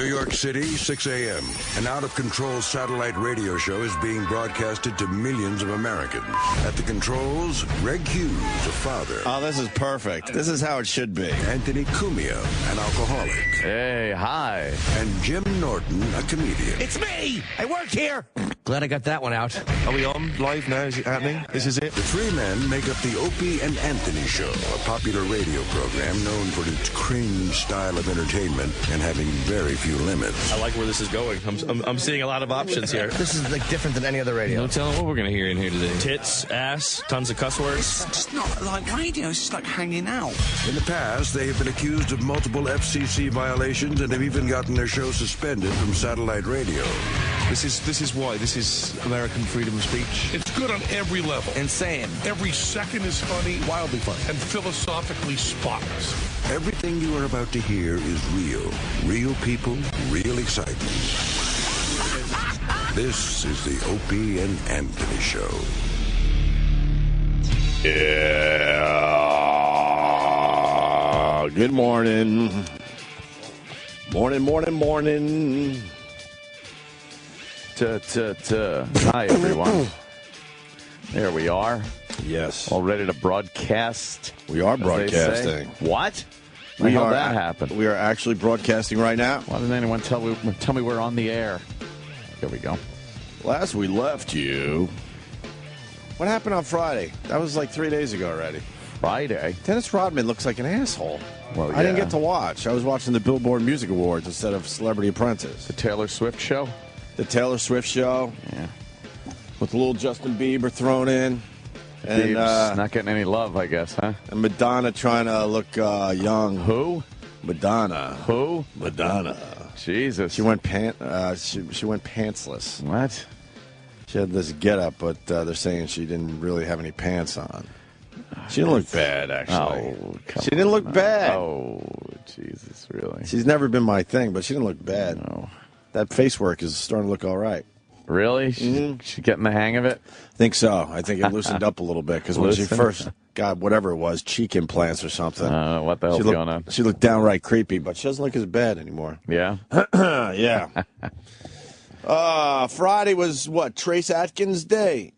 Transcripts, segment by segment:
New York City, 6 a.m. An out-of-control satellite radio show is being broadcasted to millions of Americans. At the controls, Greg Hughes, a father. Oh, this is perfect. This is how it should be. Anthony Cumia, an alcoholic. Hey, hi. And Jim Norton, a comedian. It's me! I work here! Glad I got that one out. Are we on live now? Is it happening? This is it? The three men make up the Opie and Anthony Show, a popular radio program known for its cringe style of entertainment and having very few limits. I like where this is going. I'm seeing a lot of options here. This is like different than any other radio. No telling what we're going to hear in here today. Tits, ass, tons of cuss words. It's just not like radio. It's just like hanging out. In the past, they have been accused of multiple FCC violations and have even gotten their show suspended from satellite radio. This is why. This is American freedom of speech. It's good on every level. Insane. Every second is funny, wildly funny, and philosophically spotless. Everything you are about to hear is real. Real people, real excitement. This is the Opie and Anthony Show. Yeah. Good morning. Morning. Hi, everyone. There we are. Yes. All ready to broadcast. We are as they broadcasting. say. What? We How are did that happen? We are actually broadcasting right now. Why didn't anyone tell me we're on the air? Here we go. Last we left you. What happened on Friday? That was like 3 days ago already. Friday? Dennis Rodman looks like an asshole. Well, I didn't yeah. get to watch. I was watching the Billboard Music Awards instead of Celebrity Apprentice. The Taylor Swift show? The Taylor Swift show. Yeah. With a little Justin Bieber thrown in. And Biebs not getting any love, I guess, huh? and Madonna trying to look young. Who? Madonna. Who? Madonna. Jesus. She went she went pantsless. What? She had this getup, but they're saying she didn't really have any pants on. She didn't look bad, actually. Oh, come She didn't look on. bad. Oh, Jesus, really? She's never been my thing, but she didn't look bad. No. That face work is starting to look all right. Really? She's getting the hang of it? I think so. I think it loosened up a little bit because when she Loosened? first got whatever it was, cheek implants or something. What the hell's she looked, going on? She looked downright creepy, but she doesn't look as bad anymore. Yeah? Yeah. Friday was what? Trace Atkins Day.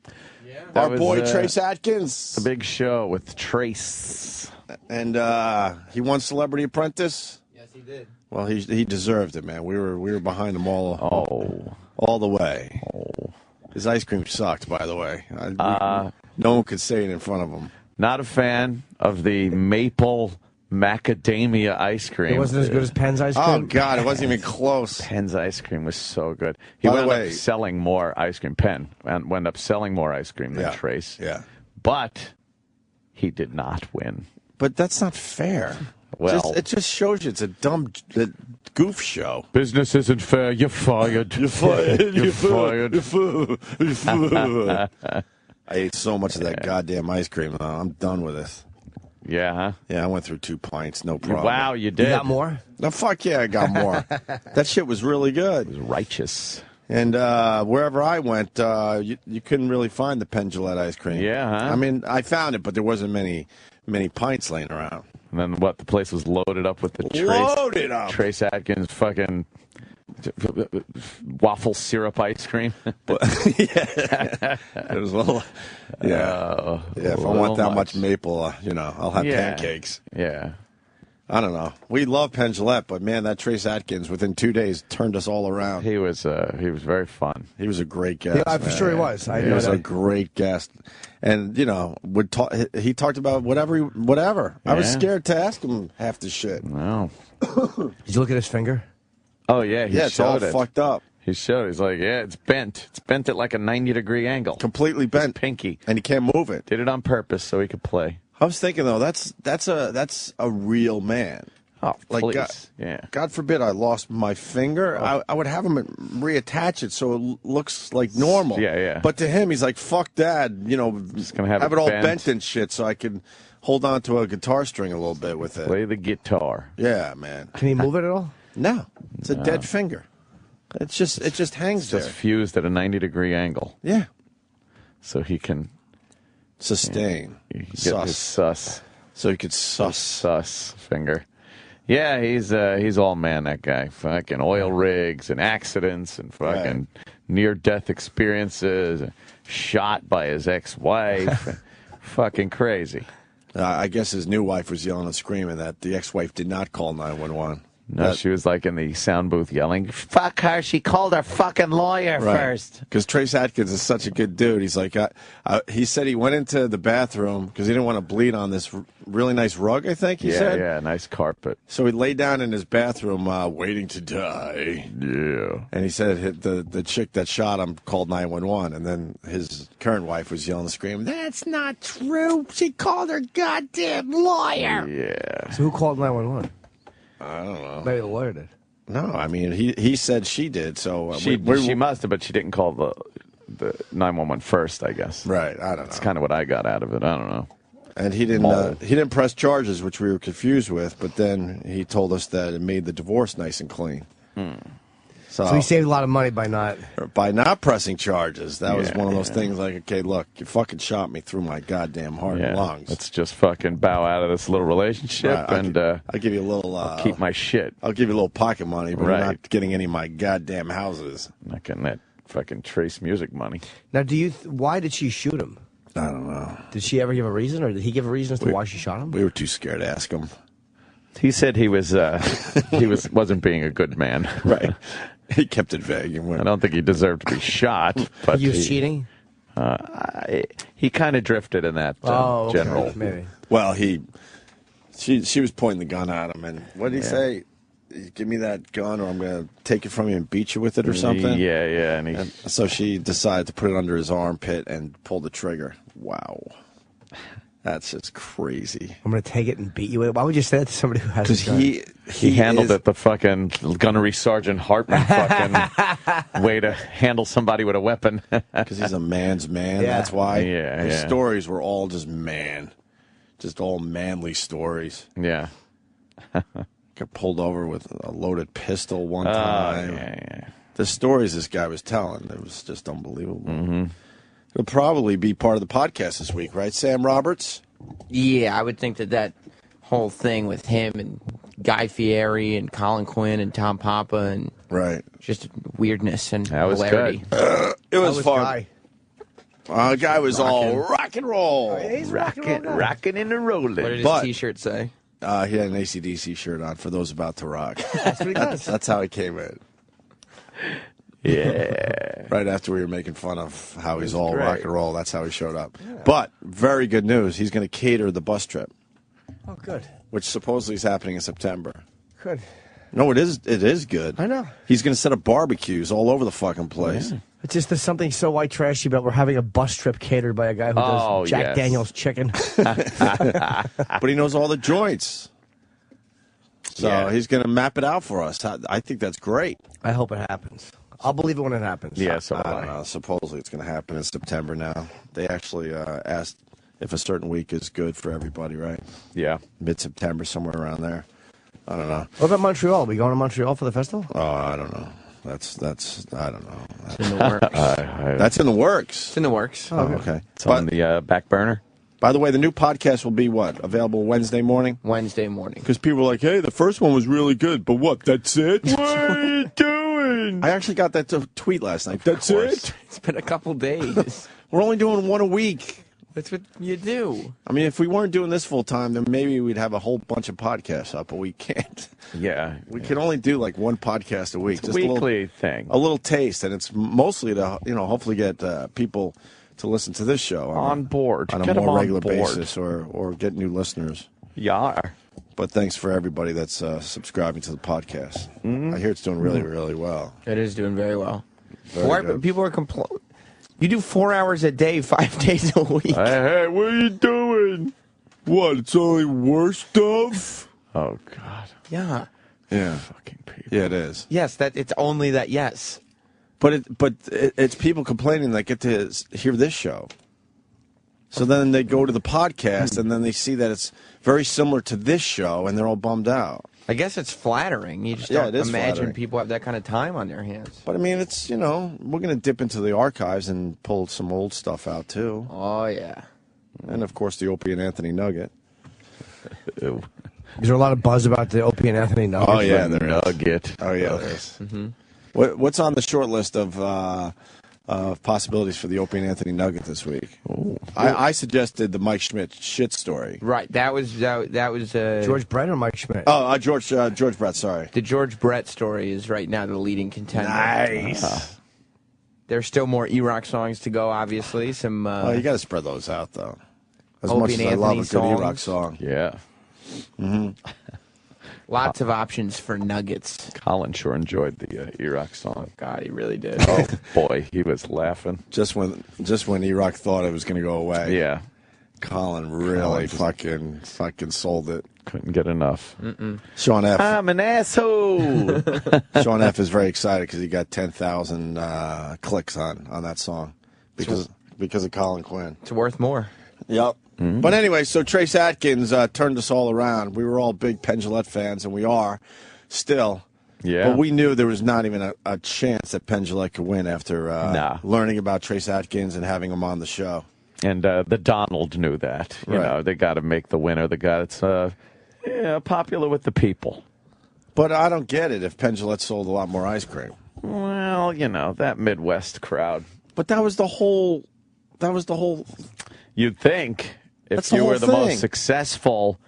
Yeah. Our was, boy Trace Atkins. The big show with Trace. And he won Celebrity Apprentice. Yes, he did. Well, he deserved it, man. We were behind him all the way. Oh. His ice cream sucked, by the way. No one could say it in front of him. Not a fan of the maple macadamia ice cream. It wasn't as good as Penn's ice cream? Oh, God, it wasn't even close. Penn's ice cream was so good. He By the wound way- up selling more ice cream. Penn wound up selling more ice cream than Trace. Yeah. But he did not win. But that's not fair. Well- it just shows you it's a dumb goof show. Business isn't fair. You're fired. You're fired. You're fired. You're fired. I ate so much of that goddamn ice cream. I'm done with it. Yeah, huh? Yeah, I went through 2 pints, no problem. Wow, you did. You got more? No, fuck yeah, I got more. That shit was really good. It was righteous. And wherever I went, you couldn't really find the Penn Jillette ice cream. Yeah, huh? I mean, I found it, but there wasn't many pints laying around. And then what? The place was loaded up with the Loaded up. Trace Atkins fucking waffle syrup ice cream. Yeah. It was a little, yeah. If I want that much maple, I'll have pancakes. Yeah. I don't know. We love Penn Jillette, but man, that Trace Atkins within 2 days turned us all around. He was very fun. He was a great guest. Yeah, for sure he was. He was a great guest, and he talked about whatever. Yeah. I was scared to ask him half the shit. No. Did you look at his finger? Oh yeah, he It's all showed it. fucked up, He showed. He's like, yeah, it's bent. It's bent at like a 90-degree angle. completely bent, Pinky. and he can't move it. Did it on purpose so he could play. I was thinking though, that's a real man. Oh, Like please. God forbid I lost my finger. I would have him reattach it so it looks like normal. Yeah. But to him, he's like, fuck that. Just gonna have it it all bent. bent and shit so I can hold on to a guitar string a little bit with it. Play the guitar. Yeah, man. Can he move it at all? No, it's a dead finger. It just hangs It's there. just fused at a 90-degree angle Yeah. so he can Sustain. get his sus So he could sus. finger. Yeah, he's all man, that guy. Fucking oil rigs and accidents and fucking near-death experiences. Shot by his ex-wife. Fucking crazy. I guess his new wife was yelling and screaming that the ex-wife did not call 911. No, she was like in the sound booth yelling, "Fuck her! She called her fucking lawyer first." Because Trace Atkins is such a good dude. He's like, he said he went into the bathroom because he didn't want to bleed on this really nice rug. I think he said, yeah, nice carpet. So he laid down in his bathroom, waiting to die. Yeah, and he said the chick that shot him called 911, and then his current wife was yelling and screaming, "That's not true! She called her goddamn lawyer!" Yeah. So who called 911? I don't know. Maybe the lawyer did. No, I mean he said she did. So she must have, but she didn't call the 911 first, I guess. Right. I don't know. That's kind of what I got out of it. I don't know. And he didn't press charges, which we were confused with. But then he told us that it made the divorce nice and clean. So he saved a lot of money by not pressing charges. That was one of those things like, okay, look, you fucking shot me through my goddamn heart and lungs. Let's just fucking bow out of this little relationship, and I'll give you a little. I'll keep my shit. I'll give you a little pocket money, but you're not getting any of my goddamn houses. I'm not getting that fucking Trace music money. Now, why did she shoot him? I don't know. Did she ever give a reason, or did he give a reason as to why she shot him? We were too scared to ask him. He said he wasn't being a good man. Right. He kept it vague. I don't think he deserved to be shot. But he was cheating? He kind of drifted in that general. Maybe. Well, she was pointing the gun at him, and what did he say? Give me that gun, or I'm going to take it from you and beat you with it, or something. Yeah. And so she decided to put it under his armpit and pull the trigger. Wow. That's just crazy. I'm going to take it and beat you with it. Why would you say that to somebody who has a gun? Because he handled it the fucking Gunnery Sergeant Hartman fucking way to handle somebody with a weapon. Because he's a man's man. Yeah. That's why. Yeah. His stories were all just all manly stories. Yeah. Got pulled over with a loaded pistol one time. Yeah. The stories this guy was telling, it was just unbelievable. Mm-hmm. It'll probably be part of the podcast this week, right, Sam Roberts? Yeah, I would think that whole thing with him and Guy Fieri and Colin Quinn and Tom Papa and just weirdness and hilarity. It was fun. Guy was all rock and roll. He's rocking and rolling. What did his T-shirt say? He had an AC/DC shirt on for those about to rock. That's what he does. That's how he came in. Yeah. Right after we were making fun of how he's all rock and roll, that's how he showed up. Yeah. But very good news. He's going to cater the bus trip. Oh, good. Which supposedly is happening in September. Good. No, it is good. I know. He's going to set up barbecues all over the fucking place. Yeah. It's just there's something so white trashy about we're having a bus trip catered by a guy who does Jack Daniel's chicken. But he knows all the joints. So he's going to map it out for us. I think that's great. I hope it happens. I'll believe it when it happens. Yeah, so I don't know. Supposedly it's going to happen in September now. They actually asked if a certain week is good for everybody, right? Yeah. Mid-September, somewhere around there. I don't know. What about Montreal? Are we going to Montreal for the festival? Oh, I don't know. That's I don't know. It's in the works. That's in the works. It's in the works. Oh, okay. It's on the back burner. By the way, the new podcast will be what? Available Wednesday morning? Wednesday morning. Because people were like, hey, the first one was really good, but what? That's it? What are you doing? I actually got that tweet last night. That's it? It's been a couple days. We're only doing one a week. That's what you do. I mean, if we weren't doing this full time, then maybe we'd have a whole bunch of podcasts up, but we can't. Yeah. We can only do like one podcast a week. It's just a weekly thing. A little taste, and it's mostly to, hopefully get people to listen to this show on board on a more regular basis or get new listeners. Yeah. But thanks for everybody that's subscribing to the podcast. Mm-hmm. I hear it's doing really, really well. It is doing very well. People are complaining. You do 4 hours a day, 5 days a week. Hey, what are you doing? What? It's only worse stuff? Oh, God. Yeah. Yeah. Fucking people. Yeah, it is. Yes, it's only that, yes. But it's people complaining that get to hear this show. So then they go to the podcast, and then they see that it's very similar to this show, and they're all bummed out. I guess it's flattering. You just don't imagine flattering. People have that kind of time on their hands. But, I mean, it's, we're going to dip into the archives and pull some old stuff out, too. Oh, yeah. And, of course, the Opie and Anthony nugget. Is there a lot of buzz about the Opie and Anthony Nuggets? Oh, yeah, there is. Nugget. Oh, yeah, there is. What's on the short list of possibilities for the Opie and Anthony Nugget this week? I suggested the Mike Schmidt shit story. Right. That was George Brett or Mike Schmidt? Oh, George Brett, sorry. The George Brett story is right now the leading contender. Nice. There's still more E-Rock songs to go, obviously. Some. Well, you got to spread those out, though. As Opie much and as I love a Anthony good E-Rock songs. song. Yeah. Lots of options for Nuggets. Colin sure enjoyed the E-Rock song. God, he really did. Oh, boy, he was laughing. Just when E-Rock thought it was going to go away. Yeah. Colin really fucking sold it. Couldn't get enough. Sean F. I'm an asshole. Sean F. is very excited because he got 10,000 clicks on that song because of Colin Quinn. It's worth more. Yep. But anyway, so Trace Atkins turned us all around. We were all big Penn Jillette fans, and we are still. Yeah. But we knew there was not even a chance that Penn Jillette could win after learning about Trace Atkins and having him on the show. And the Donald knew that. You know, they got to make the winner the guy that's popular with the people. But I don't get it if Penn Jillette sold a lot more ice cream. Well, you know, that Midwest crowd. But that was the whole. You'd think if the you were whole the thing. most successful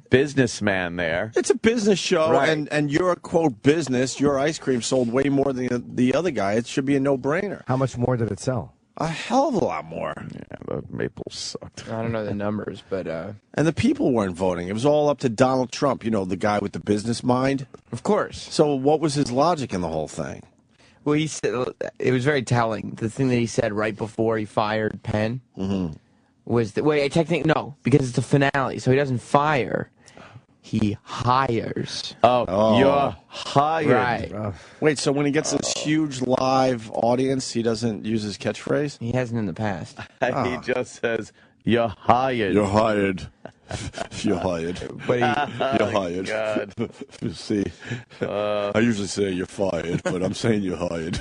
businessman there. It's a business show, Right. and your quote business, your ice cream sold way more than the other guy. It should be a no-brainer. How much more did it sell? A hell of a lot more. Yeah, the Maples sucked. I don't know the numbers, but And the people weren't voting. It was all up to Donald Trump, you know, the guy with the business mind. of course. So what was his logic in the whole thing? Well, he said it was very telling. The thing that he said right before he fired Penn was that no, because it's the finale, so he doesn't fire. He hires. Oh, you're hired. Right. Wait, so when he gets this huge live audience, he doesn't use his catchphrase? He hasn't in the past. He just says, you're hired. You're hired. You're hired. But You're hired. God. See, I usually say you're fired, but I'm saying you're hired.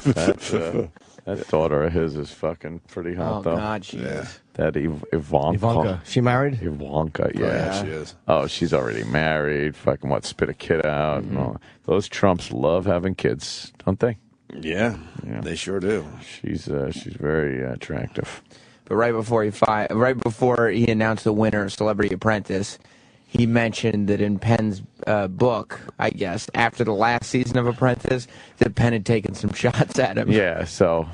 That daughter of his is fucking pretty hot, though. God, she is. That Ivanka. Ivanka. She married? Ivanka, yeah. Yeah, she is. Oh, she's already married. Fucking spit a kid out. And all. Those Trumps love having kids, don't they? Yeah, they sure do. She's very attractive. But right before he announced the winner of Celebrity Apprentice, he mentioned that in Penn's book, I guess, after the last season of Apprentice, that Penn had taken some shots at him. Yeah, so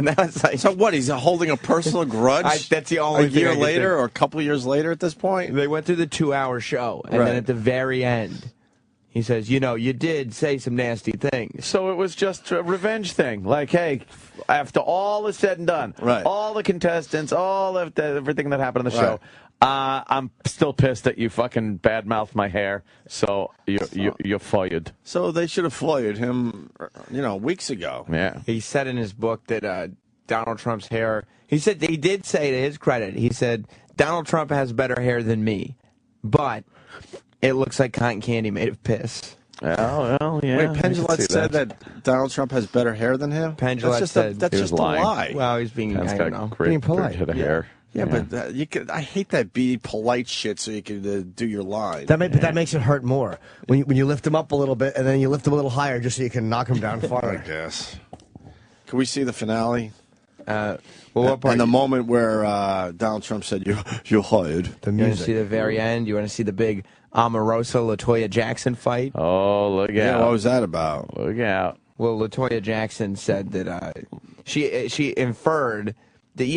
now it's like... So what, he's holding a personal grudge? That's the only a thing year I can later think. or a couple years later at this point? They went through the 2-hour show, and then at the very end, he says, you know, you did say some nasty things. So it was just a revenge thing. Like, hey, after all is said and done, all the contestants, all of everything that happened on the show, I'm still pissed that you fucking badmouthed my hair, so you're fired. So they should have fired him, weeks ago. Yeah. He said in his book that Donald Trump's hair, he did say, to his credit, he said, Donald Trump has better hair than me, but it looks like cotton candy made of piss. Oh, well, yeah. Wait, Penn Jillette said that Donald Trump has better hair than him? Penn Jillette said that's just a lie. Well, he's being, Penn's I got don't know. great Being polite. head of hair. Yeah, but I hate that be polite shit so you can do your line. That makes it hurt more when you lift him up a little bit and then you lift him a little higher just so you can knock him down farther. I guess. Can we see the finale? Well, what part? And the moment where Donald Trump said, you're hired. The You want to music. see the very end? You want to see the big Omarosa LaToya Jackson fight? Oh, look out. Yeah, what was that about? Look out. Well, LaToya Jackson said that she inferred that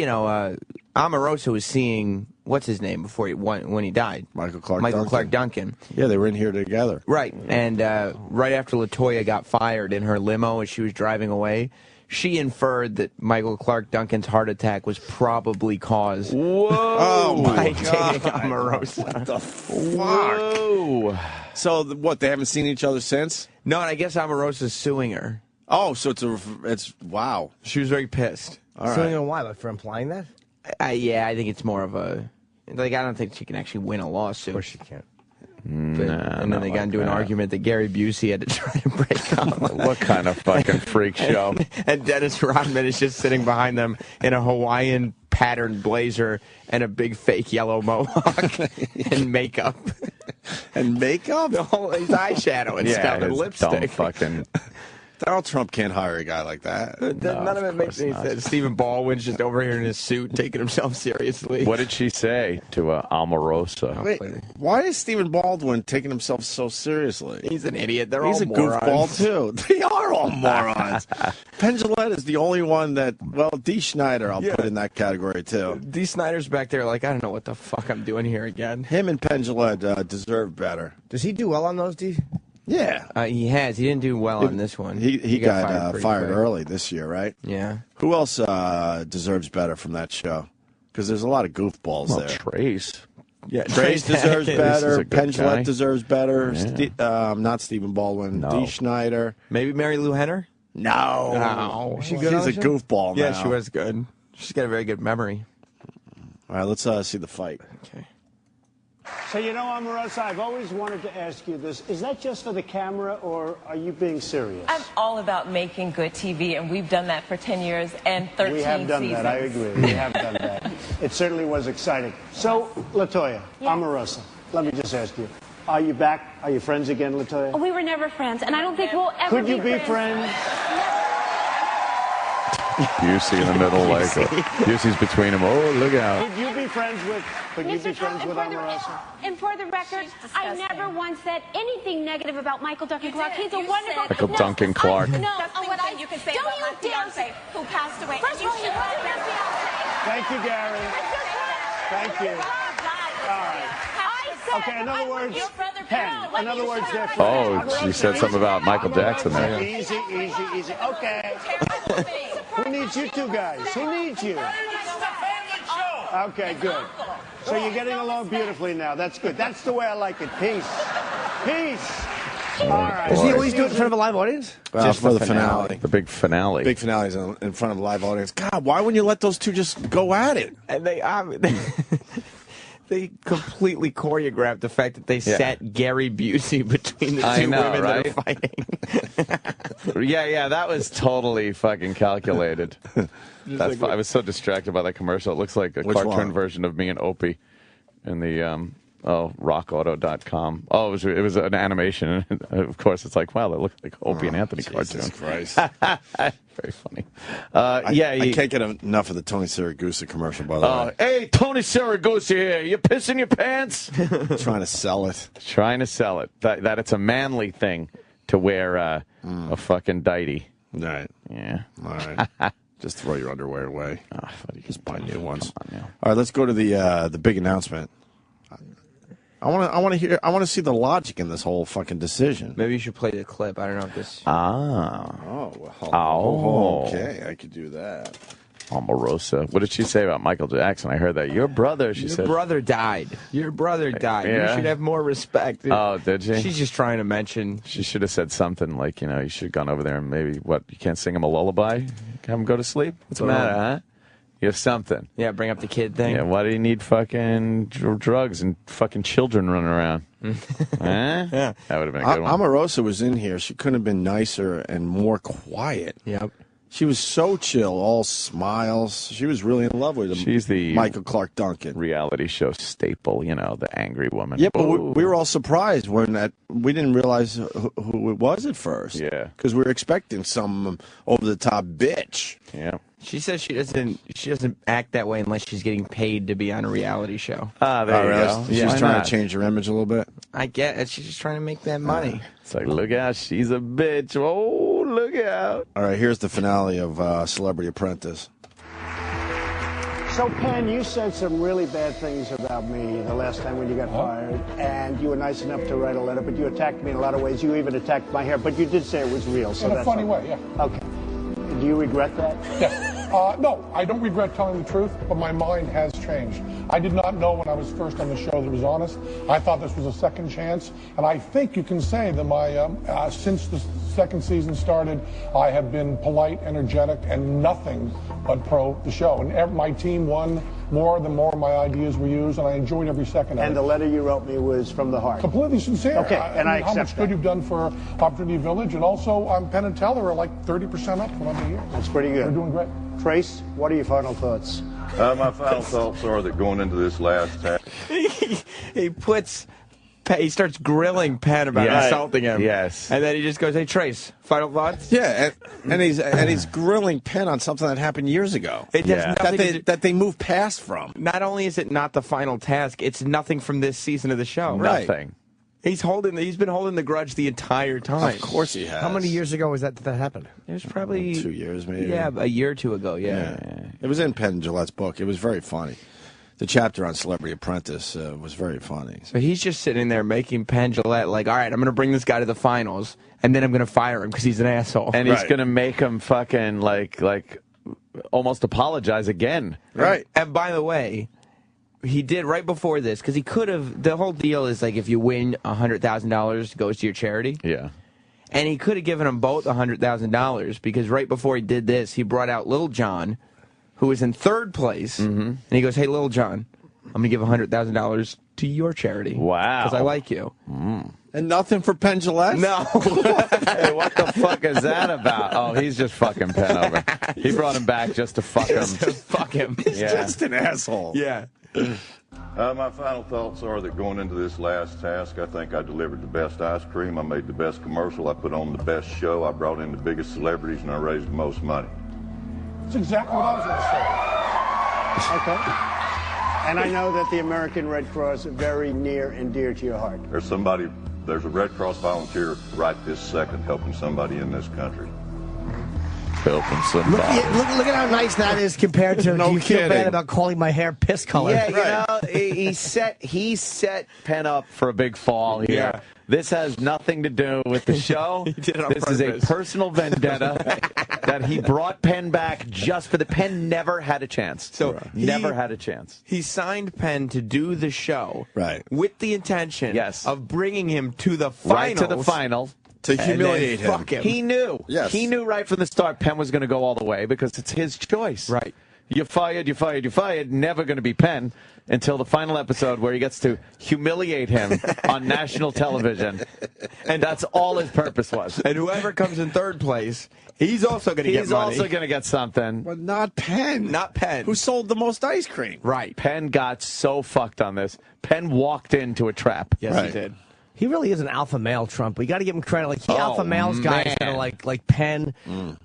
Omarosa was seeing what's his name before when he died, Michael Clark Duncan. Yeah, they were in here together. Right, and right after LaToya got fired in her limo as she was driving away, she inferred that Michael Clark Duncan's heart attack was probably caused by dating Omarosa. What the fuck? Whoa. So what? They haven't seen each other since? No, and I guess Omarosa's suing her. Oh, so it's wow. She was very pissed. All So right. you know why? Like for implying that? Yeah, I think it's more of a I don't think she can actually win a lawsuit. Of course she can't. But, and then they got into an argument that Gary Busey had to try to break up. What kind of fucking freak show? And Dennis Rodman is just sitting behind them in a Hawaiian patterned blazer and a big fake yellow mohawk and makeup. And makeup? His eyeshadow and stuff and lipstick. Donald Trump can't hire a guy like that. None of it makes any sense. Stephen Baldwin's just over here in his suit, taking himself seriously. What did she say to Omarosa? Wait, why is Stephen Baldwin taking himself so seriously? He's an idiot. He's a goofball, too. They are all morons. Penn Jillette is the only one that, well, Dee Snider I'll put in that category, too. Dee Snider's back there like, I don't know what the fuck I'm doing here again. Him and Penn Jillette deserve better. Does he do well on those, D? Yeah. He has. He didn't do well on this one. He got fired early this year, right? Yeah. Who else deserves better from that show? Because there's a lot of goofballs there. Trace. Yeah, Trace deserves better. Penn Jillette guy. deserves better. Yeah. Not Stephen Baldwin. No. Dee Snider. Maybe Mary Lou Henner? No. She good She's a goofball now. Yeah, she was good. She's got a very good memory. All right, let's see the fight. Okay. So, Omarosa, I've always wanted to ask you this. Is that just for the camera, or are you being serious? I'm all about making good TV, and we've done that for 10 years and 13 seasons. We have done that, I agree. We have done that. It certainly was exciting. So, LaToya, Omarosa, let me just ask you. Are you back? Are you friends again, LaToya? We were never friends, and I don't think we'll ever be friends. Could you be friends? Busey in the middle, like Busey's between them. Oh, look out! Could you be friends with? Omarosa? And for the record, I never once said anything negative about Michael Duncan Clark. He's a wonderful. Michael Duncan Clark. No, that's what you can say about my fiance who passed away. First of all, you wasn't my fiance. Thank you, Gary. Thank you. All right. Okay, in other words, Penn. In other words, they're friends. Oh, she said something about Michael Jackson there. Easy. Okay. Who needs you two guys? Who needs you? Okay, good. So you're getting along beautifully now. That's good. That's the way I like it. Peace. All right. Does he always do it in front of a live audience? Just for the finale. The big finale. Big finale is in front of a live audience. God, why wouldn't you let those two just go at it? And they completely choreographed the fact that they set Gary Busey between the two women that are fighting. yeah, that was totally fucking calculated. I was so distracted by that commercial. It looks like a cartoon version of me and Opie in the rockauto.com. Oh, it was an animation. Of course, it's like, wow, that looks like Opie and Anthony cartoon. Jesus Christ. Very funny. I can't get enough of the Tony Siragusa commercial, by the way. Hey, Tony Siragusa here. You pissing your pants? Trying to sell it. Trying to sell it. That it's a manly thing to wear a fucking dighty. Right. Yeah. All right. Just throw your underwear away. Just buy new ones. Come on now. All right, let's go to the big announcement. I want to see the logic in this whole fucking decision. Maybe you should play the clip. I don't know if this. Okay, I could do that. Omarosa. What did she say about Michael Jackson? I heard that. Your brother, she said. Your brother died. Your brother died. Yeah. You should have more respect. Oh, did she? She's just trying to mention. She should have said something like, you should have gone over there and maybe, you can't sing him a lullaby? Have him go to sleep? What's the matter, huh? You have something. Yeah, bring up the kid thing. Yeah, why do you need fucking drugs and fucking children running around? Yeah. That would have been a good one. Omarosa was in here. She couldn't have been nicer and more quiet. Yep. She was so chill, all smiles. She was really in love with him. She's the Michael Clark Duncan reality show staple, the angry woman. Yeah, but we were all surprised when we didn't realize who it was at first. Yeah. Because we were expecting some over-the-top bitch. Yeah. She says she doesn't act that way unless she's getting paid to be on a reality show. There you go. She's trying to change her image a little bit. I get it. She's just trying to make that money. It's like, look out, she's a bitch. Oh, look out. All right, here's the finale of Celebrity Apprentice. So, Penn, you said some really bad things about me the last time when you got fired, and you were nice enough to write a letter, but you attacked me in a lot of ways. You even attacked my hair, but you did say it was real. So in a funny way, yeah. Okay. Do you regret that? Yes. No, I don't regret telling the truth, but my mind has changed. I did not know when I was first on the show that it was honest. I thought this was a second chance, and I think you can say that my since the second season started, I have been polite, energetic, and nothing but pro the show. And my team won more the more my ideas were used, and I enjoyed every second of it. And the letter you wrote me was from the heart. Completely sincere. Okay, and I accept how much good you've done for Opportunity Village, and also Penn and Teller are like 30% up from other years. That's pretty good. They're doing great. Trace, what are your final thoughts? My final thoughts are that going into this last half. He puts He starts grilling Penn about insulting him. Yes. And then he just goes, "Hey, Trace, final thoughts?" Yeah, and he's grilling Penn on something that happened years ago. It has nothing that they moved past from. Not only is it not the final task, it's nothing from this season of the show. Nothing. He's been holding the grudge the entire time. Of course he has. How many years ago was that happened? It was probably 2 years, maybe. Yeah, a year or two ago. Yeah. It was in Penn Jillette's book. It was very funny. The chapter on Celebrity Apprentice was very funny. So he's just sitting there making Penn Jillette like, all right, I'm going to bring this guy to the finals, and then I'm going to fire him because he's an asshole. And he's going to make him fucking, like almost apologize again. Right. And by the way, he did right before this, because he could have, the whole deal is like if you win $100,000, it goes to your charity. Yeah. And he could have given them both $100,000, because right before he did this, he brought out Lil Jon, who was in third place, and he goes, "Hey, Lil Jon, I'm going to give $100,000 to your charity. Wow. Because I like you." And nothing for Penn Jillette? No. Hey, what the fuck is that about? Oh, he's just fucking Penn over. He brought him back just to fuck him. Fuck him. He's just an asshole. Yeah. My final thoughts are that going into this last task, I think I delivered the best ice cream, I made the best commercial, I put on the best show, I brought in the biggest celebrities, and I raised the most money. That's exactly what I was going to say. Okay. And I know that the American Red Cross is very near and dear to your heart. There's a Red Cross volunteer right this second helping somebody in this country. Helping somebody. Look at how nice that is compared to. No do you feel kidding. bad about calling my hair piss color? Yeah, you know, he set Penn up for a big fall here. Yeah. This has nothing to do with the show. did it on This is a purpose. personal vendetta that he brought Penn back just for the Penn never had a chance. So never had a chance. He signed Penn to do the show, Right. with the intention of bringing him to the finals. Right to the final. To humiliate him. Fuck him. He knew. Yes. He knew right from the start Penn was going to go all the way because it's his choice. Right. You're fired, you're fired, you're fired. Never going to be Penn until the final episode where he gets to humiliate him on national television. And that's all his purpose was. And whoever comes in third place, he's also going to get He's money. also going to get something. But not Penn. Not Penn. Who sold the most ice cream. Right. Penn got so fucked on this. Penn walked into a trap. Yes, Right. he did. He really is an alpha male, Trump. We got to give him credit. Like alpha males man. guys that are like Penn,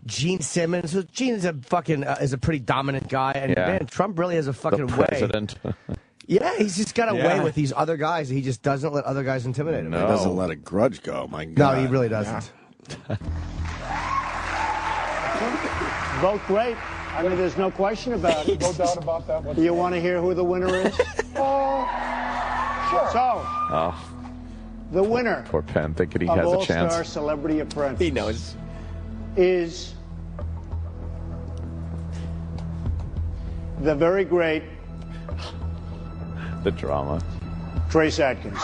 Gene Simmons. So Gene's a fucking is a pretty dominant guy, and Yeah. man, Trump really has a The fucking way. president. Yeah, he's just got a way Yeah. with these other guys. He just doesn't let other guys intimidate him. He doesn't let a grudge go. My God. No, he really doesn't. Both great. I mean, there's no question about it. No doubt about that. Do you want to hear who the winner is? Sure. So, Oh, the winner poor Penn thinking he of has a All-Star chance. Celebrity Apprentice He knows. is the very great The drama. Trace Atkins.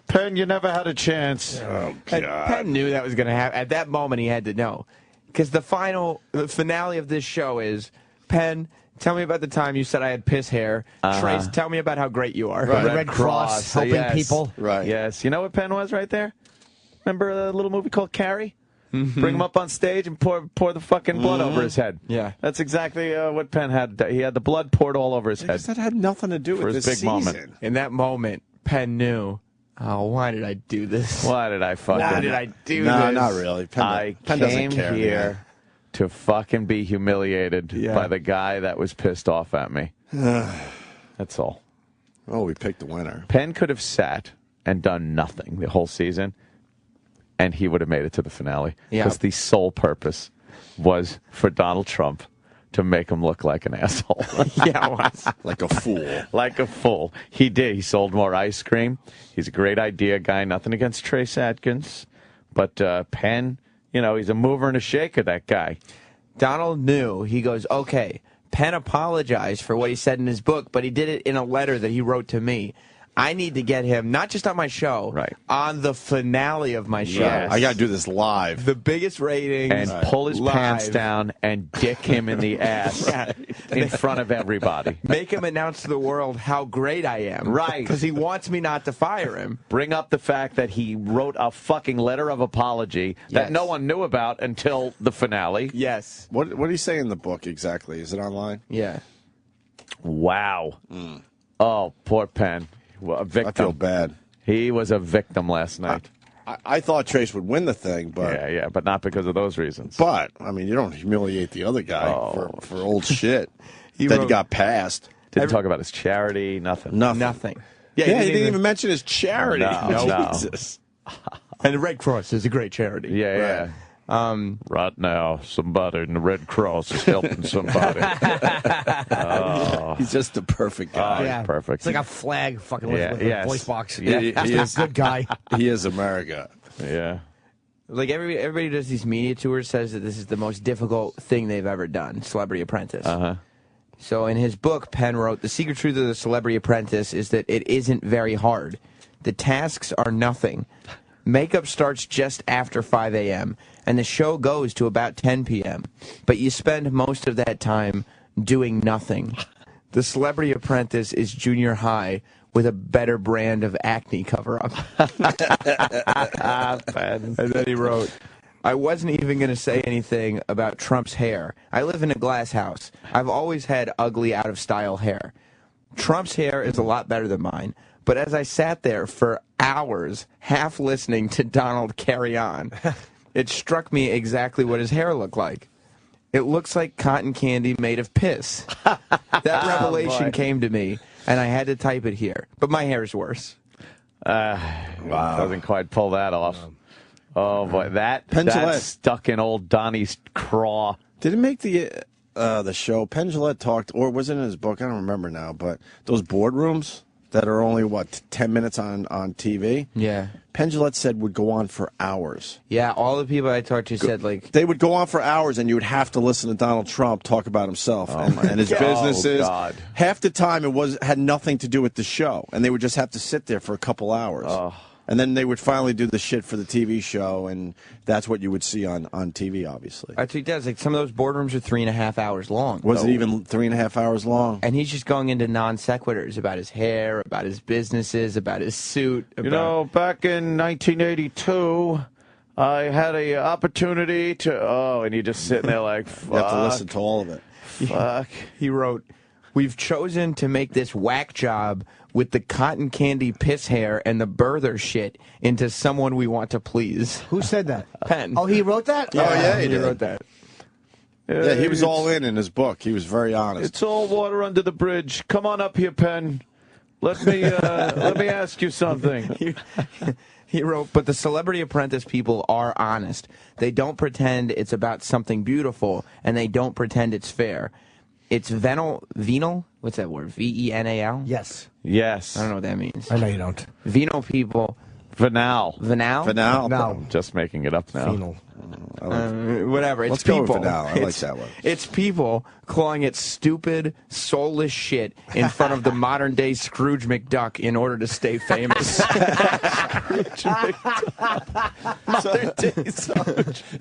Penn, you never had a chance. Oh, And God. Penn knew that was going to happen. At that moment, he had to know. Because the finale of this show is, Penn, tell me about the time you said I had piss hair. Trace, tell me about how great you are. The Red Cross helping yes. people. Right. Yes. You know what Penn was right there? Remember a little movie called Carrie? Bring him up on stage and pour the fucking blood over his head. Yeah. That's exactly what Penn had. He had the blood poured all over his head. Because that had nothing to do For with his this big moment. season. In that moment, Penn knew, oh, why did I do this? Why did I fucking... Why did I do No, this? not really. I Penn doesn't came care, here man. to fucking be humiliated by the guy that was pissed off at me. That's all. Oh, we picked the winner. Penn could have sat and done nothing the whole season, and he would have made it to the finale. Yeah. Because the sole purpose was for Donald Trump to make him look like an asshole. Yeah, it was. Like a fool. Like a fool. He did. He sold more ice cream. He's a great idea guy. Nothing against Trace Atkins. But Penn, you know, he's a mover and a shaker, that guy. Donald knew. He goes, okay, Penn apologized for what he said in his book, but he did it in a letter that he wrote to me. I need to get him, not just on my show, on the finale of my show. Yes. I got to do this live. The biggest ratings. And pull his live. pants down and dick him in the ass in front of everybody. Make him announce to the world how great I am. Right. Because he wants me not to fire him. Bring up the fact that he wrote a fucking letter of apology that Yes. no one knew about until the finale. Yes. What do you say in the book exactly? Is it online? Yeah. Wow. Oh, poor Penn. Well, a victim. I feel bad. He was a victim last night. I thought Trace would win the thing, but yeah, but not because of those reasons. But I mean, you don't humiliate the other guy for old shit He got passed. Didn't talk about his charity. Nothing. Nothing. Yeah, he didn't even mention his charity. No. Jesus. And the Red Cross is a great charity. Yeah. Right now, somebody in the Red Cross is helping somebody. He's just the perfect guy. Yeah, perfect. It's like a flag fucking with a voice box. Yeah, He is a good guy. He is America. Yeah. Like everybody does these media tours, says that this is the most difficult thing they've ever done, Celebrity Apprentice. So in his book, Penn wrote, "The secret truth of the Celebrity Apprentice is that it isn't very hard. The tasks are nothing. Makeup starts just after 5 a.m., and the show goes to about 10 p.m., but you spend most of that time doing nothing. The Celebrity Apprentice is junior high with a better brand of acne cover-up." And then he wrote, "I wasn't even going to say anything about Trump's hair. I live in a glass house. I've always had ugly, out-of-style hair. Trump's hair is a lot better than mine. But as I sat there for hours, half listening to Donald carry on, it struck me exactly what his hair looked like. It looks like cotton candy made of piss. That revelation came to me, and I had to type it here. But my hair's worse." Wow. Doesn't quite pull that off. Oh, boy. That's stuck in old Donnie's craw. Did it make the show? Penn Jillette talked, or was it in his book? I don't remember now, but those boardrooms that are only, 10 minutes on TV? Yeah. Penn Jillette said would go on for hours. Yeah, all the people I talked to said, like... They would go on for hours, and you would have to listen to Donald Trump talk about himself and his businesses. God. Half the time, it had nothing to do with the show, and they would just have to sit there for a couple hours. And then they would finally do the shit for the TV show, and that's what you would see on TV, obviously. That's what he does. Like, some of those boardrooms are 3.5 hours long. Was it even 3.5 hours long? And he's just going into non sequiturs about his hair, about his businesses, about his suit. Back in 1982, I had an opportunity to... and you're just sitting there like, fuck. You have to listen to all of it. Fuck. He wrote, "We've chosen to make this whack job with the cotton candy piss hair and the birther shit into someone we want to please." Who said that? Penn. Oh, he wrote that? Yeah, he wrote that. Yeah, he was all in his book. He was very honest. It's all water under the bridge. Come on up here, Penn. Let me ask you something. He wrote, "But the Celebrity Apprentice people are honest. They don't pretend it's about something beautiful, and they don't pretend it's fair. It's venal, what's that word? V-E-N-A-L? Yes. Yes. I don't know what that means. I know you don't. Venal people. Venal. Venal? Just making it up now. Venal. Whatever. It's Let's people. go with Venal. I like that one. It's people calling it stupid, soulless shit in front of the modern-day Scrooge McDuck in order to stay famous."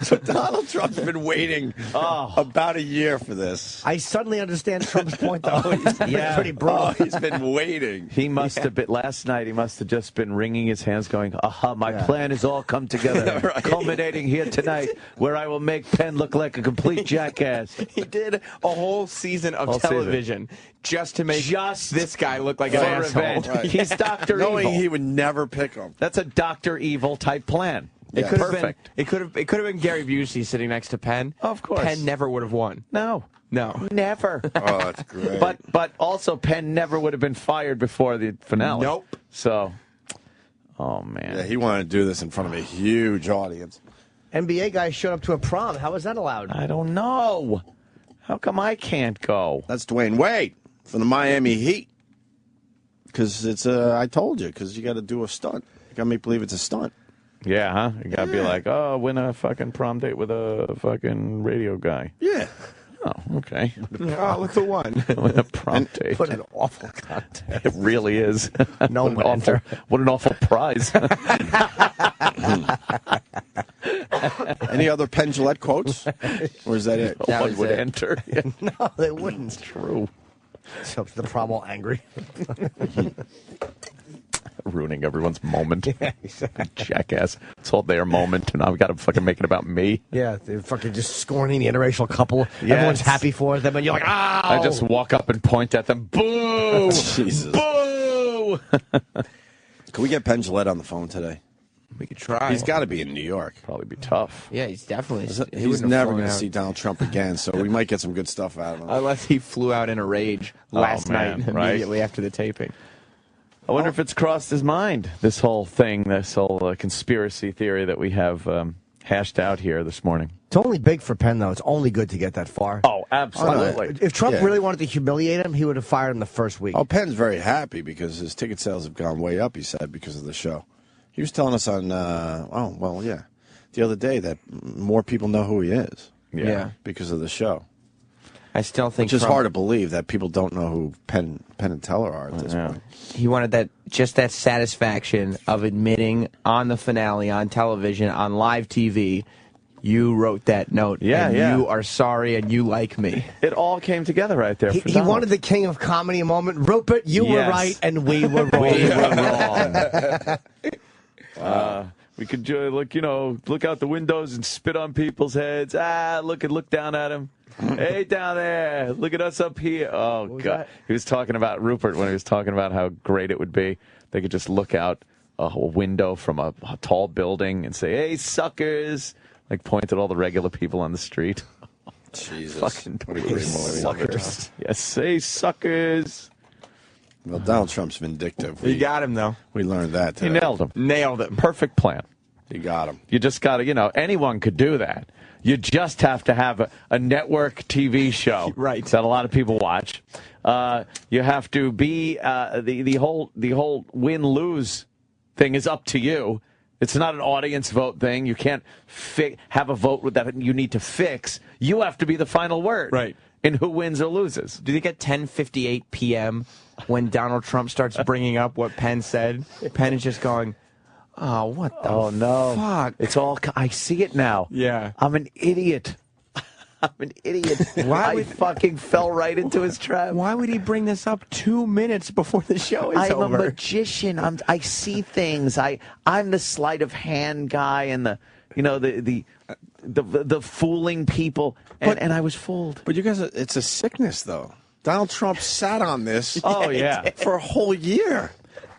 So Donald Trump's been waiting about a year for this. I suddenly understand Trump's point, though. Pretty brutal. He's been waiting. He must have been, last night, he must have just been wringing his hands going, my plan has all come together, Right. culminating here tonight, where I will make Penn look like a complete jackass. He did a whole season of television just to make this guy look like an asshole. Right. He's Dr. Knowing Evil. he would never pick him. That's a Dr. Evil type plan. It Yeah. could have been. Perfect. It could have been Gary Busey sitting next to Penn. Of course. Penn never would have won. No. Never. Oh, that's great. But also Penn never would have been fired before the finale. Nope. So, oh man. Yeah, he wanted to do this in front of a huge audience. NBA guy showed up to a prom. How was that allowed? I don't know. How come I can't go? That's Dwayne Wade from the Miami Heat. Because it's I told you, because you got to do a stunt. You got to make believe it's a stunt. Yeah, huh? You got to be like, win a fucking prom date with a fucking radio guy. Yeah. Oh, okay. Oh, look who won. With a prom date. What an awful contest. It really is. No one would enter. What an awful prize. Any other Penn Jillette quotes? Or is that it? That One was would it. enter. No, they wouldn't. True. So the prom all angry. ruining everyone's moment. Yeah, exactly. Jackass. It's all their moment, and I've got to fucking make it about me. Yeah, they're fucking just scorning the interracial couple. Yes. Everyone's happy for them, and you're like, "Ow!" I just walk up and point at them. Boo! Jesus. Boo! Can we get Penn Jillette on the phone today? We could try. He's got to be in New York. Probably be tough. Yeah, he's definitely. He's never going to see Donald Trump again, so we might get some good stuff out of him. Unless he flew out in a rage last night, immediately after the taping. I wonder if it's crossed his mind, this whole thing, this whole conspiracy theory that we have hashed out here this morning. It's only big for Penn, though. It's only good to get that far. Oh, absolutely. If Trump really wanted to humiliate him, he would have fired him the first week. Oh, Penn's very happy because his ticket sales have gone way up, he said, because of the show. He was telling us on, the other day that more people know who he is. Yeah. Because of the show. I still think Which is hard to believe that people don't know who Penn and Teller are at this point. He wanted that satisfaction of admitting on the finale, on television, on live TV, you wrote that note. Yeah, You are sorry and you like me. It all came together right there. He wanted the king of comedy moment. Rupert, you were right and we were wrong. We were wrong. We could look out the windows and spit on people's heads. Look down at him. Hey, down there, look at us up here. Oh, God. He was talking about Rupert when he was talking about how great it would be. They could just look out a window from a tall building and say, hey, suckers. Like point at all the regular people on the street. Jesus. Fucking what a great movie. Suckers. Yes, hey, suckers. Well, Donald Trump's vindictive. He got him, though. We learned that today. He nailed him. Nailed it. Perfect plan. He got him. You just got to, anyone could do that. You just have to have a network TV show right. that a lot of people watch. You have to be the whole win-lose thing is up to you. It's not an audience vote thing. You can't have a vote with that you need to fix. You have to be the final word in who wins or loses. Do you think at 10:58 p.m. when Donald Trump starts bringing up what Penn said, Penn is just going, oh, what the fuck? It's all, I see it now. Yeah. I'm an idiot. I'm an idiot. I fucking fell right into his trap. Why would he bring this up 2 minutes before the show is over? I'm a magician. I see things. I'm the sleight of hand guy and the fooling people. And I was fooled. But you guys, it's a sickness, though. Donald Trump sat on this for a whole year.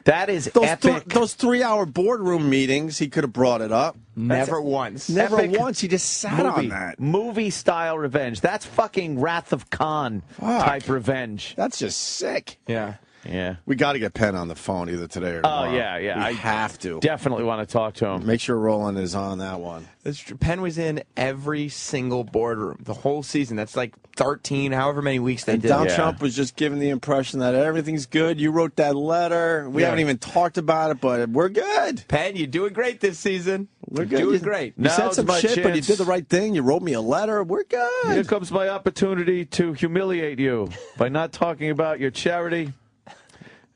That is epic. Those 3-hour boardroom meetings, he could have brought it up. Never once. Never once. He just sat on that. Movie-style revenge. That's fucking Wrath of Khan type revenge. That's just sick. Yeah. Yeah. We got to get Penn on the phone either today or tomorrow. Oh, yeah. We have to. Definitely want to talk to him. Make sure Roland is on that one. That's true. Penn was in every single boardroom the whole season. That's like 13, however many weeks they did. Donald Trump was just giving the impression that everything's good. You wrote that letter. We haven't even talked about it, but we're good. Penn, you're doing great this season. We're good. Doing great. You said some shit, but you did the right thing. You wrote me a letter. We're good. Here comes my opportunity to humiliate you by not talking about your charity.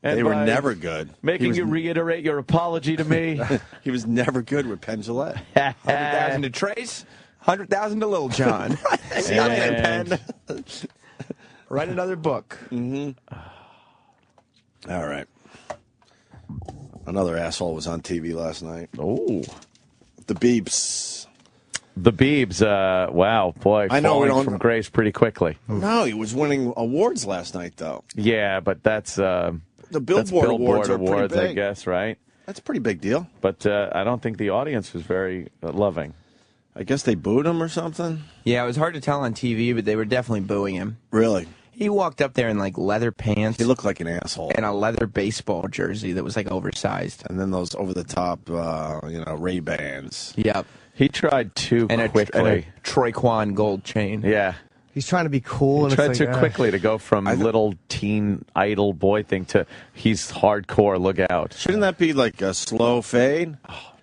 And they were never good. Making you reiterate your apology to me. He was never good with Penn Jillette. 100,000 to Trace, 100,000 to Little John. See you later, Penn. Write another book. Mm-hmm. All right. Another asshole was on TV last night. Oh. The Beeps. The Biebs, wow, boy, I know falling from grace pretty quickly. No, he was winning awards last night, though. Yeah, but that's the Billboard Awards are pretty big. I guess, right? That's a pretty big deal. But I don't think the audience was very loving. I guess they booed him or something? Yeah, it was hard to tell on TV, but they were definitely booing him. Really? He walked up there in, like, leather pants. He looked like an asshole. And a leather baseball jersey that was, like, oversized. And then those over-the-top, Ray-Bans. Yep. He tried too quickly. And a Troy-Quan gold chain. Yeah. He's trying to be cool. He tried too quickly to go from little teen idol boy thing to he's hardcore, look out. Shouldn't that be like a slow fade?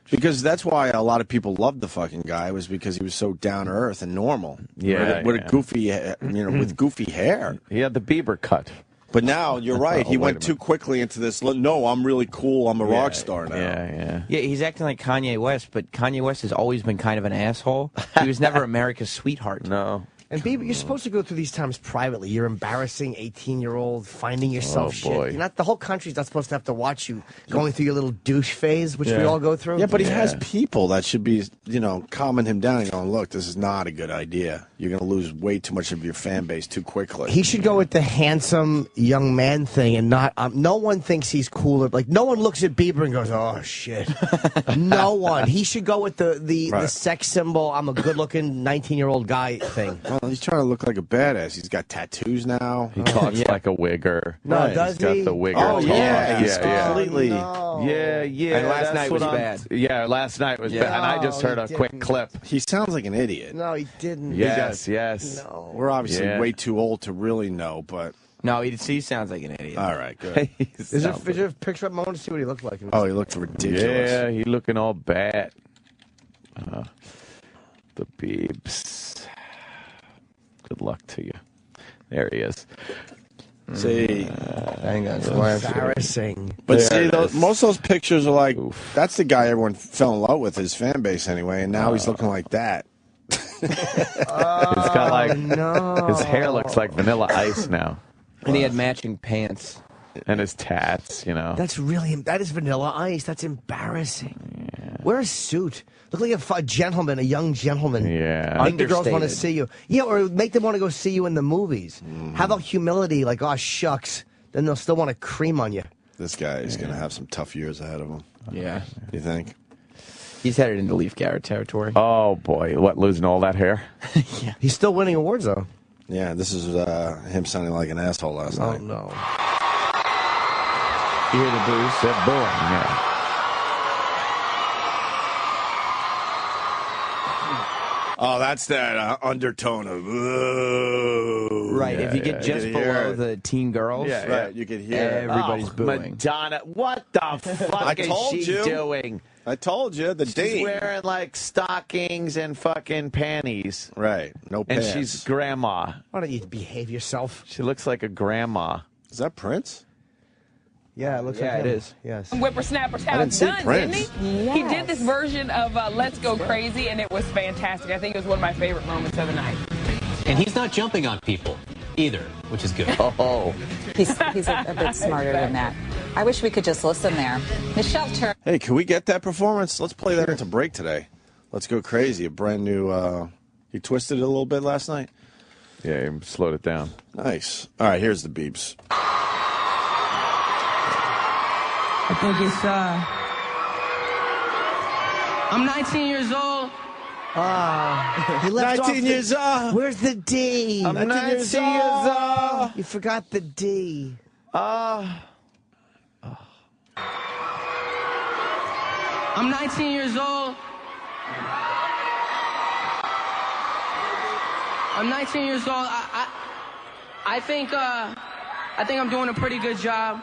Because that's why a lot of people loved the fucking guy, was because he was so down to earth and normal. Yeah. With a goofy, with goofy hair. He had the Bieber cut. But now, you're right, he went too quickly into this, no, I'm really cool, I'm a rock star now. Yeah. Yeah, he's acting like Kanye West, but Kanye West has always been kind of an asshole. He was never America's sweetheart. No. And Bieber, you're supposed to go through these times privately. You're embarrassing 18-year-old, finding yourself shit. You're not, the whole country's not supposed to have to watch you going through your little douche phase, which we all go through. Yeah, but he has people that should be, calming him down and going, look, this is not a good idea. You're going to lose way too much of your fan base too quickly. He should go with the handsome young man thing and not, no one thinks he's cooler. Like, no one looks at Bieber and goes, oh, shit. No one. He should go with the sex symbol, I'm a good-looking 19-year-old guy thing. Well, he's trying to look like a badass. He's got tattoos now. He talks like a wigger. No, does he? He's got the wigger talk. He's completely... No. Yeah. And last night was bad. Yeah, last night was bad. And I just heard a quick clip. He sounds like an idiot. No, he didn't. Yes. No. We're obviously way too old to really know, but... No, he sounds like an idiot. All right, good. Is there a picture up? I want to see what he looked like. Oh, he looked ridiculous. Yeah, he looking all bad. The Biebs. Good luck to you. There he is. See, hang on, embarrassing. But see, most of those pictures are like, that's the guy everyone fell in love with, his fan base anyway, and now he's looking like that. He's got like his hair looks like Vanilla Ice now, and he had matching pants and his tats. That is Vanilla Ice. That's embarrassing. Yeah. Wear a suit. Look like a gentleman, a young gentleman. Yeah. Make the girls want to see you. Yeah, or make them want to go see you in the movies. How about humility? Like, oh, shucks. Then they'll still want to cream on you. This guy is going to have some tough years ahead of him. Yeah. You think? He's headed into Leaf Garrett territory. Oh, boy. What, losing all that hair? Yeah. He's still winning awards, though. Yeah, this is him sounding like an asshole last night. Oh, no. You hear the booze? They're booing, yeah. Oh, that's that undertone of right. If you get just below the teen girls, right, you can hear everybody's booing. Madonna, what the fuck is she doing? I told you, she's wearing like stockings and fucking panties. Right, no pants. And she's grandma. Why don't you behave yourself? She looks like a grandma. Is that Prince? Yeah, it looks like it is. Yes. Whippersnapper's house done, didn't he? Yes. He did this version of Let's Go Crazy, and it was fantastic. I think it was one of my favorite moments of the night. And he's not jumping on people either, which is good. Oh. He's a bit smarter than that. I wish we could just listen there. Michelle Turner. Hey, can we get that performance? Let's play that into break today. Let's Go Crazy, a brand new... he twisted it a little bit last night? Yeah, he slowed it down. Nice. All right, here's the beeps. I think it's, I'm 19 years old. He left 19 years old. Where's the D? I'm 19 years old. You forgot the D. I'm 19 years old. I'm 19 years old. I think I'm doing a pretty good job.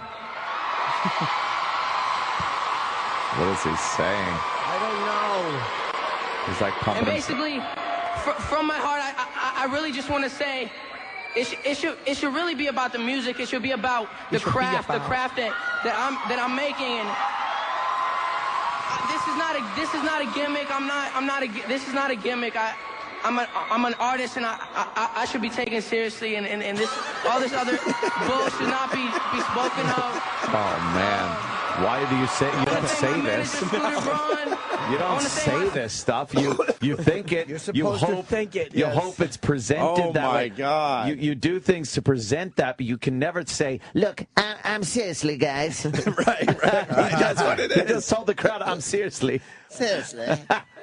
What is he saying? I don't know. He's like pumping. And basically, from my heart, I really just want to say, it should really be about the music. It should be about the craft that I'm making. And this is not a gimmick. This is not a gimmick. I'm an artist, and I should be taken seriously. And all this other bull should not be spoken of. Oh man. Why do you say you don't say this? You don't say this stuff. You think it. You're supposed to think it. You hope it's presented that way. Oh my God! You do things to present that, but you can never say, "Look, I'm seriously, guys." right. That's what it is. You just told the crowd, "I'm seriously." Seriously.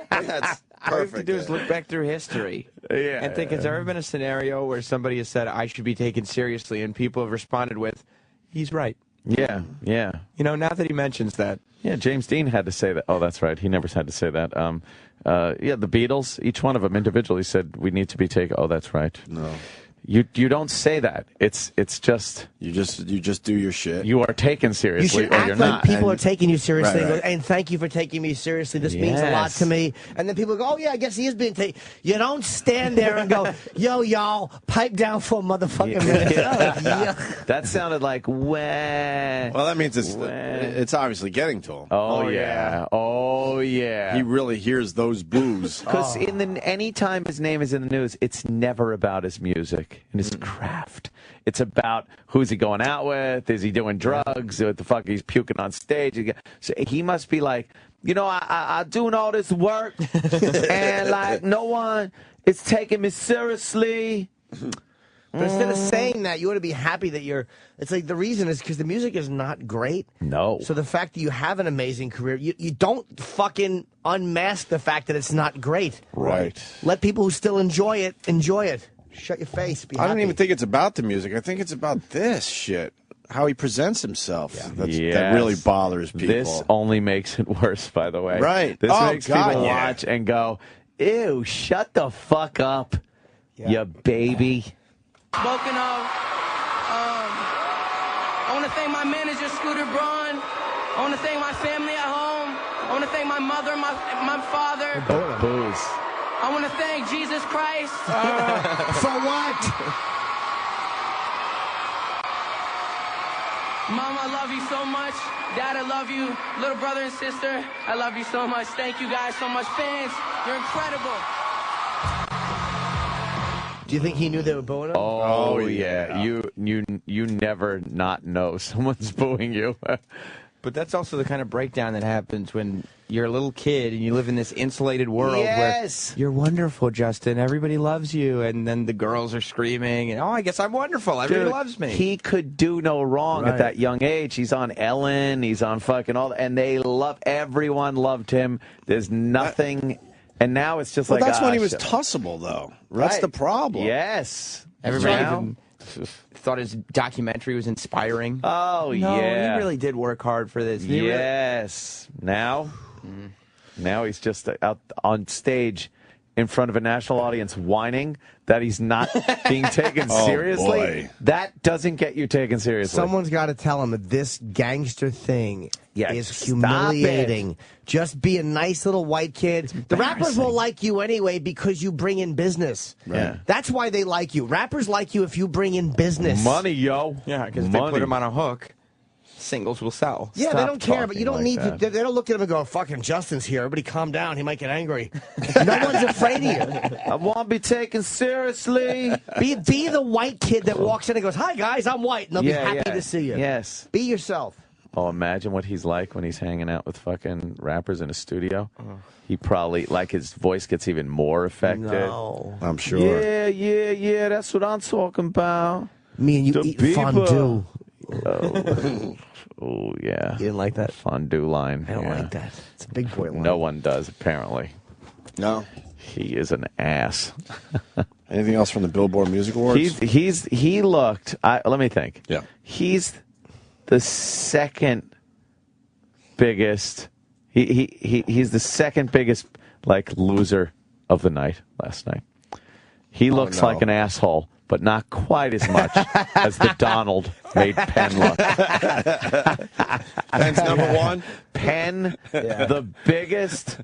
That's all you have to do is look back through history and think, has there ever been a scenario where somebody has said, "I should be taken seriously," and people have responded with, "He's right." Yeah. You know, now that he mentions that. Yeah, James Dean had to say that. Oh, that's right. He never had to say that. The Beatles, each one of them individually said, we need to be taken. Oh, that's right. No. You don't say that. It's just you just do your shit. You are taken seriously, You should or act you're like not. people are taking you seriously, Right, right. and thank you for taking me seriously. This means a lot to me. And then people go, "Oh yeah, I guess he is being taken." You don't stand there and go, "Yo, y'all, pipe down for a motherfucking minute." Yeah. That sounded like when. Well, that means it's obviously getting to him. Oh yeah. Oh yeah. He really hears those boos. Because any time his name is in the news, it's never about his music and his craft. It's about who's he going out with? Is he doing drugs? What the fuck? He's puking on stage. So he must be like, I'm doing all this work, and like no one is taking me seriously. But instead of saying that, you ought to be happy that you're. It's like the reason is because the music is not great. No. So the fact that you have an amazing career, you don't fucking unmask the fact that it's not great. Right. Let people who still enjoy it. Shut your face. Be I don't happy. even think it's about the music. I think it's about this shit. How he presents himself. That Yes. really bothers people. This only makes it worse, by the way. Right. This Oh, makes God, people yeah. watch and go, ew, shut the fuck up, you baby. Spoken of, I want to thank my manager, Scooter Braun. I want to thank my family at home. I want to thank my mother, my father. Booze. I want to thank Jesus Christ. For what? Mom, I love you so much. Dad, I love you. Little brother and sister, I love you so much. Thank you guys so much. Fans, you're incredible. Do you think he knew they were booing him? Oh yeah. You never not know someone's booing you. But that's also the kind of breakdown that happens when you're a little kid and you live in this insulated world Yes. where you're wonderful, Justin. Everybody loves you. And then the girls are screaming, and I guess I'm wonderful. Everybody Dude, loves me. He could do no wrong at that young age. He's on Ellen. He's on fucking all, and everyone loved him. There's nothing, and now it's just Well, like that's when he was shit. tossable, though. Right. That's the problem. Yes. Everybody Now- even thought his documentary was inspiring. Oh, no, yeah. he really did work hard for this. He really- Yes. Now he's just out on stage in front of a national audience whining that he's not being taken Oh, seriously. boy. That doesn't get you taken seriously. Someone's got to tell him that this gangster thing is stop humiliating. Just be a nice little white kid. The rappers will like you anyway because you bring in business. Right. That's why they like you. Rappers like you if you bring in business. Money, yo. Yeah, because if they put him on a hook, singles will sell. Yeah, Stop they don't care, but you don't talking need like to. They don't look at him and go, "Fucking Justin's here. Everybody, calm down. He might get angry." No one's afraid of you. I won't be taken seriously. Be the white kid that walks in and goes, "Hi guys, I'm white," and they'll be happy to see you. Yes. Be yourself. Oh, imagine what he's like when he's hanging out with fucking rappers in a studio. He probably, like, his voice gets even more affected. No. I'm sure. Yeah, that's what I'm talking about. Me and you The eat people. fondue. Oh, yeah. You didn't like that? Fondue line. I don't yeah. like that. It's a big boy line. No one does, apparently. No. He is an ass. Anything else from the Billboard Music Awards? He looked, let me think. Yeah. He's the second biggest, he's the second biggest, like, loser of the night last night. He looks like an asshole, but not quite as much as the Donald made Penn look. Penn's number one. Penn, the biggest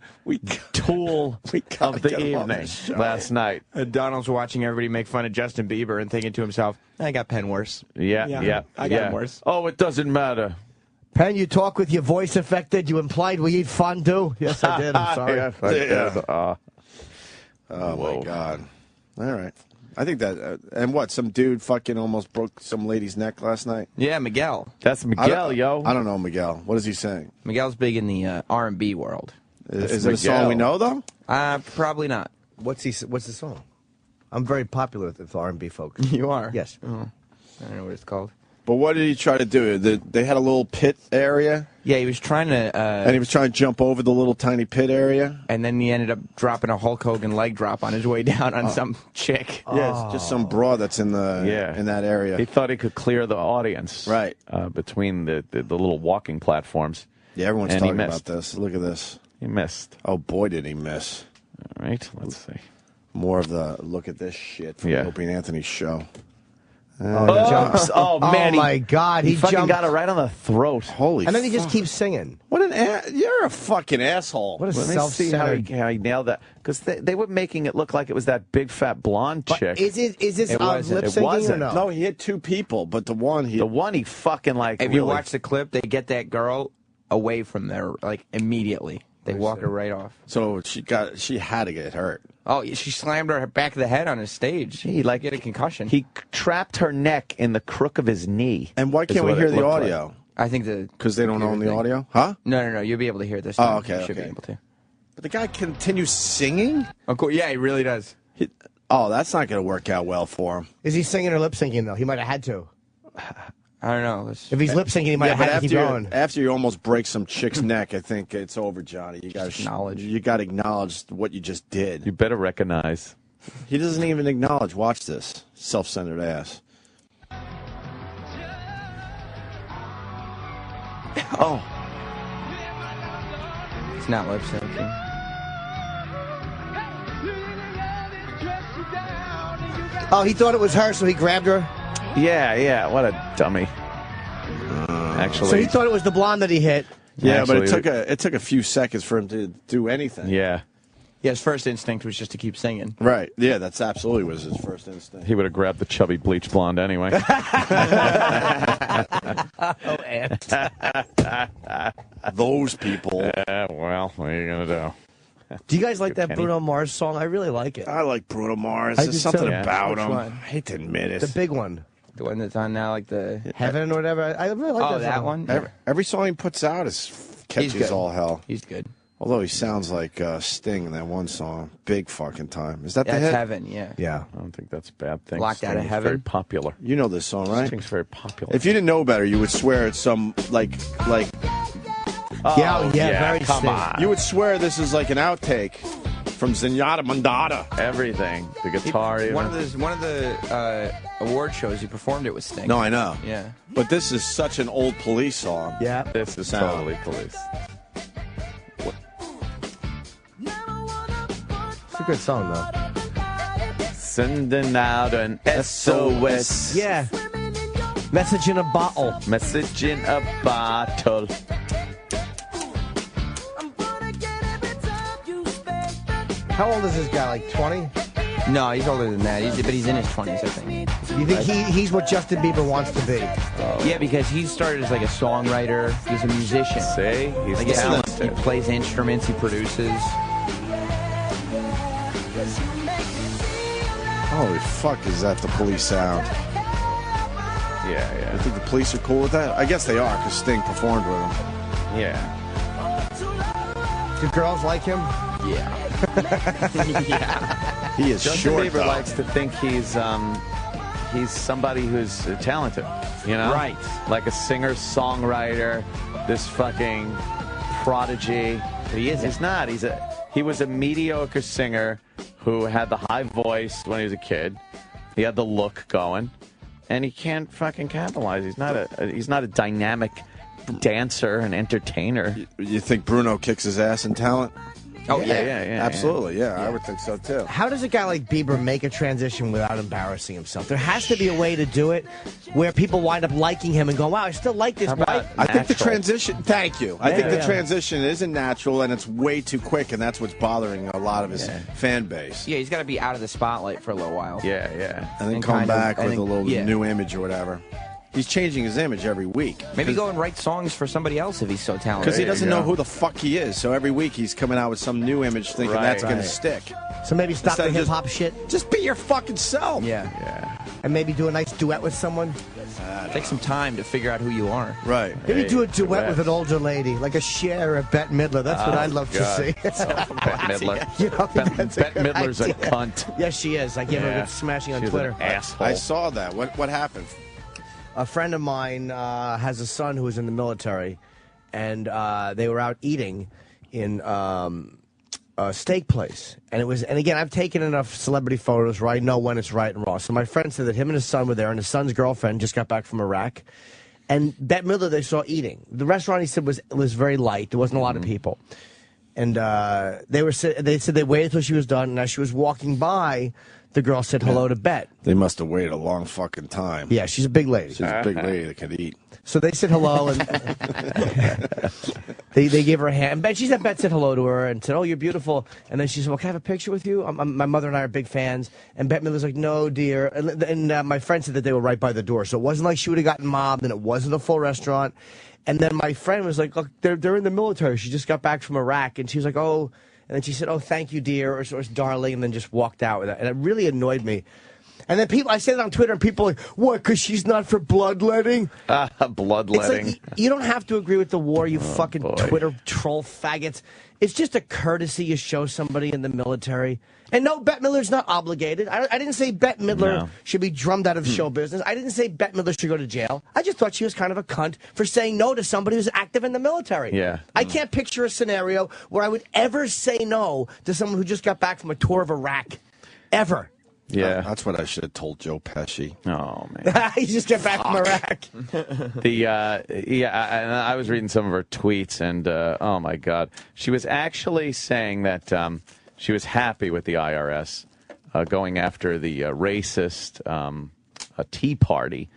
tool of the evening last night. Donald's watching everybody make fun of Justin Bieber and thinking to himself, I got Penn worse. Yeah. I got him worse. Oh, it doesn't matter. Penn, you talk with your voice affected. You implied we eat fondue. Yes, I did. I'm sorry. Yes, I did. Oh, my God. All right. I think that, and what, some dude fucking almost broke some lady's neck last night? Yeah, Miguel. That's Miguel, yo. I don't know Miguel. What is he saying? Miguel's big in the R&B world. Is it a song we know, though? Probably not. What's the song? I'm very popular with R&B folks. You are? Yes. Oh, I don't know what it's called. But what did he try to do? They had a little pit area? Yeah, he was trying to... and he was trying to jump over the little tiny pit area? And then he ended up dropping a Hulk Hogan leg drop on his way down on some chick. Yeah, it's just some broad that's in that area. He thought he could clear the audience. Right. Between the little walking platforms. Yeah, everyone's And he talking missed. about this. Look at this. He missed. Oh, boy, did he miss. All right, let's see. More of the look at this shit from the Opie and Anthony show. Oh, man! my God! He fucking jumped. got her right on the throat. Holy! And then he just keeps singing. What you're a fucking asshole. What a Let me see how he nailed that. Because they were making it look like it was that big fat blonde chick. Is this lip syncing It wasn't. or no? No, he hit two people, but the one he fucking like. If you watch the clip, they get that girl away from there like immediately. They walk her right off. So she had to get hurt. Oh, she slammed her back of the head on his stage. He like get a concussion. He trapped her neck in the crook of his knee. And why can't we hear the audio? Like. I think because they don't own the audio, huh? No. You'll be able to hear this. Oh, okay. You should be able to. But the guy continues singing. Oh, cool. Yeah, he really does. That's not going to work out well for him. Is he singing or lip syncing though? He might have had to. I don't know. If he's lip syncing, he might have had to keep going. After you almost break some chick's neck, I think it's over, Johnny. You got to acknowledge. You got to acknowledge what you just did. You better recognize. He doesn't even acknowledge. Watch this self-centered ass. Oh, it's not lip syncing. Oh, he thought it was her, so he grabbed her. Yeah. What a dummy. Actually, so he thought it was the blonde that he hit. Yeah, but it took a few seconds for him to do anything. Yeah. Yeah, his first instinct was just to keep singing. Right. Yeah, that's absolutely was his first instinct. He would have grabbed the chubby bleach blonde anyway. Those people. Well, what are you going to do? Do you guys like that Bruno Mars song? I really like it. I like Bruno Mars. I There's do something too. about Which him. one? I hate to admit it. The big one. The one that's on now, like the Heaven or whatever. I really like that that song. one. Every song he puts out is catchy as all hell. He's good. Although he sounds like Sting in that one song, Big Fucking Time. Is that the That's hit? Heaven, yeah. Yeah. I don't think that's a bad thing. Locked Out of Sting's Heaven. Very popular. You know this song, right? Sting's very popular. If you didn't know better, you would swear it's some like. Very come Sting. on. You would swear this is like an outtake from Zenyatta Mandata. Everything. The guitar. even. One of the award shows he performed it with Sting. No, I know. Yeah. But this is such an old Police song. Yeah. This is Sound. totally Police. It's a good song, though. Sending out an SOS. Yeah. Message in a bottle. Message in a bottle. How old is this guy? Like 20? No, he's older than that. But he's in his 20s, I think. You think he's what Justin Bieber wants to be? Yeah, because he started as like a songwriter. He's a musician. See? He's Like, talented. he plays instruments. He produces. Holy fuck, is that the Police sound? Yeah. You think the Police are cool with that? I guess they are, because Sting performed with them. Yeah. Do girls like him? Yeah. Yeah. He is Justin short, Bieber though. likes to think he's somebody who's talented, you know? Right. Like a singer, songwriter, this fucking prodigy. But he isn't. He's not. He was a mediocre singer who had the high voice when he was a kid. He had the look going, and he can't fucking capitalize. He's not a dynamic dancer and entertainer. You think Bruno kicks his ass in talent? Oh, yeah. Absolutely, yeah. I would think so, too. How does a guy like Bieber make a transition without embarrassing himself? There has to be a way to do it where people wind up liking him and go, wow, I still like this guy. I think the transition, thank you. I think the Yeah. transition isn't natural and it's way too quick, and that's what's bothering a lot of his fan base. Yeah, he's got to be out of the spotlight for a little while. Yeah. And then And come kind of- back I with think- a little yeah. new image or whatever. He's changing his image every week. Maybe go and write songs for somebody else if he's so talented. Because he doesn't know who the fuck he is. So every week he's coming out with some new image thinking that's going to stick. So maybe stop Instead the of hip hop shit. Just be your fucking self. Yeah. And maybe do a nice duet with someone. Take some time to figure out who you are. Right. Maybe do a duet with an older lady, like a Cher or Bette Midler. That's what I'd love to see. Bette Midler. You know, that's a Bette good Midler's a idea. cunt. Yes, she is. I gave her a Yeah. good smashing on She's Twitter. an asshole. I saw that. What happened? A friend of mine has a son who was in the military, and they were out eating in a steak place. And again, I've taken enough celebrity photos where I know when it's right and wrong. So my friend said that him and his son were there, and his son's girlfriend just got back from Iraq. And Bette Midler they saw eating. The restaurant, he said, was very light. There wasn't a lot of people. And they said they waited till she was done, and as she was walking by, the girl said hello to Bet. They must have waited a long fucking time. Yeah, she's a big lady. She's a big lady that could eat. So they said hello, and they gave her a hand. And she said Bet said hello to her and said, "Oh, you're beautiful." And then she said, "Well, can I have a picture with you?" My mother and I are big fans. And Bette Midler's like, "No, dear." And my friend said that they were right by the door, so it wasn't like she would have gotten mobbed, and it wasn't a full restaurant. And then my friend was like, "Look, they're in the military. She just got back from Iraq," and she was like, "Oh." And then she said, "Oh, thank you, dear," or darling, and then just walked out with it. And it really annoyed me. And then I said it on Twitter, and people are like, "What, because she's not for bloodletting?" Bloodletting. It's like, you don't have to agree with the war, you fucking Twitter troll faggots. It's just a courtesy you show somebody in the military. And no, Bette Midler's not obligated. I didn't say Bette Midler should be drummed out of show business. I didn't say Bette Midler should go to jail. I just thought she was kind of a cunt for saying no to somebody who's active in the military. Yeah. I can't picture a scenario where I would ever say no to someone who just got back from a tour of Iraq. Ever. Yeah. That's what I should have told Joe Pesci. Oh, man. He just got back from Iraq. And I was reading some of her tweets, and oh, my God. She was actually saying that she was happy with the IRS going after the racist Tea Party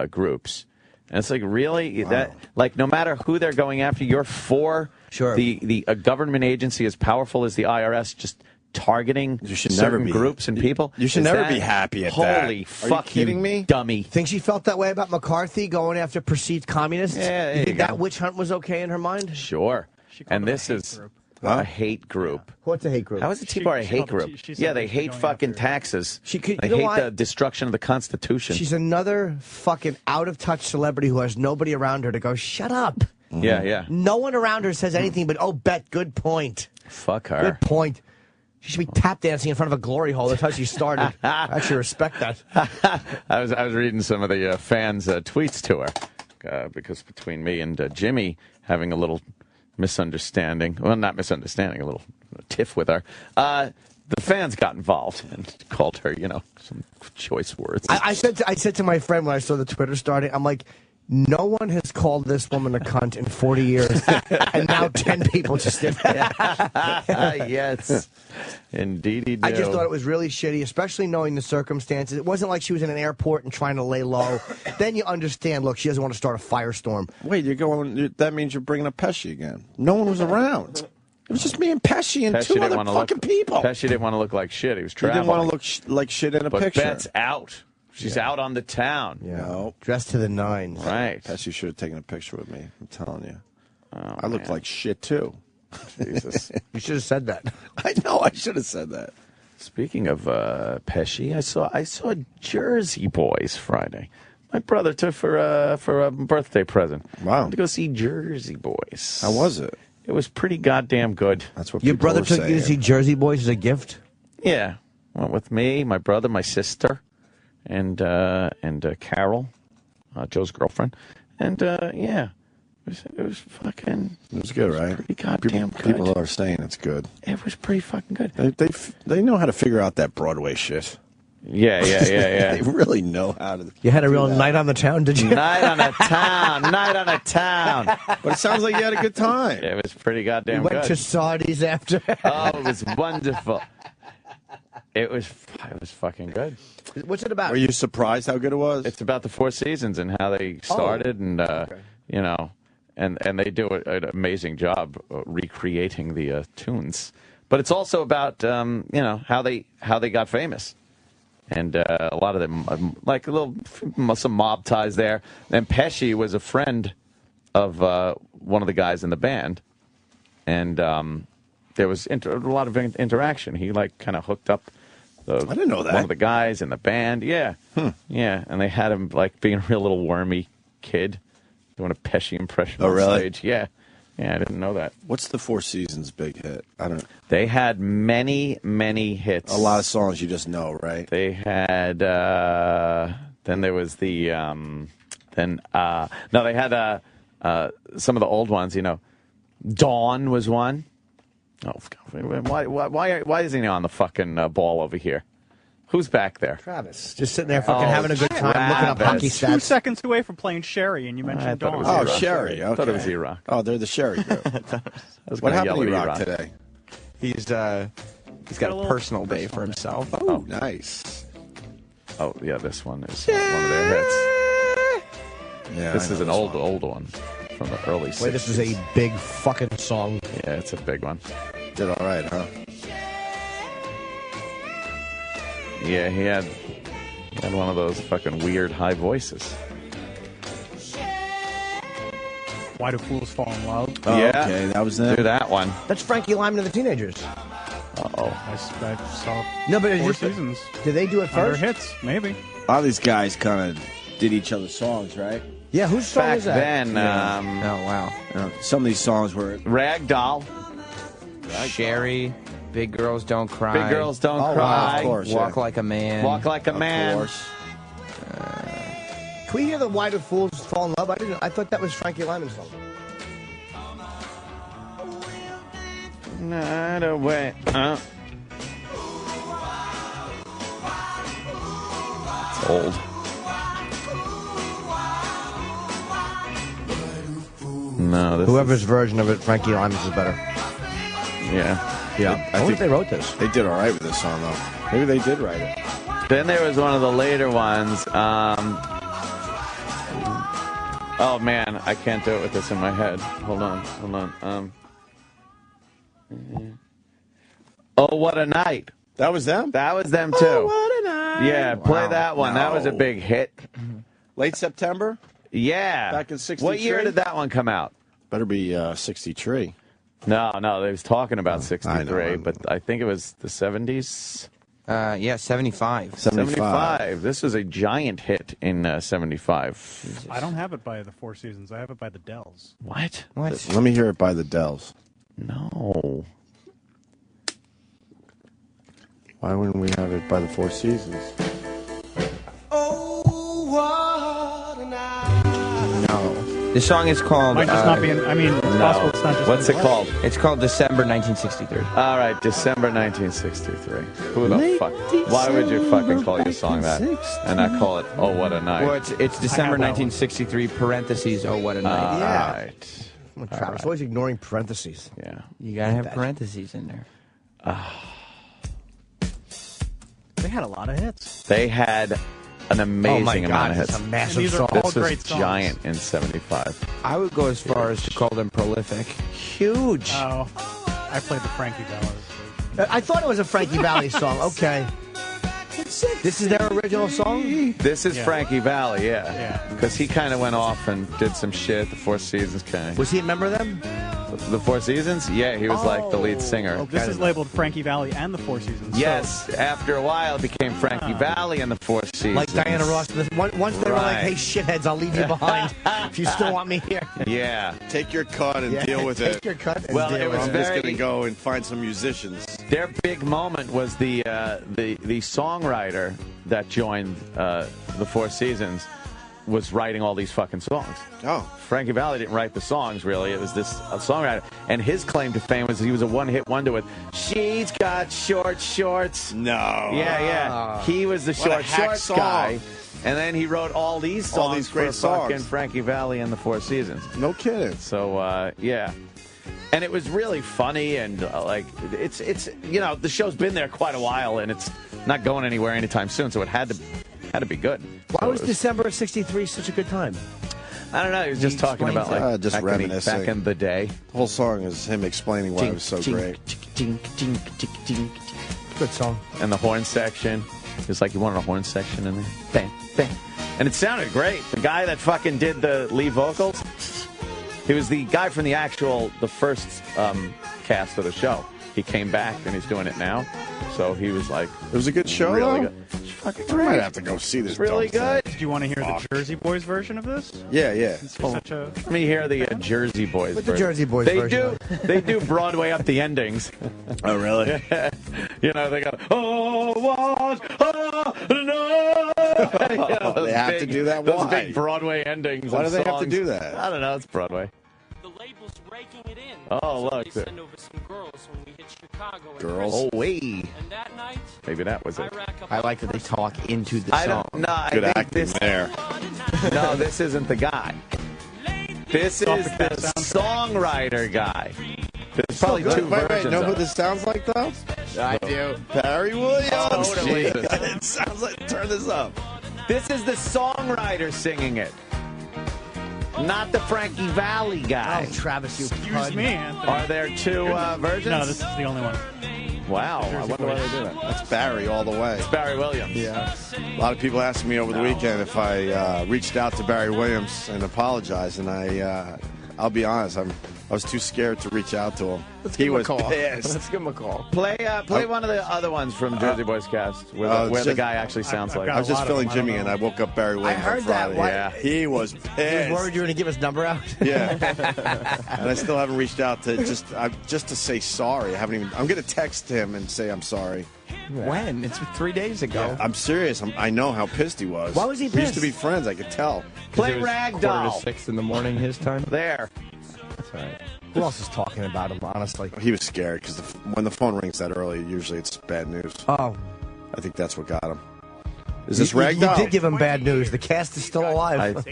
groups. And it's like, really? Wow. That, like, no matter who they're going after, you're for the a government agency as powerful as the IRS just targeting certain groups and people? You should never be happy at that. Holy fuck, Are you kidding me? Dummy. Think she felt that way about McCarthy going after perceived communists? Yeah, you think that witch hunt was okay in her mind? Sure. And this is a hate group. What's a hate group? How is the Tea Party a hate group? Yeah, they hate fucking taxes. They you know hate why? the destruction of the Constitution. She's another fucking out-of-touch celebrity who has nobody around her to go, shut up. Yeah, yeah. No one around her says anything but, oh, Bet, good point. Fuck her. Good point. She should be tap dancing in front of a glory hole. That's how she started. I actually respect that. I was reading some of the fans' tweets to her because between me and Jimmy having a little misunderstanding, well, not misunderstanding, a little tiff with her, the fans got involved and called her, some choice words. I said to my friend when I saw the Twitter starting, I'm like, no one has called this woman a cunt in 40 years, and now 10 people just did that. Yes, indeed. I just thought it was really shitty, especially knowing the circumstances. It wasn't like she was in an airport and trying to lay low. Then you understand, look, she doesn't want to start a firestorm. Wait, that means you're bringing up Pesci again. No one was around. It was just me and Pesci and two other fucking people. Pesci didn't want to look like shit. He was traveling. He didn't want to look like shit in a picture. But Bette's out. She's out on the town. Yeah. No. Dressed to the nines. Right. Pesci should have taken a picture with me. I'm telling you. Oh, I looked like shit, too. Jesus. You should have said that. I know. I should have said that. Speaking of Pesci, I saw Jersey Boys Friday. My brother took for a birthday present. Wow. Went to go see Jersey Boys. How was it? It was pretty goddamn good. That's what your people brother were took saying. you to see Jersey Boys as a gift? Yeah. Went with me, my brother, my sister, and Carol, Joe's girlfriend. And, yeah. It was fucking... It was good, right? Pretty goddamn good. People are saying it's good. It was pretty fucking good. They know how to figure out that Broadway shit. Yeah. They really know how to. You had a real night on the town, did you? Night on a town. But it sounds like you had a good time. It was pretty goddamn We went good. to Saudi's after. Oh, it was wonderful. It was fucking good. What's it about? Were you surprised how good it was? It's about the Four Seasons and how they started, and and they do an amazing job recreating the tunes. But it's also about how they got famous. And a lot of them, like some mob ties there. And Pesci was a friend of one of the guys in the band, and there was a lot of interaction. He kind of hooked up. I didn't know that. One of the guys in the band, yeah, yeah, and they had him being a real little wormy kid, doing a Pesci impression on stage. Yeah, I didn't know that. What's the Four Seasons big hit? I don't. They had many hits. A lot of songs you just know, right? They had. Then there was the. They had some of the old ones. Dawn was one. Oh, why isn't he on the fucking ball over here? Who's back there? Travis. Just sitting there fucking having a good time looking up hockey stats. 2 seconds away from playing Sherry, and you mentioned Dawn. Oh, Sherry. Okay. I thought it was E-Rock. Oh, they're the Sherry group. What happened to E-Rock today? He's got a personal day for himself. Oh, nice. Oh, yeah, this one is one of their hits. Yeah, this is an old one from the early 60s. Wait, this was a big fucking song. Yeah, it's a big one. Did all right, huh? Yeah, he had one of those fucking weird high voices. Why Do Fools Fall in Love? Oh, yeah, okay, that was them. Do that one. That's Frankie Lyman and the Teenagers. Uh-oh. I saw No, but 4 seasons. Did they do it Under first? hits, maybe. A lot of these guys kind of did each other's songs, right? Yeah, whose song Back is that? then, Oh, wow. Some of these songs were Ragdoll. Sherry, Big Girls Don't Cry. Big Girls Don't Wow, Cry. of course. Walk Like a Man. Walk Like a Man. Of course. Can we hear the Why Do Fools Fall in Love? I thought that was Frankie Lyman's song. Not away. It's old. No, this Whoever's version of it, Frankie Lyman's is better. Yeah. I think they wrote this. They did all right with this song, though. Maybe they did write it. Then there was one of the later ones. Oh, man, I can't do it with this in my head. Hold on. Oh, What a Night. That was them? That was them, too. Oh, what a night. Yeah, play Wow. that one. No. That was a big hit. Late September? Yeah. Back in 63? What year did that one come out? Better be 63. No, they was talking about 63, I know. but I think it was the 70s. Yeah, 75. 75. This was a giant hit in 75. I don't have it by the Four Seasons. I have it by the Dells. What? Let me hear it by the Dells. No. Why wouldn't we have it by the Four Seasons? Oh, what a night. No. The song is called... Might just not be in, I mean, it's possible it's not just What's in it the called? It's called December 1963. All right, December 1963. Who the fuck? Why would you fucking call your song that and not call it Oh What a Night? Well, it's December 1963, parentheses, Oh What a Night. Yeah. All right. Come on, Travis, always ignoring parentheses. Yeah. You gotta have parentheses in there. They had a lot of hits. They had an amazing amount of hits. It's a massive These are song. all This great was songs. giant in 75. I would go as far as to call them prolific. Huge. Oh, I played the Frankie Valli. I thought it was a Frankie Valli song. Okay. This is their original song? This is Yeah. Frankie Valli, yeah. Yeah. Because he kind of went off and did some shit. The Four Seasons kind of. Was he a member of them? The Four Seasons? Yeah, he was like the lead singer. okay. This is labeled Frankie Valli and the Four Seasons. Yes, after a while it became Frankie Valli and the Four Seasons. Like Diana Ross. Once they were like, Right. hey, shitheads, I'll leave you behind if you still want me here. Yeah. Take your cut and Yeah, deal with take it. your cut and Well, deal it with was I'm just very- going to go and find some musicians. Their big moment was the songwriter that joined the Four Seasons was writing all these fucking songs. Oh. Frankie Valli didn't write the songs, really. It was this songwriter. And his claim to fame was he was a one-hit wonder with She's Got Short Shorts. No. Yeah. He was the What a short hack shorts song. guy. And then he wrote all these songs All these great for fucking songs. Frankie Valli and the Four Seasons. No kidding. So, yeah. And it was really funny and like it's you know, the show's been there quite a while and it's not going anywhere anytime soon, so it had to be good. Why So was it December of 63 such a good time? I don't know, he was just talking about like just reminiscing. back in the day. The whole song is him explaining why it was so great. Good song. And the horn section. It's like you wanted a horn section in there. Bang, bang. And it sounded great. The guy that fucking did the lead vocals, he was the guy from the first cast of the show. He came back and he's doing it now. So he was like, It was a good show, really though? good. It's fucking I great. might have to go see this. It's really dumb good. Do you want to hear the Jersey Boys version of this? thing. Yeah, yeah. Since you're such a... Let me hear the Jersey Boys Put the version. Jersey Boys They version they do Broadway up the endings. Oh, really? You know, they go, oh, what, oh, no. You know, They have to do that? Those Why? big Broadway endings. Why and do they have to songs. do that? I don't know. It's Broadway. The label's raking it in. Oh, so look. They send over some girls when we hit Chicago. and Girls? Christmas. Oh, wait. And that night, Maybe that was it. I like that they talk into the I song. don't. No, I Good think acting this. there. No, this isn't the guy. This is the songwriter guy. There's probably two versions. Know who of it. this sounds like, though? I do. Barry Williams. Totally. It sounds like. Turn this up. This is the songwriter singing it, not the Frankie Valli guy. Oh, Travis, you Excuse me, Anthony. Are there two versions? No, this is the only one. Wow, I wonder why they do that. That's Barry all the way. It's Barry Williams. Yeah. A lot of people asked me over the weekend if I reached out to Barry Williams and apologized, and I'll be honest, I was too scared to reach out to him. He was pissed. Let's give him a call. Play one of the other ones from Jersey Boys Cast where the guy actually sounds like. I was just filling Jimmy, and I woke up Barry Williams. I heard on Friday. that. Yeah, he was pissed. He was worried you were going to give his number out. Yeah, and I still haven't reached out to just to say sorry. I haven't even. I'm going to text him and say I'm sorry. When? It's 3 days ago. Yeah, I'm serious. I know how pissed he was. Why was he We used to pissed? be friends. I could tell. Play It was Ragdoll. 5:45 in the morning his time. There. That's all right. Who else is talking about him, honestly? He was scared because when the phone rings that early, usually it's bad news. Oh. I think that's what got him. Is this You Ragdoll? did give him bad news. The cast is still alive.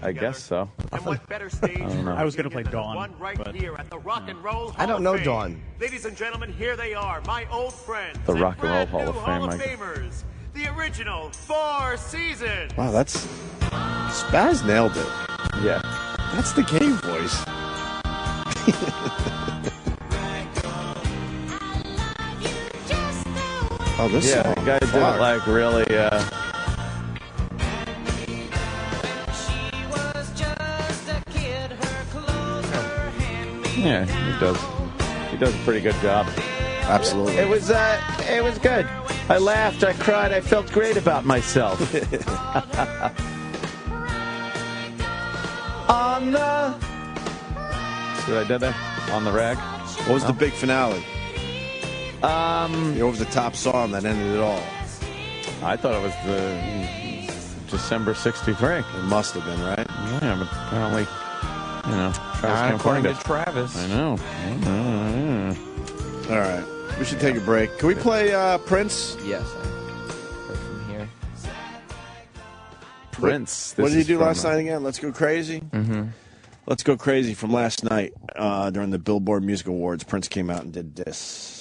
I guess so. And what better stage? I don't know. I was going to play Dawn. One right but here at the Rock and Roll Hall I don't know of Fame. Dawn. Ladies and gentlemen, here they are, my old friends. The Rock and Roll brand Hall new of Fame, Hall of Mike. Famers, the original Four Seasons. Wow, that's Spaz nailed it. Yeah. That's the cave voice. Oh, this Yeah, song. the guy did it Fuck. like really. Yeah, he does. He does a pretty good job. Absolutely. It was good. I laughed, I cried, I felt great about myself. On the. See what I did there? On the rag. What was the big finale? The over-the-top song that ended it all. I thought it was the December '63. It must have been, right? Yeah, but apparently, Travis can't According find to it. Travis. I know. All right. We should take a break. Can we play Prince? Yes. Right from here. Prince. What This did he is do from, last night again? Let's Go Crazy? Mm-hmm. Let's Go Crazy from last night during the Billboard Music Awards. Prince came out and did this.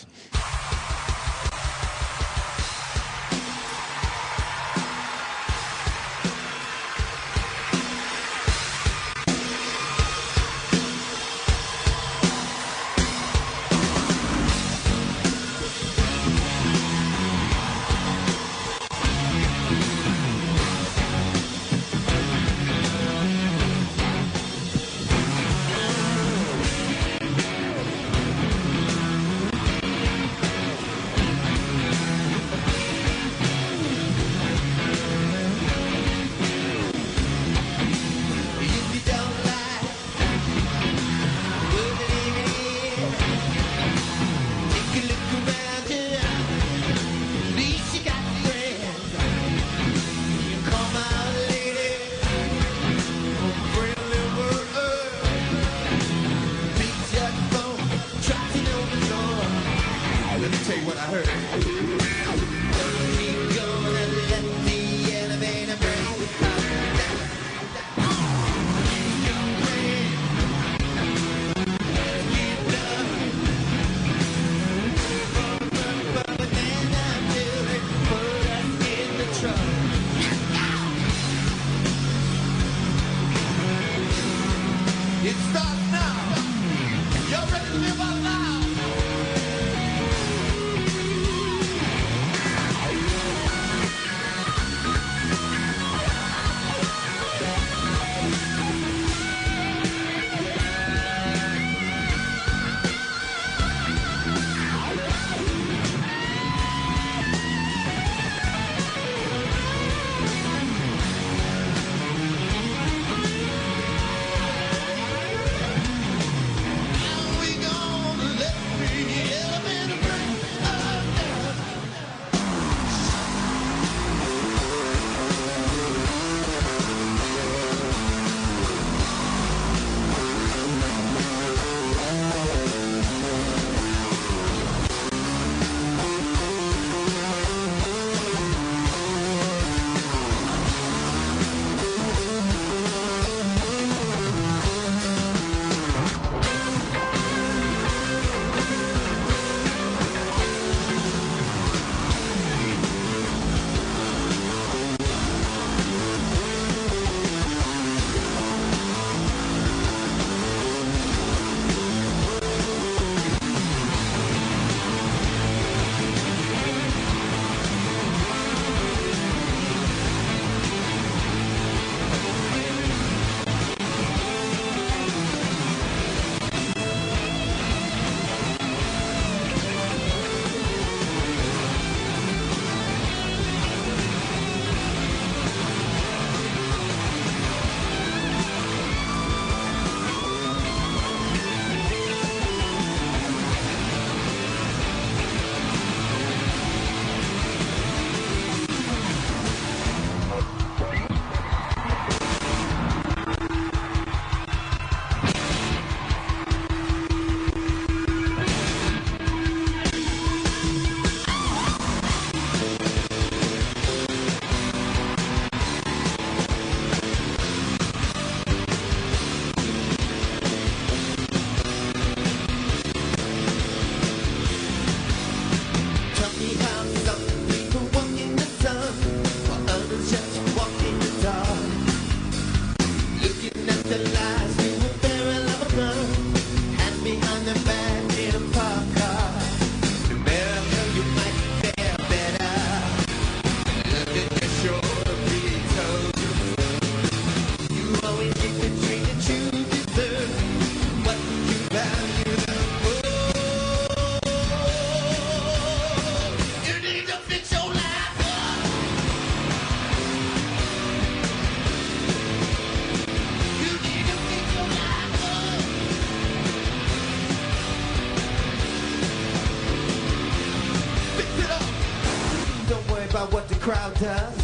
what the crowd does.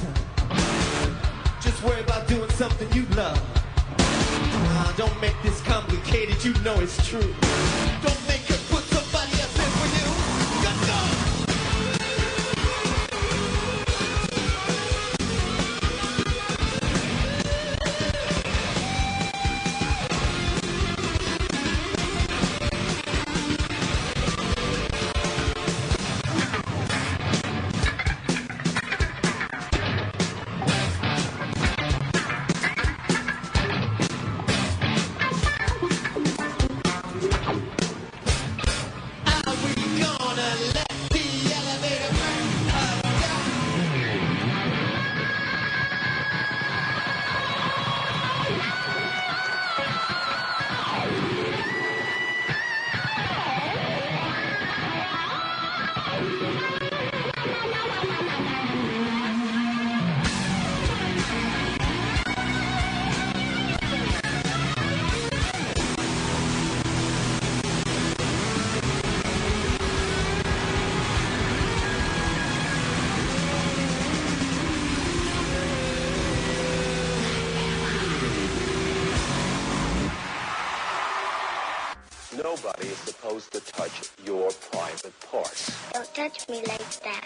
Just worry about doing something you love. Don't make this complicated, you know it's true. Don't make her put somebody else in for you. Let's go! Nobody is supposed to touch your private parts. Don't touch me like that.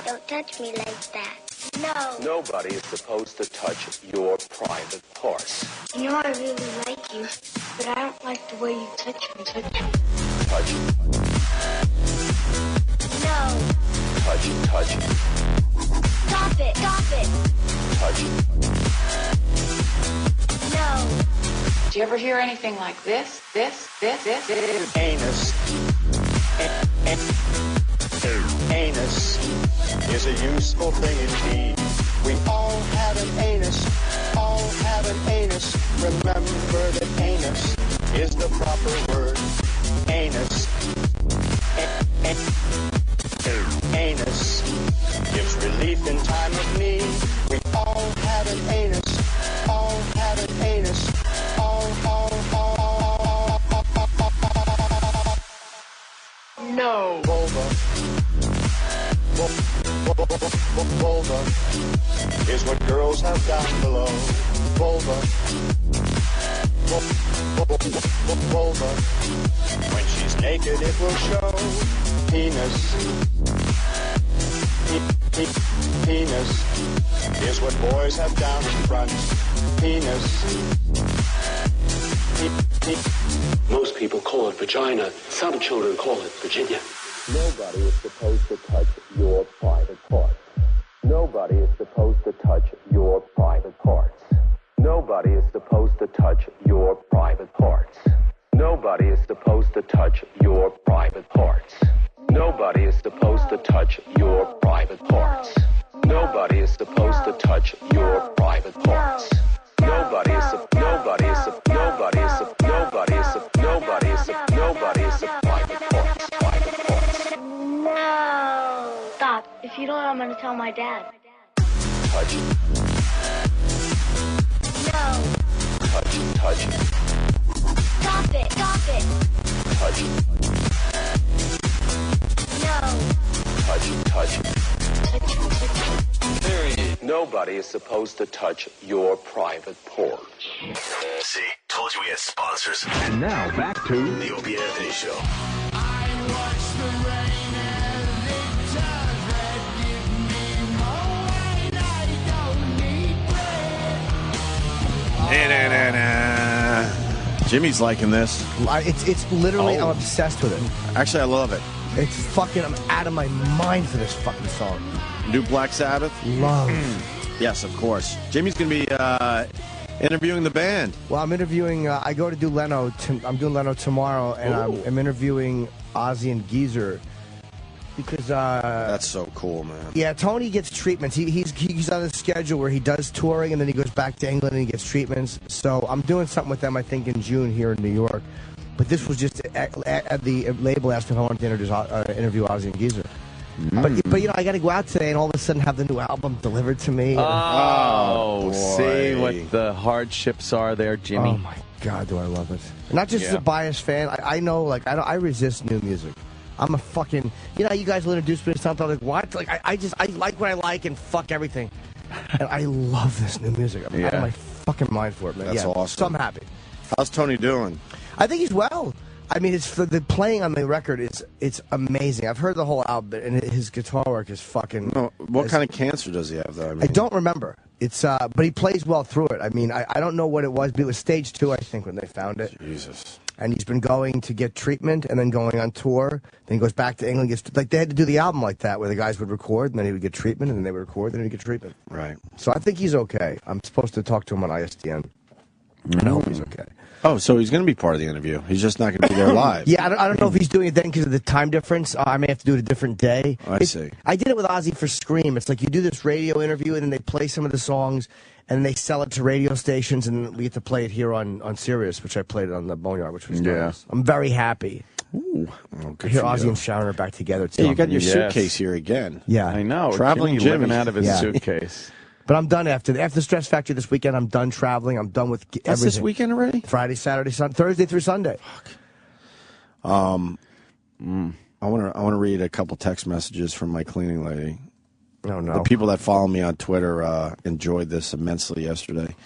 Don't touch me like that. No. Nobody is supposed to touch your private parts. You know I really like you, but I don't like the way you touch me. Touch it. No. Touch it, touch it. Stop it. Stop it. Touch it. No. Do you ever hear anything like this? This? Anus. Anus is a useful thing indeed. We all have an anus. All have an anus. Remember that anus is the proper word. Anus. Anus gives relief in time of need. We all have an anus. All have an anus. No. Vulva. Vulva is what girls have down below. Vulva. Vulva. When she's naked, it will show. Penis. Penis is what boys have down in front. Penis. Most people call it vagina. Some children call it Virginia. Nobody is supposed to touch your private parts. Nobody is supposed to touch your private parts. Nobody is supposed to touch your private parts. Nobody is supposed to touch your private parts. Nobody is supposed to touch your private parts. Nobody is supposed to touch your private parts. Nobody is private parts. No. Stop. If you don't, I'm going to tell my dad. Touch it. No. Touch it, touch it. Stop it. Stop it. Touch it. No. Touch it, touch it. Touch it. Period. Nobody is supposed to touch your private parts. See, told you we had sponsors. And now back to the Opie and Anthony Show. Jimmy's liking this. It's literally, I'm obsessed with it. Actually, I love it. It's fucking, I'm out of my mind for this fucking song. New Black Sabbath? Love. Yes, of course. Jimmy's going to be interviewing the band. Well, I'm interviewing, I go to do Leno, I'm doing Leno tomorrow, and I'm interviewing Ozzy and Geezer. Because that's so cool, man. Yeah, Tony gets treatments. He's on a schedule where he does touring and then he goes back to England and he gets treatments. So I'm doing something with them, I think, in June here in New York. But this was just at the label asked me if I wanted to interview Ozzy and Geezer. But you know, I got to go out today and all of a sudden have the new album delivered to me. See what the hardships are there, Jimmy. Oh my God, do I love it! Not just as a biased fan. I know, like I resist new music. I'm a fucking, you know, you guys will introduce me to something. I'm like, what? Like, I like what I like and fuck everything. And I love this new music. I'm out of my fucking mind for it, man. That's awesome. So I'm happy. How's Tony doing? I think he's well. I mean, the playing on the record it's amazing. I've heard the whole album, and his guitar work is fucking. No, what kind of cancer does he have, though? I mean, I don't remember. It's but he plays well through it. I mean, I don't know what it was, but it was stage 2, I think, when they found it. Jesus. And he's been going to get treatment, and then going on tour. Then he goes back to England. Gets like they had to do the album like that, where the guys would record, and then he would get treatment, and then they would record, then he'd get treatment. Right. So I think he's okay. I'm supposed to talk to him on ISDN. And I hope he's okay. Oh, so he's going to be part of the interview. He's just not going to be there live. Yeah, I don't know if he's doing it then because of the time difference. I may have to do it a different day. I see. I did it with Ozzy for Scream. It's like you do this radio interview, and then they play some of the songs, and they sell it to radio stations, and we get to play it here on Sirius, which I played it on the Boneyard, which was nice. I'm very happy. Ooh. Oh, I hear Ozzy and Sharon are back together, too. Yeah, you got your suitcase here again. Yeah. I know. Traveling Jimmy Jimmy. living out of his suitcase. But I'm done after the Stress Factory this weekend. I'm done traveling. I'm done with everything. That's this weekend already? Friday, Saturday, Sunday, Thursday through Sunday. Fuck. I want to read a couple text messages from my cleaning lady. Oh, no. The people that follow me on Twitter enjoyed this immensely yesterday.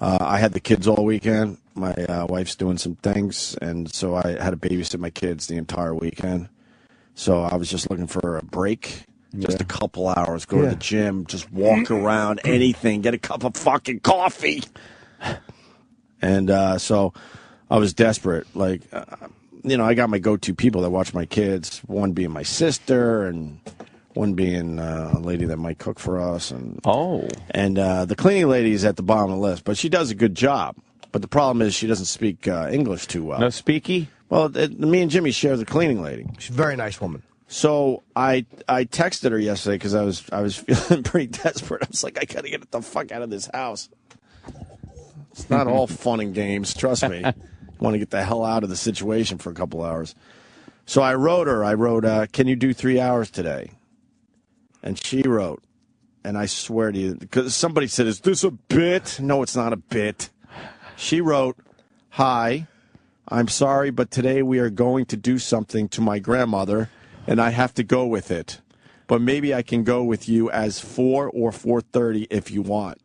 I had the kids all weekend. My wife's doing some things, and so I had to babysit my kids the entire weekend. So I was just looking for a break. Just a couple hours, go to the gym, just walk around, anything, get a cup of fucking coffee. And so I was desperate. Like, I got my go-to people that watch my kids, one being my sister and one being a lady that might cook for us. And the cleaning lady is at the bottom of the list, but she does a good job. But the problem is she doesn't speak English too well. No speaky? Well, me and Jimmy share the cleaning lady. She's a very nice woman. So I texted her yesterday because I was feeling pretty desperate. I was like, I gotta get the fuck out of this house. It's not all fun and games, trust me. I want to get the hell out of the situation for a couple hours. So I wrote her. Can you do 3 hours today? And she wrote, and I swear to you, because somebody said, is this a bit? No, it's not a bit. She wrote, hi, I'm sorry, but today we are going to do something to my grandmother, and I have to go with it. But maybe I can go with you as 4 or 4:30 if you want.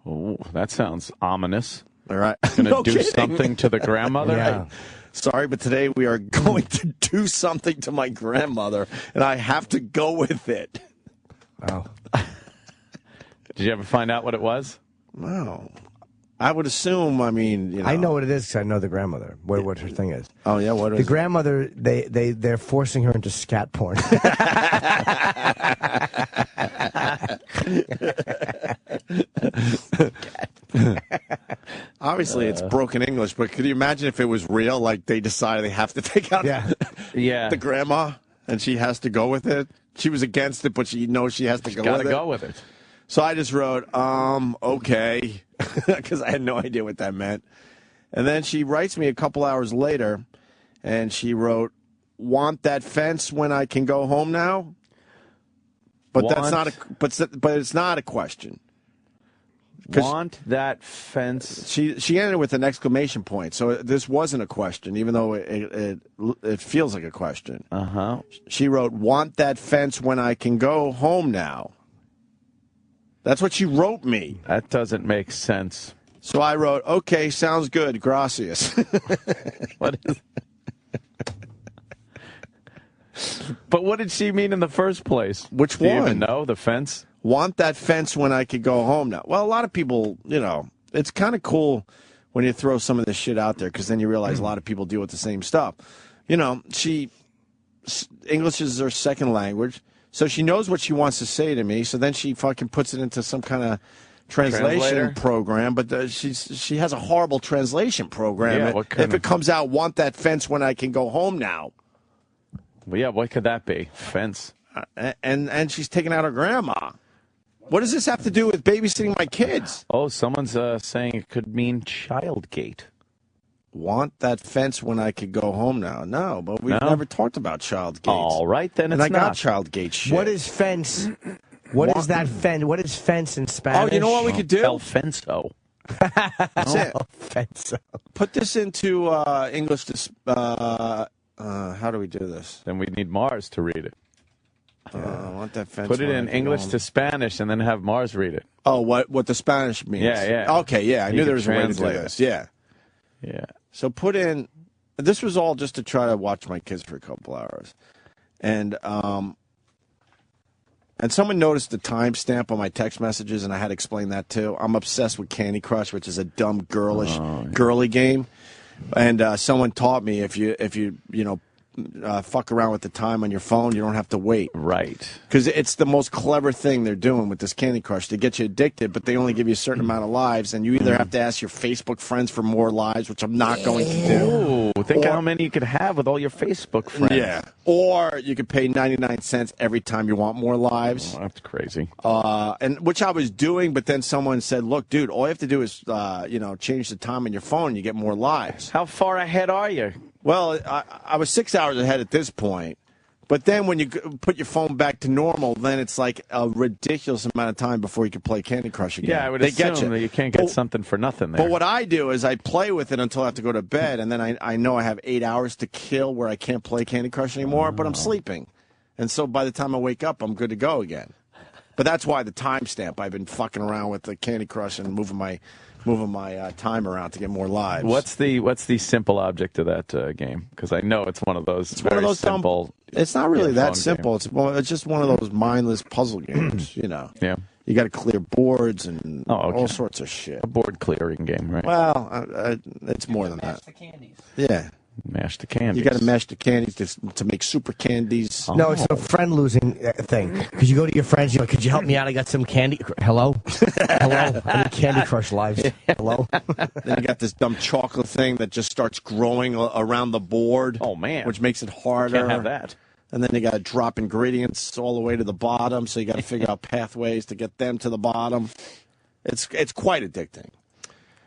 Oh, that sounds ominous. All right. Going to No do kidding. something to the grandmother? Yeah. Sorry, but today we are going to do something to my grandmother, and I have to go with it. Wow. Did you ever find out what it was? No. I would assume, I mean, I know what it is because I know the grandmother, what her thing is. Oh, yeah? What is the grandmother, they're forcing her into scat porn. Obviously, it's broken English, but could you imagine if it was real? Like, they decided they have to take out the grandma, and she has to go with it? She was against it, but she knows she has to go with it. Got to go with it. So I just wrote, okay, because I had no idea what that meant. And then she writes me a couple hours later, and she wrote, want that fence when I can go home now? But that's not but it's not a question. Want that fence? She ended with an exclamation point, so this wasn't a question, even though it feels like a question. Uh-huh. She wrote, want that fence when I can go home now? That's what she wrote me. That doesn't make sense. So I wrote, okay, sounds good, gracias. What is... But what did she mean in the first place? Which Do you one? even know? The fence? Want that fence when I could go home now. Well, a lot of people, it's kind of cool when you throw some of this shit out there because then you realize a lot of people deal with the same stuff. English is her second language. So she knows what she wants to say to me, so then she fucking puts it into some kind of translation program, but she has a horrible translation program. Yeah, if it comes out, want that fence when I can go home now. Well, yeah, what could that be? Fence. And she's taking out her grandma. What does this have to do with babysitting my kids? Oh, someone's saying it could mean childgate. Want that fence when I could go home now? No, but we've never talked about child gates. All right, then it's and I got not. child gate shit. What is fence? What is that fence? What is fence in Spanish? Oh, you know what we could do? El fenso. That's it. Fenso. Put this into English How do we do this? Then we need Mars to read it. I want that fence. Put it in English to Spanish and then have Mars read it. Oh, what the Spanish means? Yeah. Okay, yeah. I knew there was a way to do this. Yeah. Yeah. So put in. This was all just to try to watch my kids for a couple hours, and someone noticed the timestamp on my text messages, and I had to explain that too. I'm obsessed with Candy Crush, which is a dumb girly game, and someone taught me if you fuck around with the time on your phone, you don't have to wait. Right. Because it's the most clever thing they're doing with this Candy Crush. They get you addicted, but they only give you a certain amount of lives, and you either have to ask your Facebook friends for more lives, which I'm not going to do. Ooh, think how many you could have with all your Facebook friends. Yeah. Or you could pay 99 cents every time you want more lives. Oh, that's crazy. And which I was doing, but then someone said, look, dude, all you have to do is, change the time on your phone and you get more lives. How far ahead are you? Well, I was 6 hours ahead at this point. But then when you put your phone back to normal, then it's like a ridiculous amount of time before you can play Candy Crush again. Yeah, I would assume that you can't get something for nothing there. But what I do is I play with it until I have to go to bed, and then I know I have 8 hours to kill where I can't play Candy Crush anymore, but I'm sleeping. And so by the time I wake up, I'm good to go again. But that's why the timestamp. I've been fucking around with the Candy Crush and moving my time around to get more lives. What's the simple object of that game? Because I know it's one of those simple. It's not really that simple. It's just one of those mindless puzzle games. Yeah. You got to clear boards and all sorts of shit. A board clearing game, right? Well, it's more than that. The candies. Yeah. Mash the candies. You got to mash the candies to make super candies. No, it's a friend losing thing. Because you go to your friends, you're like, could you help me out? I got some candy. Hello? Hello? I need Candy Crush lives. Hello? Then you got this dumb chocolate thing that just starts growing around the board. Oh, man. Which makes it harder. Can't have that. And then you got to drop ingredients all the way to the bottom, so you got to figure out pathways to get them to the bottom. It's quite addicting.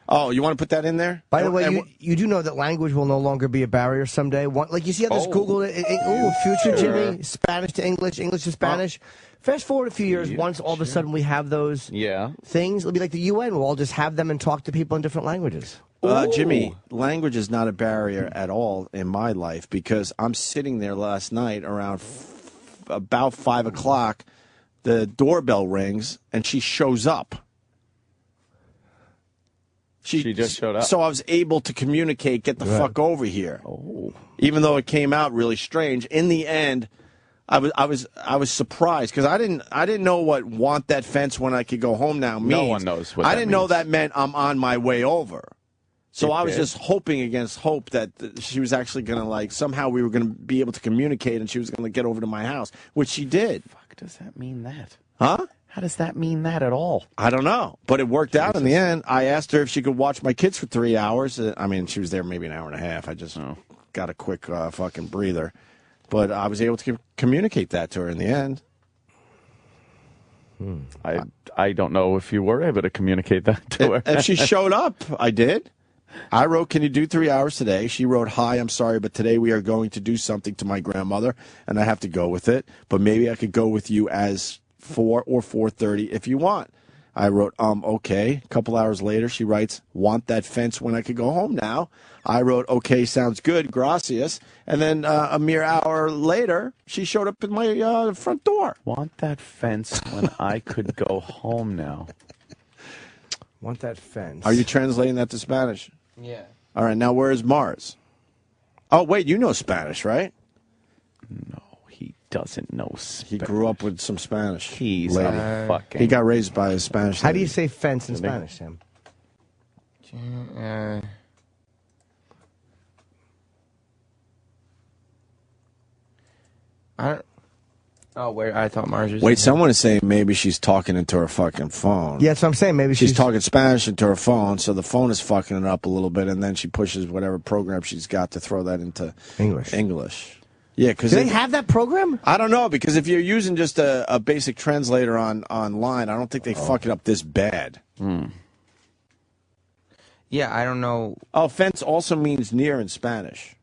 Oh, you want to put that in there? By the way, you do know that language will no longer be a barrier someday. Like you see how this Google, future Jimmy, Spanish to English, English to Spanish. Fast forward a few years, once all of a sudden we have those things, it'll be like the UN. We'll all just have them and talk to people in different languages. Jimmy, language is not a barrier at all in my life because I'm sitting there last night around about 5 o'clock. The doorbell rings and she shows up. She just showed up. So I was able to communicate, get the fuck over here. Oh. Even though it came out really strange. In the end, I was surprised because I didn't know what "want that fence when I could go home now" means. No one knows what I that didn't means. know that meant I'm on my way over. So I was just hoping against hope that she was actually going to somehow we were going to be able to communicate and she was going to get over to my house, which she did. Fuck, does that mean that? Huh? How does that mean that at all? I don't know, but it worked out in the end. I asked her if she could watch my kids for 3 hours. I mean, she was there maybe an hour and a half. I just got a quick fucking breather. But I was able to communicate that to her in the end. I don't know if you were able to communicate that to her. If she showed up, I did. I wrote, "Can you do 3 hours today?" She wrote, "Hi, I'm sorry, but today we are going to do something to my grandmother, and I have to go with it. But maybe I could go with you as 4 or 4:30 if you want." I wrote, okay. A couple hours later, she writes, "Want that fence when I could go home now?" I wrote, "Okay, sounds good, gracias." And then a mere hour later, she showed up at my front door. Want that fence when I could go home now. Want that fence. Are you translating that to Spanish? Yeah. All right, now where is Mars? Oh, wait, you know Spanish, right? No, he doesn't know Spanish. He grew up with some Spanish. He's a fucking... He got raised by a Spanish How do you say fence in Spanish, Sam? I thought Mars was... Wait, someone is saying maybe she's talking into her fucking phone. Yeah, that's what I'm saying. Maybe she's talking Spanish into her phone, so the phone is fucking it up a little bit, and then she pushes whatever program she's got to throw that into English. Yeah, because do they have that program? I don't know, because if you're using just a basic translator online, I don't think they fuck it up this bad. Yeah, I don't know. Oh, fence also means near in Spanish.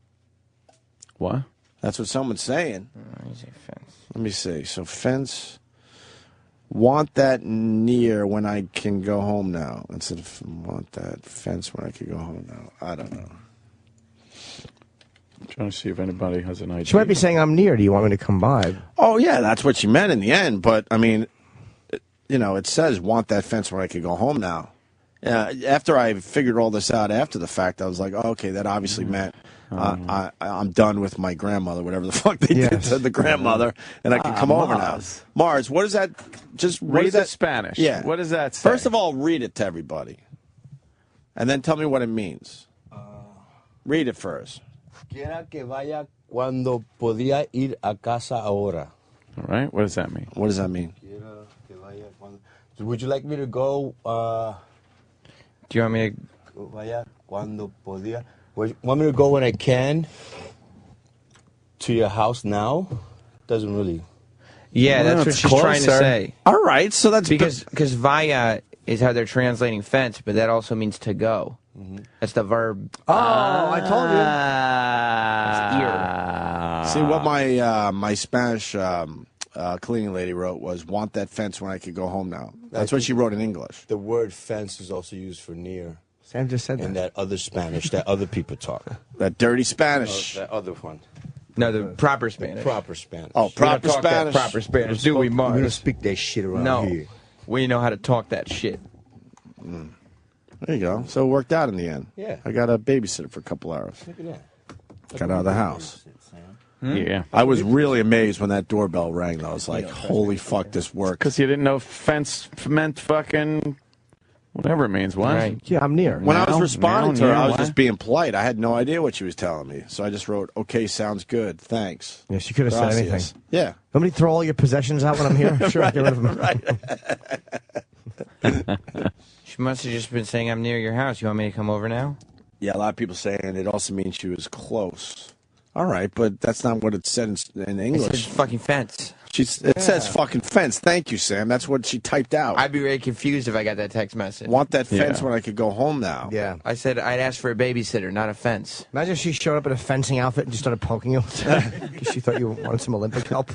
What? That's what someone's saying. Fence. Let me see. So fence, want that near when I can go home now. Instead of want that fence when I can go home now. I don't know. Trying to see if anybody has an idea. She might be saying, I'm near. Do you want me to come by? Oh, yeah, that's what she meant in the end. But, I mean, you know, it says, want that fence where I could go home now. After I figured all this out after the fact, I was like, oh, okay, that obviously meant I'm done with my grandmother, whatever the fuck they did to the grandmother, and I can come over now. Mars, what is that? Just read that Spanish. Yeah. What does that say? First of all, read it to everybody. And then tell me what it means. Read it first. Quiera que vaya cuando podía ir a casa ahora. All right. What does that mean? What does that mean? Quiera que vaya cuando... So would you like me to go... Do you want me to... Vaya cuando podía... Want me to go when I can to your house now? Doesn't really... Yeah, that's what she's trying to say. All right, so that's... Because vaya is how they're translating fence, but that also means to go. That's the verb. Oh, I told you. It's See, what my Spanish cleaning lady wrote was, want that fence when I could go home now. That's what she wrote in English. The word fence is also used for near. Sam just said that. And that other Spanish that other people talk. That dirty Spanish. That other one. No, the proper Spanish. Proper Spanish. Oh, proper we don't talk Spanish. That proper Spanish, do we, Mars? We don't speak that shit around here. We know how to talk that shit. There you go. So it worked out in the end. Yeah. I got a babysitter for a couple hours. Look at that. Got out of the house. Yeah. I was really amazed when that doorbell rang, though. I was like, holy fuck, this worked. Because you didn't know fence meant fucking whatever it means. What? Right. Yeah, I'm near. When I was responding to her, I was what? just being polite. I had no idea what she was telling me. So I just wrote, okay, sounds good. Thanks. Yeah, she could have said anything. Yeah. Want me to throw all your possessions out when I'm here? Sure, I'll get rid of them. She must have just been saying, I'm near your house. You want me to come over now? Yeah, a lot of people saying it also means she was close. All right, but that's not what it said in English. It says fucking fence. It says fucking fence. Thank you, Sam. That's what she typed out. I'd be very confused if I got that text message. Want that fence when I could go home now. Yeah. I said I'd ask for a babysitter, not a fence. Imagine if she showed up in a fencing outfit and just started poking you because she thought you wanted some Olympic help.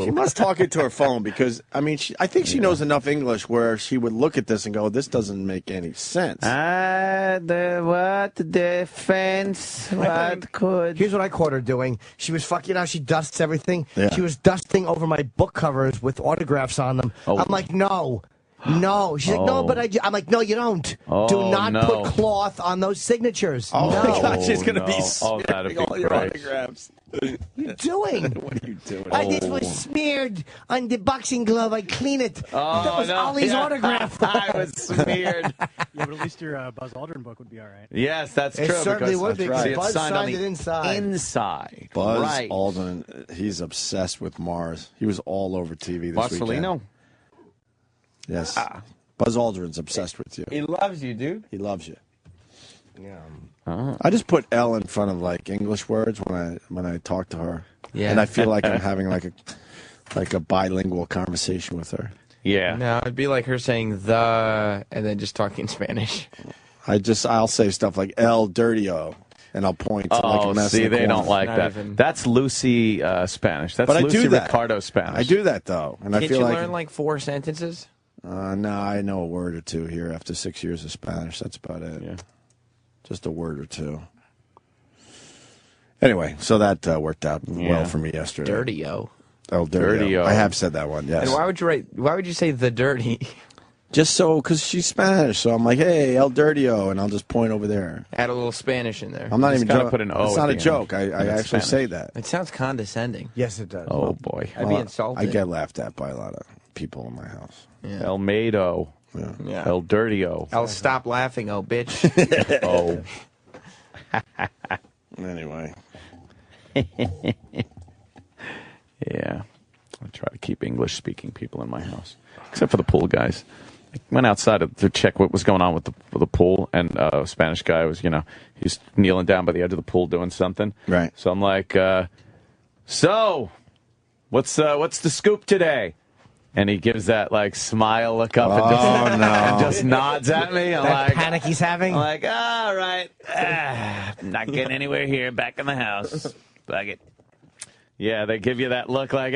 She must talk into her phone because, I mean, I think she knows enough English where she would look at this and go, this doesn't make any sense. The fence, what could... Here's what I caught her doing. She was fucking out. She dusts everything. Yeah. She was dusting over my book covers with autographs on them. Oh. I'm like, no. She's like, no, but I'm like, no, you don't. Do not put cloth on those signatures. Oh, no. my God, she's going to be that'd be all your great. autographs. What are you doing? What are you doing? This was smeared on the boxing glove. I clean it. that was Ollie's autograph. I was smeared. Yeah, but at least your Buzz Aldrin book would be all right. Yes, that's It true. certainly would be, because because Buzz it's signed on signed the it inside. Inside. Buzz right. Aldrin, he's obsessed with Mars. He was all over TV this Marcelino? weekend. Yes. Buzz Aldrin's obsessed with you. He loves you, dude. He loves you. Yeah. I just put L in front of like English words when I talk to her. Yeah. And I feel like I'm having like a bilingual conversation with her. Yeah. No, it'd be like her saying the and then just talking Spanish. I'll say stuff like El Dirtio, and I'll point to like a mess in the they corner. don't like Not that. even- That's Lucy Spanish. That's But I Lucy do that. Ricardo Spanish. I do that though, and I Can't feel you like learn like 4 sentences? no, I know a word or two here after 6 years of Spanish. That's about it. Yeah. Just a word or two. Anyway, so that worked out well for me yesterday. Dirty-o. El Dirtio. Dirtio. I have said that one, yes. And why would you say the dirty? Just so, because she's Spanish, so I'm like, hey, El Dirtio, and I'll just point over there. Add a little Spanish in there. I'm not Just even gotta joking. put an O It's at not the a end. joke. I And it's actually Spanish. say that. It sounds condescending. Yes, it does. Oh, boy. I'd be insulted. I get laughed at by a lot of people in my house. Yeah. El Mado. Yeah. El Dirtio. I'll stop laughing, oh bitch. Oh. Anyway. Yeah. I try to keep English-speaking people in my house, except for the pool guys. I went outside to check what was going on with the pool, and a Spanish guy was, he's kneeling down by the edge of the pool doing something. Right. So I'm like, so, what's the scoop today? And he gives that smile look up and just nods at me. I'm That like, panic he's having. I'm like, all right, not getting anywhere here. Back in the house. Fuck it. Yeah, they give you that look like,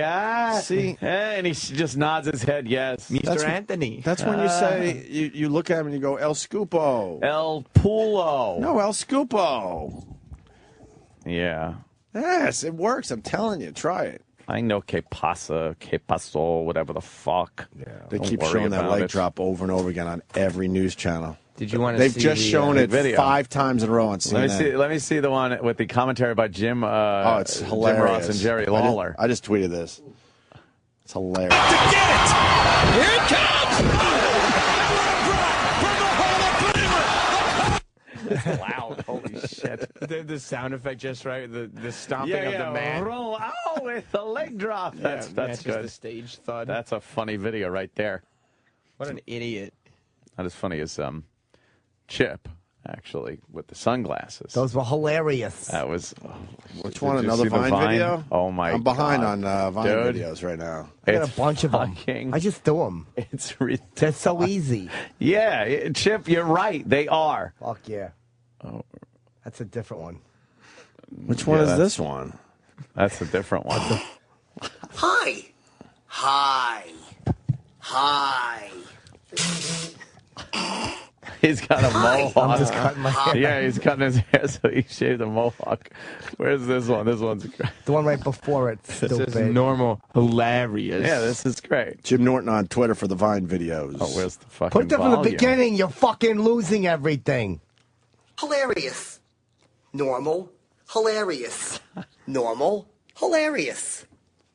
see, and he just nods his head, yes. Mr. Anthony. That's when you say, you look at him and you go, El Scupo. El Pulo. No, El Scupo. Yeah. Yes, it works. I'm telling you. Try it. I know que paso, whatever the fuck. Yeah. They keep showing that leg it. drop over and over again on every news channel. Did you want to They've see just shown it video 5 times in a row on CNN. Let me see the one with the commentary by Jim. It's hilarious. Jim Ross and Jerry Lawler. I just tweeted this. It's hilarious. To get it! Here it comes! It's loud. Holy shit. The sound effect just right. The stomping of the man. Roll out with the leg drop. That's good. The stage thud. That's a funny video right there. What an idiot. Not as funny as Chip, actually, with the sunglasses. Those were hilarious. That was. Which one? Another Vine video? Oh my! I'm behind God. on Vine Dude. videos right now. I got a bunch of them. I just do them. It's That's so easy. Yeah, Chip, you're right. They are. Fuck yeah. Oh. That's a different one. Which one is this one? That's a different one. Hi. Hi. Hi. He's got a mohawk. I'm just cutting my hair. Yeah, he's cutting his hair, so he shaved a mohawk. Where's this one? This one's great. The one right before it. This Stupid. is normal. Hilarious. Yeah, this is great. Jim Norton on Twitter for the Vine videos. Oh, where's the fucking Put that from the volume? beginning. You're fucking losing everything. Hilarious. Normal. Hilarious. Normal. Hilarious.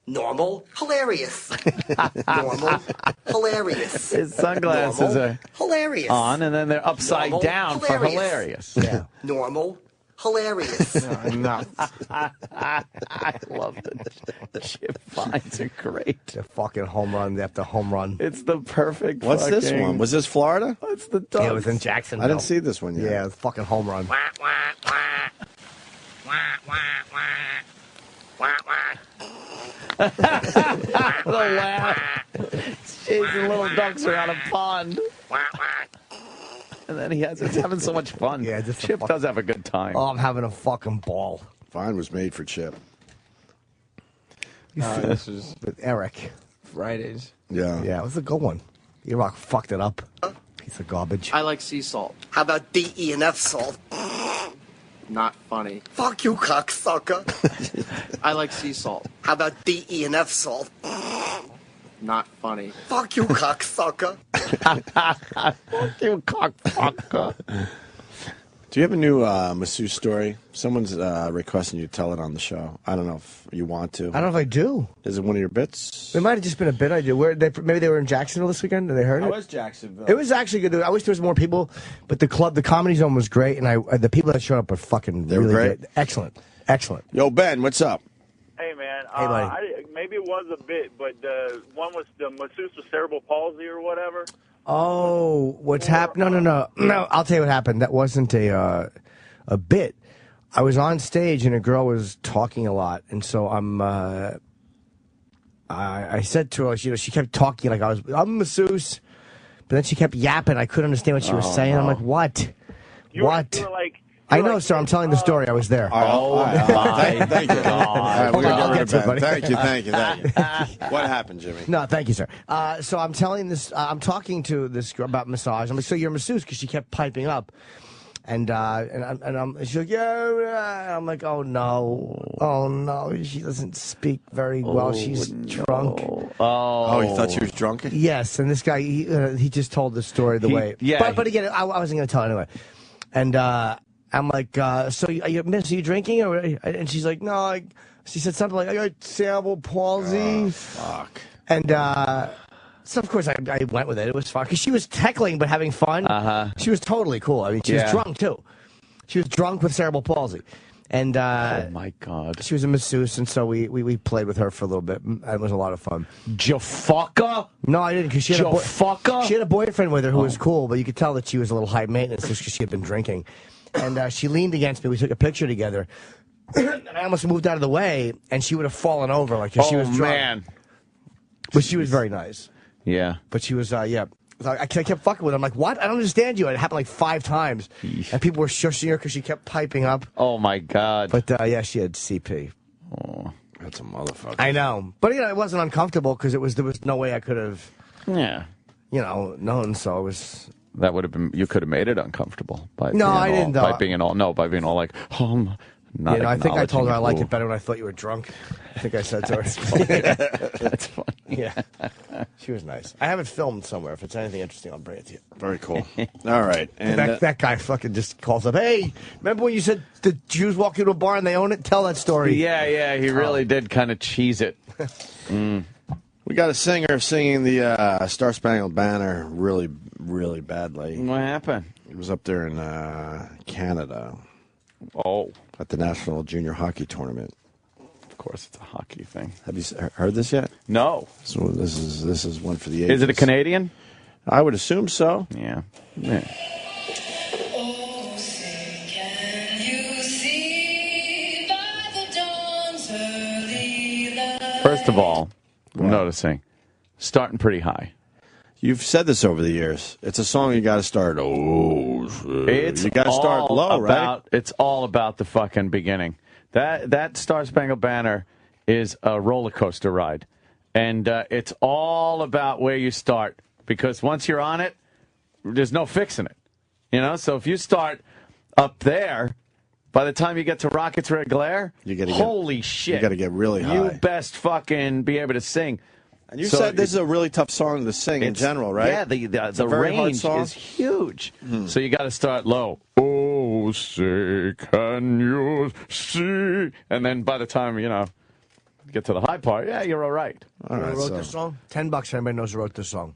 Normal. Hilarious. Normal. Hilarious. His sunglasses Normal, are hilarious. on, and then they're upside Normal, down for hilarious. Yeah. Normal. Hilarious. No. I love it. Chip Vines are great. The fucking home run after home run. It's the perfect. What's this fucking- one? Was this Florida? What's the Yeah, it was in Jacksonville. I didn't see this one yet. Yeah, it was fucking home run. The laugh. Chasing little ducks around a pond. And then he's having so much fun. Yeah, just a Chip fuck- does have a good time. Oh, I'm having a fucking ball. Vine was made for Chip. This is With Eric. Fridays. Yeah. Yeah, it was a good one. E-Rock fucked it up. Piece of garbage. I like sea salt. How about D, E, and F salt? Not funny. Fuck you, cocksucker. I like sea salt. How about D, E, and F salt? Not funny. Fuck you, cocksucker. Fuck you, cockfucker. Do you have a new masseuse story? Someone's requesting you tell it on the show. I don't know if you want to. I don't know if I do. Is it one of your bits? It might have just been a bit I do. Maybe they were in Jacksonville this weekend. Did they heard it? Jacksonville. It was actually good. I wish there was more people, but the Comedy Zone was great, and the people that showed up were fucking They were really great? good. Excellent. Excellent. Yo, Ben, what's up? Hey, man. Hey, buddy. Maybe it was a bit, but the one was the masseuse with cerebral palsy or whatever. Oh, what's happened? No. I'll tell you what happened. That wasn't a bit. I was on stage and a girl was talking a lot, and so I said to her, she kept talking like I'm a masseuse, but then she kept yapping. I couldn't understand what she was saying. I'm like, what? You What? were like, I know, sir. I'm telling the story. I was there. Thank you. All right, we're Hold on, gonna I'll get get to it, buddy. Thank you. What happened, Jimmy? No, thank you, sir. So I'm telling this. I'm talking to this girl about massage. I'm like, so you're a masseuse? Because she kept piping up, and she's like, yeah. I'm like, oh no, she doesn't speak very well. She's drunk. Oh, you thought she was drunk? Yes, and this guy, he just told the story the way. yeah, but again, I wasn't going to tell anyway. And I'm like, so are you drinking? And she's like, no. She said something like, I got cerebral palsy. Oh, fuck. And so, of course, I went with it. It was fun. Because she was heckling but having fun. She was totally cool. I mean, she was drunk, too. She was drunk with cerebral palsy. And oh, my God. she was a masseuse, and so we played with her for a little bit. And it was a lot of fun. Jafaka? No, I didn't, because she had a boyfriend with her who was cool, but you could tell that she was a little high maintenance just because she had been drinking. And she leaned against me. We took a picture together. And I almost moved out of the way, and she would have fallen over. Like, 'cause she was drunk. Man. But she was very nice. Yeah. But she was, yeah. I kept fucking with her. I'm like, what? I don't understand you. It happened like 5 times. And people were shushing her because she kept piping up. Oh, my God. But, yeah, she had CP. Oh, that's a motherfucker. I know. But, it wasn't uncomfortable because there was no way I could have, known. So it was... That would have been. You could have made it uncomfortable by No, being I didn't, by though. being all like, Not I think I told her I liked acknowledging it better when I thought you were drunk. I think I said to her. That's funny. Yeah. She was nice. I have it filmed somewhere. If it's anything interesting, I'll bring it to you. Very cool. All right. And that guy fucking just calls up, hey, remember when you said the Jews walk into a bar and they own it? Tell that story. Yeah, he really did kind of cheese it. We got a singer singing the Star Spangled Banner really, really badly. What happened? It was up there in Canada. Oh. At the National Junior Hockey Tournament. Of course, it's a hockey thing. Have you heard this yet? No. So this is one for the ages. Is it a Canadian? I would assume so. Yeah. First of all, I'm noticing, starting pretty high. You've said this over the years. It's a song you got to start. You got to start low, right? It's all about the fucking beginning. That Star Spangled Banner is a roller coaster ride, and it's all about where you start. Because once you're on it, there's no fixing it. So if you start up there, by the time you get to Rocket's Red Glare, holy shit, you got to get really high. You best fucking be able to sing. And you said this is a really tough song to sing in general, right? Yeah, the range is huge. So you got to start low. Oh, say, can you see? And then by the time, get to the high part, yeah, you're all right. Who wrote this song? $10 for anybody knows who wrote this song.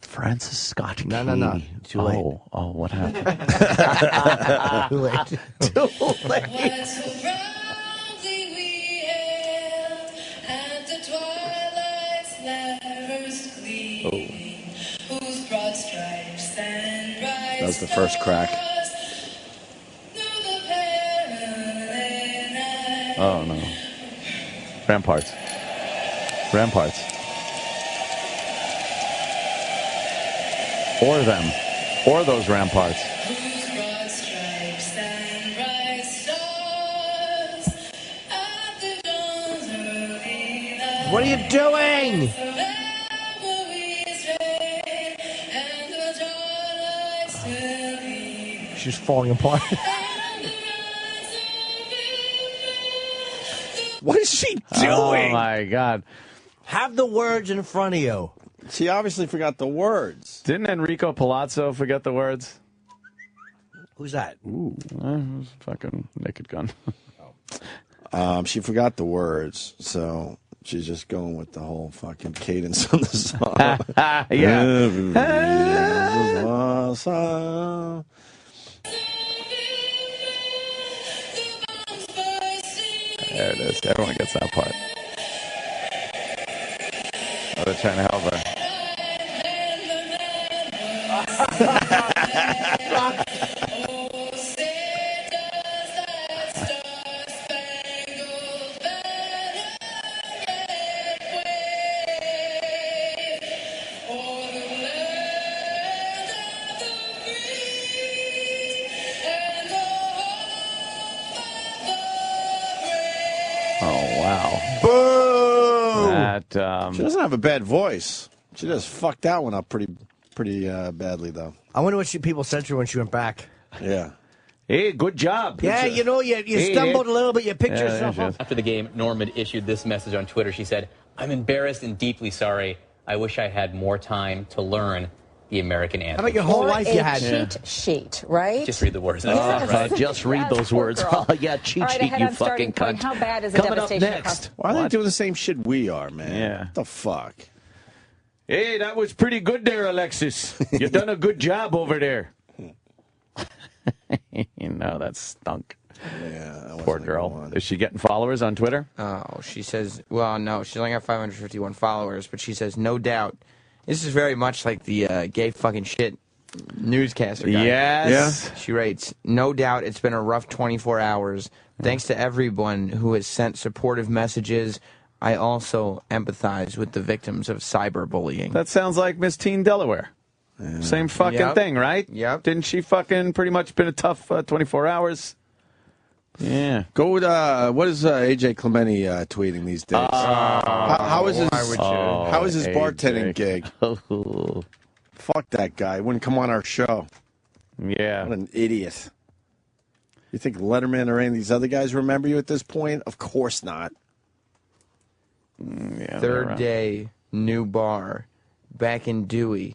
Francis Scott Key. No. Too late. Oh, what happened? Too late. Too late. That was the first crack. Oh, no. Ramparts. Or them. Or those ramparts. What are you doing? She's falling apart. What is she doing? Oh, my God. Have the words in front of you. She obviously forgot the words. Didn't Enrico Palazzo forget the words? Who's that? Ooh, fucking Naked Gun. She forgot the words, so she's just going with the whole fucking cadence of the song. Yeah. There it is. Everyone gets that part. Oh, they're trying to help her. Oh, wow. Boo! That, she doesn't have a bad voice. She just fucked that one up pretty badly, though. I wonder what people said to her when she went back. Yeah. Hey, good job. Yeah, you stumbled a little bit. You picked yourself up. After the game, Norman issued this message on Twitter. She said, "I'm embarrassed and deeply sorry. I wish I had more time to learn the American anthem." How about your whole life you had? Cheat sheet, right? Just read the words. Just read those words. Oh, yeah, cheat All right, sheet, ahead you on fucking starting point. cunt. How bad is the Coming up devastation next. Why are they doing the same shit we are, man? Yeah. What the fuck? Hey, that was pretty good there, Alexis. You've done a good job over there. That stunk. Yeah, poor girl. Is she getting followers on Twitter? Oh, she says, well, no, she's only got 551 followers, but she says, no doubt. This is very much like the gay fucking shit newscaster guy. Yes. Yeah. She writes, no doubt it's been a rough 24 hours. Thanks to everyone who has sent supportive messages. I also empathize with the victims of cyberbullying. That sounds like Miss Teen Delaware. Yeah. Same fucking thing, right? Yep. Didn't she fucking pretty much been a tough 24 hours? Yeah. Go with, what is AJ Clementi tweeting these days? How is his bartending gig? Fuck that guy. Wouldn't come on our show. Yeah. What an idiot. You think Letterman or any of these other guys remember you at this point? Of course not. Yeah, Third day, new bar, back in Dewey.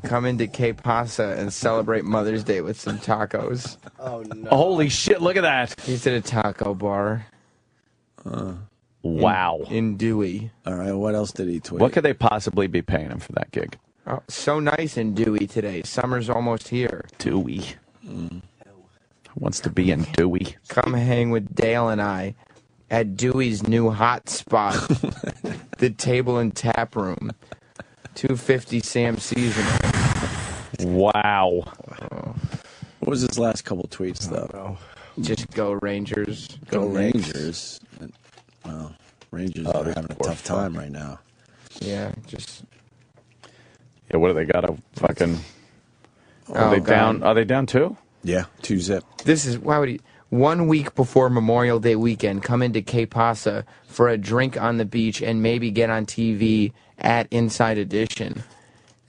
Come into Que Pasa and celebrate Mother's Day with some tacos. Oh, no. Holy shit, look at that. He's at a taco bar. Wow. In Dewey. All right, what else did he tweet? What could they possibly be paying him for that gig? Oh, so nice in Dewey today. Summer's almost here. Dewey. Wants to be in Dewey. Come hang with Dale and I at Dewey's new hot spot, the Table and Tap Room. 250 Sam seasonal. Wow. What was his last couple tweets, though? Just go Rangers. Go Rangers. Well, Rangers are having a tough time right now. Yeah, just... Yeah, what do they got? A fucking... Are Oh, they God. down? Are they down too? Yeah, 2-0. This is... Why would he... 1 week before Memorial Day weekend, come into Que Pasa for a drink on the beach and maybe get on TV at Inside Edition.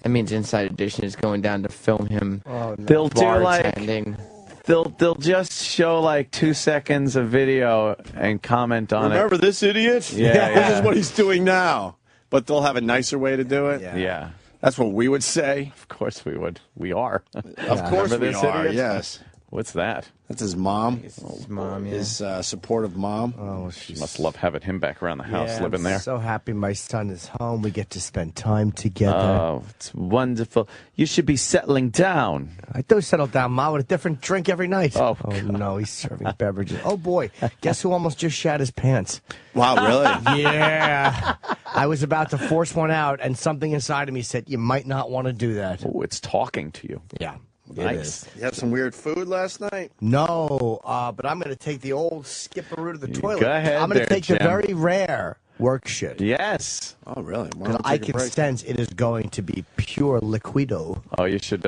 That means Inside Edition is going down to film him. Oh, no. They'll do like... bartending. They'll just show like 2 seconds of video and comment on Remember this idiot? Yeah. This is what he's doing now. But they'll have a nicer way to do it? it. Yeah. That's what we would say. Of course we would. We are. Of course Remember we this are, idiot? yes. What's that? That's his mom. His mom, yeah. His supportive mom. Oh, She must love having him back around the house, living I'm there. so happy my son is home. We get to spend time together. Oh, it's wonderful. You should be settling down. I do settle down, Ma, with a different drink every night. Oh, no, he's serving beverages. Oh, boy. Guess who almost just shat his pants? Wow, really? Yeah. I was about to force one out, and something inside of me said, you might not want to do that. Oh, it's talking to you. Yeah. Nice. You have some weird food last night? No, but I'm going to take the old skipperoo to the toilet. Go ahead I'm going there, to take Jim. the very rare work shit. Yes. Oh, really? Why Because don't we I take a can break? sense it is going to be pure liquido. Oh, you should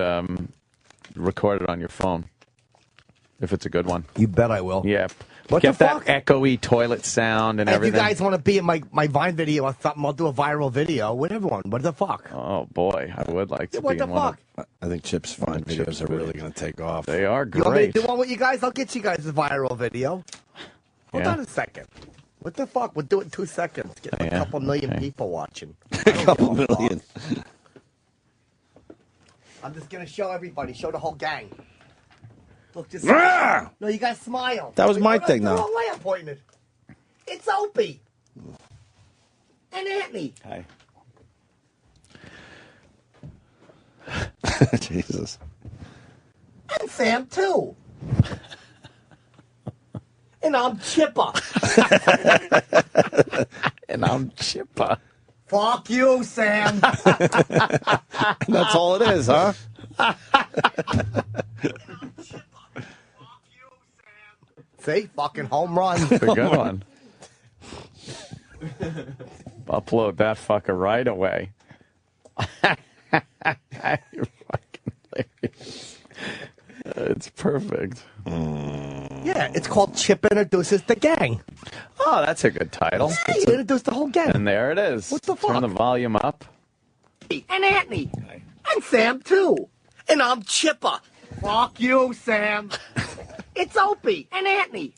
record it on your phone. If it's a good one. You bet I will. Yeah. What Get the that fuck? echoey toilet sound and If everything. you guys want to be in my Vine video or something, I'll do a viral video with everyone. What the fuck? Oh, boy. I would like to What be the in one fuck? of I think Chip's Fine videos are really going to take off. They are You want me to great. do one with you guys? I'll get you guys a viral video. Hold Yeah. on a second. What the fuck? We'll do it in 2 seconds. Get a Yeah. couple million Okay. people watching. A couple million. I'm just going to show everybody. Show the whole gang. Look, just Ah! no, you got to smile. That was my Oh, thing, that's the though. wrong way I'm pointing it. It's Opie. And Anthony. Hi. Jesus. And Sam, too. And I'm Chipper. And I'm Chipper. Fuck you, Sam. That's all it is, huh? See? Fucking home run. It's a good one. Upload that fucker right away. You're fucking hilarious. It's perfect. Yeah, it's called Chip Introduces the Gang. Oh, that's a good title. Yeah, you introduced the whole gang. And there it is. What the fuck? Turn the volume up. And Anthony. And Sam, too. And I'm Chipper. Fuck you, Sam. It's Opie and Anthony.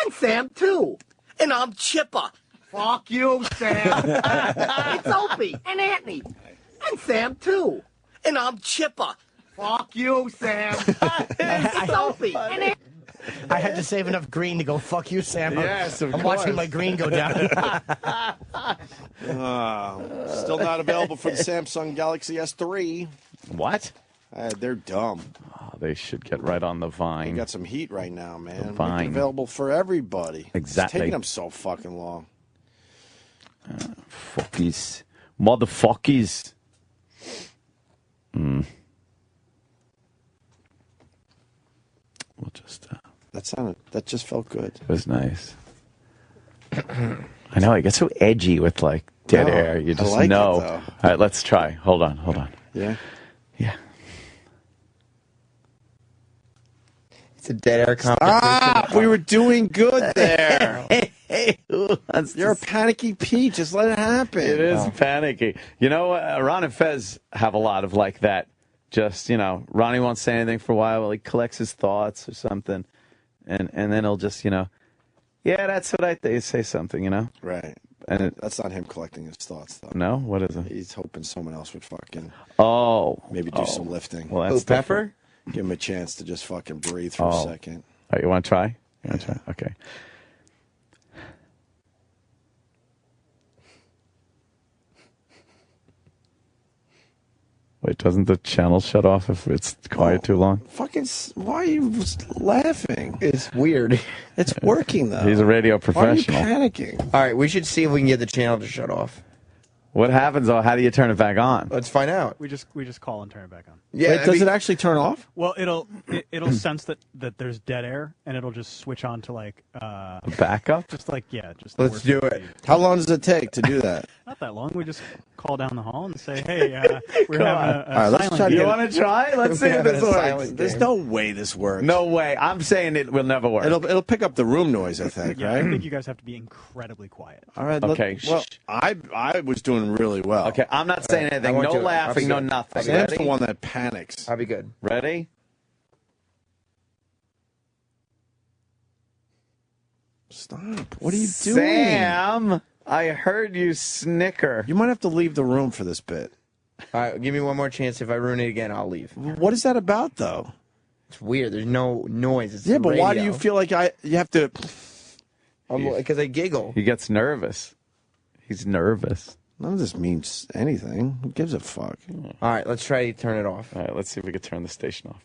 And Sam, too. And I'm Chipper. Fuck you, Sam. It's Opie and Anthony. And Sam, too. And I'm Chipper. Fuck you, Sam. It's Opie and Anthony. I had to save enough green to go, fuck you, Sam. Yes, of I'm course. watching my green go down. Still not available for the Samsung Galaxy S3. What? They're dumb. Oh, they should get right on the They vine. got some heat right now, man. Make it Vine. available for everybody. Exactly. It's taking them so fucking long. Fuckies. Motherfuckers. We'll just... That just felt good. It was nice. I know, it gets so edgy with, like, dead No, air. You I just like it, know. though. All right, let's try. Hold on. Yeah. Yeah. It's a dead air competition. Ah, we were doing good there. Hey, You're a panicky Pete. Just let it happen. It is panicky. You know, Ron and Fez have a lot of like that. Just, Ronnie won't say anything for a while while he collects his thoughts or something. and then he'll just, yeah, that's what I say something, Right. And That's not him collecting his thoughts, though. No? What is it? He's hoping someone else would fucking maybe do some lifting. Well, that's Pepper? Give him a chance to just fucking breathe for a second. All right, you want to try? You want to try? Okay. Wait, doesn't the channel shut off if it's quiet too long? Fucking, why are you laughing? It's weird. It's working, though. He's a radio professional. Why are you panicking? All right, we should see if we can get the channel to shut off. What happens, though? How do you turn it back on? Let's find out. We just call and turn it back on. Yeah, Wait, does it actually turn off? Well, it'll sense that there's dead air, and it'll just switch on to like backup. Just like just let's do it. How long does it take to do that? Not that long. We just call down the hall and say, "Hey, we're having a All right, let's silent try to game." You want to try? Let's see if this works. There's no way this works. No way. I'm saying it will never work. It'll pick up the room noise, I think, Yeah, right? I think you guys have to be incredibly quiet. All right. Okay. Well, I was doing really well. Okay, I'm not saying anything. No laughing, no nothing. Sam's Ready? the one that panics. I'll be good. Ready? Stop. What are you doing? Sam, I heard you snicker. You might have to leave the room for this bit. All right, give me one more chance. If I ruin it again, I'll leave. What is that about, though? It's weird. There's no noise. It's Yeah, but why do radio. you feel like you have to... Because I giggle. He gets nervous. He's nervous. None of this means anything. Who gives a fuck? All right, let's try to turn it off. All right, let's see if we can turn the station off.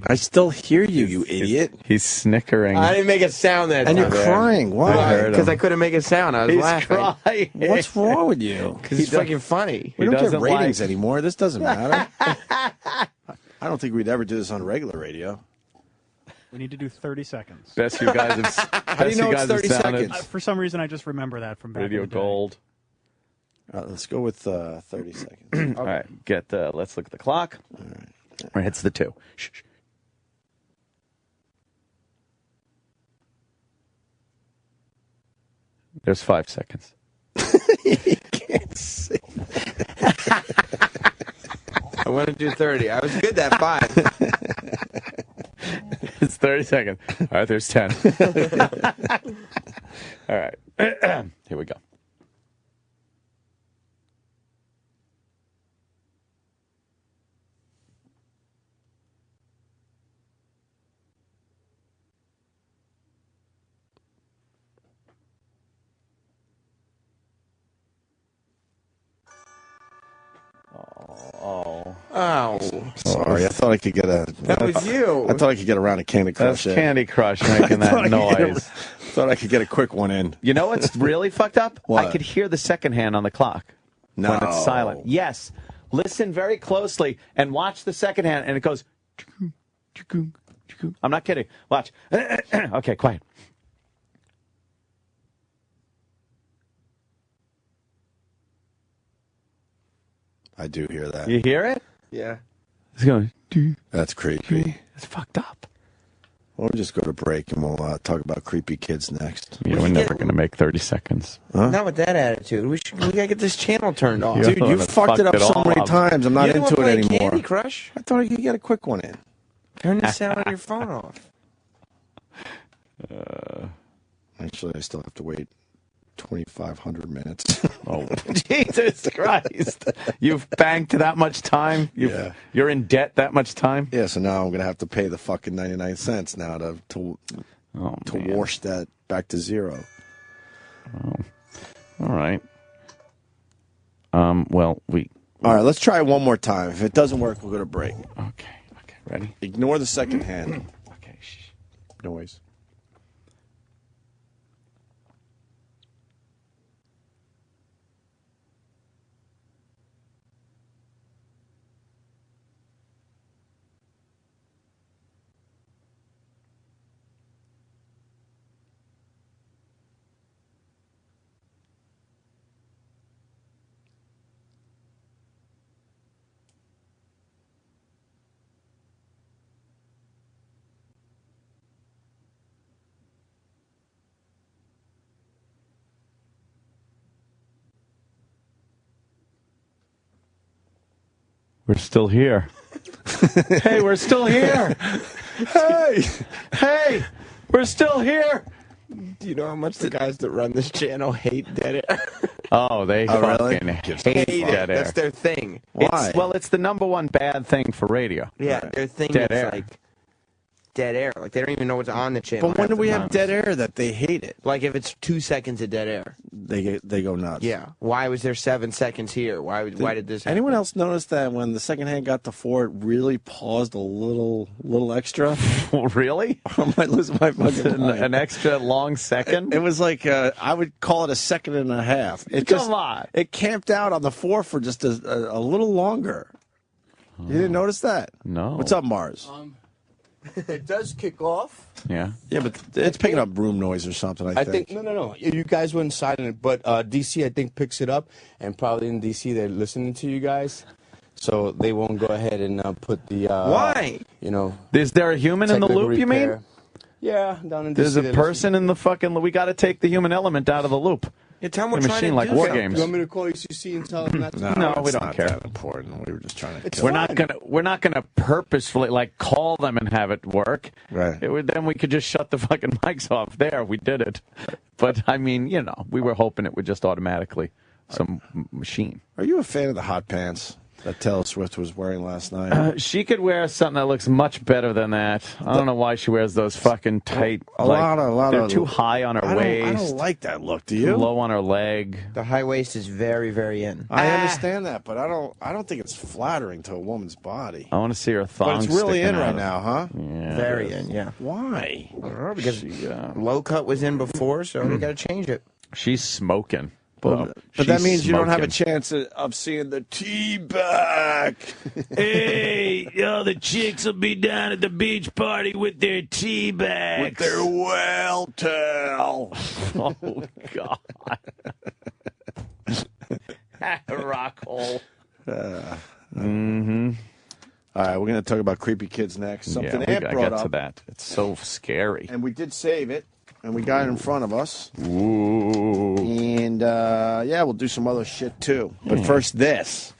I still hear you, you idiot. He's snickering. I didn't make a sound that And time. you're crying. Why? Because I couldn't make a sound. I was He's laughing. crying. What's wrong with you? Because it's fucking funny. We don't get doesn't ratings like- anymore. This doesn't matter. I don't think we'd ever do this on regular radio. We need to do 30 seconds. Best you guys have. How do you know it's 30 seconds? For some reason, I just remember that from back Radio in the day. Gold. All right, let's go with 30 seconds. All right, let's look at the clock. All right, it's the 2. Shh, shh. There's 5 seconds. You can't see. I want to do 30. I was good that 5. It's 30 seconds. All right, there's 10. All right. Here we go. Oh. Sorry, I thought I could get a... That was you. I thought I could get around a Candy Crush. That's Candy Crush making that noise. Thought I could get a quick one in. You know what's really fucked up? What? I could hear the second hand on the clock No. when it's silent. Yes. Listen very closely and watch the second hand, and it goes... I'm not kidding. Watch. Okay, quiet. I do hear that. You hear it? Yeah. It's going... That's creepy. It's fucked up. We'll just go to break and we'll talk about creepy kids next. Yeah, we're never going to make 30 seconds. Huh? Not with that attitude. We gotta get this channel turned off. Dude, you fucked it up so many times. I'm not You don't into it play anymore. Candy Crush? I thought I could get a quick one in. Turn the sound on your phone off. Actually, I still have to wait 2,500 minutes. Oh, Jesus Christ. You've banked that much time? Yeah. You're in debt that much time? Yeah, so now I'm going to have to pay the fucking 99 cents now to wash that back to zero. Oh. All right. Well, All right, let's try it one more time. If it doesn't work, we'll go to break. Okay, ready? Ignore the second hand. Okay, shh. Noise. We're still here. Hey, we're still here. Hey, we're still here. Do you know how much the guys that run this channel hate dead air? Oh, they fucking really? hate That's dead air. their thing. Why? It's the number one bad thing for radio. Yeah, their thing Dead is air. like dead air. Like they don't even know what's on the channel. But when do we have dead air that they hate it? Like if it's 2 seconds of dead air. They go nuts. Yeah. Why was there 7 seconds here? Why did this happen? Anyone else notice that when the second hand got to 4, it really paused a little extra? Really? I might lose my fucking mind. An extra long second? It was like, I would call it a second and a half. Come on. It camped out on the 4 for just a little longer. You didn't notice that? No. What's up, Mars? It does kick off. Yeah. Yeah, but it's picking up room noise or something, I think. No. You guys went silent, but DC, I think, picks it up, and probably in DC, they're listening to you guys, so they won't go ahead and put the... Why? You know... Is there a human in the technical loop, you mean? repair. Yeah, down in DC. There's a they're person in the fucking... We got to take the human element out of the loop. Yeah, tell them we're A trying machine to like do War something. Games. You want me to call UCC and tell them not to? No, we don't not care. That important. We were just trying to. It's We're fine. not gonna purposefully like call them and have it work. Right. Then we could just shut the fucking mics off. There, we did it. But I mean, we were hoping it would just automatically some machine. Are you a fan of the hot pants that Taylor Swift was wearing last night? She could wear something that looks much better than that. I don't know why she wears those fucking tight. A lot they're of too high on her waist. I don't like that look. Do you? Low on her leg. The high waist is very, very in. I understand that, but I don't think it's flattering to a woman's body. I want to see her thong. But it's really sticking in right out. now, huh? Yeah, Very in, yeah. Why? I don't know, because low cut was in before, so we got to change it. She's smoking. But that means you don't have a chance of seeing the tea back. Hey, the chicks will be down at the beach party with their tea bags. With their whale tail. Oh, God. Rock hole. Mm-hmm. All right, we're going to talk about creepy kids next. Something we Ant gotta brought get up. to that. It's so scary. And we did save it, and we got it in front of us. Ooh. And, we'll do some other shit, too. But first, this.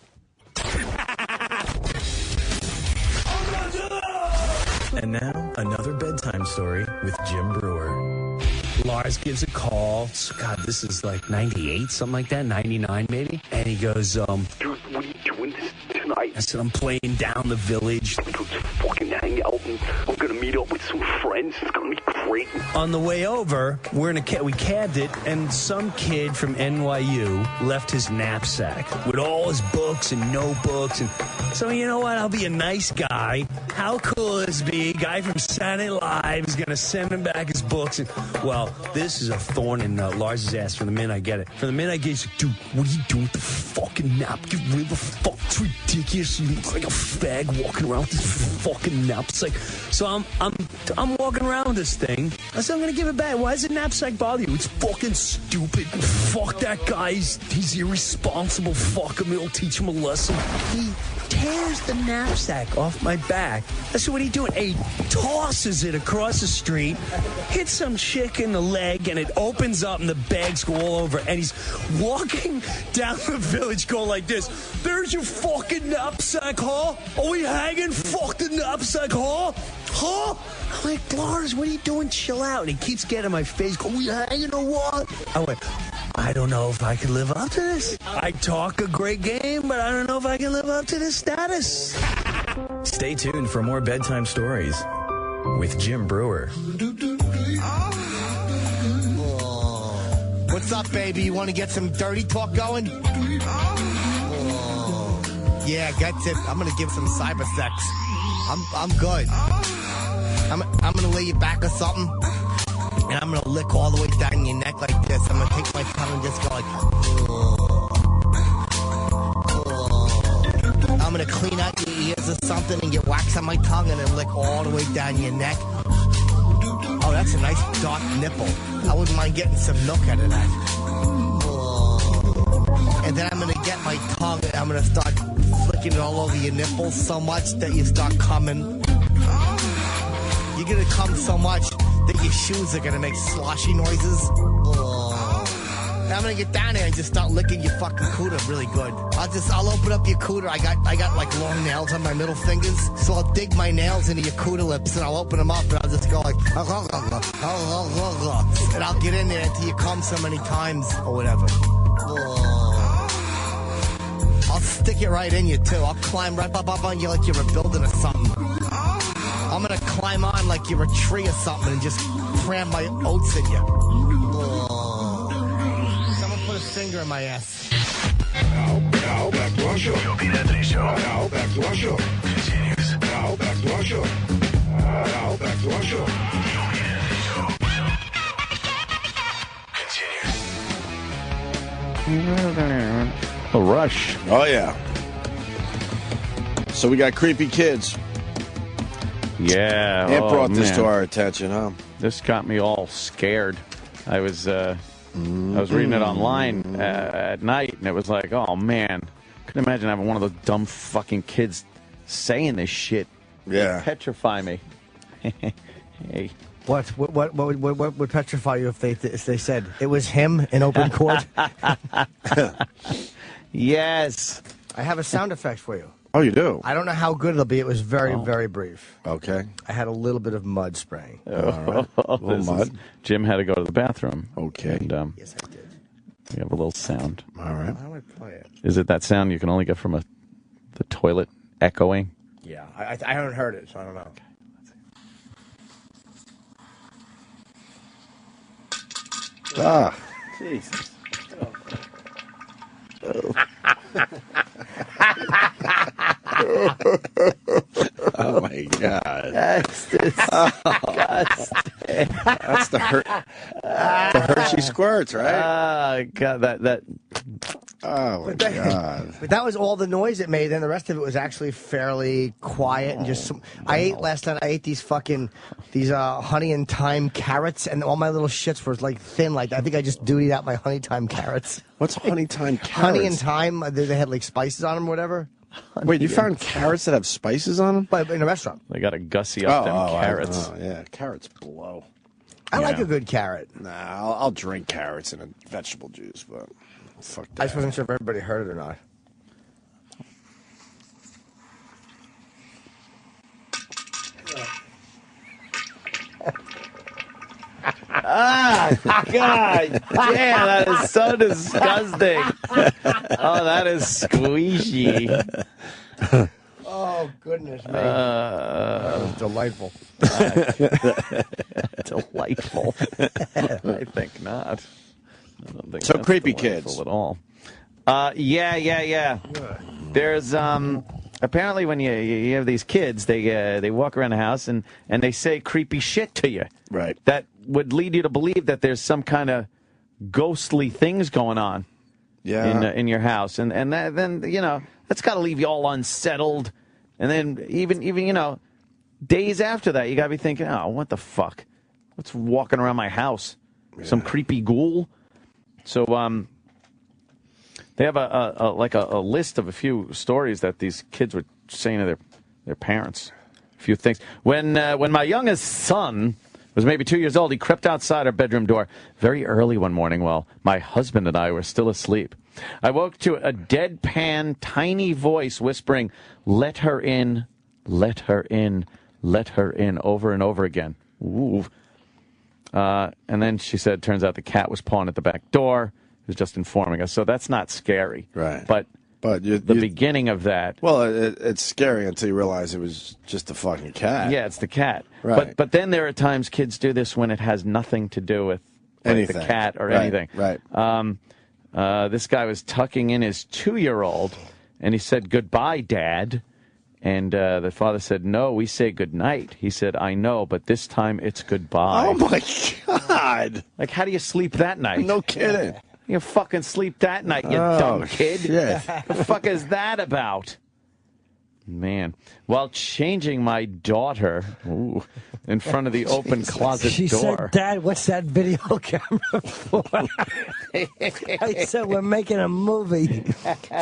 And now, another bedtime story with Jim Brewer. Lars gives a call. God, this is like 98, something like that, 99 maybe. And he goes, Dude, what are you doing tonight? I said, I'm playing down the village. We go just fucking hang out, and I'm gonna meet up with some friends. It's gonna be great. On the way over, we cabbed it, and some kid from NYU left his knapsack with all his books and notebooks. And so, you know what? I'll be a nice guy. How cool is this be? A guy from Saturday Night Live is going to send him back his books. And, well, this is a thorn in Lars's ass from the minute I get it. From the minute I get it, he's like, dude, what are you doing with the fucking nap? Get rid of the fuck. It's ridiculous. You look like a fag walking around with this fucking knapsack. So I'm walking around with this thing. I said, I'm going to give it back. Why does the knapsack bother you? It's fucking stupid. Fuck that guy. He's irresponsible. Fuck him. It'll teach him a lesson. He tears the knapsack off my back. I said, what are you doing? He tosses it across the street, hits some chick in the leg, and it opens up, and the bags go all over. And he's walking down the village going like this. There's your fucking knapsack, huh? Are we hanging? Fuck the knapsack, huh? Huh? I'm like, Lars, what are you doing? Chill out. And he keeps getting in my face. Go, we hanging or what? I went, I don't know if I can live up to this. I talk a great game, but I don't know if I can live up to this status. Stay tuned for more bedtime stories with Jim Brewer. What's up, baby? You want to get some dirty talk going? Yeah, that's it. I'm gonna give some cyber sex. I'm good. I'm gonna lay you back or something, and I'm gonna lick all the way down your neck like this. I'm gonna take my tongue and just go like. I'm gonna clean out your ears or something and get wax on my tongue and then lick all the way down your neck. Oh, that's a nice dark nipple. I wouldn't mind getting some milk out of that. And then I'm gonna get my tongue and I'm gonna start flicking it all over your nipples so much that you start coming. You're gonna come so much that your shoes are gonna make sloshy noises. And I'm gonna get down there and just start licking your fucking cooter really good. I'll open up your cooter. I got like long nails on my middle fingers, so I'll dig my nails into your cooter lips and I'll open them up and I'll just go like, and I'll get in there until you come so many times or whatever. I'll stick it right in you too. I'll climb right up on you like you're a building or something. I'm gonna climb on like you're a tree or something and just cram my oats in you. Someone put a finger in my ass. Now back to our show. The Opie and Anthony Show. Now back to our show. Continues. Now back to our show. Now back to our show. The Opie and Anthony Show. Continues. A rush. Oh, yeah. So we got creepy kids. Yeah. It brought this to our attention, huh? This got me all scared. I was reading it online at night, and it was like, oh, man. Couldn't imagine having one of those dumb fucking kids saying this shit. Yeah. It'd petrify me. Hey. What would petrify you if they said it was him in open court? Yes. I have a sound effect for you. Oh, you do? I don't know how good it'll be. It was very, very brief. Okay. I had a little bit of mud spraying. All right. A little mud. Jim had to go to the bathroom. Okay. And, yes, I did. We have a little sound. All right. How do I play it? Is it that sound you can only get from the toilet echoing? Yeah. I haven't heard it, so I don't know. Okay. Ah. Jesus. Oh my God. That's disgusting. That's the Hershey squirts, right? God, that. Oh my God. But that was all the noise it made. Then the rest of it was actually fairly quiet and just. I ate last night. I ate these honey and thyme carrots, and all my little shits were like thin. Like I think I just dudied out my honey thyme carrots. What's honey thyme carrots? Honey and thyme. They had like spices on them, or whatever. Wait, you found carrots that have spices on them? But in a restaurant. They got to gussy up them carrots. Yeah, carrots blow. I like a good carrot. Nah, I'll drink carrots in a vegetable juice, but fuck that. I just wasn't sure if everybody heard it or not. God damn, that is so disgusting. Oh, that is squeezy. Oh, goodness me. That was delightful. Delightful. I think not. I don't think So that's creepy delightful kids. at all. Yeah. There's apparently when you have these kids, they walk around the house and they say creepy shit to you. Right. That would lead you to believe that there's some kind of ghostly things going on. Yeah. In your house, and then that's got to leave you all unsettled, and then even days after that, you got to be thinking, oh, what the fuck? What's walking around my house? Yeah. Some creepy ghoul. So they have a list of a few stories that these kids were saying to their parents. A few things. When my youngest son was maybe 2 years old, he crept outside our bedroom door very early one morning while my husband and I were still asleep. I woke to a deadpan, tiny voice whispering, "Let her in, let her in, let her in," over and over again. Ooh. And then she said, turns out the cat was pawing at the back door. He was just informing us. So that's not scary. Right. But the beginning of that. Well, it's scary until you realize it was just a fucking cat. Yeah, it's the cat. Right. But then there are times kids do this when it has nothing to do with anything. the cat or Right, anything. Right. This guy was tucking in his 2-year-old, and he said, "Goodbye, Dad." And the father said, "No, we say goodnight." He said, "I know, but this time it's goodbye." Oh, my God. Like, how do you sleep that night? No kidding. You fucking sleep that night, you dumb kid. Shit. The fuck is that about? Man. While changing my daughter in front of the open closet She door. said, "Dad, what's that video camera for?" I said, "We're making a movie."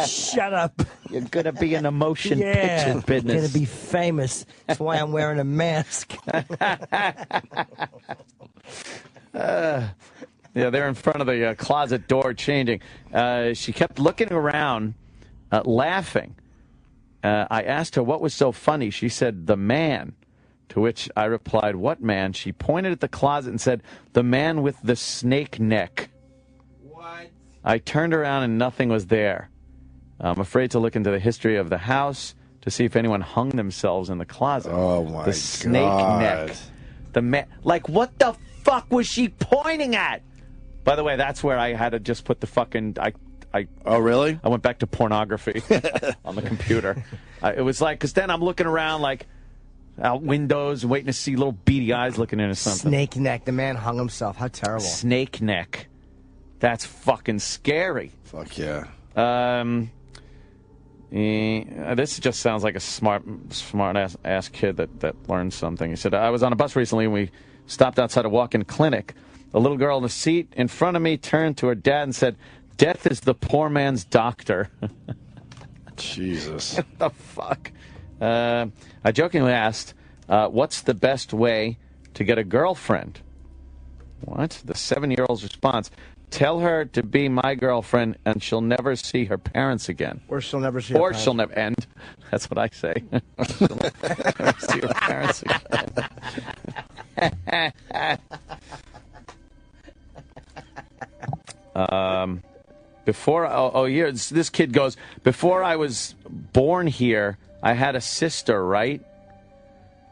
Shut up. You're going to be in a motion picture business. I'm going to be famous. That's why I'm Yeah, they're in front of the closet door changing. She kept looking around, laughing. I asked her what was so funny. She said, "The man." To which I replied, "What man?" She pointed at the closet and said, "The man with the snake neck." What? I turned around and nothing was there. I'm afraid to look into the history of the house to see if anyone hung themselves in the closet. Oh, my God. The snake neck. The man. Like, what the fuck was she pointing at? By the way, that's where I had to just put the fucking... Oh, really? I went back to pornography on the computer. It was like, because then I'm looking around like out windows waiting to see little beady eyes looking into something. Snake neck. The man hung himself. How terrible. Snake neck. That's fucking scary. Fuck yeah. This just sounds like a smart ass kid that learned something. He said, "I was on a bus recently and we stopped outside a walk-in clinic. A little girl in the seat in front of me turned to her dad and said, 'Death is the poor man's doctor.'" Jesus. What the fuck? I jokingly asked, "What's the best way to get a girlfriend?" What? The 7-year-old's response, "Tell her to be my girlfriend and she'll never see her parents again." Or she'll never see her Or parents. she'll never end. That's what I say. She'll never see her parents again. This kid goes, "Before I was born here, I had a sister, right?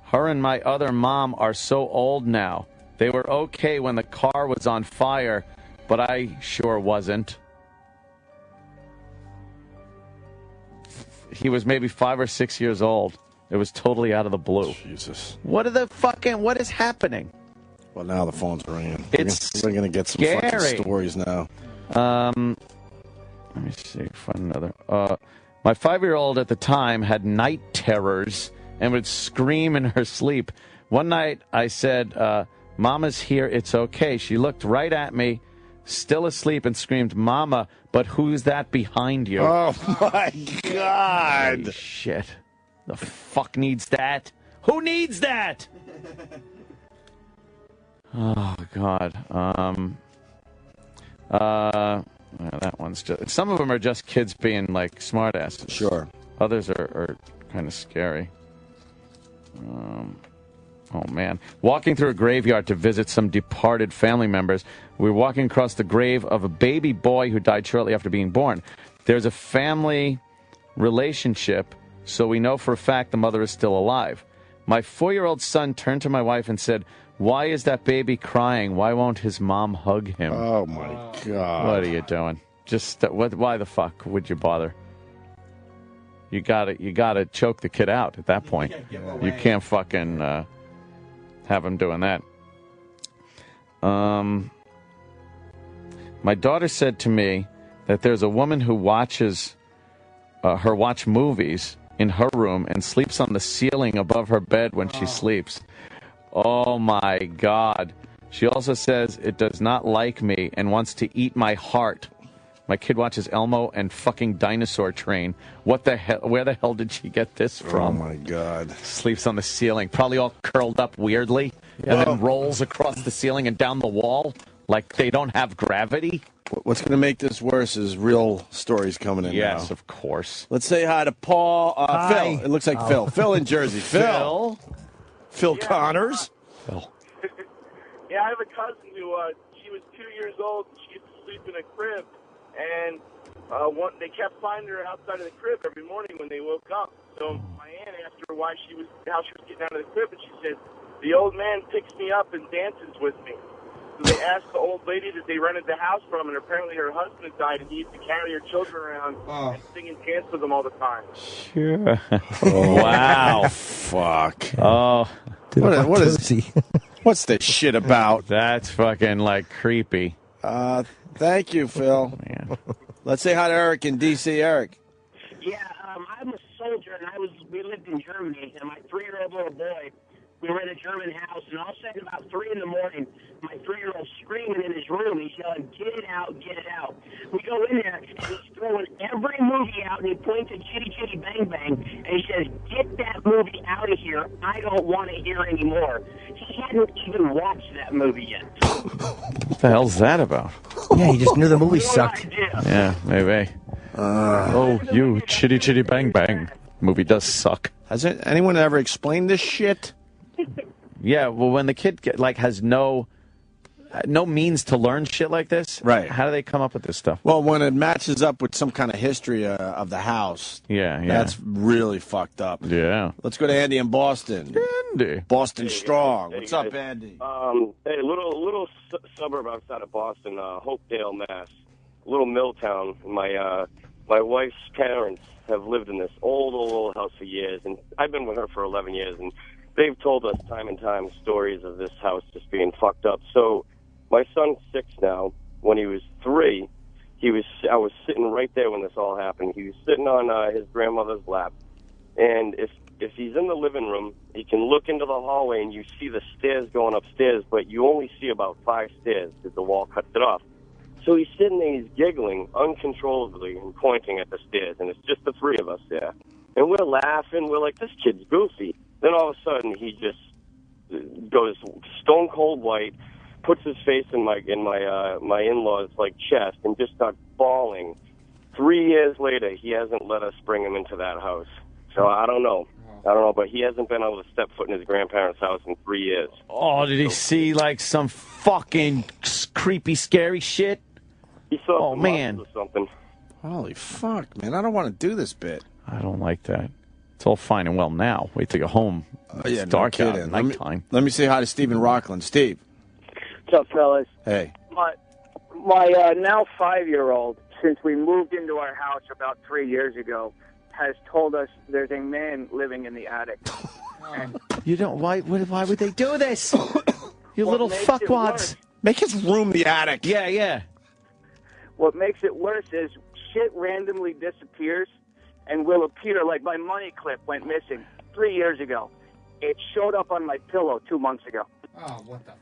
Her and my other mom are so old now. They were okay when the car was on fire, but I sure wasn't." He was maybe 5 or 6 years old. It was totally out of the blue. Jesus. What is happening? Well, now the phone's ringing. We're going to get some fucking stories now. Let me see. Find another. My 5-year-old at the time had night terrors and would scream in her sleep. One night I said, "Mama's here, it's okay." She looked right at me, still asleep, and screamed, "Mama, but who's that behind you?" Oh, my God. Holy shit. The fuck needs that? Who needs that? Oh, God. That one's just... Some of them are just kids being, like, smartasses. Sure. Others are kind of scary. Oh, man. Walking through a graveyard to visit some departed family members. We were walking across the grave of a baby boy who died shortly after being born. There's a family relationship, so we know for a fact the mother is still alive. My 4-year-old son turned to my wife and said, "Why is that baby crying? Why won't his mom hug him?" Oh, my God. What are you doing? Just why the fuck would you bother? You gotta choke the kid out at that point. You can't fucking have him doing that. My daughter said to me that there's a woman who watches her watch movies in her room and sleeps on the ceiling above her bed when she sleeps. Oh my God. She also says it does not like me and wants to eat my heart. My kid watches Elmo and fucking Dinosaur Train. What the hell? Where the hell did she get this from? Oh my God. Sleeps on the ceiling, probably all curled up weirdly, and then rolls across the ceiling and down the wall like they don't have gravity. What's going to make this worse is real stories coming in now. Yes, of course. Let's say hi to Paul. Hi. Phil. It looks like Phil. Phil in Jersey. Phil Connors. Phil. Yeah, I have a cousin who, she was 2 years old, and she used to sleep in a crib, and they kept finding her outside of the crib every morning when they woke up. So my aunt asked her how she was getting out of the crib, and she said, "The old man picks me up and dances with me." So they asked the old lady that they rented the house from, and apparently her husband died, and he used to carry her children around and sing and dance with them all the time. Sure. Wow. Fuck. Oh. What is what's this shit about? That's fucking, like, creepy. Thank you, Phil. Man. Let's say hi to Eric in D.C. Eric. Yeah, I'm a soldier, and we lived in Germany, and my 3-year-old little boy, we were in a German house, and all of a sudden, about 3 in the morning, my 3-year-old's screaming in his room. He's yelling, "Get it out, get it out." We go in there, and he's throwing every movie out, and he points at Chitty Chitty Bang Bang, and he says, "Get that movie out of here. I don't want to hear anymore." He hadn't even watched that movie yet. What the hell's that about? Yeah, he just knew the movie sucked. Yeah, maybe. Oh, you chitty chitty bang bang. Movie does suck. Has anyone ever explained this shit? Yeah, well, when the kid has no means to learn shit like this, right? How do they come up with this stuff? Well, when it matches up with some kind of history of the house, yeah, that's really fucked up. Yeah. Let's go to Andy in Boston. Andy, Boston strong. Hey, What's up, guys. Andy? Hey, little suburb outside of Boston, Hopedale, Mass. A little mill town. My wife's parents have lived in this old house for years, and I've been with her for 11 years, and they've told us time and time stories of this house just being fucked up. So my son's 6 now. When he was 3, I was sitting right there when this all happened. He was sitting on his grandmother's lap, and if he's in the living room, he can look into the hallway and you see the stairs going upstairs, but you only see about 5 stairs because the wall cuts it off. So he's sitting there, he's giggling uncontrollably and pointing at the stairs, and it's just the 3 of us there. And we're laughing. We're like, this kid's goofy. Then all of a sudden, he just goes stone cold white, puts his face in my in-laws' chest, and just starts bawling. 3 years later, he hasn't let us bring him into that house. So I don't know, but he hasn't been able to step foot in his grandparents' house in 3 years. Oh, did he see some fucking creepy, scary shit? He saw some man or something. Holy fuck, man! I don't want to do this bit. I don't like that. It's all fine and well now. Wait till you're home. Yeah, It's dark no out kidding. at nighttime. Let me say hi to Steve in Rockland. Steve. What's up, fellas? Hey. My now 5-year-old, since we moved into our house about 3 years ago, has told us there's a man living in the attic. And You don't. Why would they do this? You What little makes it fuckwads. worse- Make his room the attic. Yeah. what makes it worse is shit randomly disappears and will appear. Like my money clip went missing 3 years ago. It showed up on my pillow 2 months ago. Oh, what the?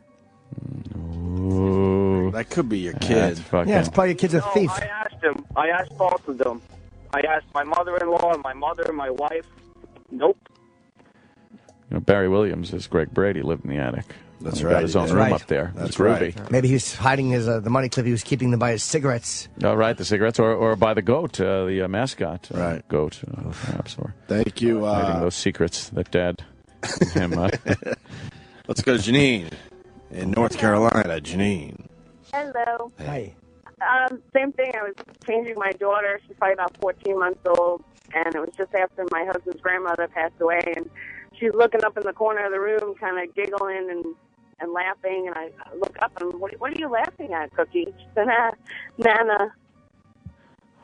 Ooh, that could be your kid. Yeah, it's probably your kid's a thief. I asked him. I asked both of them. I asked my mother-in-law and my mother and my wife. Nope. Barry Williams, as Greg Brady, lived in the attic. That's He right. Got his own That's room right. up there. That's It's groovy. right. Maybe he was hiding his the money clip. He was keeping them by his cigarettes. All right, the cigarettes, or by the goat, the mascot, right? Goat, perhaps, or Thank you. hiding those secrets that Dad and him. Let's go to Janine in North Carolina. Janine. Hello. Hey. Same thing. I was changing my daughter. She's probably about 14 months old, and it was just after my husband's grandmother passed away, and she's looking up in the corner of the room, kind of giggling and laughing, and I look up and what are you laughing at, Cookie? She said, Nana.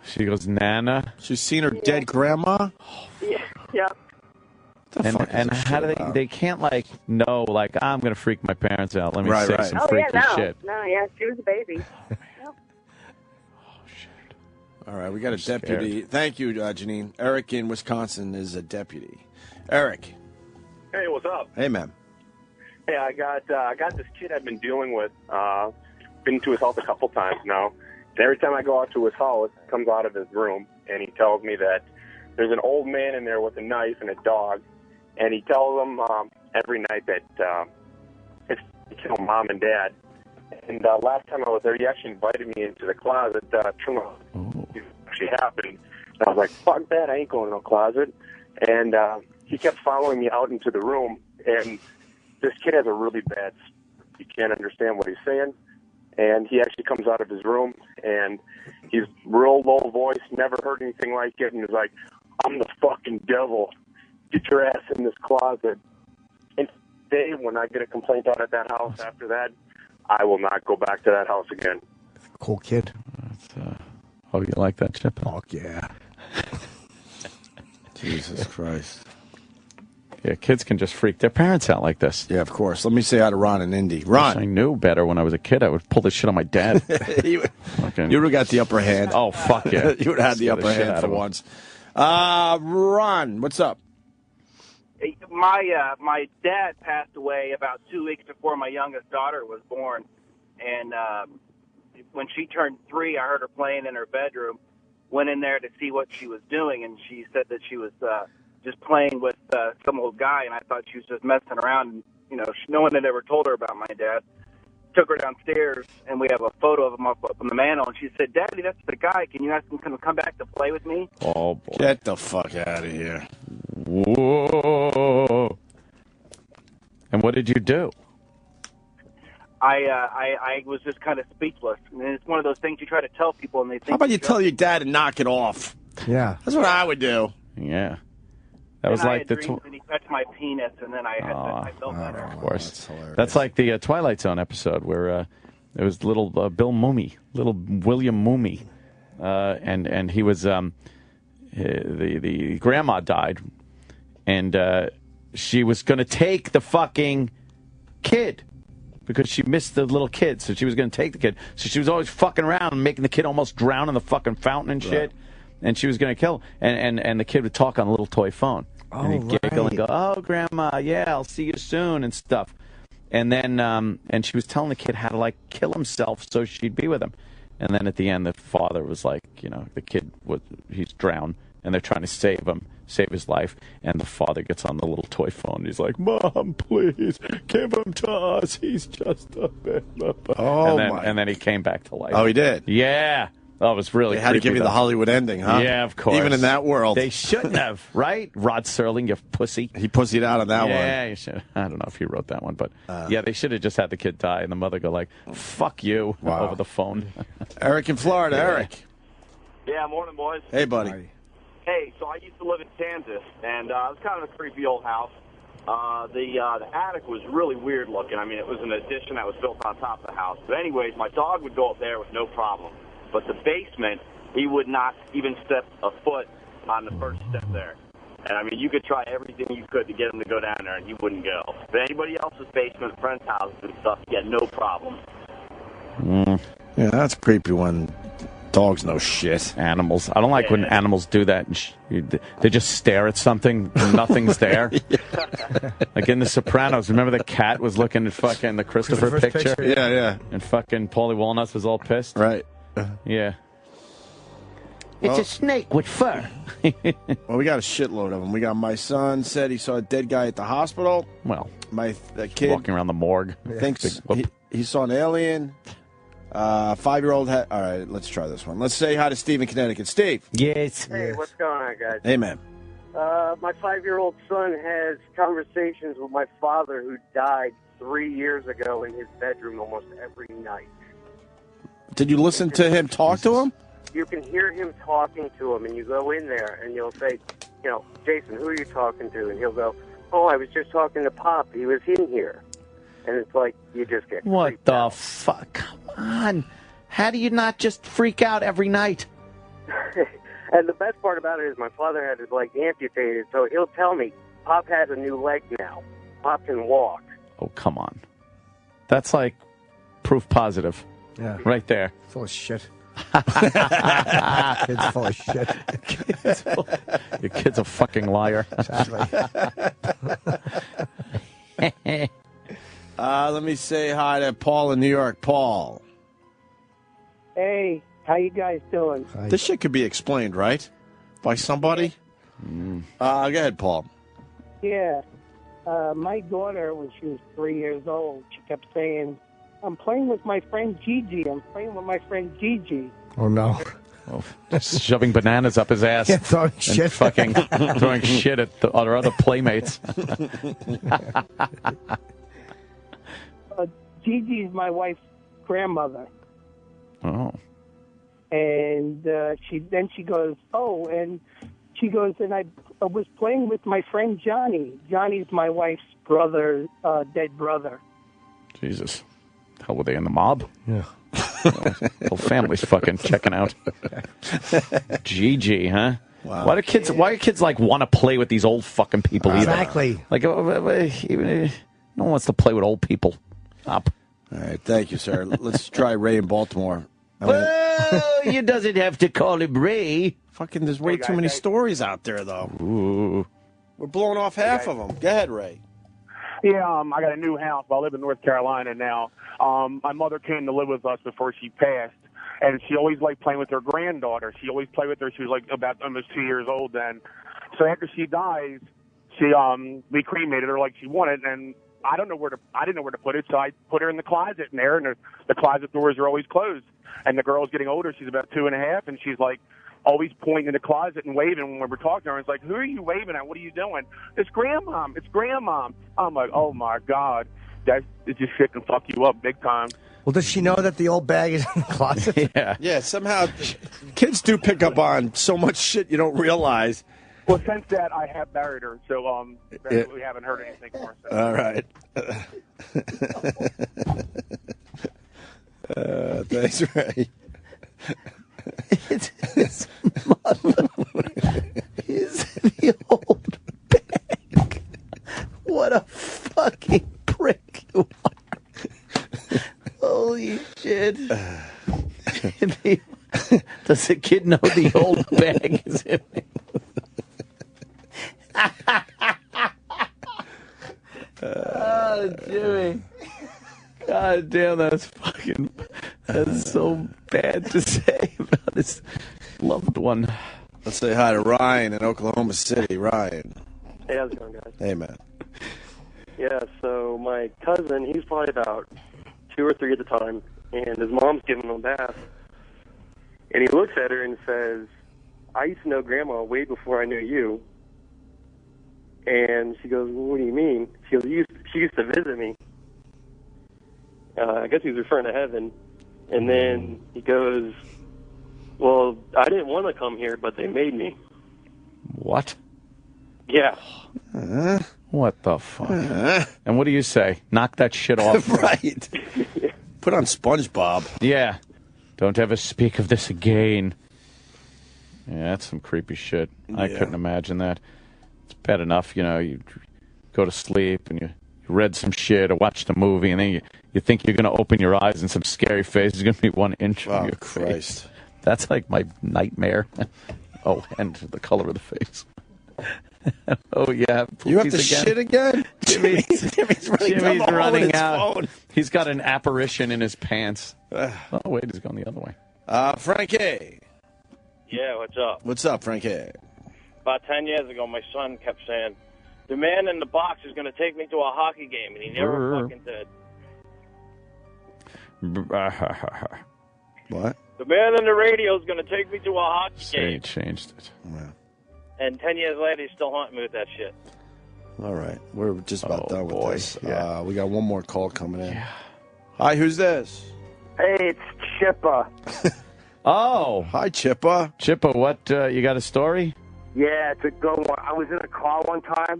She goes, Nana. She's seen her dead grandma. Yeah. And how do they can't know I'm gonna freak my parents out. Let me say some Oh freaky yeah, no, shit. no, yeah, she was a baby. All right, we got a deputy. Thank you, Janine. Eric in Wisconsin is a deputy. Eric. Hey, what's up? Hey, man. Hey, I got this kid I've been dealing with. Been to his house a couple times now. And every time I go out to his house, he comes out of his room and he tells me that there's an old man in there with a knife and a dog. And he tells them every night that it's to kill Mom and Dad. And last time I was there, he actually invited me into the closet to it actually happened. And I was like, fuck that, I ain't going to no closet. And he kept following me out into the room. And this kid has a really bad, you can't understand what he's saying. And he actually comes out of his room, and he's real low voice, never heard anything like it, and he's like, I'm the fucking devil. Get your ass in this closet. And today, when I get a complaint out at that house after that, I will not go back to that house again. Cool kid. Oh, you like that, Chip? Oh, yeah. Jesus Christ. Yeah, kids can just freak their parents out like this. Yeah, of course. Let me say hi to Ron and Indy. Ron. I knew better when I was a kid. I would pull this shit on my dad. You would have got the upper hand. Oh, fuck yeah. You would have had the Scare upper shit hand out for of him. once. Ron, what's up? My dad passed away about 2 weeks before my youngest daughter was born, and when she turned 3, I heard her playing in her bedroom. Went in there to see what she was doing, and she said that she was just playing with some old guy, and I thought she was just messing around. And no one had ever told her about my dad. Took her downstairs, and we have a photo of him up on the mantle, and she said, "Daddy, that's the guy. Can you ask him to come back to play with me?" Oh, boy. Get the fuck out of here. Whoa. And what did you do? I was just kind of speechless. And it's one of those things you try to tell people, and they think. How about you tell your dad to knock it off? Yeah. That's what I would do. Yeah. That was and like I the... had dreams that he touched my penis, and then I felt better. Of course. That's like the Twilight Zone episode where there was little Bill Mooney, little William Mooney, and he was the grandma died, and she was going to take the fucking kid because she missed the little kid, so she was going to take the kid. So she was always fucking around and making the kid almost drown in the fucking fountain and shit. Right. And she was going to kill him. And the kid would talk on a little toy phone. And he'd giggle and go, "Oh, Grandma, yeah, I'll see you soon," and stuff. And then and she was telling the kid how to, like, kill himself so she'd be with him. And then at the end, the father was like, the kid, he's drowned, and they're trying to save his life. And the father gets on the little toy phone. He's like, "Mom, please, give him to us. He's just a bit." And then he came back to life. Oh, he did? Yeah. Oh, it was really They had to give you the Hollywood ending, huh? Yeah, of course. Even in that world. They shouldn't have, right? Rod Serling, you pussy. He pussied out on that one. Yeah, you should. I don't know if he wrote that one, but yeah, they should have just had the kid die and the mother go like, "Fuck you," over the phone. Eric in Florida. Yeah. Eric. Yeah, morning, boys. Hey, buddy. Hey, so I used to live in Kansas, and it was kind of a creepy old house. The attic was really weird looking. I mean, it was an addition that was built on top of the house. But anyways, my dog would go up there with no problem. But the basement, he would not even step a foot on the first step there. And, I mean, you could try everything you could to get him to go down there, and he wouldn't go. But anybody else's basement, friends' houses and stuff, he had no problem. Yeah, that's creepy when dogs know shit. Animals. I don't like when animals do that. They just stare at something and nothing's there. Like in The Sopranos, remember the cat was looking at fucking the Christopher picture? Yeah. And fucking Paulie Walnuts was all pissed? Right. Yeah. It's a snake with fur. Well, we got a shitload of them. We got my son said he saw a dead guy at the hospital. Well, my kid walking around the morgue thinks he saw an alien. 5-year-old. All right, let's try this one. Let's say hi to Steve in Connecticut. Steve. Yes. Hey, what's going on, guys? Hey, man. My 5-year-old son has conversations with my father, who died 3 years ago, in his bedroom almost every night. Did you listen to him talk to him? You can hear him talking to him, and you go in there, and you'll say, "Jason, who are you talking to?" And he'll go, "Oh, I was just talking to Pop. He was in here." And it's like, you just get What the fuck? Come on. How do you not just freak out every night? And the best part about it is my father had his leg amputated, so he'll tell me, "Pop has a new leg now. Pop can walk." Oh, come on. That's like proof positive. Yeah. Right there. Full of shit. Kid's full of shit. Your kid's a fucking liar. Exactly. Let me say hi to Paul in New York. Paul. Hey, how you guys doing? This shit could be explained, right? By somebody? Go ahead, Paul. Yeah. My daughter, when she was 3 years old, she kept saying, "I'm playing with my friend Gigi. I'm playing with my friend Gigi." Oh, no. Oh, just shoving bananas up his ass. Yeah, throwing and shit. fucking throwing shit at our other playmates. Gigi's my wife's grandmother. Oh. And she goes, "Oh," and she goes, "And I was playing with my friend Johnny. Johnny's my wife's brother, dead brother." Jesus. Hell, were they in the mob? Yeah. Whole family's fucking checking out. GG, huh? Wow. Why do kids like want to play with these old fucking people? Exactly. Either? Like, no one wants to play with old people. Up. All right, thank you, sir. Let's try Ray in Baltimore. Well, you doesn't have to call him Ray. Fucking, there's way too many stories out there, though. Ooh. We're blowing off half of them. Go ahead, Ray. Yeah, I got a new house. I live in North Carolina now. My mother came to live with us before she passed, and she always liked playing with her granddaughter. She always played with her. She was like about almost 2 years old then. So after she dies, we cremated her like she wanted, and I didn't know where to put it, so I put her in the closet in there, and the closet doors are always closed. And the girl's getting older; she's about 2.5, and she's like always pointing in the closet and waving when we're talking to her. It's like, who are you waving at? What are you doing? It's grandmom. It's grandmom. I'm like, oh my god, that just shit can fuck you up big time. Well, does she know that the old bag is in the closet? Yeah, somehow kids do pick up on so much shit you don't realize. Well, since that, I have buried her, so we haven't heard anything more. So. All right. Thanks, Ray. It's his mother is the old bag. What a fucking prick you are. Holy shit. Does the kid know the old bag is in it? Oh, Jimmy. God damn, that's so bad to say about his loved one. Let's say hi to Ryan in Oklahoma City. Ryan. Hey, how's it going, guys? Hey, man. Yeah, so my cousin, he's probably about 2 or 3 at the time, and his mom's giving him a bath. And he looks at her and says, I used to know Grandma way before I knew you. And she goes, well, what do you mean? She goes, she used to visit me. I guess he was referring to heaven. And then he goes, well, I didn't want to come here, but they made me. What? Yeah. What the fuck? And what do you say? Knock that shit off. Right. Put on SpongeBob. Yeah. Don't ever speak of this again. Yeah, that's some creepy shit. I couldn't imagine that. It's bad enough, you go to sleep and you read some shit or watched a movie, and then you think you're going to open your eyes and some scary face is going to be 1 inch from your face. That's like my nightmare. Oh, and the color of the face. Oh, yeah. You have to again. shit again? Jimmy's running out. Phone. He's got an apparition in his pants. Oh, wait, he's going the other way. Frankie. Yeah, what's up? What's up, Frankie? About 10 years ago, my son kept saying, the man in the box is going to take me to a hockey game, and he never fucking did. What? The man in the radio is going to take me to a hockey game. He changed it. Yeah. And 10 years later, he's still haunting me with that shit. All right. We're just about done with this. Yeah. We got one more call coming in. Yeah. Hi, who's this? Hey, it's Chippa. Oh. Hi, Chippa. Chippa, what, you got a story? Yeah, it's a good one. I was in a car one time,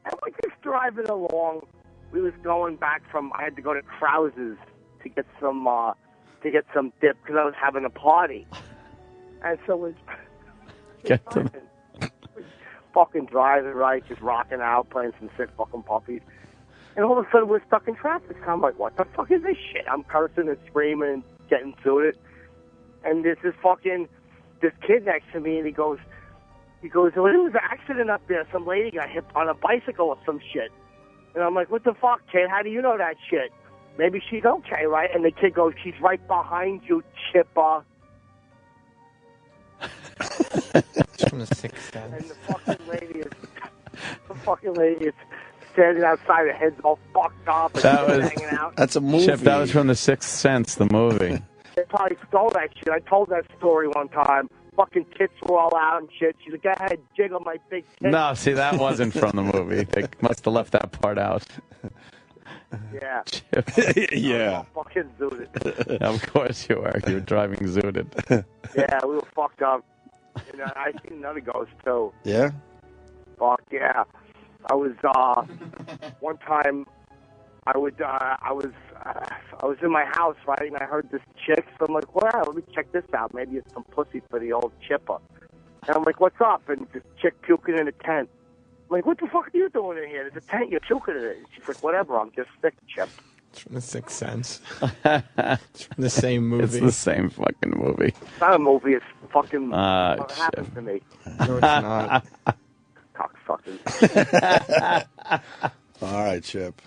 and we're just driving along. We was going back I had to go to Krause's to get some dip because I was having a party. And so we're fucking driving, right, just rocking out, playing some sick fucking puppies. And all of a sudden we're stuck in traffic. So I'm like, what the fuck is this shit? I'm cursing and screaming and getting to it. And there's this kid next to me, and he goes, well, there was an accident up there. Some lady got hit on a bicycle or some shit. And I'm like, what the fuck, kid? How do you know that shit? Maybe she's okay, right? And the kid goes, she's right behind you, Chippa. It's from the Sixth Sense. And the fucking lady is standing outside, her head's all fucked up and hanging out. That's a movie. Chip, that was from The Sixth Sense, the movie. They probably stole that shit. I told that story one time. Fucking tits were all out and shit. She's like, go ahead, jiggle my big tits. No, see, that wasn't from the movie. They must have left that part out. Yeah. Yeah. Fucking zooted. Of course you were. You were driving zooted. Yeah, we were fucked up. And I seen another ghost, too. Yeah? Fuck, yeah. I was, one time, I was in my house, right, and I heard this chick, so I'm like, well, let me check this out. Maybe it's some pussy for the old Chippa. And I'm like, what's up? And this chick puking in a tent. I'm like, what the fuck are you doing in here? There's a tent, you're puking in it. And she's like, whatever, I'm just sick, Chip. It's from The Sixth Sense. It's from the same movie. It's the same fucking movie. It's not a movie, it's fucking what happened to me. No, it's not. Cocksuckers. All right, Chip.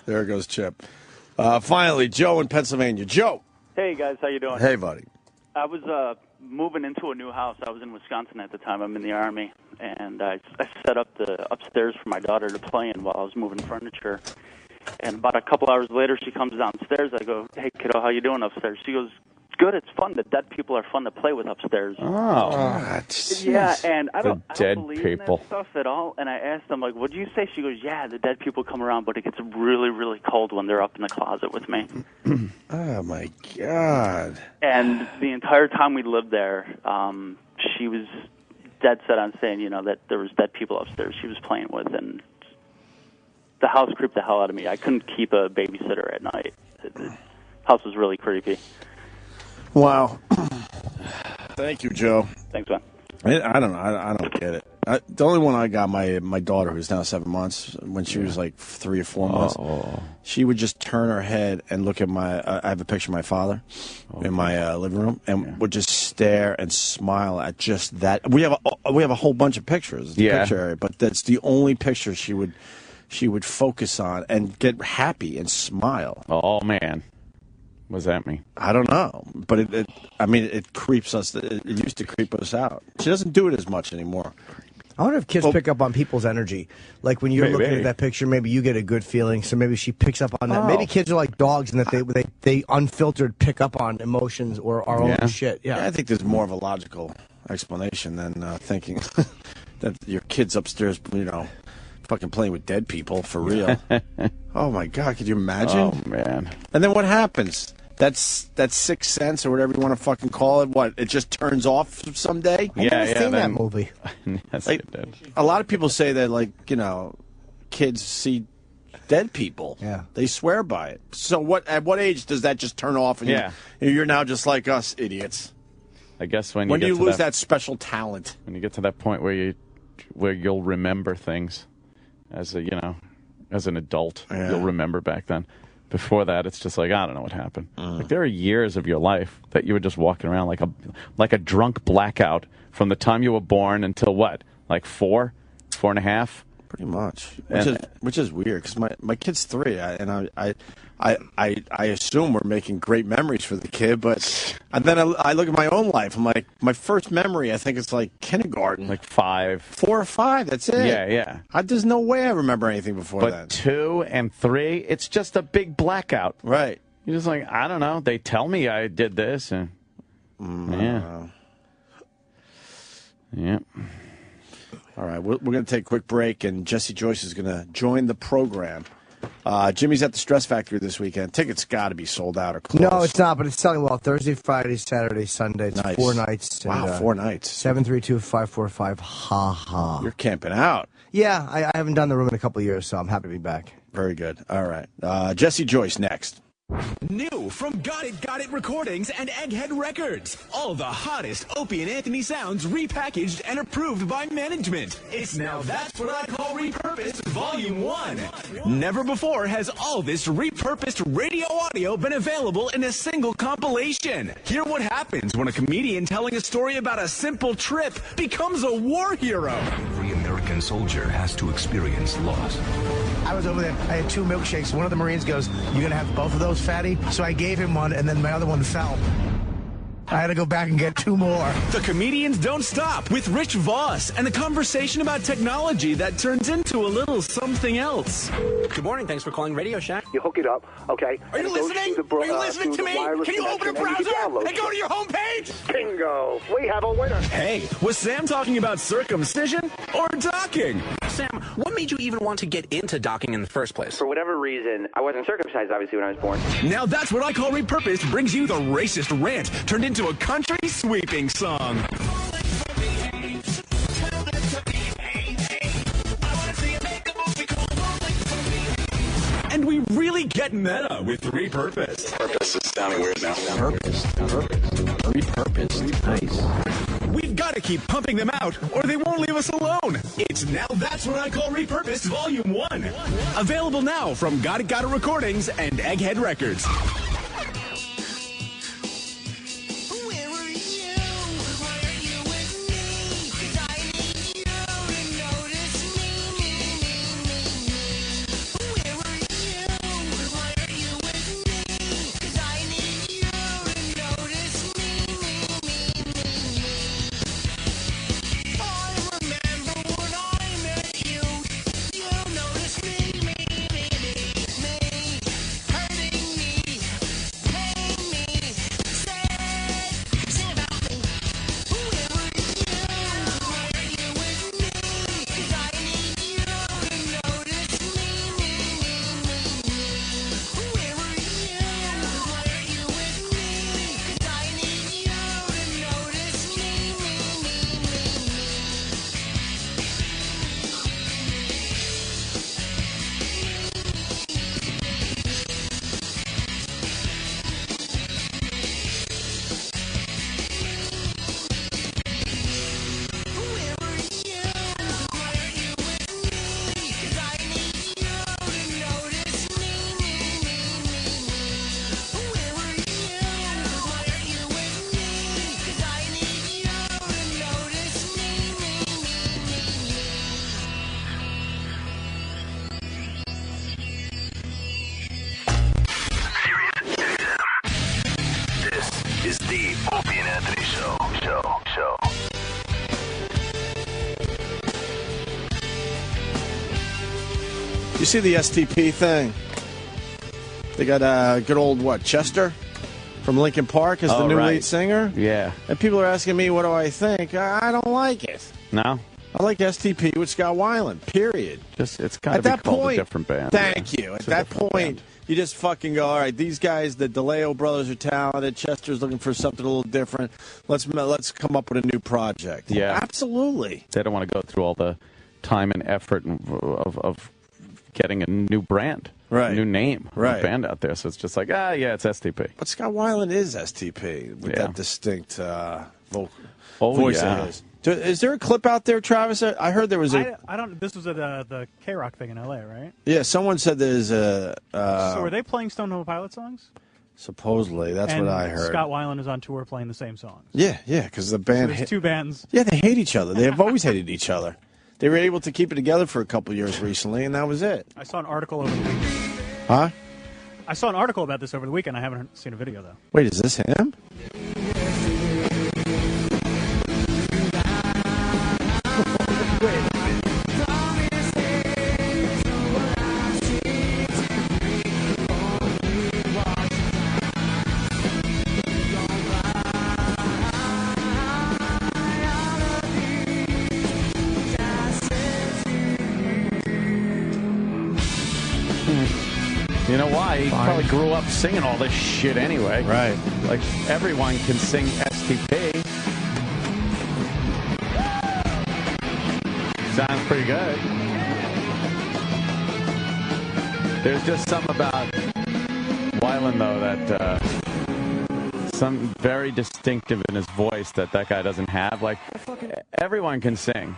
There goes Chip. Finally, Joe in Pennsylvania. Joe. Hey, guys. How you doing? Hey, buddy. I was moving into a new house. I was in Wisconsin at the time. I'm in the Army. And I set up the upstairs for my daughter to play in while I was moving furniture. And about a couple hours later, she comes downstairs. I go, "Hey, kiddo, how you doing upstairs?" She goes, "It's good. It's fun. The dead people are fun to play with upstairs." Yeah, and I don't believe in that stuff at all. And I asked them, like, "What'd you say?" She goes, "Yeah, the dead people come around, but it gets really, really cold when they're up in the closet with me." Oh my God! And the entire time we lived there, she was dead set on saying, that there was dead people upstairs she was playing with, and the house creeped the hell out of me. I couldn't keep a babysitter at night. The house was really creepy. Wow. Thank you, Joe. Thanks, man. I don't know. I don't get it. The only one I got, my daughter, who's now 7 months, when she was like 3 or 4 months, she would just turn her head and look at I have a picture of my father in my living room, and would just stare and smile at just that. We have a whole bunch of pictures, the picture area, but that's the only picture she would focus on and get happy and smile. Oh, man. What does that mean? I don't know, but it creeps us. It used to creep us out. She doesn't do it as much anymore. I wonder if kids pick up on people's energy. Like when you're looking at that picture, maybe you get a good feeling, so maybe she picks up on that. Maybe kids are like dogs in that they unfiltered pick up on emotions or our own shit. Yeah, I think there's more of a logical explanation than thinking that your kid's upstairs, fucking playing with dead people for real. Oh my God, could you imagine? Oh man! And then what happens? That's sixth sense or whatever you want to fucking call it. What, it just turns off someday? I never seen that movie. Yes, like, a lot of people say that, kids see dead people. Yeah, they swear by it. So at what age does that just turn off? And you're now just like us idiots. I guess when you lose that special talent, when you get to that point where you'll remember things as an adult, you'll remember back then. Before that, it's just like, I don't know what happened. Like, there are years of your life that you were just walking around like a drunk blackout from the time you were born until what? Like 4 and a half? Pretty much. Which is weird, because my kid's 3, and I assume we're making great memories for the kid, and then I look at my own life. I'm like, my first memory, I think it's like kindergarten. Like 5. 4 or 5, that's it. Yeah. There's no way I remember anything before that. But 2 and 3, it's just a big blackout. Right. You're just like, I don't know. They tell me I did this, and yeah. All right, we're going to take a quick break, and Jesse Joyce is going to join the program. Jimmy's at the Stress Factory this weekend. Tickets got to be sold out or closed. No, it's not, but it's selling well. Thursday, Friday, Saturday, Sunday. It's nice. 4 nights. Wow, 4 nights. 732-545, ha-ha. You're camping out. Yeah, I haven't done the room in a couple of years, so I'm happy to be back. Very good. All right. Jesse Joyce next. New from Got It Recordings and Egghead Records. All the hottest Opie and Anthony sounds repackaged and approved by management. It's now That's What I Call Repurposed Volume 1. Never before has all this repurposed radio audio been available in a single compilation. Hear what happens when a comedian telling a story about a simple trip becomes a war hero. Every American soldier has to experience loss. I was over there. I had 2 milkshakes. One of the Marines goes, "You gonna have both of those, fatty?" So I gave him one, and then my other one fell. I had to go back and get 2 more. The Comedians Don't Stop with Rich Voss and a conversation about technology that turns into a little something else. Good morning. Thanks for calling Radio Shack. You hook it up, okay? Are you listening? Are you listening to me? Can you open a browser and go to your homepage? Bingo. We have a winner. Hey, was Sam talking about circumcision or docking? Sam, what made you even want to get into docking in the first place? For whatever reason, I wasn't circumcised, obviously, when I was born. Now That's What I Call Repurposed brings you the racist rant turned into a country sweeping song. And we really get meta with Repurposed. Purpose is sounding weird now. Repurposed. Nice. We've got to keep pumping them out, or they won't leave us alone. It's Now That's What I Call Repurposed Volume 1. Available now from Got It Recordings and Egghead Records. is the Opie and Anthony Show. You see the STP thing? They got good old, Chester from Linkin Park as the new lead singer? Yeah. And people are asking me, what do I think? I don't like it. No? I like STP with Scott Weiland, period. It's got to be called a different band. Thank you. At that point, you just fucking go, all right, these guys, the DeLeo brothers are talented. Chester's looking for something a little different. Let's come up with a new project. Yeah. Absolutely. They don't want to go through all the time and effort of getting a new brand, a new name, a new band out there. So it's just like, it's STP. But Scott Weiland is STP with that distinct voice yeah. of his. Is there a clip out there, Travis? I heard there was a... I don't... This was at the K-Rock thing in L.A., right? Yeah, someone said there's a... so were they playing Stone Temple Pilots songs? Supposedly, that's what I heard. Scott Weiland is on tour playing the same songs. Yeah, because the band... So there's two bands. Yeah, they hate each other. They have always hated each other. They were able to keep it together for a couple years recently, and that was it. I saw an article over the weekend. Huh? I saw an article about this over the weekend. I haven't seen a video, though. Wait, is this him? You know why? He probably grew up singing all this shit anyway. Right. Like, everyone can sing STP. Sounds pretty good. There's just something about Weiland, though, that something very distinctive in his voice that guy doesn't have. Like, everyone can sing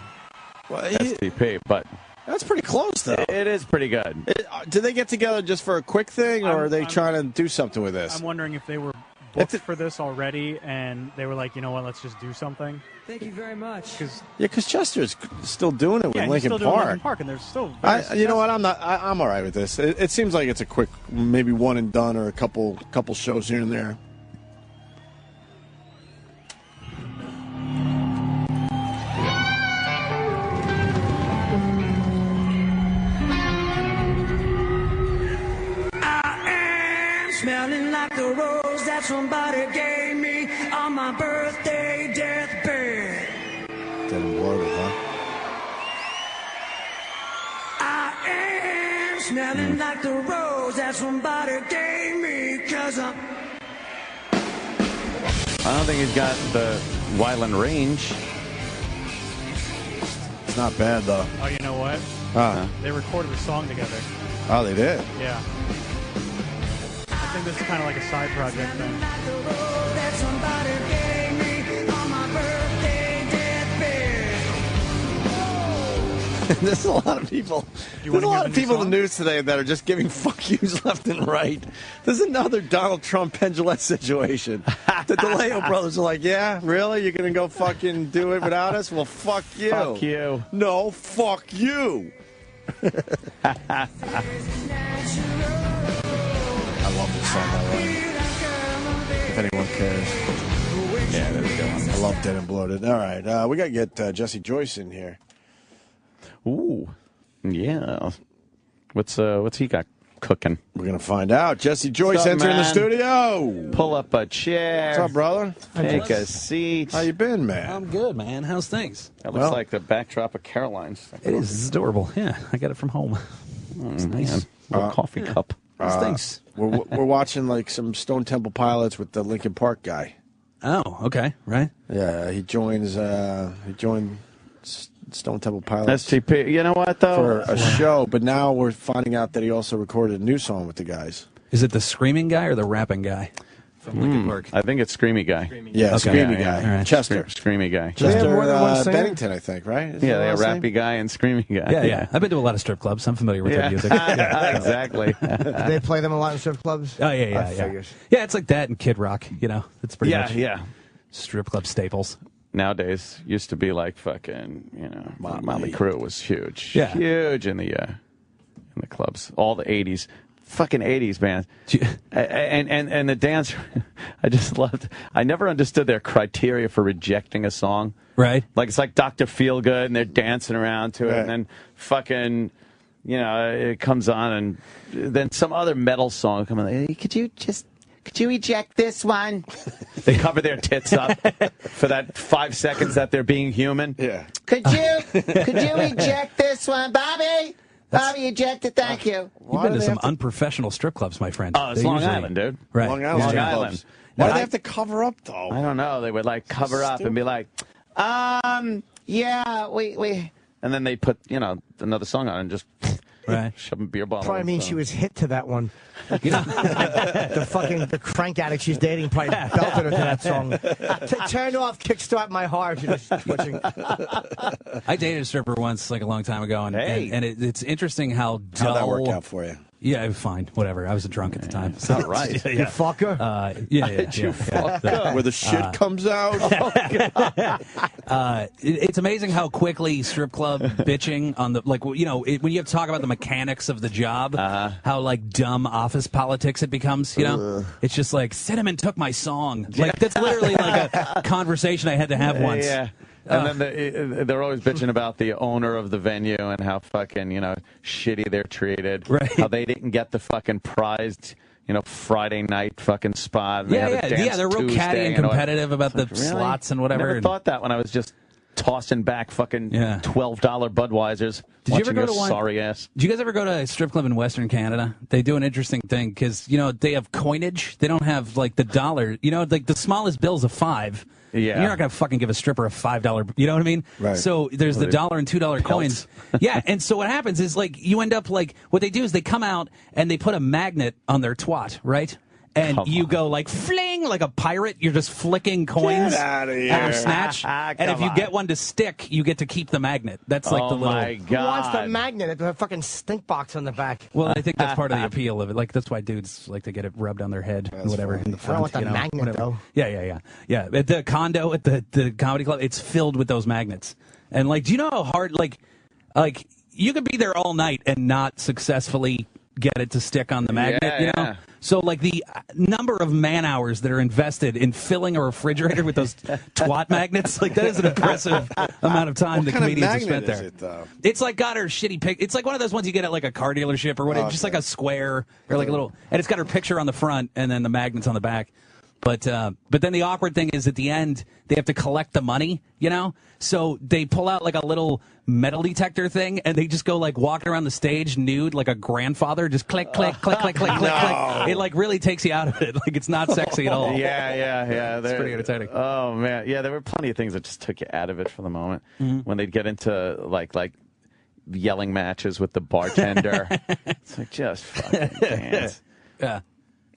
STP, but... That's pretty close, though. It is pretty good. Did they get together just for a quick thing, or are they trying to do something with this? I'm wondering if they were booked for this already, and they were like, you know what, let's just do something. Thank you very much. Because Chester's still doing it with he's Linkin still Park. doing Linkin Park, and there's still. You know what? I'm all right with this. It seems like it's a quick, maybe one and done, or a couple shows here and there. Smelling like the rose that somebody gave me on my birthday deathbed. Dead and bloated, huh? I am smelling like the rose that somebody gave me, 'cause I'm... I don't think he's got the Weiland range. It's not bad, though. Oh, you know what? They recorded a song together. Oh, they did? Yeah. I think this is kind of like a side project thing. There's a lot of people. There's a lot of people in the news today that are just giving fuck yous left and right. There's another Donald Trump Penn Jillette situation. The DeLeo brothers are like, yeah, really? You're going to go fucking do it without us? Well, fuck you. Fuck you. No, fuck you. I love this song, by the way. If anyone cares. Yeah, there we go. I love Dead and Bloated. All right, we got to get Jesse Joyce in here. Ooh, yeah. What's he got cooking? We're gonna find out. Jesse Joyce What's up, entering the man? studio. Pull up a chair. What's up, brother? Take a seat. How you been, man? I'm good, man. How's things? That looks like the backdrop of Caroline's. It is. It's adorable. Yeah, I got it from home. It's nice. Little coffee cup. Thanks. We're watching like some Stone Temple Pilots with the Linkin Park guy. Oh, okay, right. Yeah, he joined Stone Temple Pilots. STP. You know what though? For a show, but now we're finding out that he also recorded a new song with the guys. Is it the screaming guy or the rapping guy from Linkin Park? I think it's Screamy Guy. Yeah, Okay. Screamy Yeah, guy. yeah. All right. Chester. Screamy Guy. They have more than one singer? Bennington, I think, right? Is Yeah, that they have the last Rappy Guy and Screamy Guy. Yeah. I've been to a lot of strip clubs. I'm familiar with their music. Exactly. Do they play them a lot in strip clubs? Oh, yeah. Yeah, it's like that and Kid Rock, you know. It's pretty much strip club staples. Nowadays, used to be like fucking, Motley Crue was huge. Yeah. Huge in the clubs. All the 80s. fucking 80s bands. And the dance, I just loved. I never understood their criteria for rejecting a song. Right. Like, it's like Dr. Feelgood, and they're dancing around to it, and then fucking, it comes on, and then some other metal song comes on. Hey, could you eject this one? They cover their tits up for that 5 seconds that they're being human. Yeah. Could you eject this one, Bobby? Bobby, eject it. Thank you. You've been to some unprofessional strip clubs, my friend. Oh, it's Long Island, dude. Right. Long Island. Long Island. Why do they have to cover up, though? I don't know. They would like cover up and be like, yeah, we. And then they put, another song on and just shove a beer bottle. Probably means she was hit to that one. The crank addict she's dating probably belted her to that song. Turn off, kickstart my heart. You're just twitching. I dated a stripper once, like a long time ago, and it's interesting how dull. How'd that work out for you? Yeah, fine, whatever. I was a drunk at the time. So, right. You fucker? Where the shit comes out? It's amazing how quickly strip club bitching on the, when you have to talk about the mechanics of the job, how, like, dumb office politics it becomes, It's just like, Cinnamon took my song. Like, that's literally like a conversation I had to have once. Yeah. And then they're always bitching about the owner of the venue and how fucking, shitty they're treated. Right. How they didn't get the fucking prized, Friday night fucking spot. They're real catty and competitive about the slots and whatever. I never thought that when I was just tossing back fucking $12 Budweisers. Did you ever go to one? Sorry ass. Did you guys ever go to a strip club in Western Canada? They do an interesting thing because, they have coinage. They don't have, like, the dollar. Like, the smallest bill's a $5. Yeah. You're not going to fucking give a stripper a $5, you know what I mean? Right. So there's the $1 and $2 coins. Yeah, and so what happens is, like, you end up, like, what they do is they come out and they put a magnet on their twat, right? And you go, like, fling, like a pirate. You're just flicking coins out of here. out of snatch. And if you get one to stick, you get to keep the magnet. That's like the little... my God. Who wants the magnet? The fucking stink box on the back. Well, I think that's part of the appeal of it. Like, that's why dudes like to get it rubbed on their head and whatever in the front. I don't want the magnet, whatever. though. Yeah. At the condo, at the comedy club, it's filled with those magnets. And, like, do you know how hard, like you could be there all night and not successfully get it to stick on the magnet, you know? So, like, the number of man-hours that are invested in filling a refrigerator with those twat magnets, like, that is an impressive amount of time the comedians have spent there. Is it, though? It's like got her shitty pic. It's like one of those ones you get at, like, a car dealership or whatever, just like a square or, like, a little... And it's got her picture on the front and then the magnets on the back. But then the awkward thing is at the end, they have to collect the money, So they pull out like a little metal detector thing and they just go like walking around the stage nude like a grandfather, just click, click, click, click, click, click, click. It like really takes you out of it. Like it's not sexy at all. Yeah. It's pretty entertaining. Oh, man. Yeah, there were plenty of things that just took you out of it for the moment. When they'd get into like yelling matches with the bartender. It's like just fucking dance. Yeah.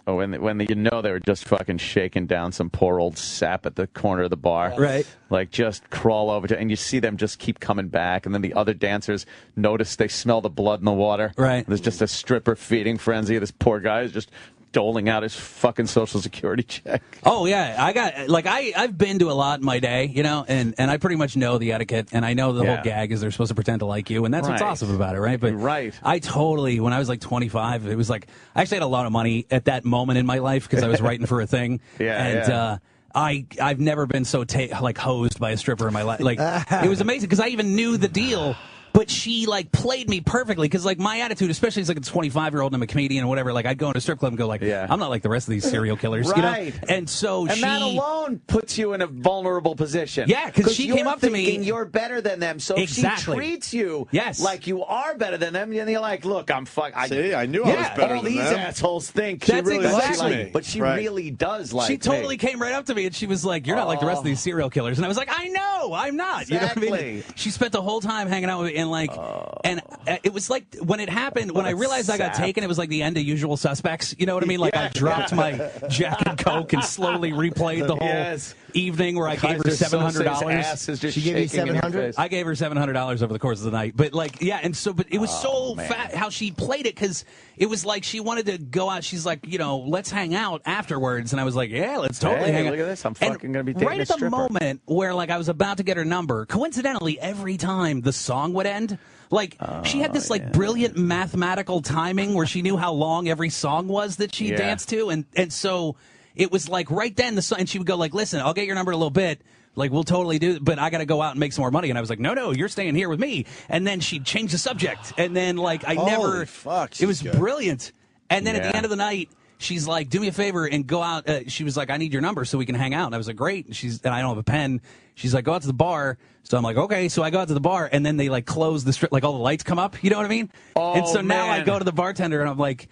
Oh, when they were just fucking shaking down some poor old sap at the corner of the bar. Right. Like, just crawl over to, and you see them just keep coming back, and then the other dancers notice they smell the blood in the water. Right. There's just a stripper feeding frenzy. This poor guy is just doling out his fucking Social Security check. Oh, yeah. I've been to a lot in my day, and I pretty much know the etiquette, and I know the whole gag is they're supposed to pretend to like you, and that's what's awesome about it, right? But I totally, when I was like 25, it was like, I actually had a lot of money at that moment in my life because I was writing for a thing. I've never been so hosed by a stripper in my life. Like, it was amazing because I even knew the deal. But she, like, played me perfectly because, like, my attitude, especially as, like, a 25-year-old and I'm a comedian or whatever, like, I'd go into a strip club and go, like, I'm not like the rest of these serial killers, And so and that alone puts you in a vulnerable position. Yeah, because she came up to me. You're better than them, so if she treats you like you are better than them, and you're like, look, I'm See, I knew I was better all than these them. assholes think That's she really exactly. likes me. But she really does like me. She totally came right up to me and she was like, you're not like the rest of these serial killers. And I was like, I know, I'm not. Exactly. You know what I mean? She spent the whole time hanging out with me and, like... And it was like when it happened, when I realized I got taken, it was like the end of Usual Suspects. You know what I mean? Like I dropped my Jack and Coke and slowly replayed the whole evening where I gave her $700. She gave you $700? I gave her $700 over the course of the night. But like, yeah, and so, but it was so fat how she played it because it was like she wanted to go out. She's like, let's hang out afterwards. And I was like, yeah, let's totally hang out. Look at this. I'm fucking going to be dating right a stripper. at the moment where like I was about to get her number, coincidentally, every time the song would end, end. Like, she had this, like, brilliant mathematical timing where she knew how long every song was that she danced to. And so it was, like, right then, the song, and she would go, like, listen, I'll get your number in a little bit. Like, we'll totally do it, but I got to go out and make some more money. And I was like, no, you're staying here with me. And then she'd change the subject. And then, like, Holy fuck, it was good. brilliant. And then at the end of the night, she's like, do me a favor and go out. She was like, I need your number so we can hang out. And I was like, great. And I don't have a pen. She's like, go out to the bar. So I'm like, okay. So I go out to the bar, and then they, like, close the strip, like, all the lights come up. You know what I mean? And so now I go to the bartender, and I'm like,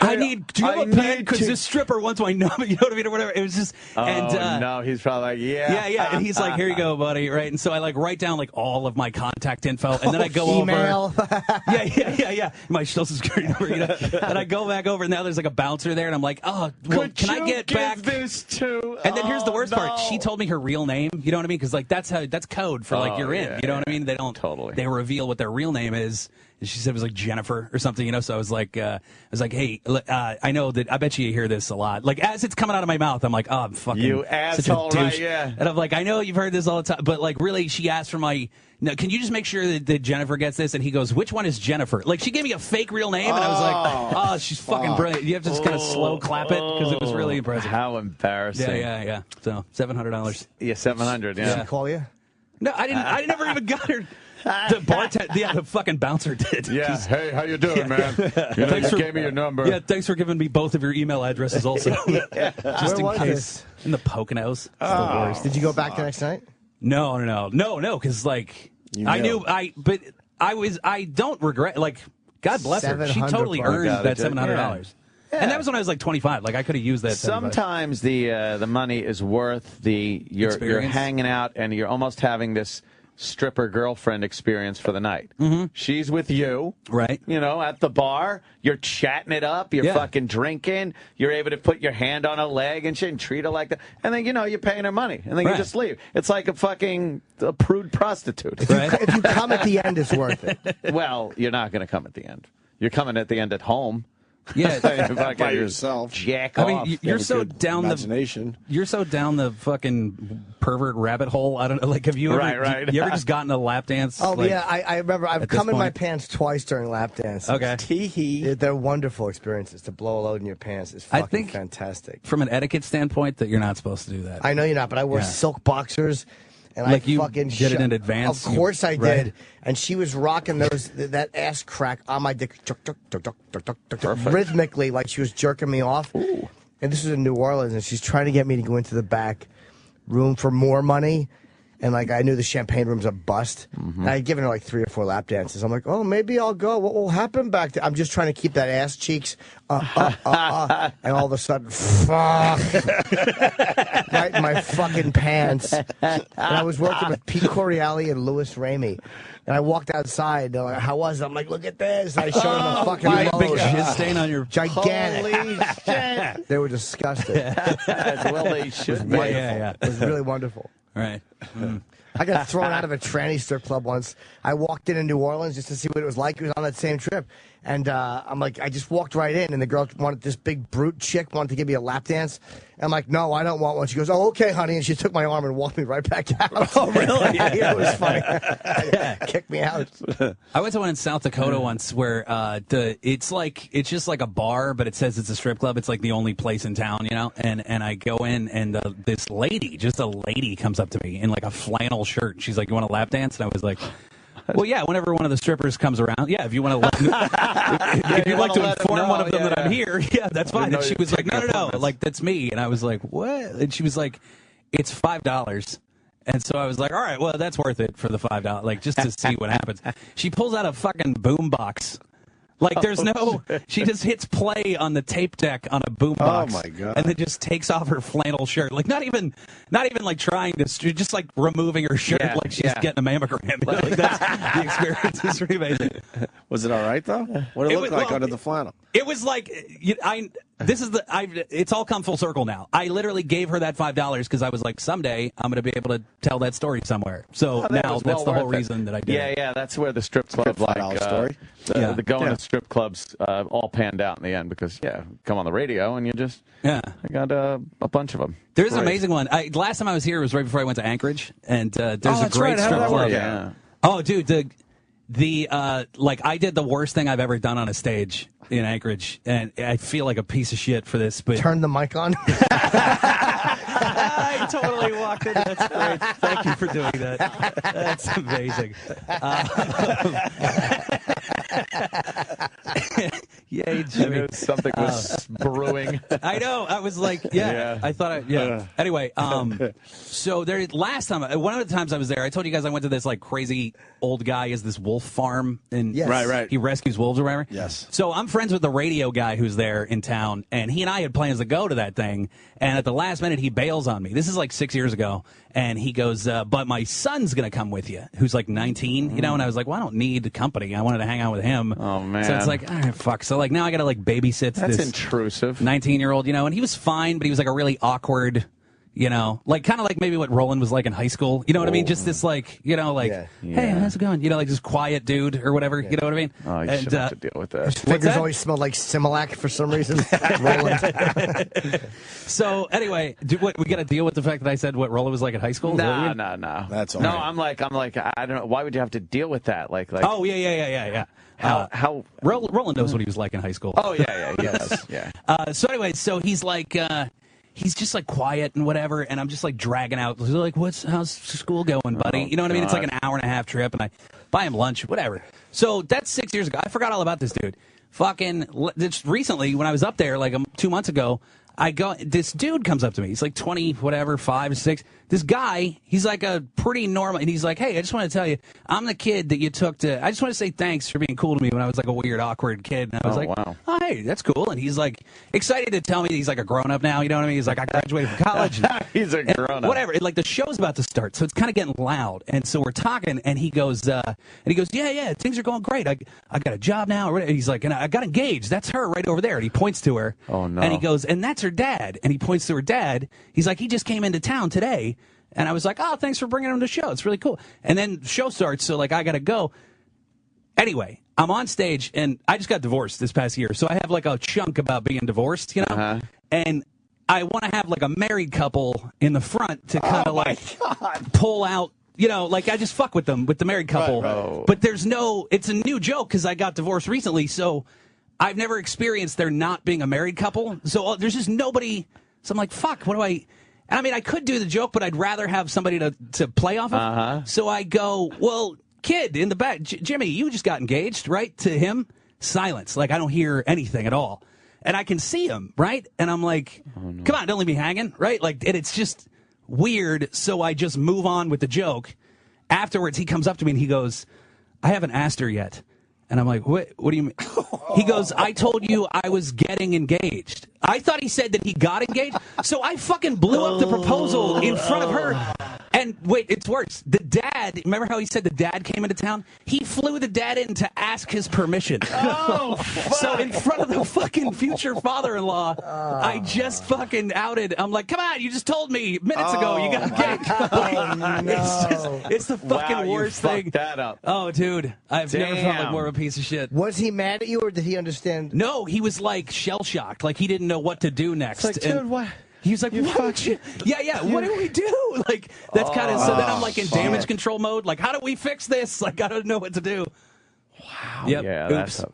do you have a pen? Because this stripper wants my number, you know what I mean, or whatever. It was just, no, he's probably like, yeah. And he's like, here you go, buddy, right? And so I, like, write down, like, all of my contact info, and then I go email. over. Yeah. My social security number, you know. And I go back over, and now there's, like, a bouncer there, and I'm like, oh, well, can I get back this to? And then here's the worst part. She told me her real name, you know what I mean? Because, like, that's code for, like, you're in, you know what I mean? They don't they reveal what their real name is. And she said it was like Jennifer or something, you know. So I was like, hey, I know that. I bet you hear this a lot. Like, as it's coming out of my mouth, I'm like, oh, I'm fucking you such asshole, a douche. right? Yeah. And I'm like, I know you've heard this all the time, but, like, really, she asked for my. No, can you just make sure that Jennifer gets this? And he goes, which one is Jennifer? Like, she gave me a fake real name, and I was like, oh, she's fucking brilliant. You have to just kind of slow clap it because it was really impressive. How embarrassing. Yeah. So $700. Yeah, $700. Yeah. Did she call you? No, I didn't. I never even got her. The bartender, the fucking bouncer did. Yeah. Hey, how you doing, man? You know, you gave me your number. Yeah, thanks for giving me both of your email addresses also. Just in case. In the Poconos. It's the worst. Did you go back the next night? No, because, like, I don't regret, like, God bless her. She totally earned that $700. Yeah. And that was when I was like 25. Like, I could have used that. Sometimes the money is worth you're hanging out and you're almost having this stripper girlfriend experience for the night. Mm-hmm. She's with you, right? You know, at the bar, you're chatting it up, you're fucking drinking, you're able to put your hand on her leg and shit and treat her like that, and then you're paying her money, and then you just leave. It's like a prude prostitute. If you come at the end, it's worth it. Well, you're not going to come at the end. You're coming at the end at home. Yeah, by yourself. Jack off. I mean, you're so down you're so down the fucking pervert rabbit hole. I don't know. Like, have you ever, you ever just gotten a lap dance? Oh, like, yeah. I remember. I've come in my pants twice during lap dances. Okay. They're wonderful experiences. To blow a load in your pants is fucking fantastic. From an etiquette standpoint, that you're not supposed to do that. I know you're not, but I wore silk boxers. And like, I you fucking did it in advance? Of course I did. And she was rocking that ass crack on my dick rhythmically, like she was jerking me off. Ooh. And this was in New Orleans, and she's trying to get me to go into the back room for more money. And, like, I knew the champagne room's a bust. Mm-hmm. And I had given her, like, 3 or 4 lap dances. I'm like, oh, maybe I'll go. What will happen back there? I'm just trying to keep that ass cheeks And all of a sudden, fuck. Right in my fucking pants. And I was working with Pete Corielli and Louis Ramey. And I walked outside. They're like, how was it? I'm like, look at this. I showed them a fucking load. Big jizz stain on your... Gigantic. Holy shit. They were disgusting. As well they should be. Yeah. It was really wonderful. Right. Mm. I got thrown out of a tranny strip club once. I walked in New Orleans just to see what it was like. It was on that same trip. And I'm like, I just walked right in, and the girl wanted, this big brute chick wanted to give me a lap dance. And I'm like, no, I don't want one. She goes, oh, okay, honey. And she took my arm and walked me right back out. Oh, really? Yeah, it was funny. Kicked me out. I went to one in South Dakota once where it's just like a bar, but it says it's a strip club. It's like the only place in town, you know? And I go in, and this lady, just a lady, comes up to me in like a flannel shirt. She's like, you want a lap dance? And I was like... Well, yeah, whenever one of the strippers comes around, yeah, if you want to if you'd like to inform one of them that I'm here, yeah, that's fine. And she was like, no, like, that's me. And I was like, what? And she was like, it's $5. And so I was like, all right, well, that's worth it for the $5, like, just to see what happens. She pulls out a fucking boombox. Like, there's she just hits play on the tape deck on a boombox. Oh, my God. And then just takes off her flannel shirt. Like, not even like trying to, just like removing her shirt like she's getting a mammogram. Like, that's the experience. Is pretty amazing. Was it all right, though? What did it look like under the flannel? It was like, it's all come full circle now. I literally gave her that $5 because I was like, someday I'm going to be able to tell that story somewhere. So now that's the whole reason that I did it. Yeah, that's where the strip club, story. The going to strip clubs all panned out in the end because, come on the radio and you just, I got a bunch of them. There's an amazing one. Last time I was here was right before I went to Anchorage, and there's a great strip club. Yeah. Oh, dude, I did the worst thing I've ever done on a stage in Anchorage, and I feel like a piece of shit for this. But turn the mic on. I totally walked in. That's great. Thank you for doing that. That's amazing. Yay, Jimmy. I knew something was brewing. I know. I was like, I thought Anyway, so last time, one of the times I was there, I told you guys I went to this like crazy old guy. He has this wolf farm, and Right. he rescues wolves or whatever. Yes. So I'm friends with the radio guy who's there in town, and he and I had plans to go to that thing, and at the last minute he bails on me. This is like 6 years ago, and he goes, but my son's going to come with you, who's like 19, and I was like, well, I don't need company. I wanted to hang out with him. Oh, man. So it's like, all right, fuck. So like now I got to like babysit That's this intrusive. 19-year-old, and he was fine, but he was like a really awkward, like kind of like maybe what Roland was like in high school. You know what I mean? Just this like, hey, how's it going? Like this quiet dude or whatever. You know what I mean? Oh, you shouldn't have to deal with that. His fingers always smelled like Similac for some reason. Roland. So anyway, we got to deal with the fact that I said what Roland was like at high school? No. That's all no, right. I'm like, I don't know. Why would you have to deal with that? Like oh, yeah. How Roland knows what he was like in high school. Oh, yeah, yes, yeah. So anyway, so he's like, he's just like quiet and whatever, and I'm just like dragging out. Like, how's school going, buddy? You know what I mean? It's like an hour-and-a-half trip, and I buy him lunch, whatever. So that's 6 years ago. I forgot all about this dude. Just recently, when I was up there, like 2 months ago, this dude comes up to me. He's like 20, whatever, 5, 6. This guy, he's like a pretty normal, and he's like, hey, I just want to tell you, I'm the kid that you took to, I just want to say thanks for being cool to me when I was like a weird, awkward kid. And I was wow. Oh, hey, that's cool. And he's like excited to tell me that he's like a grown-up now, you know what I mean? He's like, I graduated from college. He's a grown-up. Whatever. Like the show's about to start, so it's kind of getting loud. And so we're talking, and he goes, yeah, things are going great. I got a job now. And he's like, and I got engaged. That's her right over there. And he points to her. Oh, no. And he goes, and that's her dad. And he points to her dad. He's like, he just came into town today. And I was like, oh, thanks for bringing him to the show. It's really cool. And then the show starts, so like I got to go. Anyway, I'm on stage, and I just got divorced this past year. So I have like a chunk about being divorced, And I want to have like a married couple in the front to kind of pull out. Like I just fuck with them, with the married couple. Right. But it's a new joke because I got divorced recently, so I've never experienced there not being a married couple. So there's just nobody. So I'm like, fuck, what do I... And I mean, I could do the joke, but I'd rather have somebody to play off of. So I go, well, kid in the back, Jimmy, you just got engaged, right? To him, silence. Like I don't hear anything at all. And I can see him, right? And I'm like, come on, don't leave me hanging, right? Like, and it's just weird. So I just move on with the joke. Afterwards, he comes up to me and he goes, I haven't asked her yet. And I'm like, what do you mean? He goes, I told you I was getting engaged. I thought he said that he got engaged. So I fucking blew up the proposal in front of her. And wait, it's worse. The dad, remember how he said the dad came into town? He flew the dad in to ask his permission. Oh, fuck. So in front of the fucking future father-in-law, I just fucking outed. I'm like, come on, you just told me minutes ago you got engaged. It's the fucking worst thing. That up. Oh, dude, I've never felt like more of a piece of shit. Was he mad at you, or did he understand? No, he was like shell-shocked. Like he didn't know what to do next. It's like, dude, what? He was like, what? Yeah, what do we do? Like, that's kind of, so then I'm like in damage control mode. Like, how do we fix this? Like, I don't know what to do. Wow. Yep. Yeah, oops.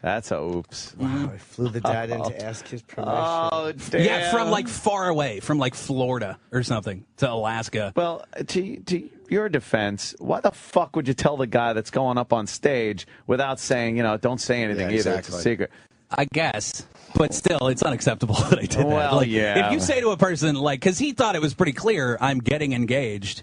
that's a oops. Wow, I flew the dad in to ask his permission. Oh, damn. Yeah, from like far away, from like Florida or something to Alaska. Well, to your defense, why the fuck would you tell the guy that's going up on stage without saying, don't say anything either? Exactly. It's a secret. I guess. But still, it's unacceptable that I did that. Well, like, yeah. If you say to a person, like, because he thought it was pretty clear, I'm getting engaged.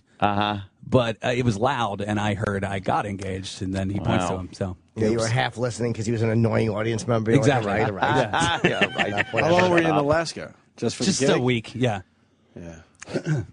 But it was loud, and I heard I got engaged, and then he points to him. So yeah, you were half listening because he was an annoying audience member. You're exactly. Like, right. Yeah, right. How long were you in Alaska? Just a week. Yeah.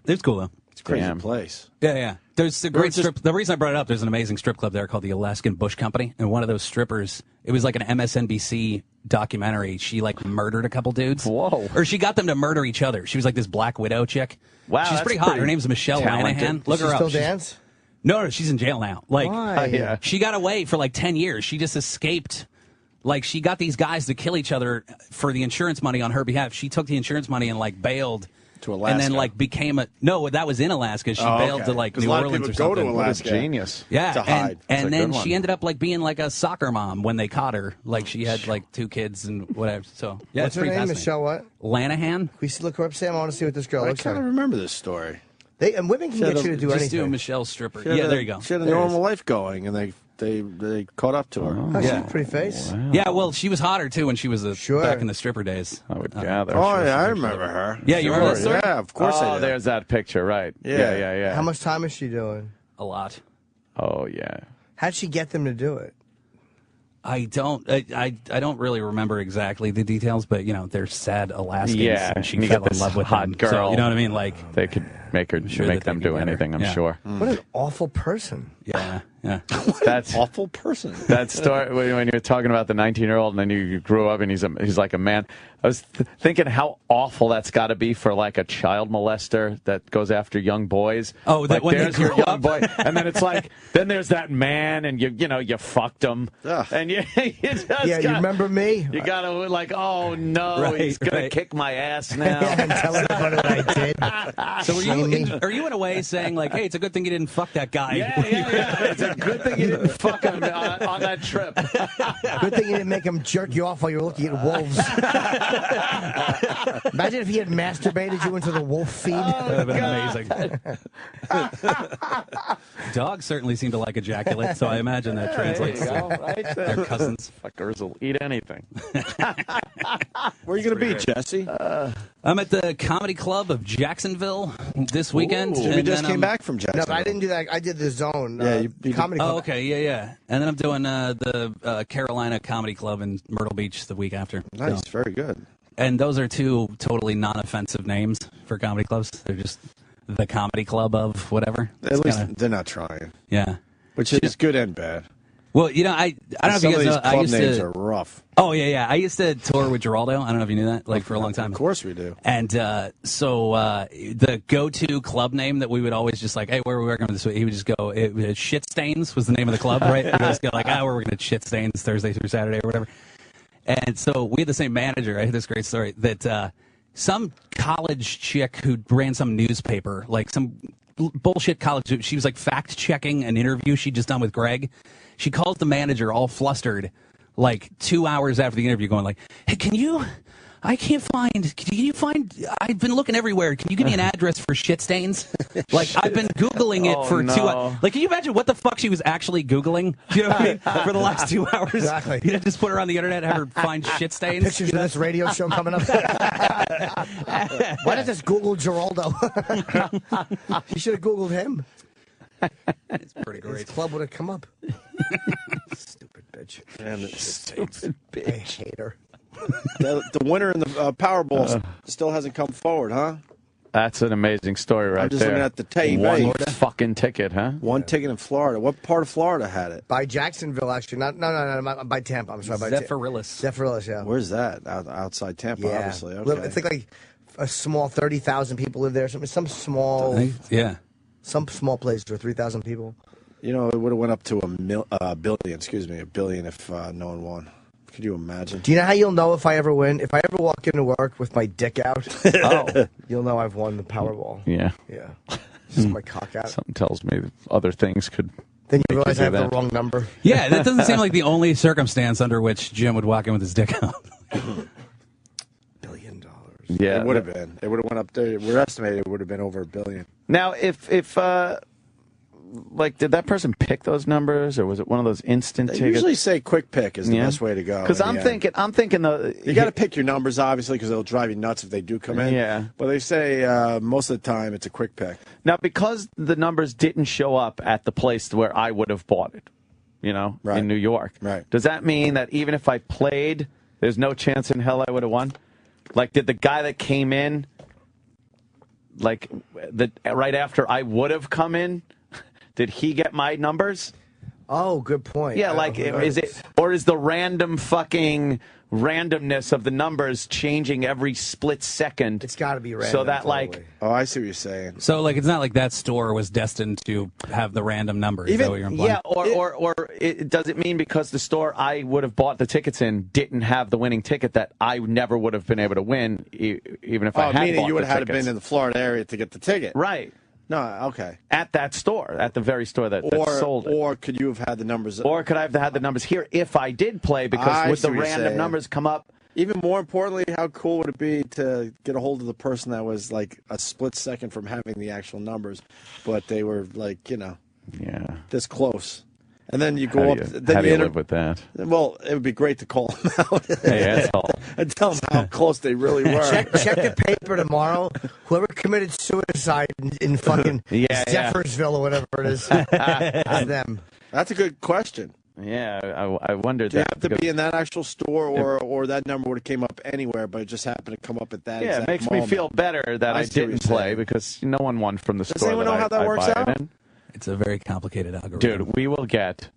It's cool though. It's a crazy place. Yeah. There's a great strip. The reason I brought it up, there's an amazing strip club there called the Alaskan Bush Company, and one of those strippers, it was like an MSNBC documentary. She like murdered a couple dudes. Whoa. Or she got them to murder each other. She was like this Black Widow chick. Wow, she's pretty hot. Her name's Michelle Lanahan. Look her up. Still dance? No, she's in jail now. Like, why? She got away for like 10 years. She just escaped. Like, she got these guys to kill each other for the insurance money on her behalf. She took the insurance money and like bailed. To Alaska. And then like became a no. That was in Alaska. She bailed to like 'Cause New a lot of Orleans people or go to something. Alaska. What a genius. Yeah, to hide. and That's a then good one. she ended up like being like a soccer mom when they caught her. Like she had like 2 kids and whatever. So yeah, What's it's her pretty name? fascinating. Michelle what? Lanahan. Can we look her up, Sam? I want to see what this girl I looks kind like. of remember this story. And women can get you to do Just anything. do a Michelle stripper. She had Yeah, a- there you go. She had a There it normal is. life going, and they caught up to her. Oh, she had a pretty face. Yeah, well, she was hotter too when she was back in the stripper days. I would gather. Oh, yeah, I remember her. Yeah, you remember that story? Yeah, of course I Oh, do. there's that picture, right? Yeah. How much time is she doing? A lot. Oh, yeah. How'd she get them to do it? I don't really remember exactly the details, but you know they're sad Alaskans, Yeah, and she and you fell got in this love with hot them. girl. So, you know what I mean? Like They could make her sure make that them they do can get her. anything. I'm Yeah. sure. What an awful person. Yeah, yeah. That's awful person. That story when you were talking about the 19-year-old, and then you grew up, and he's like a man. I was thinking how awful that's got to be for like a child molester that goes after young boys. Oh, that like, when they there's your grow young up? boy, and then it's like then there's that man, and you fucked him, and you just Yeah, you remember me? You gotta like, oh no, Right, he's gonna right. kick my ass now. And tell everybody what I did. So are you in a way saying like, hey, it's a good thing you didn't fuck that guy? Yeah. It's a good thing you didn't fuck him on that trip. Good thing you didn't make him jerk you off while you were looking at wolves. Imagine if he had masturbated you into the wolf feed. That would have been amazing. Dogs certainly seem to like ejaculate, so I imagine that translates There you go, to right their cousins. Fuckers will eat anything. Where are you going to be, Jesse? I'm at the Comedy Club of Jacksonville this weekend. Jimmy and just then came back from No, Jacksonville. but I didn't do that. I did the Zone. Yeah, you comedy club. Oh, okay, yeah. And then I'm doing the Carolina Comedy Club in Myrtle Beach the week after. Nice, So- very good. And those are 2 totally non-offensive names for comedy clubs. They're just the Comedy Club of whatever. At least they're not trying. Yeah. Which is good and bad. Well, you know, I don't know if Some you of guys these know. I club used names to. are rough. Oh yeah. I used to tour with Geraldo. I don't know if you knew that. Like for a long time. Of course we do. And so the go-to club name that we would always just like, hey, where are we working this week? He would just go, Shit Stains was the name of the club, right? He would just go like, we're working at Shit Stains Thursday through Saturday or whatever. And so we had the same manager. I had this great story that some college chick who ran some newspaper, like some bullshit college, she was like fact-checking an interview she'd just done with Greg. She calls the manager all flustered, like 2 hours after the interview, going like, hey, can you find, I've been looking everywhere. Can you give me an address for Shit Stains? Like, I've been Googling it for 2 hours. Like, can you imagine what the fuck she was actually Googling? You know what I mean? For the last 2 hours. Exactly. You know, just put her on the internet, have her find Shit Stains. Pictures of this radio show coming up. Why not just Google Geraldo? You should have Googled him. It's pretty great. His club would have come up. Stupid bitch. And Stupid I hate her. the winner in the Powerball still hasn't come forward, huh? That's an amazing story right I'm just there. looking at the tape. One fucking ticket, huh? One ticket in Florida. What part of Florida had it? By Jacksonville, actually. No, by Tampa. I'm sorry, by Zephyrillis. Zephyrillis, yeah. Where's that? Outside Tampa, Yeah. obviously. Okay. It's like a small 30,000 people live there. Some small, Yeah. some small place where 3,000 people. You know, it would have went up to a billion if no one won. Could you imagine? Do you know how you'll know if I ever win? If I ever walk into work with my dick out, you'll know I've won the Powerball. Yeah. Yeah. Just my cock out. Something tells me that other things could. Then you realize I have do the that. wrong number. Yeah, that doesn't seem like the only circumstance under which Jim would walk in with his dick out. $1 billion. Yeah, It would have been. It would have went up there. We're estimating it would have been over $1 billion. Now, if like, did that person pick those numbers, or was it one of those instant They tickets? usually say quick pick is the best way to go. Because I'm thinking you got to pick your numbers, obviously, because it'll drive you nuts if they do come in. Yeah. But they say most of the time it's a quick pick. Now, because the numbers didn't show up at the place where I would have bought it, in New York. Right. Does that mean that even if I played, there's no chance in hell I would have won? Like, did the guy that came in, right after I would have come in, did he get my numbers? Oh, good point. Yeah, like, is it, or is the random fucking randomness of the numbers changing every split second? It's got to be random. So that, like... Oh, I see what you're saying. So, like, it's not like that store was destined to have the random numbers. Is that what you're implying? Yeah, or does it mean because the store I would have bought the tickets in didn't have the winning ticket that I never would have been able to win, even if I had meaning bought you would the have had to tickets. been in the Florida area to get the ticket. Right. No, okay. At that store, at the very store that sold it. Or could you have had the numbers? Or could I have had the numbers here if I did play? Because would the random numbers come up? Even more importantly, how cool would it be to get a hold of the person that was like a split second from having the actual numbers, but they were like, this close. And then you go up. How do you live with that? Well, it would be great to call them out. Hey, asshole. And tell them how close they really were. Check the paper tomorrow. Whoever committed suicide in fucking Zephyrsville or whatever it is, it's them. That's a good question. Yeah, I wondered Do you that. have to be in that actual store, or that number would have came up anywhere, but it just happened to come up at that Yeah, exact it makes moment. me feel better that I see what didn't you're play saying. because no one won from the Does store. anyone know how that I works buy out? it in. It's a very complicated algorithm. Dude, we will get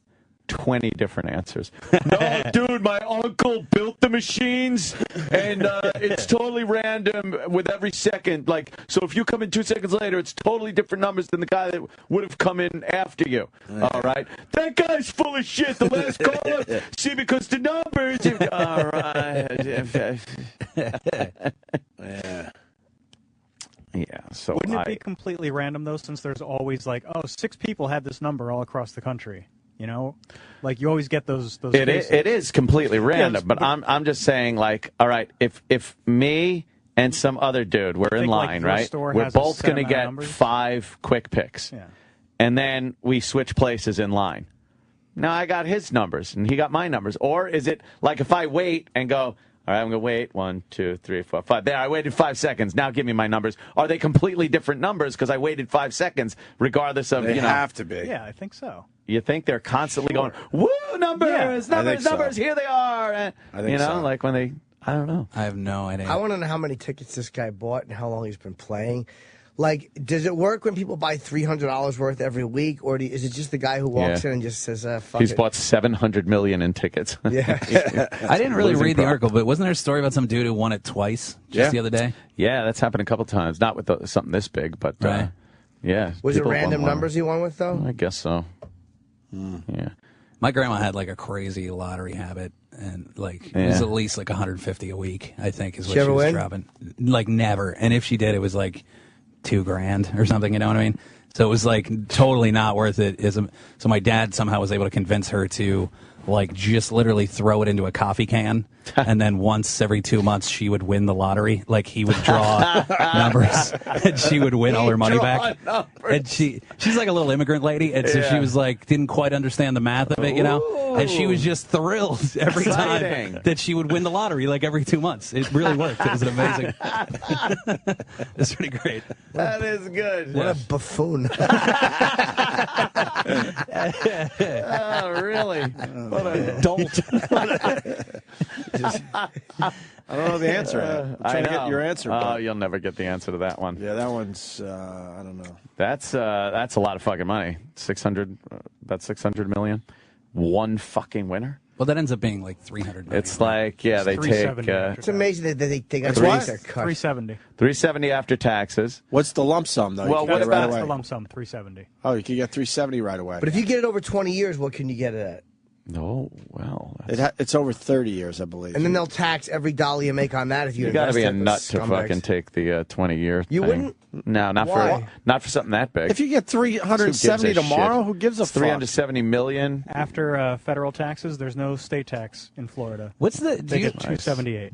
20 different answers. No, dude, my uncle built the machines, and it's totally random with every second. Like, so if you come in 2 seconds later, it's totally different numbers than the guy that would have come in after you. All right? That guy's full of shit. The last caller, see, because the numbers... All right. Yeah. Yeah, so Wouldn't it be completely random, though, since there's always like, 6 people had this number all across the country? You know? Like, you always get those cases. It is completely random, Yes, but I'm just saying, like, all right, if me and some other dude were in line, right? We're both going to get 5 quick picks. Yeah. And then we switch places in line. Now I got his numbers, and he got my numbers. Or is it like if I wait and go... All right, I'm going to wait. 1, 2, 3, 4, 5. There, I waited 5 seconds. Now give me my numbers. Are they completely different numbers because I waited 5 seconds, regardless of, They have to be. Yeah, I think so. You think they're constantly going, woo, numbers, numbers, here they are. And, I think so. like when they, I don't know. I have no idea. I want to know how many tickets this guy bought and how long he's been playing. Like, does it work when people buy $300 worth every week, or is it just the guy who walks in and just says, fuck He's it? bought $700 million in tickets. Yeah. I didn't really read the article, but wasn't there a story about some dude who won it twice just the other day? Yeah, that's happened a couple times. Not with something this big, but yeah. Was it people random won. numbers he won with, though? I guess so. Yeah. My grandma had like a crazy lottery habit, and like it was at least like 150 a week, I think, is what She ever was win? dropping. Like never. And if she did, it was like $2,000 or something. You know what I mean? So it was like totally not worth it. So my dad somehow was able to convince her to like just literally throw it into a coffee can, and then once every 2 months she would win the lottery. Like he would draw numbers, and she would win all her money back. And she's like a little immigrant lady, and so she was like didn't quite understand the math of it, you know. And she was just thrilled every time that she would win the lottery, like every 2 months. It really worked. It was amazing. It's pretty great. That is good. What a buffoon. Oh, really? What a dolt. I don't know the answer. I'm trying to get your answer. Oh, you'll never get the answer to that one. Yeah, that one's, I don't know. That's a lot of fucking money. About $600 million. One fucking winner. Well, that ends up being like 300 million. It's like, yeah, they take... it's amazing that they got That's to what? their cut. 370. $370 after taxes. What's the lump sum, though? Well, what That's about the lump sum? 370. Oh, you can get 370 right away. But if you get it over 20 years, what can you get it at? Oh, well. It's over 30 years, I believe. And then they'll tax every dollar you make on that if you You got to invest be a it. nut to fucking take the 20-year thing. You wouldn't? No, not Why? for something that big. If you get 370 tomorrow, who gives a fuck? 370 million. After federal taxes, there's no state tax in Florida. What's the? They get 278.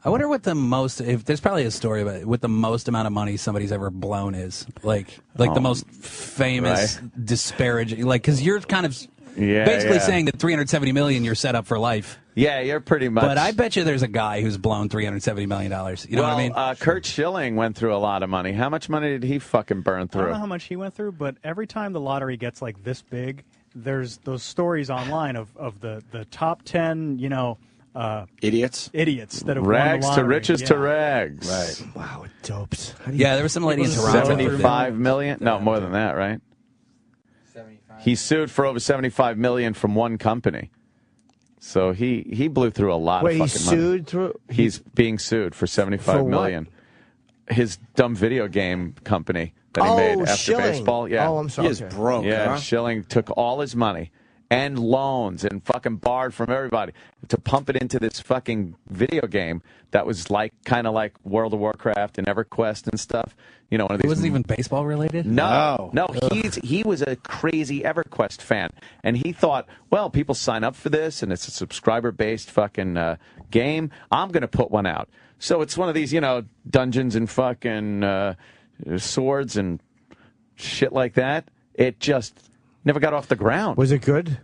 I wonder what the most. If there's probably a story about it, what the most amount of money somebody's ever blown is. Like the most famous disparaging. Like because you're kind of basically saying that 370 million you're set up for life. Yeah, you're pretty much. But I bet you there's a guy who's blown $370 million. You know what I mean? Kurt Schilling went through a lot of money. How much money did he fucking burn I through? don't know how much he went through, but every time the lottery gets like this big, there's those stories online of the top 10, idiots that have rags won the to lottery. riches to rags. Right. Wow, it dopes. Yeah, there was some lady in Toronto. 75 million? No, more than that, right? He's sued for over $75 million from one company. So he blew through a lot of fucking money. Wait, he sued through? He's being sued for $75 million. His dumb video game company that he made after Schilling. baseball. Yeah. Oh, I'm sorry. He is broke, Yeah, huh? Schilling took all his money and loans and fucking borrowed from everybody to pump it into this fucking video game that was like kind of like World of Warcraft and EverQuest and stuff. You know, one of these. It wasn't even baseball related? No. He was a crazy EverQuest fan, and he thought, well, people sign up for this, and it's a subscriber-based fucking game. I'm going to put one out. So it's one of these, you know, dungeons and fucking swords and shit like that. It just never got off the ground. Was it good?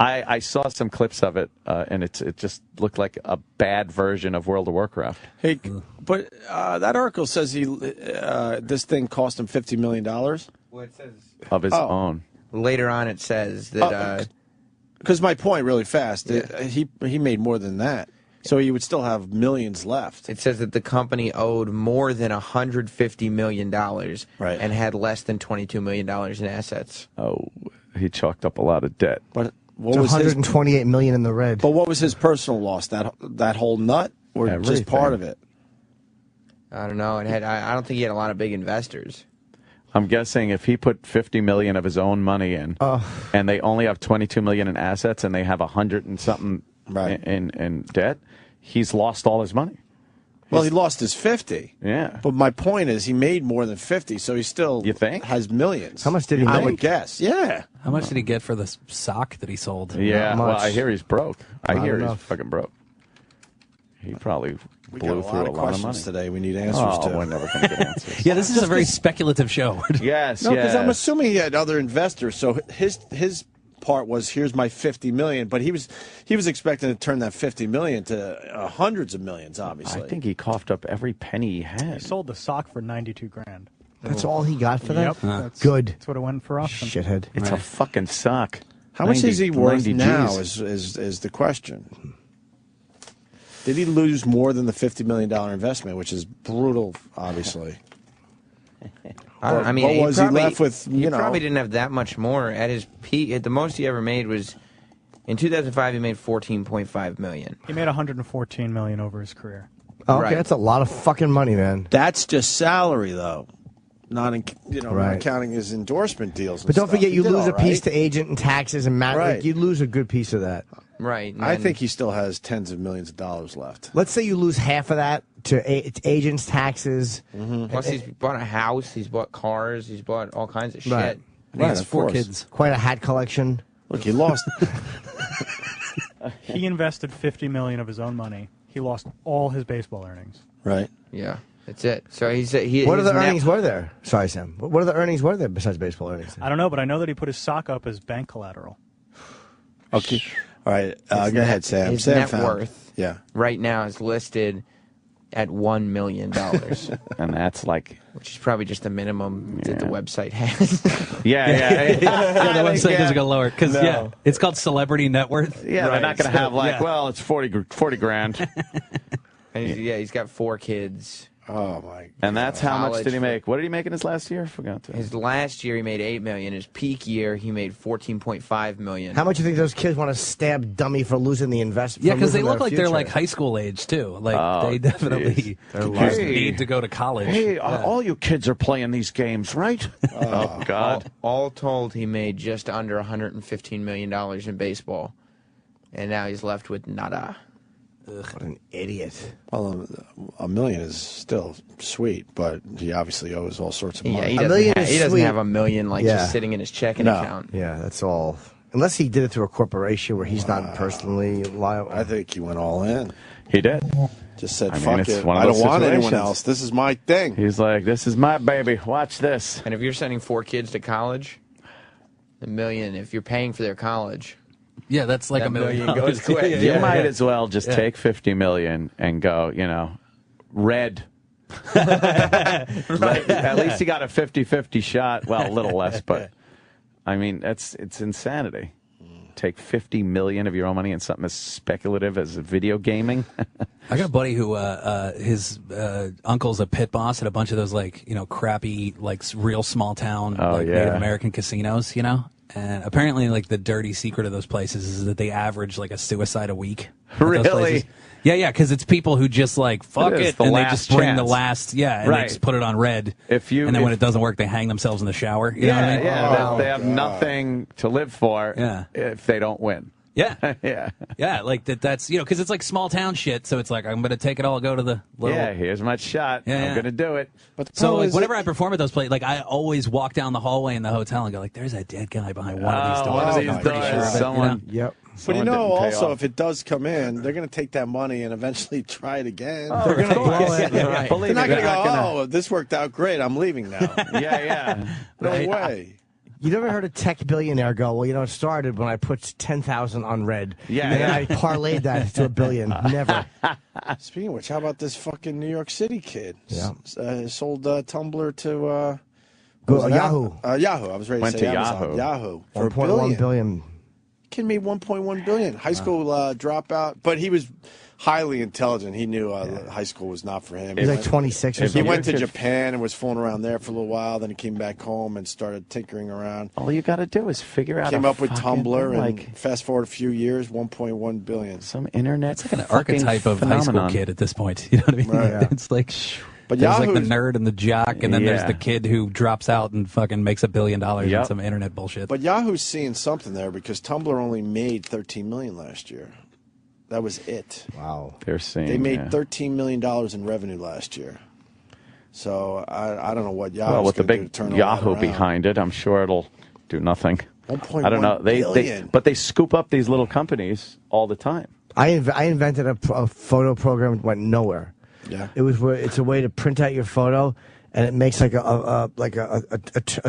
I saw some clips of it, and it just looked like a bad version of World of Warcraft. Hey, but that article says this thing cost him $50 million. Well, it says Of his own. Later on, it says that. Because my point, really fast, he made more than that. So he would still have millions left. It says that the company owed more than $150 million and had less than $22 million in assets. Oh, he chalked up a lot of debt. But What was $128 million in the red? But what was his personal loss? That whole nut, or Everything. just part of it? I don't know. I don't think he had a lot of big investors. I'm guessing if he put $50 million of his own money in, and they only have $22 million in assets, and they have $100 and something in debt, he's lost all his money. Well, he lost his 50. Yeah. But my point is, he made more than 50, so he still has millions. How much did he I make? would guess. Yeah. How much did he get for the sock that he sold? Yeah. Not Well, much. I hear he's broke. I Not hear enough. he's fucking broke. He probably We blew got a through lot a of lot of money questions today. We need answers to. We're never going to get answers. Yeah, this is a very speculative show. Yes, No, because I'm assuming he had other investors. So his part was, here's my $50 million, but he was expecting to turn that $50 million to hundreds of millions. Obviously, I think he coughed up every penny he had. He sold the sock for $92,000. That's all he got for that? Yep, that's, Good. That's what it went for auction. Shithead. It's a fucking sock. How much is he worth 90 now? Gs. Is the question. Did he lose more than the $50 million investment, which is brutal, obviously? I mean, what was he left with? He probably didn't have that much more at his peak. At the most he ever made was in 2005. He made $14.5 million. He made $114 million over his career. Oh, okay, that's a lot of fucking money, man. That's just salary, though. Not not Right. counting his endorsement deals. But don't forget, you lose a piece to to agent and taxes and Right. you lose a good piece of that. Right. I think he still has tens of millions of dollars left. Let's say you lose half of that to agents, taxes. Plus, he's bought a house. He's bought cars. He's bought all kinds of shit. Right. He has 4 kids. Quite a hat collection. Look, he lost. He invested $50 million of his own money. He lost all his baseball earnings. Right. Yeah, that's it. So What are the earnings were there? Sorry, Sam. What are the earnings were there besides baseball earnings? I don't know, but I know that he put his sock up as bank collateral. Okay. All right. His Go ahead, Sam. His Sam net found- worth, right now, is listed at $1 million, and that's like, which is probably just the minimum that the website has. Yeah, the website doesn't go lower because it's called Celebrity Net Worth. Yeah, they're not going to have like, Yeah. well, it's 40 grand. And he's got 4 kids. Oh my! And that's how much College did he for- make? What did he make in his last year? Forgot to. His last year he made $8 million. His peak year he made $14.5 million. How much do you think those kids want to stab dummy for losing the investment? Yeah, because they look like they're like high school age too. Like they definitely just need to go to college. Hey, all you kids are playing these games, right? Oh God! All told, he made just under $115 million in baseball, and now he's left with nada. What an idiot! Well, $1 million is still sweet, but he obviously owes all sorts of money. Yeah, he $1 million doesn't, is he doesn't sweet. have $1 million just sitting in his checking No. account. Yeah, that's all. Unless he did it through a corporation where he's not personally liable. I think he went all in. He did. Just said, I mean, "Fuck it's it. one of I don't those want anyone situations. else. This is my thing." He's like, "This is my baby. Watch this." And if you're sending 4 kids to college, $1 million. If you're paying for their college, Yeah, that's like that $1 million goes quick. You might as well just take $50 million and go, red. At least he got a 50-50 shot. Well, a little less, but I mean, it's insanity. Take $50 million of your own money in something as speculative as video gaming. I got a buddy who his uncle's a pit boss at a bunch of those crappy real small town Native American casinos, And apparently, like, the dirty secret of those places is that they average like a suicide a week. At those Really? places. Yeah, because it's people who just like fuck It is it, the and they last just bring the chance. last, and Right. they just put it on red. And then when it doesn't work, they hang themselves in the shower. You know what I mean? They have nothing to live for if they don't win. Yeah. Yeah. Like that's because it's like small town shit. So it's like I'm gonna take it all, go to the little. Yeah, here's my shot. I'm gonna do it. But So like, whenever I perform at those places, like I always walk down the hallway in the hotel and go like, "There's that dead guy behind one of these doors." one of these I'm pretty doors. sure of it, Someone- Yep. But Someone you know, didn't pay also, off. if it does come in, they're going to take that money and eventually try it again. Oh, they're going to of course. blow it. Yeah, Right. believe They're not me, going to they're go, not gonna- oh, this worked out great. I'm leaving now. Yeah. No Right. way. You never heard a tech billionaire go, well, it started when I put 10,000 on red. Yeah, And then yeah. I parlayed that to $1 billion. Never. Speaking of which, how about this fucking New York City kid? Yeah. Sold Tumblr to Yahoo. Yahoo. I was ready Went to say to Amazon. Yahoo. For $1 1.1 billion. Kid made $1.1 billion. High school dropout, but he was highly intelligent. He knew high school was not for him. He's like 26 or He something. went to Japan and was fooling around there for a little while. Then he came back home and started tinkering around. All you got to do is figure out. Came up with fucking Tumblr, thing, and fast forward a few years, $1.1 billion. Some internet. It's like an archetype of high school kid at this point. You know what I mean? Right. It's like, But there's like the Yahoo's- nerd and the jock, and then there's Yeah. the kid who drops out and fucking makes $1 billion on Yep. some internet bullshit. But Yahoo's seeing something there because Tumblr only made $13 million last year. That was it. Wow. They're seeing. They made $13 million in revenue last year. So I don't know what Yahoo's Well, with the gonna do to big turn all Yahoo that around. behind it, I'm sure it'll do nothing. 1.1 I don't know. They billion. but they scoop up these little companies all the time. I invented a photo program that went nowhere. Yeah. It's a way to print out your photo, and it makes like a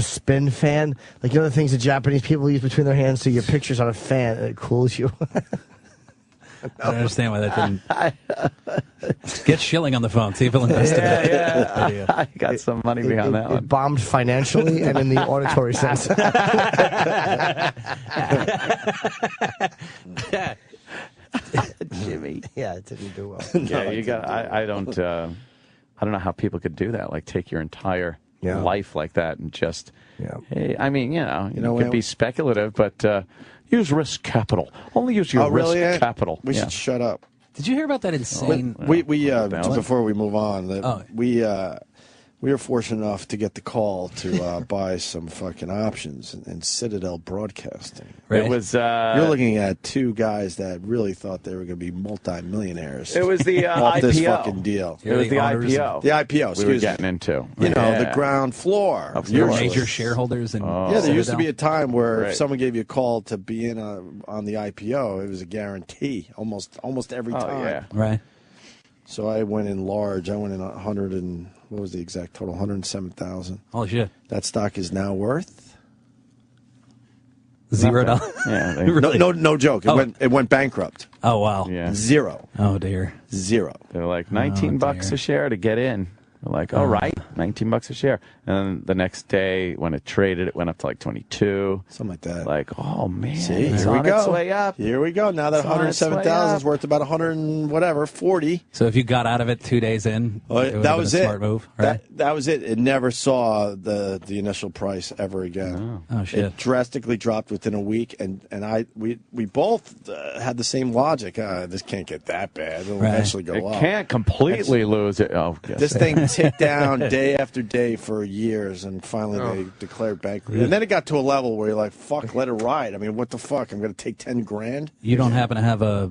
spin fan, like the things that Japanese people use between their hands, so your picture's on a fan and it cools you. I don't understand why that didn't. Get Schilling on the phone. See if he'll invest in it. Yeah. I got some money behind that one. It bombed financially and in the auditory sense. Jimmy. Yeah, it didn't do well. Yeah, you got. I don't know how people could do that. Like take your entire life like that and just. Yeah. Hey, I mean, you know, could be speculative, but use risk capital. Only use your really, risk Ed? capital. We Yeah. should shut up. Did you hear about that insane? We just before we move on, Oh. we were fortunate enough to get the call to buy some fucking options in Citadel Broadcasting. Right. It was. You're looking at two guys that really thought they were going to be multi-millionaires. It was the off IPO. this fucking deal. It was the IPO. The IPO. We were Excuse me. getting into. You know, Yeah. the ground floor. Of Your course. major shareholders and Yeah, there used to be a time where Right. if someone gave you a call to be in on the IPO, it was a guarantee almost every time. Yeah. Right. So I went in large. I went in 100 and what was the exact total? 107,000. Holy shit. That stock is now worth $0. Yeah. They, Really? no joke. It went bankrupt. Oh wow. yeah. Zero. Oh dear. Zero. They're like $19 dear. a share to get in. They're like, all right, $19 a share. And then the next day, when it traded, it went up to like 22. Something like that. Like, oh man, See, it's here we on go. its way up. Here we go. Now that It's on its way 107,000 is up. worth about 100 and whatever, 40. So if you got out of it 2 days in, it would That have was been a it. smart move, right? That was it. It never saw the initial price ever again. Oh shit. It drastically dropped within a week, and we both had the same logic. This can't get that bad. It'll Right. eventually go It up. can't completely lose it. Oh, yes. This thing ticked down day after day for years, and finally they declared bankruptcy. And then it got to a level where you're like, "Fuck, let it ride." I mean, what the fuck? I'm going to take 10 grand. You don't happen to have a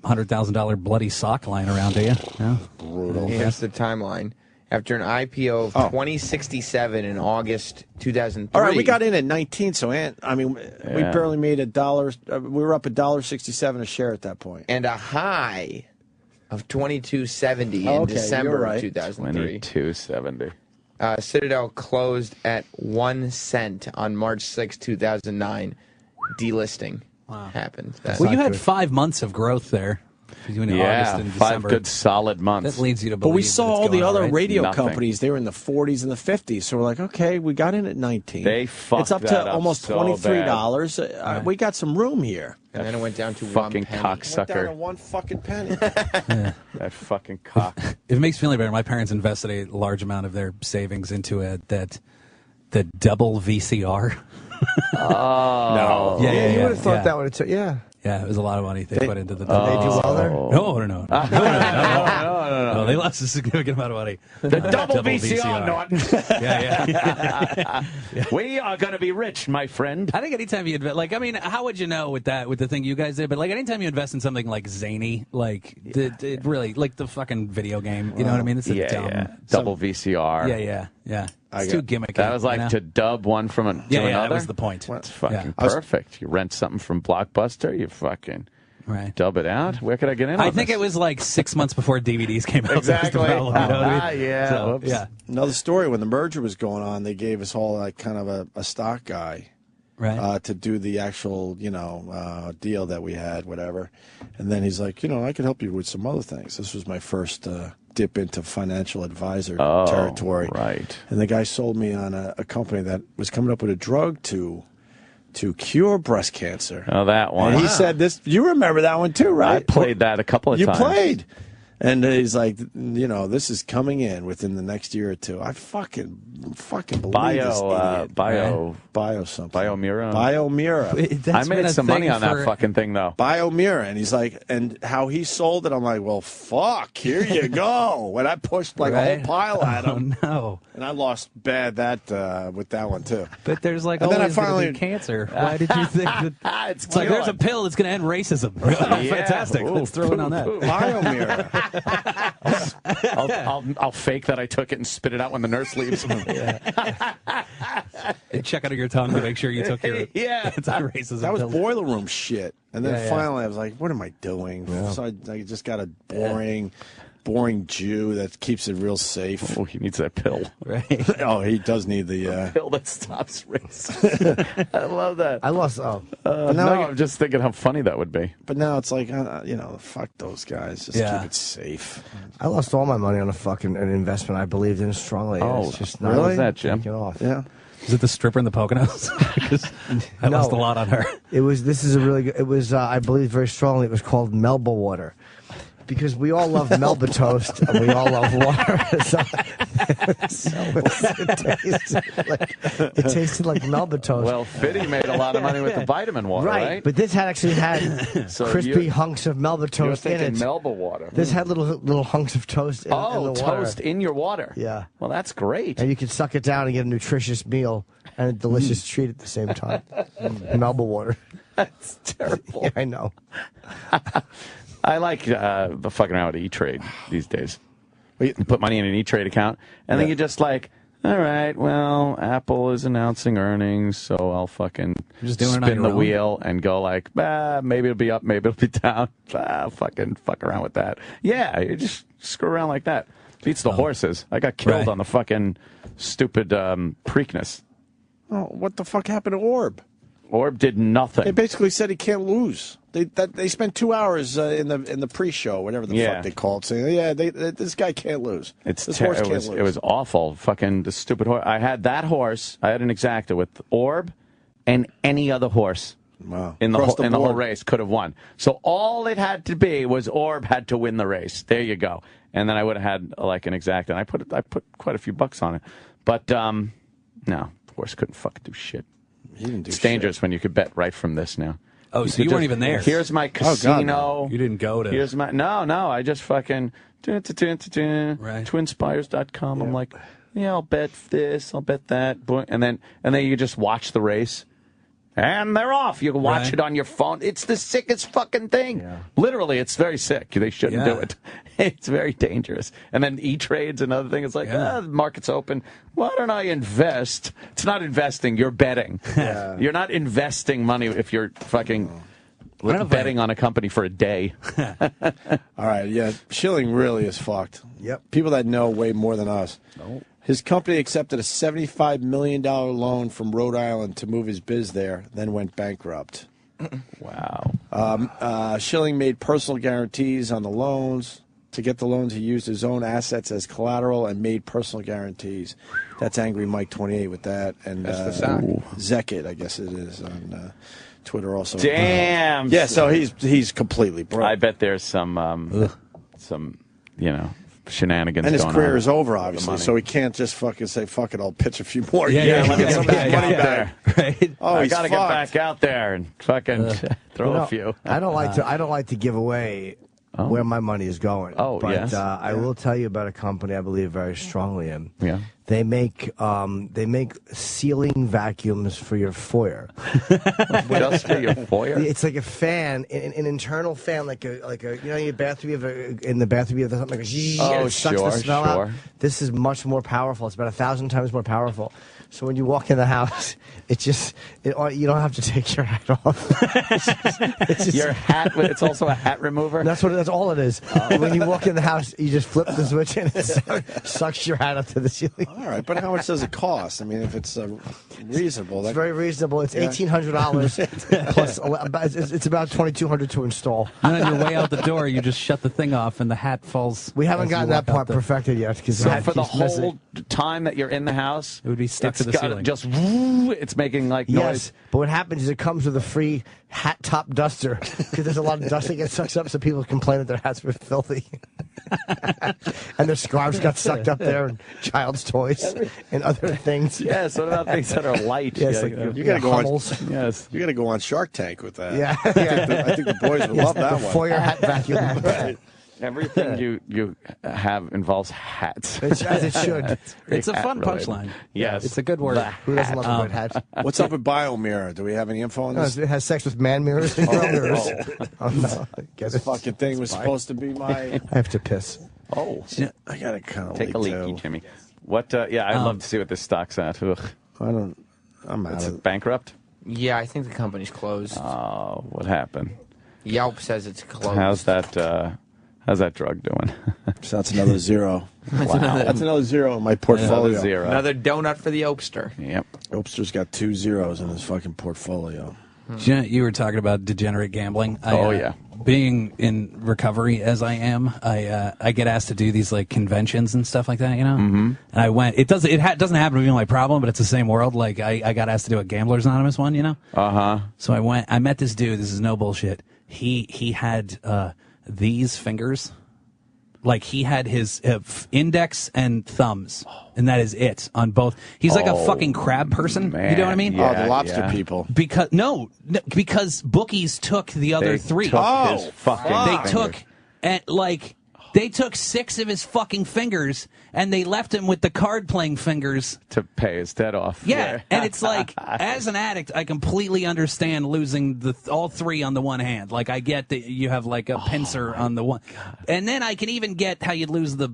$100,000 bloody sock lying around, do you? No? Brutal. Here's the timeline. After an IPO of 2067 in August 2003. All right, we got in at 19, so we barely made $1. We were up $1.67 a share at that point. And a high of 2270 in Okay, December you're right. of 2003. 2270. Citadel closed at 1 cent on March 6, 2009. Delisting happened. Well, you had 5 months of growth there between August and 5 December. good solid months. That leads you to But believe we saw that it's all the going other all right. radio Nothing. companies. They were in the 40s and the 50s. So we're like, okay, we got in at 19. They fucked It's up that to up almost so $23. bad. We got some room here. And then it went down to fucking 1 penny. Went down to cocksucker. one fucking penny. That fucking cock. If it makes me feel any better, my parents invested a large amount of their savings into the double VCR. No. Yeah, you would have thought that would have took. Yeah. Yeah, it was a lot of money they put into the. Did they do well there? No. No, they lost a significant amount of money. The double VCR, Norton. Yeah. We are going to be rich, my friend. I think anytime you invest, like, I mean, how would you know with the thing you guys did? But like, anytime you invest in something like zany, like, it really, like the fucking video game, you know what I mean? It's a dumb double VCR. Yeah. It's too gimmicky. That was like you know? to dub one from to another. That was the point. It's fucking perfect. You rent something from Blockbuster, you fucking dub it out. Where could I get in on I think this? it was like 6 months before DVDs came out. Exactly. You know what I mean? Yeah. So, yeah. Another story, when the merger was going on, they gave us all like kind of a stock guy. Right. To do the actual, deal that we had, whatever. And then he's like, I could help you with some other things. This was my first dip into financial advisor territory. Right. And the guy sold me on a company that was coming up with a drug to cure breast cancer. Oh, that one. And he said this. You remember that one too, right? I played that a couple of times. You played. And he's like, this is coming in within the next year or two. I fucking believe this idiot. Bio something. Biomira. I made some money on that fucking thing, though. Biomira. And he's like, and how he sold it, I'm like, well, fuck, here you go. When I pushed like a whole pile at him. Oh, no. And I lost bad with that one, too. But there's like and then I always finally gonna be cancer. Why did you think that? It's like there's a pill that's going to end racism. Fantastic. Let's throw it on that. Biomira. I'll fake that I took it and spit it out when the nurse leaves. And check under your tongue to make sure you took your anti-racism. That was pill. boiler room shit. And then finally I was like, what am I doing? Yeah. So I just got a boring Jew that keeps it real safe. Oh, he needs that pill. Right. Oh, he does need the pill that stops racism. I love that. I lost. I'm just thinking how funny that would be. But now it's like, fuck those guys. Just keep it safe. I lost all my money on an investment I believed in strongly. Oh, it's just really? not Was that, Jim? Get off. Yeah. Is it the stripper in the Poconos? Because I lost a lot on her. This is a really good, it was, I believe very strongly, it was called Melba water. Because we all love Melba toast and we all love water. It tasted like Melba toast. Well, Fitty made a lot of money with the vitamin water, right? But this had actually had So crispy hunks of Melba toast you're in thinking it. Melba water. This had little hunks of toast in the water. Toast in your water. Yeah. Well, that's great. And you can suck it down and get a nutritious meal and a delicious treat at the same time. Melba water. That's terrible. Yeah, I know. I like the fucking around with E-Trade these days. You put money in an E-Trade account, and then you're just like, all right, well, Apple is announcing earnings, so I'll fucking just doing it on spin your the own? wheel and go like, maybe it'll be up, maybe it'll be down. Fuck around with that. Yeah, you just screw around like that. Beats the horses. I got killed on the fucking stupid Preakness. Oh, what the fuck happened to Orb? Orb did nothing. They basically said he can't lose. They spent 2 hours in the pre-show, whatever the fuck they call it, saying, this guy can't lose. This horse horse can't lose. It was awful. Fucking the stupid horse. I had that horse. I had an exacta with Orb and any other horse. Wow. In the Across whole, the whole board. race could have won. So all it had to be was Orb had to win the race. There you go. And then I would have had like an exacta. And I put quite a few bucks on it. But no, the horse couldn't fucking do shit. He didn't do It's dangerous when you could bet right from this now. Oh, so you weren't even there. Here's my casino. God, no. You didn't go to. Here's my no. I just fucking twinspires.com. I'm like, I'll bet this, I'll bet that, and then you just watch the race, and they're off. You can watch it on your phone. It's the sickest fucking thing. Yeah. Literally, it's very sick. They shouldn't do it. It's very dangerous. And then E-Trade's another thing. It's like, the market's open. Why don't I invest? It's not investing. You're betting. Yeah. You're not investing money if you're fucking betting on a company for a day. All right, yeah. Schilling really is fucked. Yep. People that know way more than us. No. His company accepted a $75 million loan from Rhode Island to move his biz there, then went bankrupt. Wow. Schilling made personal guarantees on the loans. To get the loans, he used his own assets as collateral and made personal guarantees. That's Angry Mike 28 with that. And That's the sock. Zekit, I guess it is, on Twitter also. Damn. Yeah, so he's completely broke. I bet there's some shenanigans. And his going career on is over, with the obviously, money. so he can't just fucking say, fuck it, I'll pitch a few more Yeah, years. let me get some money back. Right? Oh, I he's gotta get fucked. back out there and fucking throw a few. I don't like to give away where my money is going. Oh, but, yes. I will tell you about a company I believe very strongly in. Yeah. They make ceiling vacuums for your foyer. Just for your foyer? It's like a fan, an internal fan, like a your bathroom. You have in the bathroom you have something like it sucks the smell out. This is much more powerful. It's about 1,000 times more powerful. So when you walk in the house, you don't have to take your hat off. it's just, your hat. It's also a hat remover. That's all it is. When you walk in the house, you just flip the switch and it sucks your hat up to the ceiling. All right, but how much does it cost? I mean, if it's reasonable. It's very reasonable. It's $1,800 plus. It's about $2,200 to install. And on your way out the door, you just shut the thing off, and the hat falls. We haven't gotten that part perfected yet. So for the whole time that you're in the house, it would be stuck to the ceiling. Just it's making like noise. Yes, but what happens is it comes with a free hat top duster because there's a lot of dust that gets sucked up, so people complain that their hats were filthy and their scarves got sucked up there, and child's toys and other things. Yes, what about things that are light? Yes, you got to go on. Yes, you got to go on Shark Tank with that. Yeah, I think the boys would love that the one. Foyer hat vacuum. Right. Everything you have involves hats. As it should. It's a fun punchline. Yes, it's a good word. Who doesn't love a good hat? What's up with BioMirror? Do we have any info on this? It has sex with man mirrors and girl mirrors. Oh no! This fucking thing was supposed to be my. I have to piss. Oh, I gotta kind of take a leaky, Jimmy. What? Yeah, I'd love to see what this stock's at. Ugh. I'm out. Is it bankrupt? Yeah, I think the company's closed. Oh, what happened? Yelp says it's closed. How's that drug doing? So that's another zero. Wow. That's another zero in my portfolio. Another zero. Another donut for the Opester. Yep. Opster's got 2 zeros in his fucking portfolio. You were talking about degenerate gambling. Yeah. Being in recovery as I am, I get asked to do these like conventions and stuff like that, you know. Mm-hmm. And I went. It doesn't happen to be my problem, but it's the same world. Like I got asked to do a Gamblers Anonymous one, you know. So I went. I met this dude. This is no bullshit. He had these fingers. Like he had his index and thumbs, and that is it on both. He's like a fucking crab person. Man. You know what I mean? Yeah, the lobster people. Because bookies took the other three. His fucking They took 6 of his fucking fingers, and they left him with the card-playing fingers. To pay his debt off. Yeah, and it's like, as an addict, I completely understand losing all 3 on the one hand. Like, I get that you have, like, a pincer on the one. God. And then I can even get how you'd lose the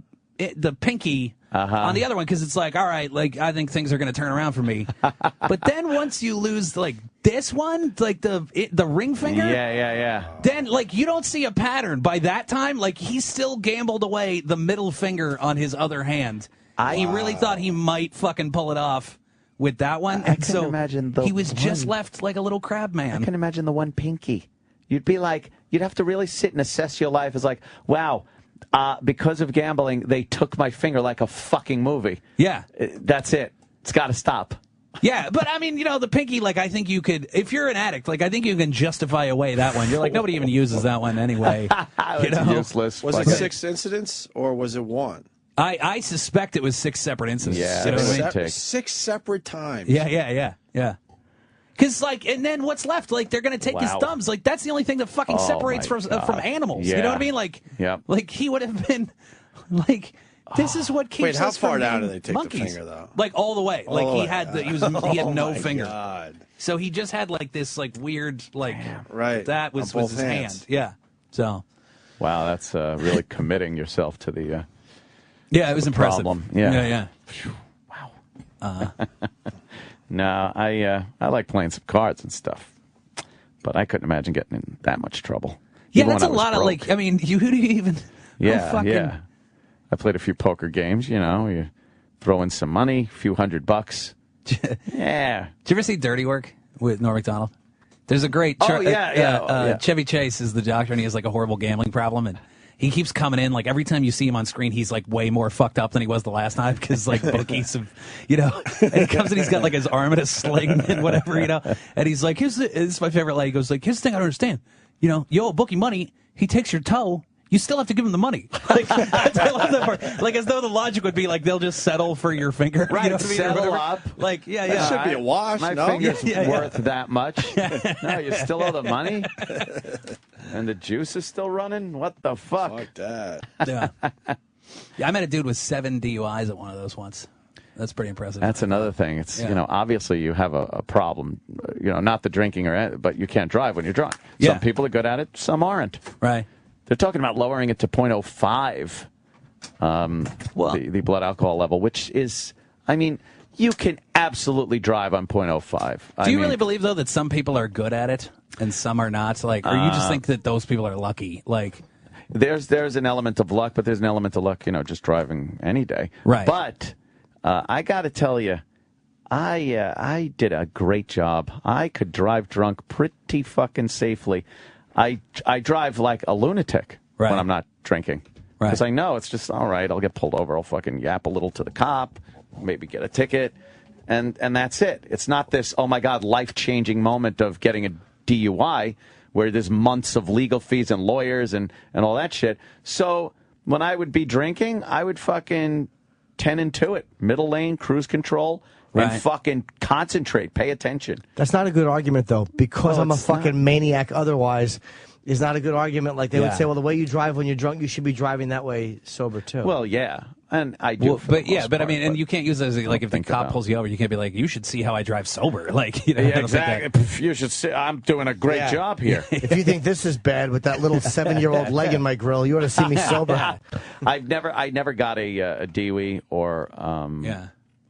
pinky on the other one, because it's like, all right, like, I think things are going to turn around for me. But then once you lose, like, this one, like the ring finger, then like you don't see a pattern. By that time, like he still gambled away the middle finger on his other hand. He really thought he might fucking pull it off with that one. I can imagine he was just left like a little crab man. I can imagine the one pinky. You'd be like, you'd have to really sit and assess your life as like, wow. Because of gambling, they took my finger like a fucking movie. Yeah. That's it. It's got to stop. Yeah, but I mean, you know, the pinky, like, I think you could, if you're an addict, like, I think you can justify away that one. You're like, nobody even uses that one anyway. It's useless. Was it 6 incidents or was it 1? I suspect it was 6 separate incidents. Yeah, you know what I mean? 6 separate times. Yeah. Because, like, and then what's left? Like, they're going to take his thumbs. Like, that's the only thing that fucking separates from animals. Yeah. You know what I mean? Like, like he would have been, like, this is what keeps Wait, how us from far down being do they take monkeys. the finger, though? Like, all the way. Like, he had he had no finger. God. So he just had, like, this, like, weird, like, right. that was his hand. Yeah. So. Wow, that's really committing yourself to the yeah, it was impressive. problem. Yeah. Wow. No, I like playing some cards and stuff, but I couldn't imagine getting in that much trouble. Yeah, Even that's a lot of, like, I mean, who do you even... Yeah. I played a few poker games, you know. You throw in some money, a few $100. Yeah. Did you ever see Dirty Work with Norm Macdonald? There's a great... Chevy Chase is the doctor, and he has, like, a horrible gambling problem, and he keeps coming in. Like, every time you see him on screen, he's, like, way more fucked up than he was the last time, because, like, bookies have, you know... And he comes in, he's got, like, his arm in a sling and whatever, you know? And he's like, this is my favorite line. He goes, like, here's the thing I don't understand. You know, you owe a bookie money, he takes your toe, you still have to give them the money. Like, I love that part. Like, as though the logic would be like they'll just settle for your finger. Right, you know what I mean? settle up. Like, yeah. That should be a wash, My no? finger's worth that much. No, you still owe the money? And the juice is still running? What the fuck? Fuck that. Yeah, I met a dude with 7 DUIs at one of those once. That's pretty impressive. That's another thing. It's, obviously you have a problem, not the drinking, but you can't drive when you're drunk. Yeah. Some people are good at it, some aren't. Right. They're talking about lowering it to 0.05, the blood alcohol level, which is, you can absolutely drive on 0.05. Do you really believe, though, that some people are good at it and some are not? Like, or you just think that those people are lucky? Like, there's an element of luck, but there's an element of luck, just driving any day. Right. But I got to tell you, I did a great job. I could drive drunk pretty fucking safely. I drive like a lunatic when I'm not drinking. Because I know it's just, all right, I'll get pulled over. I'll fucking yap a little to the cop, maybe get a ticket, and that's it. It's not this, oh, my God, life-changing moment of getting a DUI where there's months of legal fees and lawyers and all that shit. So when I would be drinking, I would fucking 10 into it. Middle lane, cruise control, and fucking concentrate, pay attention. That's not a good argument, though, because I'm a fucking maniac otherwise. Is not a good argument. Like, they would say, well, the way you drive when you're drunk, you should be driving that way sober, too. Well, yeah. And I do. And you can't use it as, like, if the cop pulls you over, you can't be like, you should see how I drive sober. Like, yeah, exactly. You should see, I'm doing a great job here. If you think this is bad with that little 7-year-old leg in my grill, you ought to see me sober. I never got a DUI or,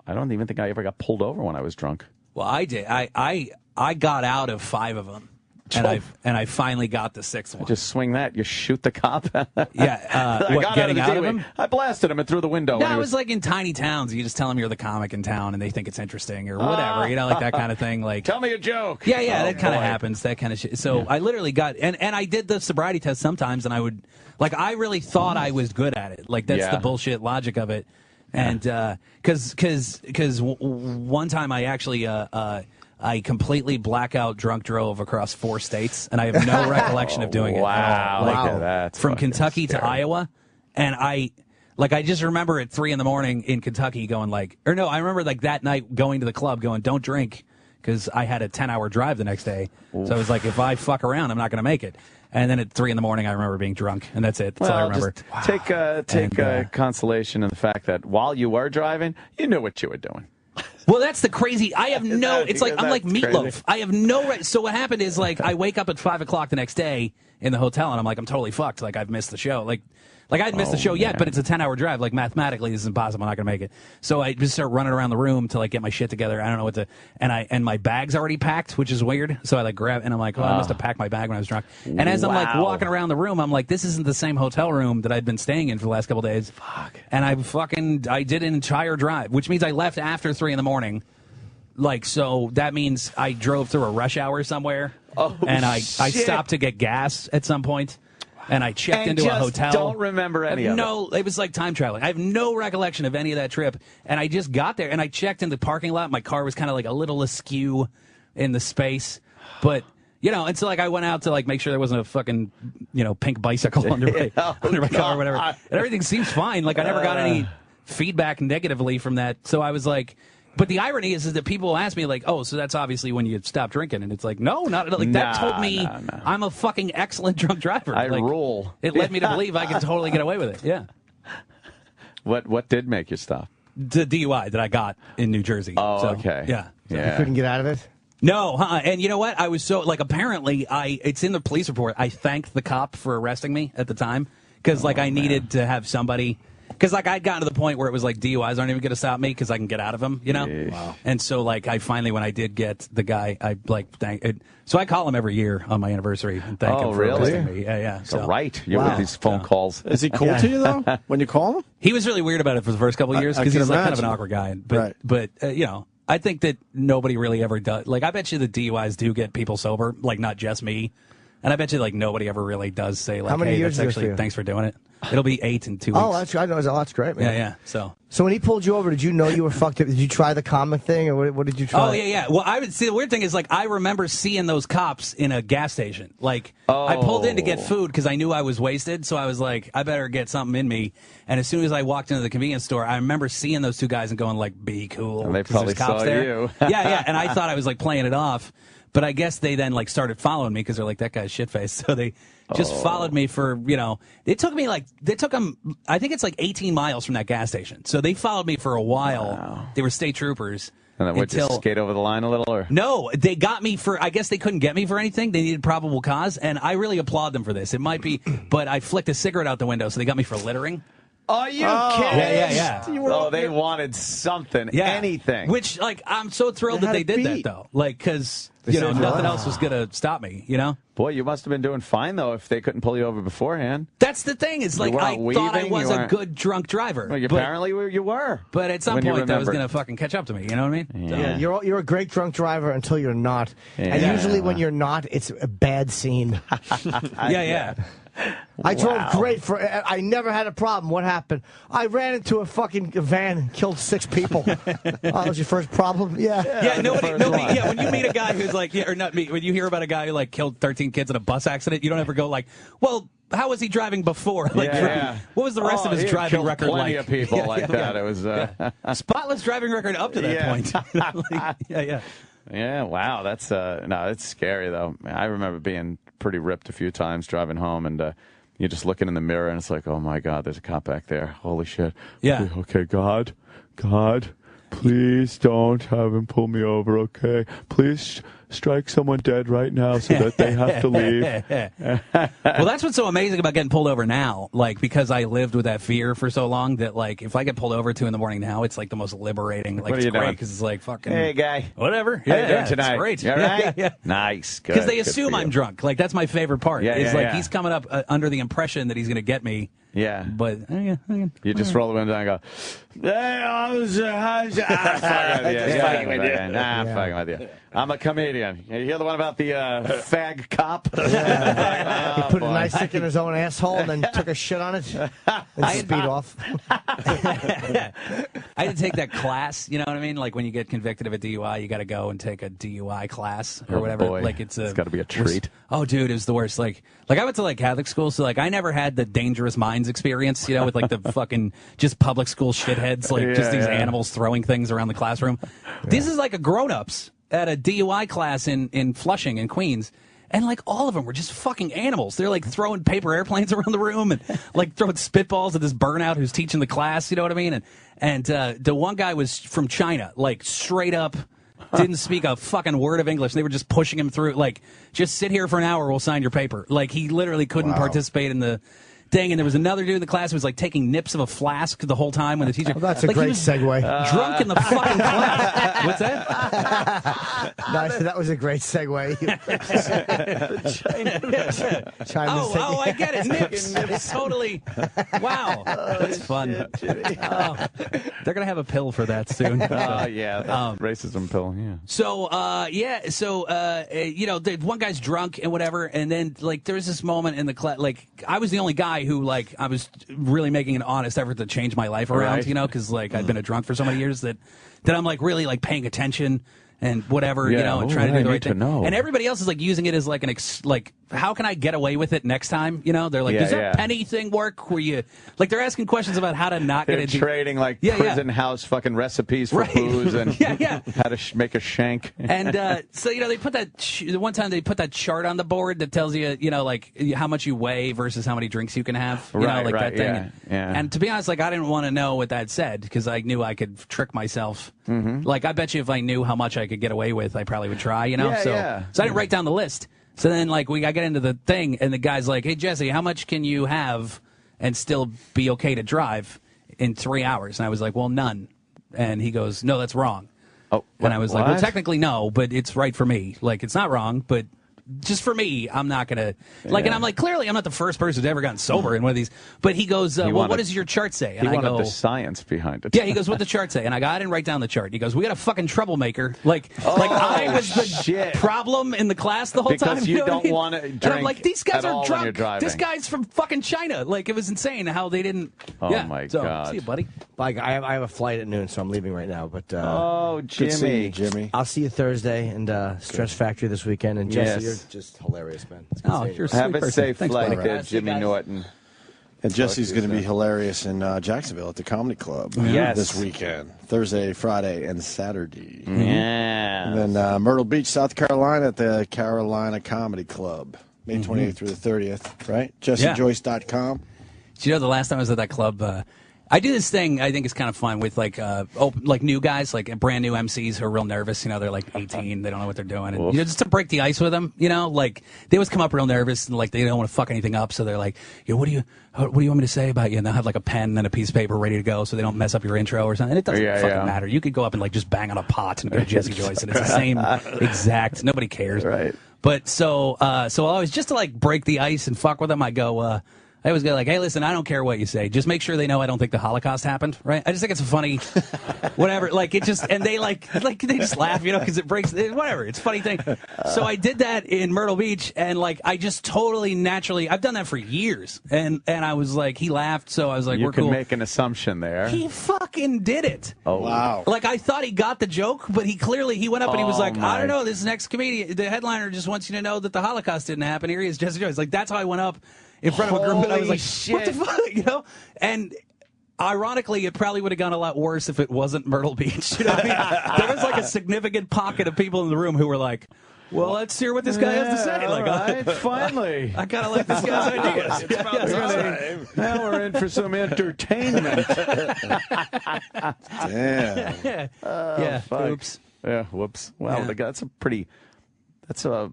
I don't even think I ever got pulled over when I was drunk. Well, I did. I got out of 5 of them. And I finally got the 6th one. Just swing that. You shoot the cop. Getting out of him? I blasted him and threw the window. No, it was like in tiny towns. You just tell them you're the comic in town, and they think it's interesting or whatever. Like that kind of thing. Like, tell me a joke. Yeah, that kind of happens. That kind of shit. So I literally got and I did the sobriety test sometimes, and I would I really thought I was good at it. Like that's the bullshit logic of it. And because one time I actually I completely blackout drunk drove across 4 states, and I have no recollection of doing it. Wow, at all. Look at that. From Kentucky to Iowa, and I just remember at 3 a.m. in Kentucky going I remember that night going to the club going, don't drink, because I had a 10-hour drive the next day. Oof. So I was like, if I fuck around, I'm not going to make it. And then at 3 a.m, I remember being drunk, and that's it. That's all I remember. Just take consolation in the fact that while you were driving, you knew what you were doing. Well, that's the crazy. I have no. It's like I'm like Meatloaf. Crazy. I have no. So what happened is I wake up at 5 o'clock the next day in the hotel, and I'm like, I'm totally fucked. Like I've missed the show. Like I hadn't missed the show yet, but it's a 10-hour drive. Like mathematically, this is impossible. I'm not gonna make it. So I just start running around the room to get my shit together. I don't know what to. And my bag's already packed, which is weird. So I grab and I'm like, I must have packed my bag when I was drunk. And as I'm walking around the room, I'm like, this isn't the same hotel room that I'd been staying in for the last couple of days. Fuck. And I did an entire drive, which means I left after 3 a.m. So that means I drove through a rush hour somewhere, and I stopped to get gas at some point, and I checked into a hotel. Don't remember any of it. No, it was like time traveling. I have no recollection of any of that trip, and I just got there, and I checked in the parking lot. My car was kind of a little askew in the space, but... and so I went out to make sure there wasn't a fucking, pink bicycle under my car or whatever. And everything seems fine. I never got any feedback negatively from that. So I was like, but the irony is that people ask me so that's obviously when you stop drinking. And it's no, not that told me I'm a fucking excellent drunk driver. I rule. It led me to believe I could totally get away with it. Yeah. What did make you stop? The DUI that I got in New Jersey. Oh, okay. Yeah. You couldn't get out of it? No, and you know what? I was so apparently it's in the police report. I thanked the cop for arresting me at the time because I needed to have somebody because I'd gotten to the point where it was DUIs aren't even going to stop me because I can get out of them, Wow. And so I finally when I did get the guy, I thank it. So I call him every year on my anniversary and thank him for arresting me. Yeah. So right, you with these phone calls. Is he cool to you though when you call him? He was really weird about it for the first couple of years because he's kind of an awkward guy, but I think that nobody really ever does. I bet you the DUIs do get people sober, not just me. And I bet you like nobody ever really does say like, How many hey, years that's is this for actually you? thanks for doing it. It'll be 8 in 2 weeks. Oh, that's I know. That's great, man. Yeah. So when he pulled you over, did you know you were fucked up? Did you try the comic thing, or what did you try? Oh yeah. Well, I would see the weird thing is like I remember seeing those cops in a gas station. Like I pulled in to get food because I knew I was wasted, so I was like, I better get something in me. And as soon as I walked into the convenience store, I remember seeing those two guys and going like, "Be cool." And they 'cause probably there's cops saw there. you. yeah. And I thought I was like playing it off, but I guess they then like started following me because they're like, that guy's shit faced. So they just followed me for, it took them, I think it's like 18 miles from that gas station. So they followed me for a while. Wow. They were state troopers. And then would you skate over the line a little? Or? No, they got me for, I guess they couldn't get me for anything. They needed probable cause. And I really applaud them for this. It might be, but I flicked a cigarette out the window, so they got me for littering. Are you kidding? Yeah. They wanted something, anything. Which, like, I'm so thrilled that they did that, though. Like, because, nothing else was going to stop me, Boy, you must have been doing fine, though, if they couldn't pull you over beforehand. That's the thing. It's like, I thought I was a good drunk driver. Well, apparently you were. But at some point, that was going to fucking catch up to me. You know what I mean? Yeah, you're a great drunk driver until you're not. Yeah. And usually when you're not, it's a bad scene. Yeah. I drove great I never had a problem. What happened? I ran into a fucking van and killed 6 people. That was your first problem? Yeah. Nobody. Yeah, when you meet a guy who's like, or not me, when you hear about a guy who like killed 13 kids in a bus accident, you don't ever go like, well, how was he driving before? Like, what was the rest of his driving record plenty like? Of people like that. It was spotless driving record up to that point. Yeah, wow, that's it's scary though. I remember being pretty ripped a few times driving home, and you're just looking in the mirror, and it's like, oh my God, there's a cop back there. Holy shit. Yeah. Okay, God, please don't have him pull me over. Okay, please strike someone dead right now so that they have to leave. Well, that's what's so amazing about getting pulled over now. Like, because I lived with that fear for so long that, like, if I get pulled over at 2 in the morning now, it's like the most liberating. Like, it's great because it's like fucking. Hey, guy. Whatever. How you doing tonight? It's great. You all right? Yeah. Nice. Good. Because they assume I'm drunk. Like, that's my favorite part. He's coming up under the impression that he's going to get me. Yeah. But you just roll the window and go, hey, I'm fucking with you. I'm a comedian. You hear the one about the fag cop? He put a nice stick in his own asshole and then took a shit on it and speed off. I had to take that class, you know what I mean? Like when you get convicted of a DUI, you got to go and take a DUI class or whatever. Boy. Like it's got to be a treat. Oh, dude, it was the worst. Like I went to like Catholic school, so like I never had the dangerous minds experience, with like the fucking just public school shitheads, like just these animals throwing things around the classroom. This is like a grown-ups at a DUI class in Flushing in Queens. And, like, all of them were just fucking animals. They're, like, throwing paper airplanes around the room and, like, throwing spitballs at this burnout who's teaching the class, you know what I mean? And the one guy was from China, like, straight up didn't speak a fucking word of English. They were just pushing him through, like, just sit here for an hour, we'll sign your paper. Like, he literally couldn't participate in the thing. And there was another dude in the class who was, like, taking nips of a flask the whole time when the teacher... Oh, that's a great segue. Drunk in the fucking class. What's that? Nice. That was a great segue. Oh, I get it. Nips. Totally. Wow. That's fun. They're going to have a pill for that soon. Oh, yeah. Racism pill, yeah. So, the one guy's drunk and whatever, and then, like, there was this moment in the class, like, I was the only guy who, like, I was really making an honest effort to change my life around, because, like, I'd been a drunk for so many years that I'm, like, really, like, paying attention and whatever, and trying to do the right thing. And everybody else is, like, using it as, like, how can I get away with it next time? They're like, does that penny thing work? Where you, like, they're asking questions about how to not get into trading, like, prison house fucking recipes for booze and how to make a shank. And so, they put that, one time they put that chart on the board that tells you, like, how much you weigh versus how many drinks you can have. That thing. And to be honest, like, I didn't want to know what that said because I knew I could trick myself. Mm-hmm. Like, I bet you if I knew how much I could get away with, I probably would try, So I didn't write down the list. So then, like, I get into the thing, and the guy's like, hey, Jesse, how much can you have and still be okay to drive in 3 hours? And I was like, well, none. And he goes, no, that's wrong. Oh, and I was like, well, technically no, but it's right for me. Like, it's not wrong, but just for me, I'm not gonna like. And I'm like, clearly, I'm not the first person who's ever gotten sober in one of these. But he goes, well, what does your chart say? And he I wanted go, the science behind it. yeah, he goes, what the chart say? And I didn't write down the chart. He goes, we got a fucking troublemaker. Like I was the problem in the class the whole time. Because you know don't what I mean? want to drink And I'm like, these guys at are all when you're drunk. driving. This guy's from fucking China. Like, it was insane how they didn't. Oh, yeah. my So, God. see you, buddy. Like, I have a flight at noon, so I'm leaving right now. But oh, good seeing you, Jimmy. Jimmy. I'll see you Thursday and Stress Factory this weekend. And Jesse, Yes. you're just hilarious, man. It's good Oh, seeing you. you're a Have sweet a person. safe Thanks, flight buddy. there, Jimmy Norton. And Jesse's going to be hilarious in Jacksonville at the Comedy Club Yes. this weekend. Thursday, Friday, and Saturday. Yeah. And then Myrtle Beach, South Carolina at the Carolina Comedy Club. May 28th through the 30th, right? JesseJoyce.com. Do you know the last time I was at that club, I do this thing I think is kind of fun with like new guys, like brand new MCs who are real nervous. You know, they're like 18, they don't know what they're doing. And, just to break the ice with them, you know, like they always come up real nervous and like they don't want to fuck anything up. So they're like, what do you want me to say about you? And they'll have like a pen and a piece of paper ready to go so they don't mess up your intro or something. And it doesn't fucking matter. You could go up and like just bang on a pot and go to Jesse Joyce and it's the same exact. Nobody cares. Right. But so I always, just to like break the ice and fuck with them, I go, I always go like, hey, listen, I don't care what you say. Just make sure they know I don't think the Holocaust happened, right? I just think it's a funny, whatever. Like, it just, and they like they just laugh, you know, because it breaks, whatever. It's a funny thing. So I did that in Myrtle Beach, and like, I just totally naturally, I've done that for years. And I was like, he laughed, so I was like, You we're can cool. make an assumption there. He fucking did it. Oh, wow. Like, I thought he got the joke, but he went up and he was like, my. I don't know, this next comedian, the headliner just wants you to know that the Holocaust didn't happen. Here he is, Jesse Joyce. Like, that's how I went up in front of a group, and I was like, what the fuck, you know? And ironically, it probably would have gone a lot worse if it wasn't Myrtle Beach. You know what I mean? There was like a significant pocket of people in the room who were like, well, let's hear what this guy has to say. Like, all right, finally. I kind of like this guy's ideas. It's about time. Now we're in for some entertainment. Damn. Yeah, fuck. oops. Yeah, whoops. Well, Yeah. that's a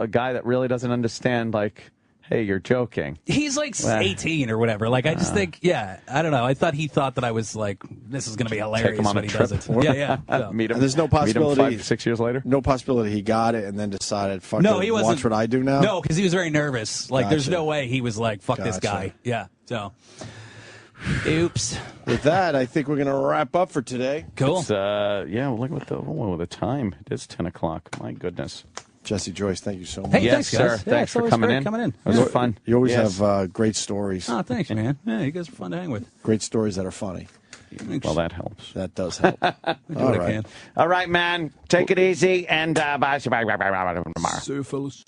guy that really doesn't understand, like, hey, you're joking. He's like 18 or whatever. Like, I just think, I don't know. I thought he thought that I was like, this is going to be hilarious. Take him on when a he trip. does it. Yeah. So. Meet him. And there's no possibility. Meet him 5 or 6 years later. No possibility he got it and then decided, fuck No, it, he wasn't. watch what I do now. No, because he was very nervous. Like, there's Gotcha. no way he was like, fuck this guy. Yeah. So, oops. With that, I think we're going to wrap up for today. Cool. It's, look at the time. It is 10 o'clock. My goodness. Jesse Joyce, thank you so much. Hey, yes, thanks, guys. sir. Yeah, Thanks it's for always coming great in. coming in. It was Yeah. fun. You always Yes. have great stories. Oh, thanks, man. Yeah, you guys are fun to hang with. Great stories that are funny. Well, that helps. That does help. I do what I can. All right, man. Take it easy and bye. Tomorrow. See you, fellas.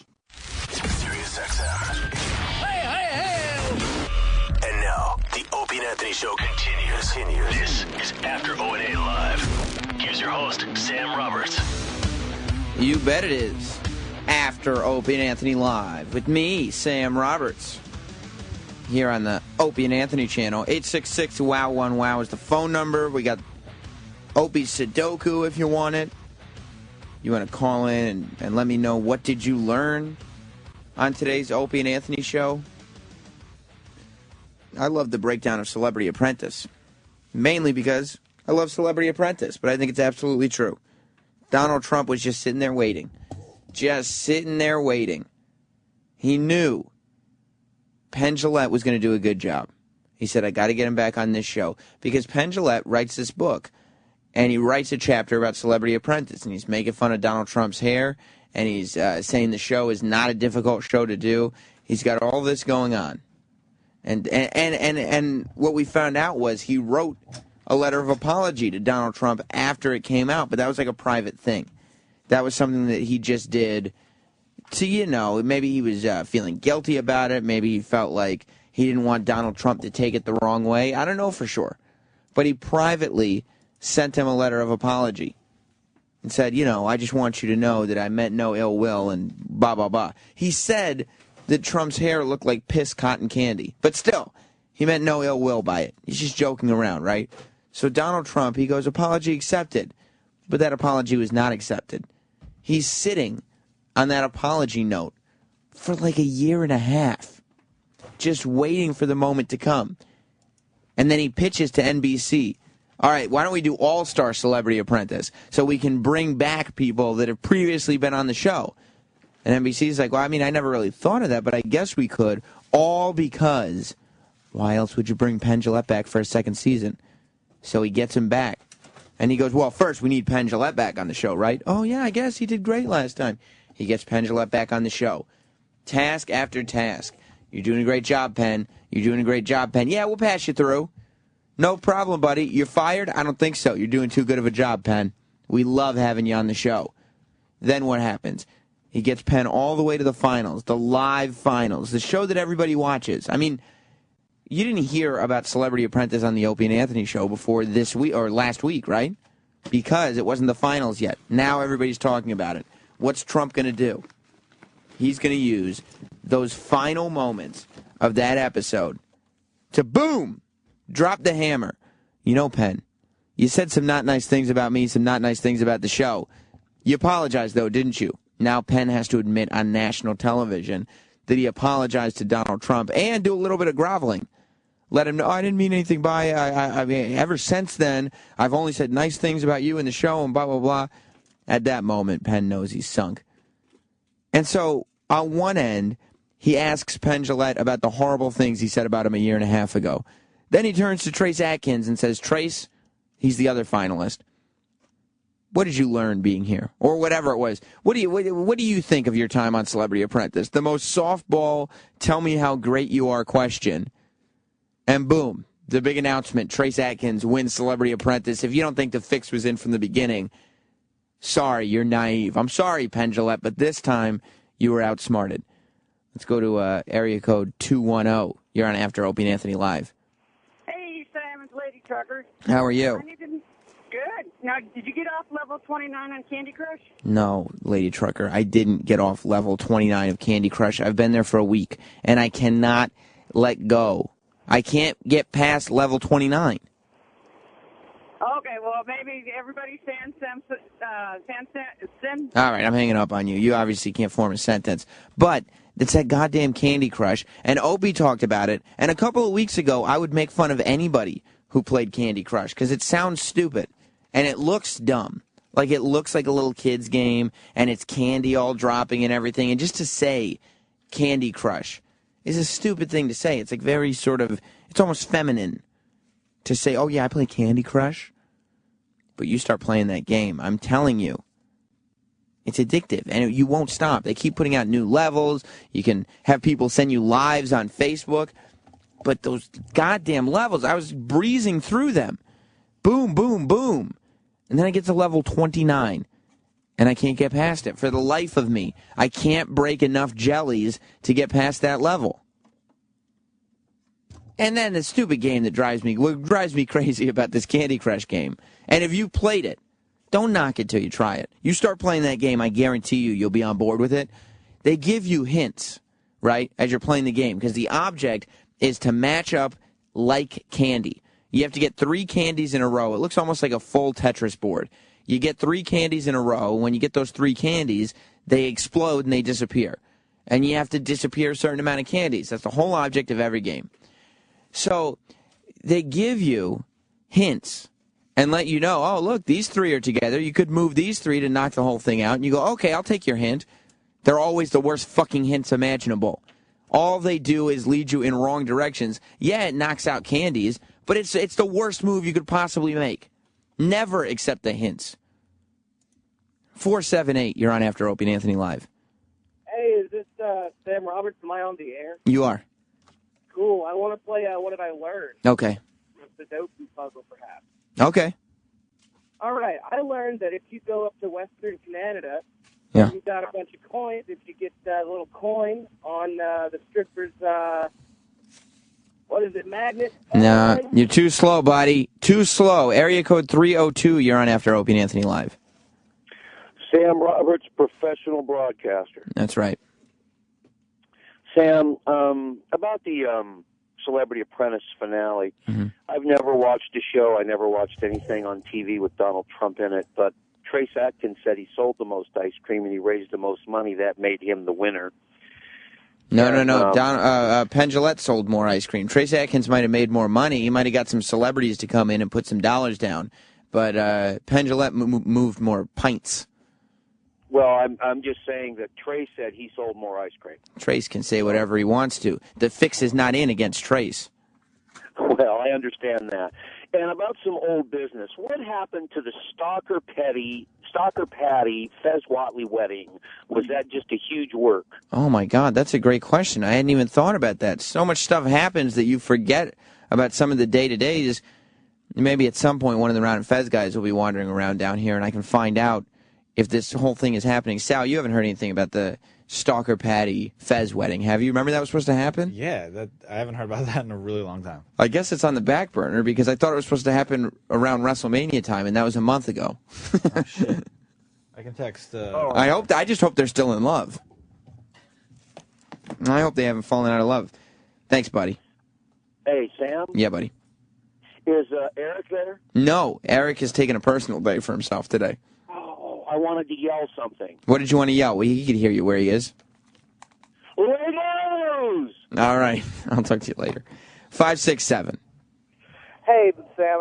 Sirius XM. And now, the Opie and Anthony Show continues. This is After O&A Live. Here's your host, Sam Roberts. You bet it is. After Opie and Anthony Live with me, Sam Roberts. Here on the Opie and Anthony channel. 866-WOW1-WOW is the phone number. We got Opie Sudoku if you want it. You want to call in and let me know what did you learn on today's Opie and Anthony show. I love the breakdown of Celebrity Apprentice. Mainly because I love Celebrity Apprentice, but I think it's absolutely true. Donald Trump was just sitting there waiting. Just sitting there waiting. He knew Penn Jillette was going to do a good job. He said, I got to get him back on this show. Because Penn Jillette writes this book, and he writes a chapter about Celebrity Apprentice, and he's making fun of Donald Trump's hair, and he's saying the show is not a difficult show to do. He's got all this going on. And what we found out was he wrote a letter of apology to Donald Trump after it came out, but that was like a private thing. That was something that he just did to, maybe he was feeling guilty about it. Maybe he felt like he didn't want Donald Trump to take it the wrong way. I don't know for sure. But he privately sent him a letter of apology and said, I just want you to know that I meant no ill will and blah, blah, blah. He said that Trump's hair looked like piss cotton candy. But still, he meant no ill will by it. He's just joking around, right? So Donald Trump, he goes, apology accepted. But that apology was not accepted. He's sitting on that apology note for like a year and a half, just waiting for the moment to come. And then he pitches to NBC, all right, why don't we do All-Star Celebrity Apprentice so we can bring back people that have previously been on the show? And NBC's like, well, I mean, I never really thought of that, but I guess we could. All because, why else would you bring Penn Jillette back for a second season? So he gets him back. And he goes, well, first we need Penn Jillette back on the show, right? Oh, yeah, I guess he did great last time. He gets Penn Jillette back on the show. Task after task. You're doing a great job, Penn. You're doing a great job, Penn. Yeah, we'll pass you through. No problem, buddy. You're fired? I don't think so. You're doing too good of a job, Penn. We love having you on the show. Then what happens? He gets Penn all the way to the finals, the live finals, the show that everybody watches. I mean, you didn't hear about Celebrity Apprentice on the Opie and Anthony show before this week or last week, right? Because it wasn't the finals yet. Now everybody's talking about it. What's Trump going to do? He's going to use those final moments of that episode to, boom, drop the hammer. You know, Penn, you said some not nice things about me, some not nice things about the show. You apologized, though, didn't you? Now Penn has to admit on national television that he apologized to Donald Trump and do a little bit of groveling. Let him know, I didn't mean anything by it. I mean, ever since then, I've only said nice things about you in the show and blah, blah, blah. At that moment, Penn knows he's sunk. And so, on one end, he asks Penn Jillette about the horrible things he said about him a year and a half ago. Then he turns to Trace Atkins and says, Trace, he's the other finalist. What did you learn being here? Or whatever it was. What do you think of your time on Celebrity Apprentice? The most softball, tell me how great you are question. And boom, the big announcement, Trace Atkins wins Celebrity Apprentice. If you don't think the fix was in from the beginning, sorry, you're naive. I'm sorry, Penn Jillette, but this time you were outsmarted. Let's go to area code 210. You're on After Opie and Anthony Live. Hey, Sam, it's Lady Trucker. How are you? Good. Now, did you get off level 29 on Candy Crush? No, Lady Trucker, I didn't get off level 29 of Candy Crush. I've been there for a week, and I cannot let go. I can't get past level 29. Okay, well, maybe everybody's fan All right, I'm hanging up on you. You obviously can't form a sentence. But it's that goddamn Candy Crush, and Opie talked about it, and a couple of weeks ago, I would make fun of anybody who played Candy Crush, because it sounds stupid, and it looks dumb. Like, it looks like a little kid's game, and it's candy all dropping and everything, and just to say Candy Crush is a stupid thing to say. It's like very sort of, it's almost feminine to say, oh yeah, I play Candy Crush. But you start playing that game, I'm telling you, it's addictive, and you won't stop. They keep putting out new levels. You can have people send you lives on Facebook. But those goddamn levels, I was breezing through them. Boom, boom, boom. And then I get to level 29, and I can't get past it. For the life of me, I can't break enough jellies to get past that level. And then the stupid game that drives me crazy about this Candy Crush game. And if you played it, don't knock it till you try it. You start playing that game, I guarantee you'll be on board with it. They give you hints, right, as you're playing the game, because the object is to match up like candy. You have to get 3 candies in a row. It looks almost like a full Tetris board. You get 3 candies in a row. When you get those 3 candies, they explode and they disappear. And you have to disappear a certain amount of candies. That's the whole object of every game. So they give you hints and let you know, oh, look, these 3 are together. You could move these 3 to knock the whole thing out. And you go, okay, I'll take your hint. They're always the worst fucking hints imaginable. All they do is lead you in wrong directions. Yeah, it knocks out candies, but it's the worst move you could possibly make. Never accept the hints. 478, you're on After Opie and Anthony Live. Hey, is this Sam Roberts? Am I on the air? You are. Cool. I want to play What Did I Learn? Okay. The Sudoku puzzle, perhaps. Okay. All right. I learned that if you go up to Western Canada, yeah, you've got a bunch of coins. If you get a little coin on the stripper's, what is it, magnet? No, you're too slow, buddy. Too slow. Area code 302, you're on After Opie and Anthony Live. Sam Roberts, professional broadcaster. That's right. Sam, about the Celebrity Apprentice finale, I've never watched the show. I never watched anything on TV with Donald Trump in it, but Trace Atkins said he sold the most ice cream and he raised the most money. That made him the winner. No. Penn Jillette sold more ice cream. Trace Atkins might have made more money. He might have got some celebrities to come in and put some dollars down. But Penn Jillette moved more pints. Well, I'm just saying that Trace said he sold more ice cream. Trace can say whatever he wants to. The fix is not in against Trace. Well, I understand that. And about some old business, what happened to the Stalker Patty Fez Whatley wedding? Was that just a huge work? Oh, my God, that's a great question. I hadn't even thought about that. So much stuff happens that you forget about some of the day-to-days. Maybe at some point one of the Round and Fez guys will be wandering around down here, and I can find out if this whole thing is happening. Sal, you haven't heard anything about the Stalker Patty Fez wedding, have you? Remember that was supposed to happen? Yeah, I haven't heard about that in a really long time. I guess it's on the back burner because I thought it was supposed to happen around WrestleMania time, and that was a month ago. Oh, shit. I can text. I just hope they're still in love. I hope they haven't fallen out of love. Thanks, buddy. Hey, Sam? Yeah, buddy. Is Eric there? No, Eric has taken a personal day for himself today. Oh, I wanted to yell something. What did you want to yell? Well, he could hear you where he is. Legos! All right. I'll talk to you later. 567. Hey, Sam,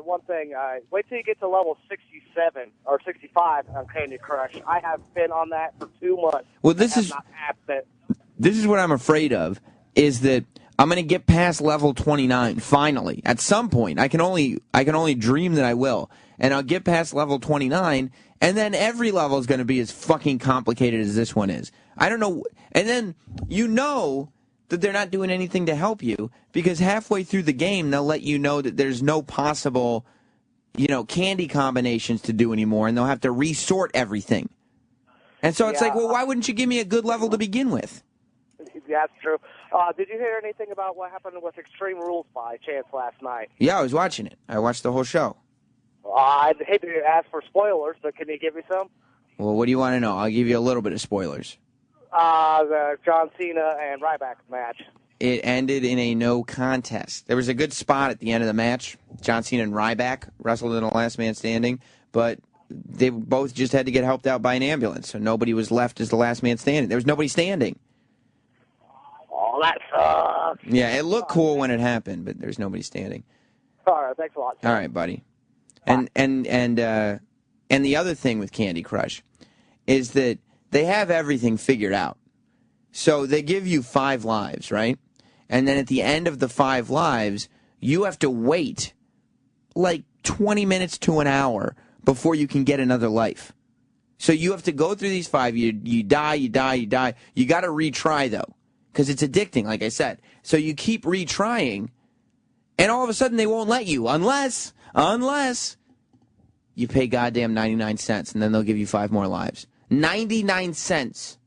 one thing. Wait till you get to level 67 or 65 on Candy Crush. I have been on that for 2 months. Well, this is what I'm afraid of, is that I'm going to get past level 29 finally. At some point, I can only dream that I will, and I'll get past level 29, and then every level is going to be as fucking complicated as this one is. I don't know, and then that they're not doing anything to help you because halfway through the game they'll let you know that there's no possible, candy combinations to do anymore, and they'll have to resort everything. And so it's like, well, why wouldn't you give me a good level to begin with? Yeah, that's true. Did you hear anything about what happened with Extreme Rules by chance last night? Yeah, I was watching it. I watched the whole show. I'd hate to ask for spoilers, but can you give me some? Well, what do you want to know? I'll give you a little bit of spoilers. The John Cena and Ryback match. It ended in a no contest. There was a good spot at the end of the match. John Cena and Ryback wrestled in a last man standing, but they both just had to get helped out by an ambulance, so nobody was left as the last man standing. There was nobody standing. Oh, that sucks. Yeah, it looked cool when it happened, but there's nobody standing. All right, thanks a lot. All right, buddy. And the other thing with Candy Crush is that they have everything figured out. So they give you 5 lives, right? And then at the end of the 5 lives, you have to wait like 20 minutes to an hour before you can get another life. So you have to go through these 5. You die. You got to retry, though, because it's addicting, like I said. So you keep retrying, and all of a sudden they won't let you unless you pay goddamn 99 cents, and then they'll give you 5 more lives. 99 cents.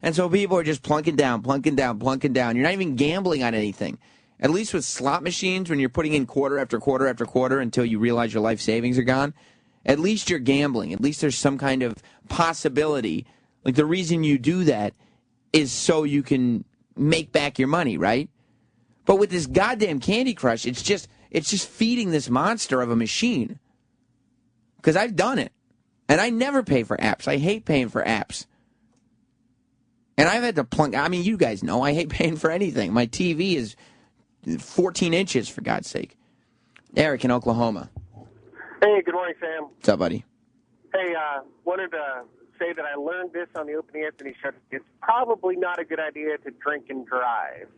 And so people are just plunking down. You're not even gambling on anything. At least with slot machines, when you're putting in quarter after quarter after quarter until you realize your life savings are gone, at least you're gambling. At least there's some kind of possibility. Like, the reason you do that is so you can make back your money, right? But with this goddamn Candy Crush, it's just feeding this monster of a machine. Because I've done it. And I never pay for apps. I hate paying for apps. And I've had to plunk. I mean, you guys know I hate paying for anything. My TV is 14 inches, for God's sake. Eric in Oklahoma. Hey, good morning, Sam. What's up, buddy? Hey, wanted to say that I learned this on the Opie and Anthony show. It's probably not a good idea to drink and drive.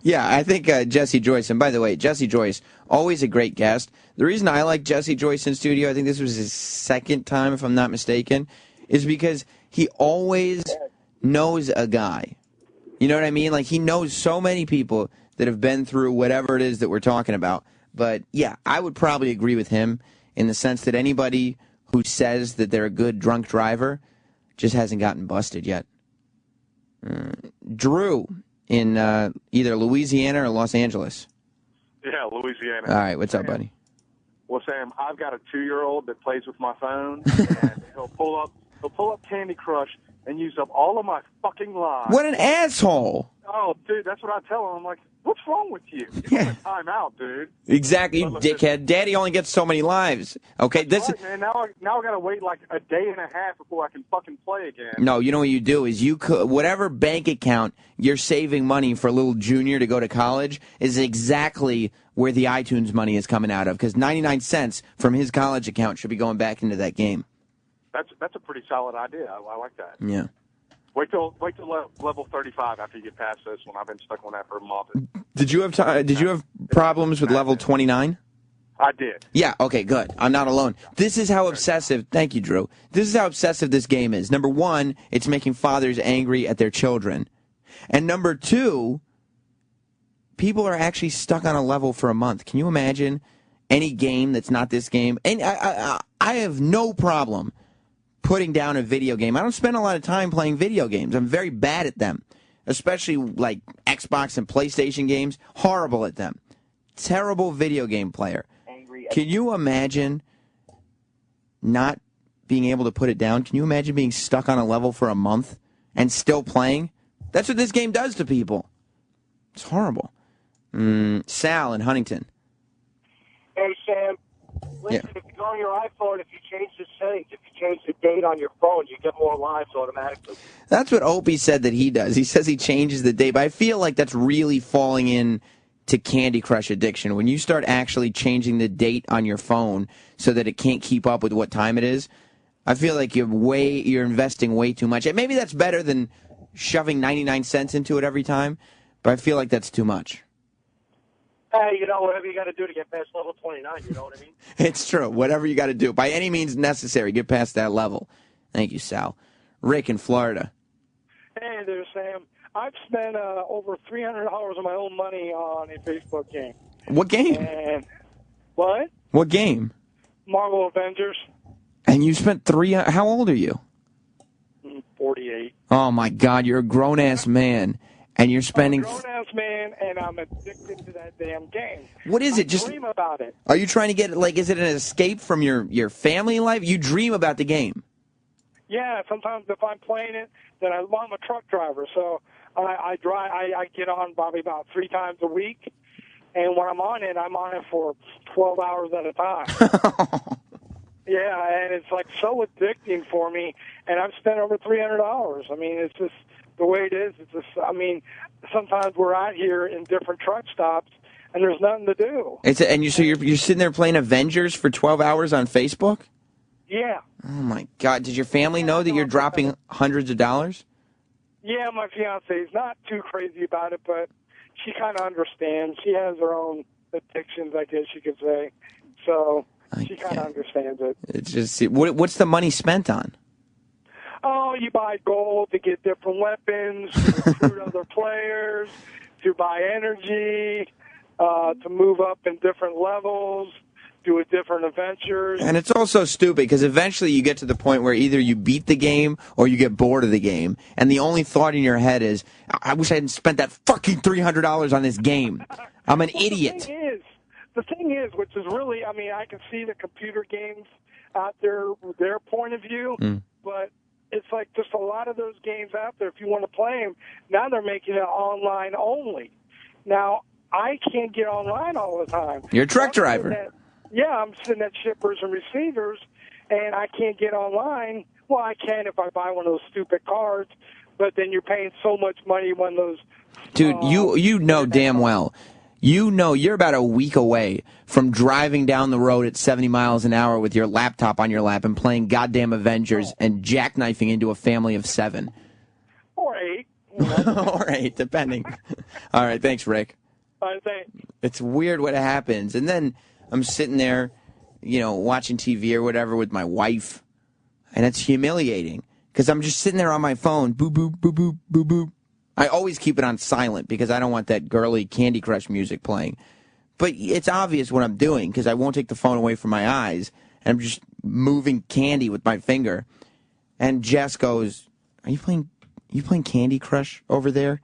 Yeah, I think Jesse Joyce, and by the way, Jesse Joyce, always a great guest. The reason I like Jesse Joyce in studio, I think this was his 2nd time, if I'm not mistaken, is because he always knows a guy. You know what I mean? Like, he knows so many people that have been through whatever it is that we're talking about. But, yeah, I would probably agree with him in the sense that anybody who says that they're a good drunk driver just hasn't gotten busted yet. Drew in either Louisiana or Los Angeles. Yeah, Louisiana. All right, what's up, buddy? Well, Sam, I've got a 2-year-old that plays with my phone, and he'll pull up Candy Crush and use up all of my fucking lives. What an asshole! Oh, dude, that's what I tell him. I'm like, what's wrong with you? You're on time out, dude. Exactly, you dickhead. Daddy only gets so many lives. Okay, this is. Man, now I got to wait like a day and a half before I can fucking play again. No, you know what you do is whatever bank account you're saving money for little Junior to go to college is exactly where the iTunes money is coming out of, because 99 cents from his college account should be going back into that game. That's a pretty solid idea. I like that. Yeah. Wait till level 35 after you get past this one. I've been stuck on that for a month. Did you have problems with level 29? I did. Yeah, okay, good. I'm not alone. This is how obsessive, thank you, Drew. This is how obsessive this game is. Number one, it's making fathers angry at their children. And number two, people are actually stuck on a level for a month. Can you imagine any game that's not this game? And I have no problem putting down a video game. I don't spend a lot of time playing video games. I'm very bad at them, especially like Xbox and PlayStation games. Horrible at them. Terrible video game player. Can you imagine not being able to put it down? Can you imagine being stuck on a level for a month and still playing? That's what this game does to people. It's horrible. Sal in Huntington. Hey, Sam. Listen, if you go on your iPhone, if you change the settings, if you change the date on your phone, you get more lives automatically. That's what Opie said that he does. He says he changes the date, but I feel like that's really falling in to Candy Crush addiction. When you start actually changing the date on your phone so that it can't keep up with what time it is, I feel like you're investing way too much. And maybe that's better than shoving 99 cents into it every time, but I feel like that's too much. Hey, whatever you got to do to get past level 29, you know what I mean? It's true. Whatever you got to do. By any means necessary, get past that level. Thank you, Sal. Rick in Florida. Hey there, Sam. I've spent over $300 of my own money on a Facebook game. What game? And what? What game? Marvel Avengers. And you spent how old are you? 48. Oh, my God. You're a grown-ass man. And you're spending... I'm a grown-ass man, and I'm addicted to that damn game. What is it? I dream about it. Are you trying to get, is it an escape from your family life? You dream about the game. Yeah, sometimes if I'm playing it, then I'm a truck driver, so I drive. I get on probably about 3 times a week, and when I'm on it for 12 hours at a time. Yeah, and it's so addicting for me, and I've spent over $300. I mean, it's just the way it is. It's just, sometimes we're out here in different truck stops, and there's nothing to do. So you're sitting there playing Avengers for 12 hours on Facebook? Yeah. Oh, my God. Did your family know that you're dropping hundreds of dollars? Yeah, my fiance's not too crazy about it, but she kind of understands. She has her own addictions, I guess you could say. So she kind of understands it. It's just, what's the money spent on? Oh, you buy gold to get different weapons, to recruit other players, to buy energy, to move up in different levels, do different adventures. And it's also stupid because eventually you get to the point where either you beat the game or you get bored of the game. And the only thought in your head is, I wish I hadn't spent that fucking $300 on this game. I'm an idiot. The thing is, which is really, I can see the computer games out there, their point of view, but it's just a lot of those games out there, if you want to play them, now they're making it online only. Now, I can't get online all the time. You're a truck driver. I'm sitting at shippers and receivers, and I can't get online. Well, I can if I buy one of those stupid cards, but then you're paying so much money when those... Dude, you know damn well. You know you're about a week away from driving down the road at 70 miles an hour with your laptop on your lap and playing goddamn Avengers and jackknifing into a family of 7. Or 8. Or 8, depending. All right, thanks, Rick. Thanks. It's weird what happens. And then I'm sitting there, watching TV or whatever with my wife, and it's humiliating because I'm just sitting there on my phone, boop, boop, boop, boop, boop, boop. I always keep it on silent because I don't want that girly Candy Crush music playing. But it's obvious what I'm doing because I won't take the phone away from my eyes, and I'm just moving candy with my finger. And Jess goes, "Are you playing Candy Crush over there?"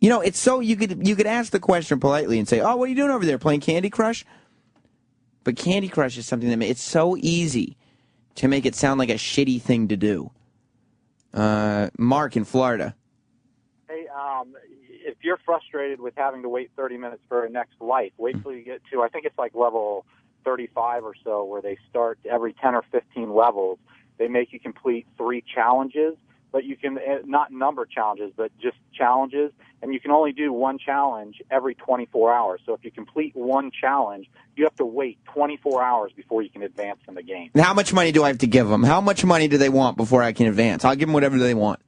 It's so you could ask the question politely and say, "Oh, what are you doing over there? Playing Candy Crush?" But Candy Crush is something it's so easy to make it sound like a shitty thing to do. Mark in Florida. Hey, if you're frustrated with having to wait 30 minutes for a next life, wait till you get to, I think it's level 35 or so, where they start every 10 or 15 levels. They make you complete 3 challenges but you can, not number challenges, but just challenges, and you can only do one challenge every 24 hours. So if you complete one challenge, you have to wait 24 hours before you can advance in the game. How much money do I have to give them? How much money do they want before I can advance? I'll give them whatever they want.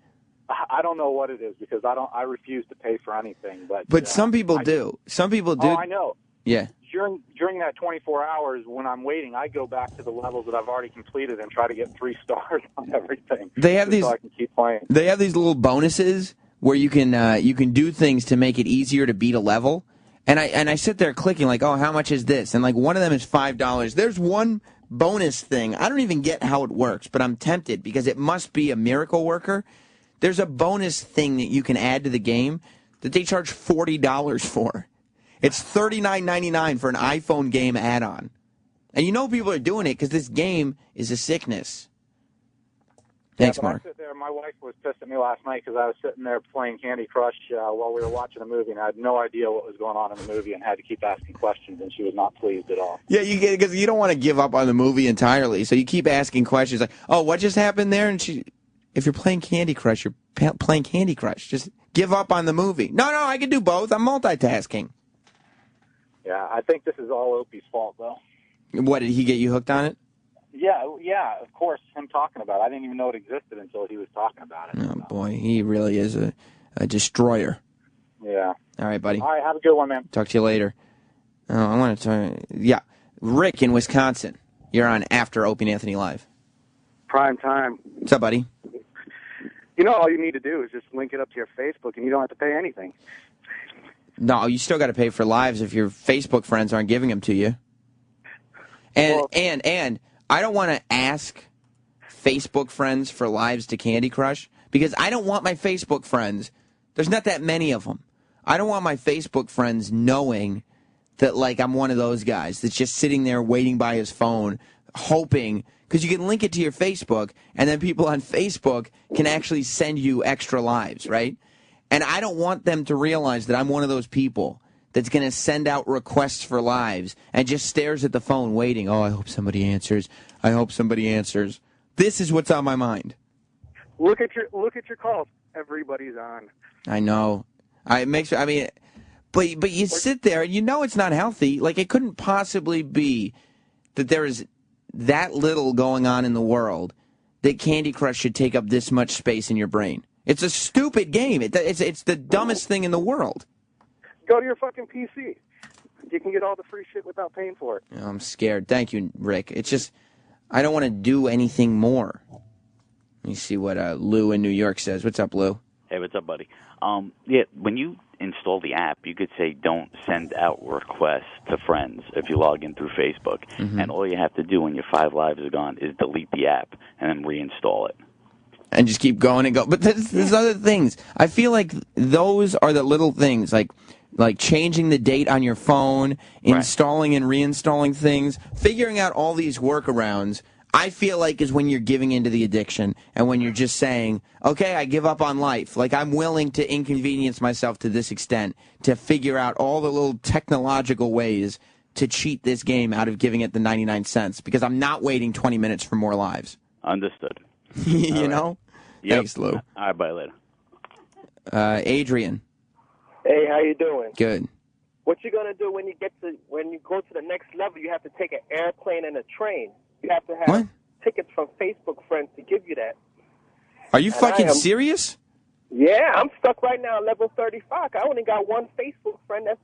I don't know what it is because I refuse to pay for anything. But some people do. Some people do. Oh, I know. Yeah. During that 24 hours, when I'm waiting, I go back to the levels that I've already completed and try to get 3 stars on everything. They have so I can keep playing. They have these little bonuses where you can do things to make it easier to beat a level. And I sit there clicking like, oh, how much is this? And like one of them is $5. There's one bonus thing. I don't even get how it works, but I'm tempted because it must be a miracle worker. There's a bonus thing that you can add to the game that they charge $40 for. It's $39.99 for an iPhone game add-on. And you know people are doing it because this game is a sickness. Thanks, Mark. My wife was pissed at me last night because I was sitting there playing Candy Crush while we were watching a movie, and I had no idea what was going on in the movie and had to keep asking questions, and she was not pleased at all. Yeah, you get it because you don't want to give up on the movie entirely, so you keep asking questions like, oh, what just happened there? And if you're playing Candy Crush, you're playing Candy Crush. Just give up on the movie. No, I can do both. I'm multitasking. Yeah, I think this is all Opie's fault, though. What, did he get you hooked on it? Yeah, of course, him talking about it. I didn't even know it existed until he was talking about it. Oh, boy, he really is a destroyer. Yeah. All right, buddy. All right, have a good one, man. Talk to you later. Oh, I want to talk. Yeah, Rick in Wisconsin. You're on After Opie and Anthony Live. Prime time. What's up, buddy? You know, all you need to do is just link it up to your Facebook, and you don't have to pay anything. No, you still got to pay for lives if your Facebook friends aren't giving them to you. And I don't want to ask Facebook friends for lives to Candy Crush because I don't want my Facebook friends. There's not that many of them. I don't want my Facebook friends knowing that, like, I'm one of those guys that's just sitting there waiting by his phone, hoping, because you can link it to your Facebook, and then people on Facebook can actually send you extra lives, right? And I don't want them to realize that I'm one of those people that's going to send out requests for lives and just stares at the phone waiting. Oh, I hope somebody answers. I hope somebody answers. This is what's on my mind. Look at your calls. Everybody's on. I know. But you sit there and you know it's not healthy. Like, it couldn't possibly be that there is that little going on in the world that Candy Crush should take up this much space in your brain. It's a stupid game. It's the dumbest thing in the world. Go to your fucking PC. You can get all the free shit without paying for it. Oh, I'm scared. Thank you, Rick. It's just, I don't want to do anything more. Let me see what Lou in New York says. What's up, Lou? Hey, what's up, buddy? Yeah, when you install the app, you could say don't send out requests to friends if you log in through Facebook. Mm-hmm. And all you have to do when your 5 lives are gone is delete the app and then reinstall it. And just keep going and go. But there's other things. I feel like those are the little things, like changing the date on your phone, installing and reinstalling things, figuring out all these workarounds, I feel like is when you're giving into the addiction and when you're just saying, okay, I give up on life. Like, I'm willing to inconvenience myself to this extent to figure out all the little technological ways to cheat this game out of giving it the 99 cents because I'm not waiting 20 minutes for more lives. Understood. You know? Yep. Thanks, Lou. All right, bye later. Adrian. Hey, how you doing? Good. What you gonna do when you go to the next level? You have to take an airplane and a train. You have to have tickets from Facebook friends to give you that. Are you fucking serious? Yeah, I'm stuck right now at level 35. I only got one Facebook friend that's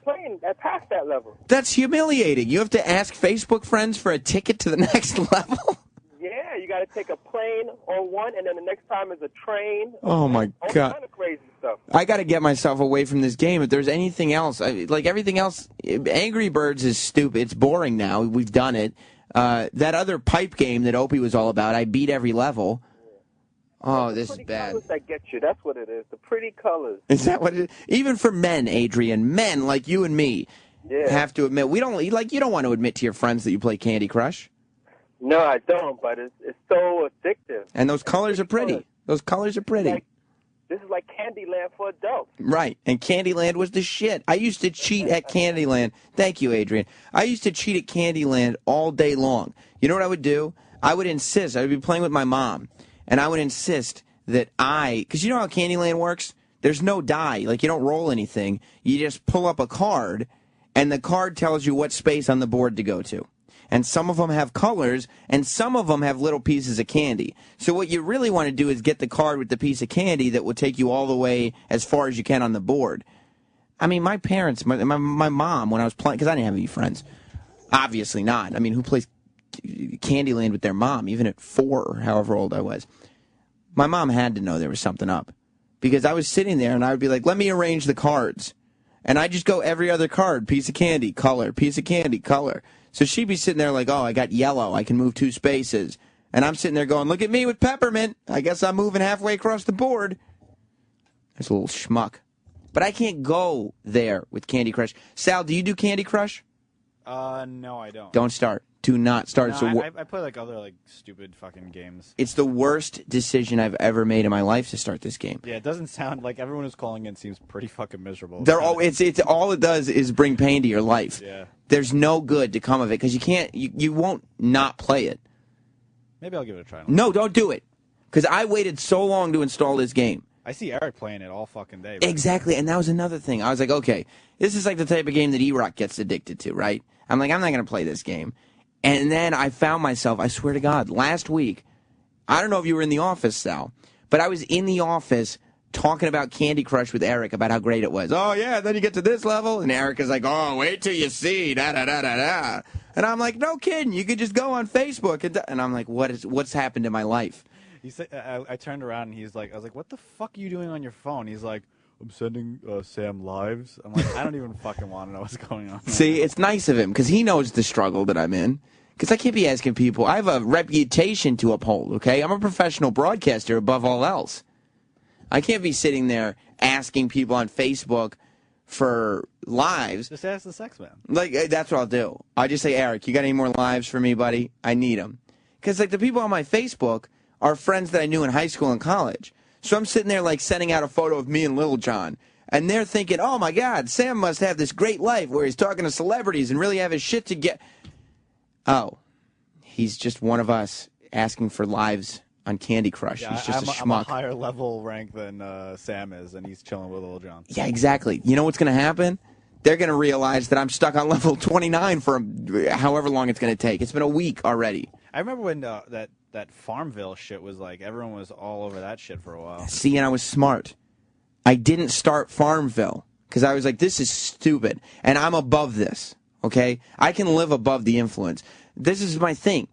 past that level. That's humiliating. You have to ask Facebook friends for a ticket to the next level? Yeah, you got to take a plane on one, and then the next time is a train. Oh, my all God. kind of crazy stuff. I got to get myself away from this game. If there's anything else, like everything else, Angry Birds is stupid. It's boring now. We've done it. That other pipe game that Opie was all about, I beat every level. Oh, this is bad. Colors that get you. That's what it is. The pretty colors. Is that what it is? Even for men, Adrian, men like you and me have to admit, you don't want to admit to your friends that you play Candy Crush. No, I don't, but it's so addictive. And those colors are pretty. Those colors are pretty. This is like Candyland for adults. Right, and Candyland was the shit. I used to cheat at Candyland. Thank you, Adrian. I used to cheat at Candyland all day long. You know what I would do? I would insist. I would be playing with my mom, and I would insist that because you know how Candyland works? There's no die. Like, you don't roll anything. You just pull up a card, and the card tells you what space on the board to go to. And some of them have colors, and some of them have little pieces of candy. So what you really want to do is get the card with the piece of candy that will take you all the way as far as you can on the board. I mean, my parents, my mom, when I was playing, because I didn't have any friends, obviously not. I mean, who plays Candyland with their mom, even at 4 or however old I was? My mom had to know there was something up. Because I was sitting there, and I would be like, let me arrange the cards. And I just go every other card, piece of candy, color, piece of candy, color. So she'd be sitting there like, oh, I got yellow. I can move 2 spaces. And I'm sitting there going, look at me with peppermint. I guess I'm moving halfway across the board. There's a little schmuck. But I can't go there with Candy Crush. Sal, do you do Candy Crush? No, I don't. Don't start. Do not start. No, I play like other like stupid fucking games. It's the worst decision I've ever made in my life to start this game. Yeah, it doesn't sound like everyone who's calling in seems pretty fucking miserable. It's all it does is bring pain to your life. Yeah. There's no good to come of it because you won't not play it. Maybe I'll give it a try. No, don't do it. Because I waited so long to install this game. I see Eric playing it all fucking day. Right? Exactly, and that was another thing. I was like, okay, this is like the type of game that E-Rock gets addicted to, right? I'm like, I'm not going to play this game. And then I found myself, I swear to God, last week, I don't know if you were in the office, Sal, but I was in the office talking about Candy Crush with Eric about how great it was. Oh, yeah, then you get to this level, and Eric is like, oh, wait till you see, da-da-da-da-da. And I'm like, no kidding, you could just go on Facebook. And I'm like, what's happened to my life? He said, I turned around, and I was like, what the fuck are you doing on your phone? He's like, I'm sending Sam lives. I'm like, I don't even fucking want to know what's going on. See, it's nice of him, because he knows the struggle that I'm in. Because I can't be asking people. I have a reputation to uphold, okay? I'm a professional broadcaster above all else. I can't be sitting there asking people on Facebook for lives. Just ask the sex man. Like, that's what I'll do. I just say, Eric, you got any more lives for me, buddy? I need them. Because, like, the people on my Facebook are friends that I knew in high school and college. So I'm sitting there, like, sending out a photo of me and Little John. And they're thinking, oh, my God, Sam must have this great life where he's talking to celebrities and really have his shit to get. Oh, he's just one of us asking for lives on Candy Crush. Yeah, he's just a schmuck. I'm a higher level rank than Sam is, and he's chilling with Little John. Yeah, exactly. You know what's going to happen? They're going to realize that I'm stuck on level 29 for however long it's going to take. It's been a week already. I remember when that Farmville shit was like, everyone was all over that shit for a while. See, and I was smart. I didn't start Farmville because I was like, this is stupid, and I'm above this. Okay? I can live above the influence. This is my thing.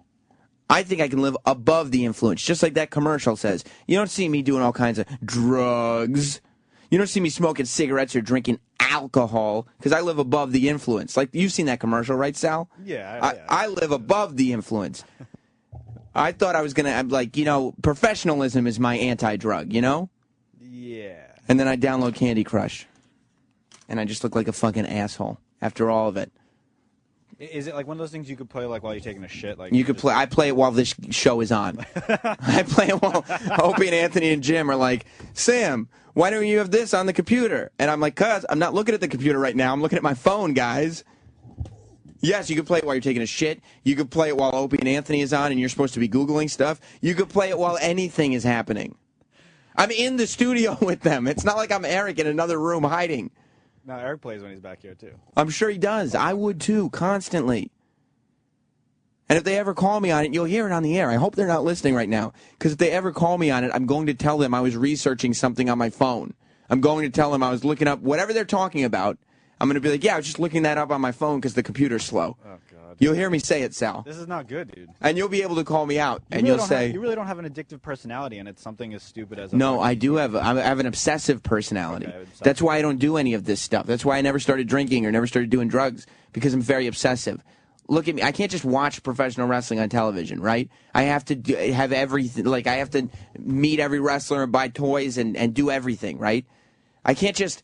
I think I can live above the influence, just like that commercial says. You don't see me doing all kinds of drugs. You don't see me smoking cigarettes or drinking alcohol, because I live above the influence. Like, you've seen that commercial, right, Sal? Yeah. I live above the influence. I thought I was going to, like, professionalism is my anti-drug, you know? Yeah. And then I download Candy Crush. And I just look like a fucking asshole after all of it. Is it like one of those things you could play like while you're taking a shit? Like you could play. I play it while this show is on. I play it while Opie and Anthony and Jim are like, Sam, why don't you have this on the computer? And I'm like, cuz I'm not looking at the computer right now. I'm looking at my phone, guys. Yes, you could play it while you're taking a shit. You could play it while Opie and Anthony is on and you're supposed to be Googling stuff. You could play it while anything is happening. I'm in the studio with them. It's not like I'm Eric in another room hiding. No, Eric plays when he's back here, too. I'm sure he does. I would, too, constantly. And if they ever call me on it, you'll hear it on the air. I hope they're not listening right now. Because if they ever call me on it, I'm going to tell them I was researching something on my phone. I'm going to tell them I was looking up whatever they're talking about. I'm going to be like, yeah, I was just looking that up on my phone because the computer's slow. Oh, God. You'll hear me say it, Sal. This is not good, dude. And you'll be able to call me out, and you'll say... You really don't have an addictive personality, and it's something as stupid as... No, I do have... I have an obsessive personality. Okay, that's why I don't do any of this stuff. That's why I never started drinking or never started doing drugs, because I'm very obsessive. Look at me. I can't just watch professional wrestling on television, right? I have to have everything. Like, I have to meet every wrestler and buy toys and do everything, right? I can't just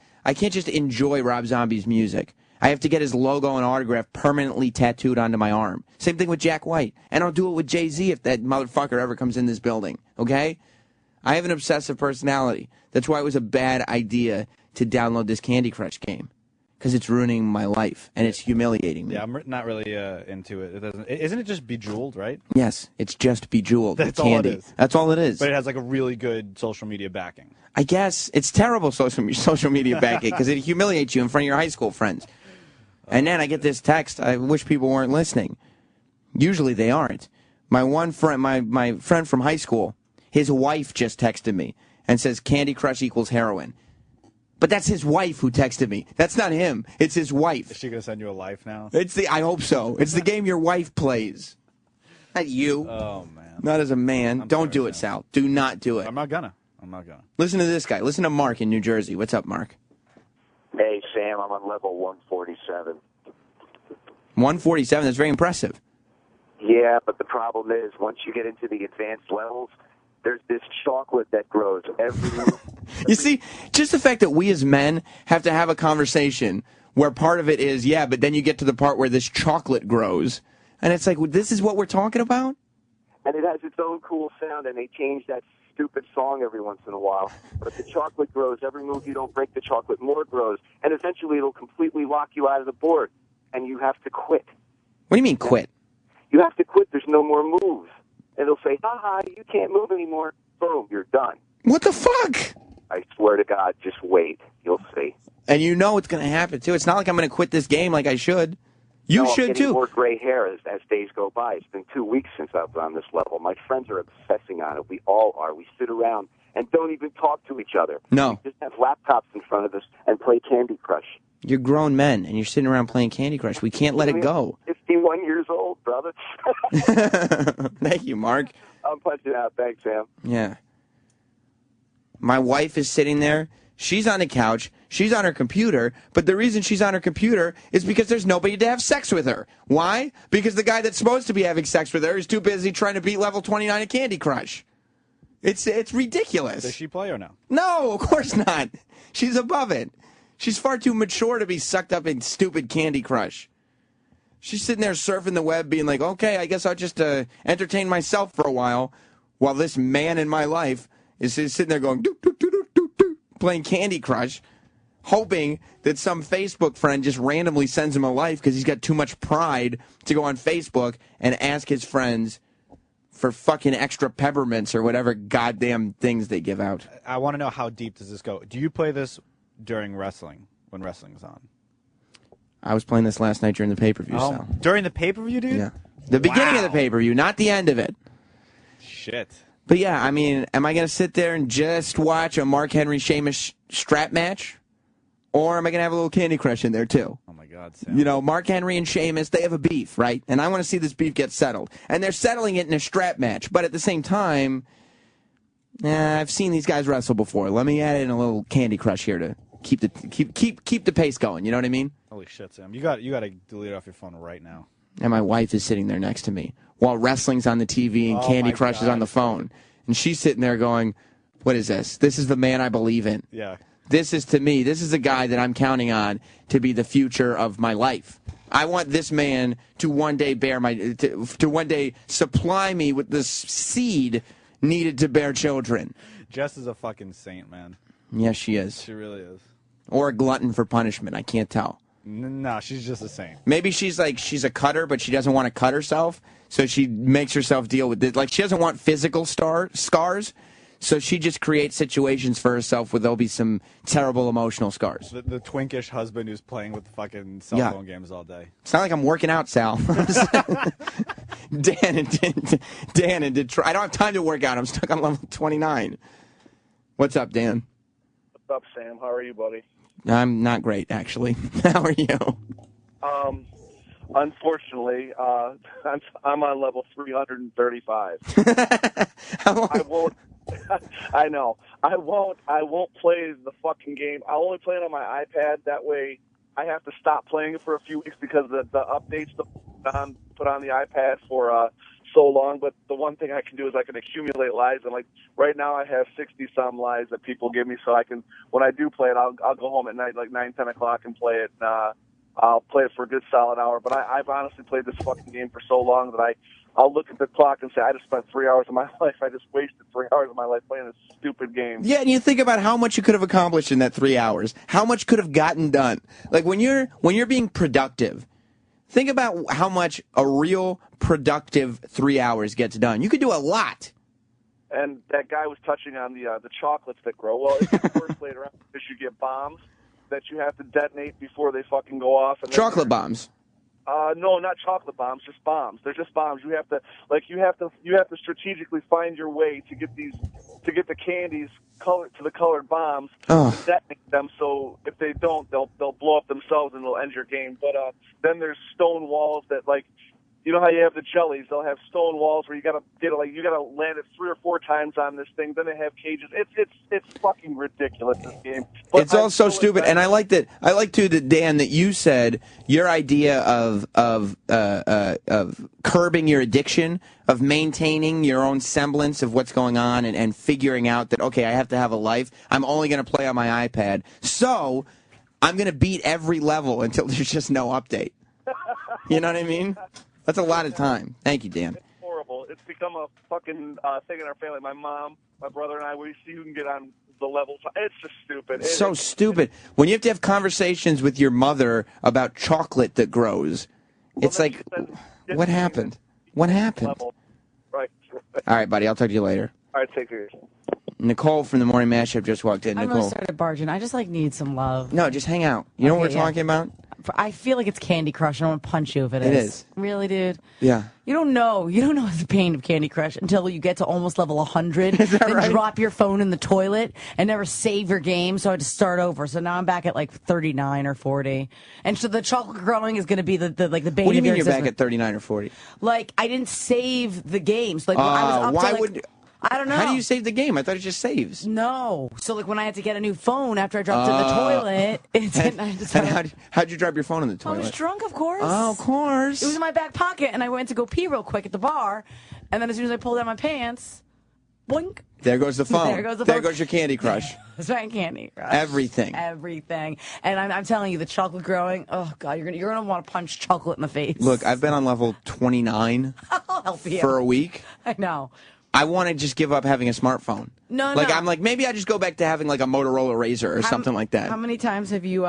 enjoy Rob Zombie's music. I have to get his logo and autograph permanently tattooed onto my arm. Same thing with Jack White. And I'll do it with Jay-Z if that motherfucker ever comes in this building, okay? I have an obsessive personality. That's why it was a bad idea to download this Candy Crush game. because it's ruining my life and it's humiliating me. Yeah, I'm not really into it. It doesn't. Isn't it just Bejeweled, right? Yes, it's just Bejeweled with That's all it candy. is. That's all it is. But it has like a really good social media backing. I guess it's terrible social media backing because it humiliates you in front of your high school friends. And then I get this text. I wish people weren't listening. Usually they aren't. My one friend, my friend from high school, his wife just texted me and says Candy Crush equals heroin. But that's his wife who texted me. That's not him. It's his wife. Is she gonna send you a life now? I hope so. It's the game your wife plays. Not you. Oh man. Not as a man. Don't do it, Sal. Do not do it. I'm not gonna. Listen to this guy. Listen to Mark in New Jersey. What's up, Mark? Hey, Sam, I'm on level 147. 147. That's very impressive. Yeah, but the problem is once you get into the advanced levels, there's this chocolate that grows every You see, just the fact that we as men have to have a conversation where part of it is, yeah, but then you get to the part where this chocolate grows. And it's like, this is what we're talking about? and it has its own cool sound, and they change that stupid song every once in a while. But if the chocolate grows, every move you don't break the chocolate, more grows, and eventually it'll completely lock you out of the board, and you have to quit. What do you mean quit? You have to quit. There's no more moves. And they'll say, ha-ha, you can't move anymore. Boom, you're done. What the fuck? I swear to God, just wait. You'll see. And you know it's going to happen, too. It's not like I'm going to quit this game like I should. You should, I'm getting too. more gray hair as days go by. It's been 2 weeks since I've been on this level. My friends are obsessing on it. We all are. We sit around and don't even talk to each other. No. We just have laptops in front of us and play Candy Crush. You're grown men, and you're sitting around playing Candy Crush. We can't let it go. 51 years old, brother. Thank you, Mark. I'm punching out. Thanks, Sam. Yeah. My wife is sitting there. She's on the couch. She's on her computer. But the reason she's on her computer is because there's nobody to have sex with her. Why? Because the guy that's supposed to be having sex with her is too busy trying to beat level 29 at Candy Crush. It's ridiculous. Does she play or no? No, of course not. She's above it. She's far too mature to be sucked up in stupid Candy Crush. She's sitting there surfing the web being like, okay, I guess I'll just entertain myself for a while this man in my life is sitting there going, doo, doo, doo, doo, doo, doo, playing Candy Crush, hoping that some Facebook friend just randomly sends him a life because he's got too much pride to go on Facebook and ask his friends for fucking extra peppermints or whatever goddamn things they give out. I want to know, how deep does this go? Do you play this during wrestling, when wrestling's on? I was playing this last night during the pay-per-view, Sal. During the pay-per-view, dude? Yeah. The beginning of the pay-per-view, not the end of it. Shit. But yeah, I mean, am I going to sit there and just watch a Mark Henry Sheamus strap match? Or am I going to have a little Candy Crush in there, too? Oh, my God, Sam. You know, Mark Henry and Sheamus, they have a beef, right? And I want to see this beef get settled. And they're settling it in a strap match. But at the same time, I've seen these guys wrestle before. Let me add in a little Candy Crush here to keep the pace going. You know what I mean? Holy shit, Sam. You got to delete it off your phone right now. And my wife is sitting there next to me while wrestling's on the TV and Oh, Candy my Crush is God. on the phone. And she's sitting there going, what is this? This is the man I believe in. Yeah. This is, to me, this is a guy that I'm counting on to be the future of my life. I want this man to one day to one day supply me with the seed needed to bear children. Jess is a fucking saint, man. Yes, she is. She really is. Or a glutton for punishment. I can't tell. No, she's just a saint. Maybe she's a cutter, but she doesn't want to cut herself, so she makes herself deal with it. Like, she doesn't want physical scars, so she just creates situations for herself where there'll be some terrible emotional scars. The twinkish husband who's playing with fucking cell Yeah. phone games all day. It's not like I'm working out, Sal. Dan in Detroit. I don't have time to work out. I'm stuck on level 29. What's up, Dan? What's up, Sam? How are you, buddy? I'm not great, actually. How are you? Unfortunately, I'm on level 335. I won't. I know. I won't play the fucking game. I'll only play it on my iPad. That way, I have to stop playing it for a few weeks because the updates put on the iPad for so long. But the one thing I can do is I can accumulate lives, and like right now I have 60-some lives that people give me, so I can, when I do play it, I'll go home at night like 9, 10 o'clock and play it. I'll play it for a good solid hour. But I've honestly played this fucking game for so long that I'll look at the clock and say, I just spent 3 hours of my life. I just wasted 3 hours of my life playing this stupid game. Yeah, and you think about how much you could have accomplished in that 3 hours. How much could have gotten done. Like when you're being productive, think about how much a real productive 3 hours gets done. You could do a lot. And that guy was touching on the chocolates that grow. Well, it gets worse later on because you get bombs that you have to detonate before they fucking go off. And Chocolate bombs. No, not chocolate bombs, just bombs. They're just bombs. You have to strategically find your way to get the candies to the colored bombs, to detonate them. So if they don't, they'll blow up themselves and they'll end your game. But then there's stone walls that, like, you know how you have the jellies? They'll have stone walls where you gotta land it 3 or 4 times on this thing. Then they have cages. It's fucking ridiculous, this game. But It's all so stupid, and I like too that Dan, that you said your idea of curbing your addiction, of maintaining your own semblance of what's going on, and figuring out that, okay, I have to have a life. I'm only going to play on my iPad, so I'm going to beat every level until there's just no update. You know what I mean? That's a lot of time. Thank you, Dan. It's horrible. It's become a fucking thing in our family. My mom, my brother, and I, we see who can get on the levels. It's just stupid. So stupid. When you have to have conversations with your mother about chocolate that grows, it's like, what happened? What happened? Right. All right, buddy. I'll talk to you later. All right, take care. Nicole from the Morning Mashup just walked in. I Nicole. really started barging. I just need some love. No, just hang out. You know what we're talking about? I feel like it's Candy Crush. I want to punch you if it is. It is. Really, dude? Yeah. You don't know the pain of Candy Crush until you get to almost level 100. Then right? Drop your phone in the toilet and never save your game, so I had to start over. So now I'm back at like 39 or 40. And so the chocolate growing is going to be the bane What do you of mean your you're back existence. at 39 or 40? Like, I didn't save the games. Like, when I was up why to, like, would... I don't know. How do you save the game? I thought it just saves. No. So, like, when I had to get a new phone after I dropped it in the toilet, it didn't. I just how'd you drop your phone in the I toilet? was drunk, of course. Oh, of course. It was in my back pocket, and I went to go pee real quick at the bar, and then as soon as I pulled out my pants, boink. There goes the phone. There goes the There phone. goes your Candy Crush. That's right, Candy Crush. Everything. Everything. And I'm telling you, the chocolate growing, oh, God, you're gonna want to punch chocolate in the face. Look, I've been on level 29 I'll help you. for a week. I know. I want to just give up having a smartphone. No, like, no. I'm like, maybe I just go back to having like a Motorola Razr or something like that. How many times have you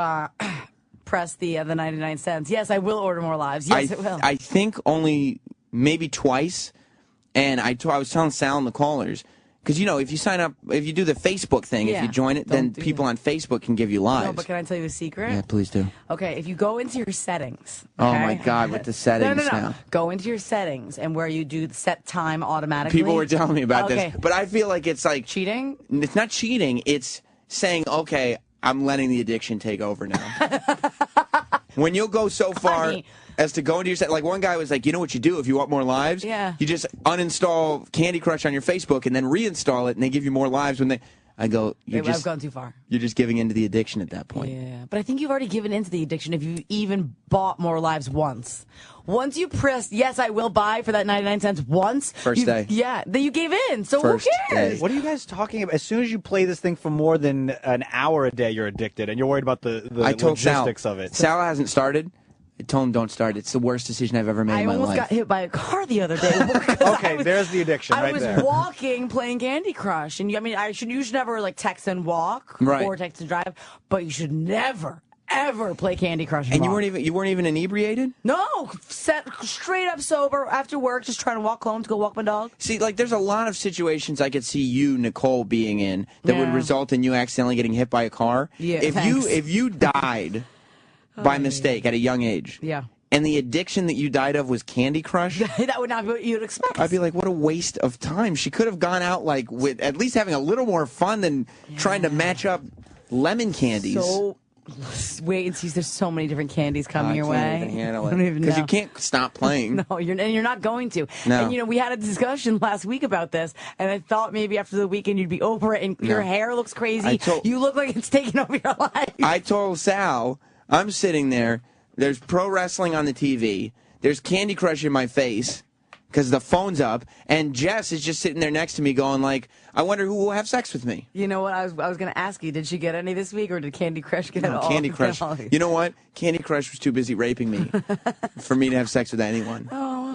pressed the 99 cents? Yes, I will order more lives. Yes, it will. I think only maybe twice. And I was telling Sal and the callers, because, you know, if you sign up, if you do the Facebook thing, if you join it, then people on Facebook can give you lives. No, but can I tell you a secret? Yeah, please do. Okay, if you go into your settings. Oh, okay? my God, with the settings no. now. Go into your settings and where you do set time automatically. People were telling me about Okay. this. But I feel like it's like... Cheating? It's not cheating. It's saying, okay, I'm letting the addiction take over now. When you'll go so far as to go into your set, like one guy was like, you know what you do if you want more lives? Yeah. You just uninstall Candy Crush on your Facebook and then reinstall it, and they give you more lives when they... I go, I've gone too far. You're just giving into the addiction at that point. Yeah, but I think you've already given into the addiction if you even bought more lives once. Once you pressed, yes, I will buy for that 99 cents once. First day. Yeah, then you gave in, so First who cares? What are you guys talking about? As soon as you play this thing for more than an hour a day, you're addicted, and you're worried about the I told logistics of it. Sal hasn't started. I told him don't start. It's the worst decision I've ever made I in my almost life. got hit by a car the other day. Okay, there's the addiction I right was there. walking, playing Candy Crush, and you should never like text and walk Right. or text and drive, but you should never ever play Candy Crush. And walk. you weren't even inebriated? No, set straight up sober after work, just trying to walk home to go walk my dog. See, like, there's a lot of situations I could see you, Nicole, being in that would Yeah. result in you accidentally getting hit by a car. Yeah, if thanks. you died by mistake at a young age, Yeah. and the addiction that you died of was Candy Crush, That would not be what you'd expect. I'd be like, what a waste of time. She could have gone out like with at least having a little more fun than trying to match up lemon candies. So wait and see. There's so many different candies coming your way. I can't even handle I don't it even because know. you can't stop playing. No, you're not going to. No. And we had a discussion last week about this, and I thought maybe after the weekend you'd be over it. And your hair looks crazy. You look like it's taking over your life. I told Sal, I'm sitting there. There's pro wrestling on the TV. There's Candy Crush in my face because the phone's up, and Jess is just sitting there next to me going like, I wonder who will have sex with me. You know what? I was going to ask you, did she get any this week, or did Candy Crush get all? Candy Crush. You know what? Candy Crush was too busy raping me for me to have sex with anyone. Oh,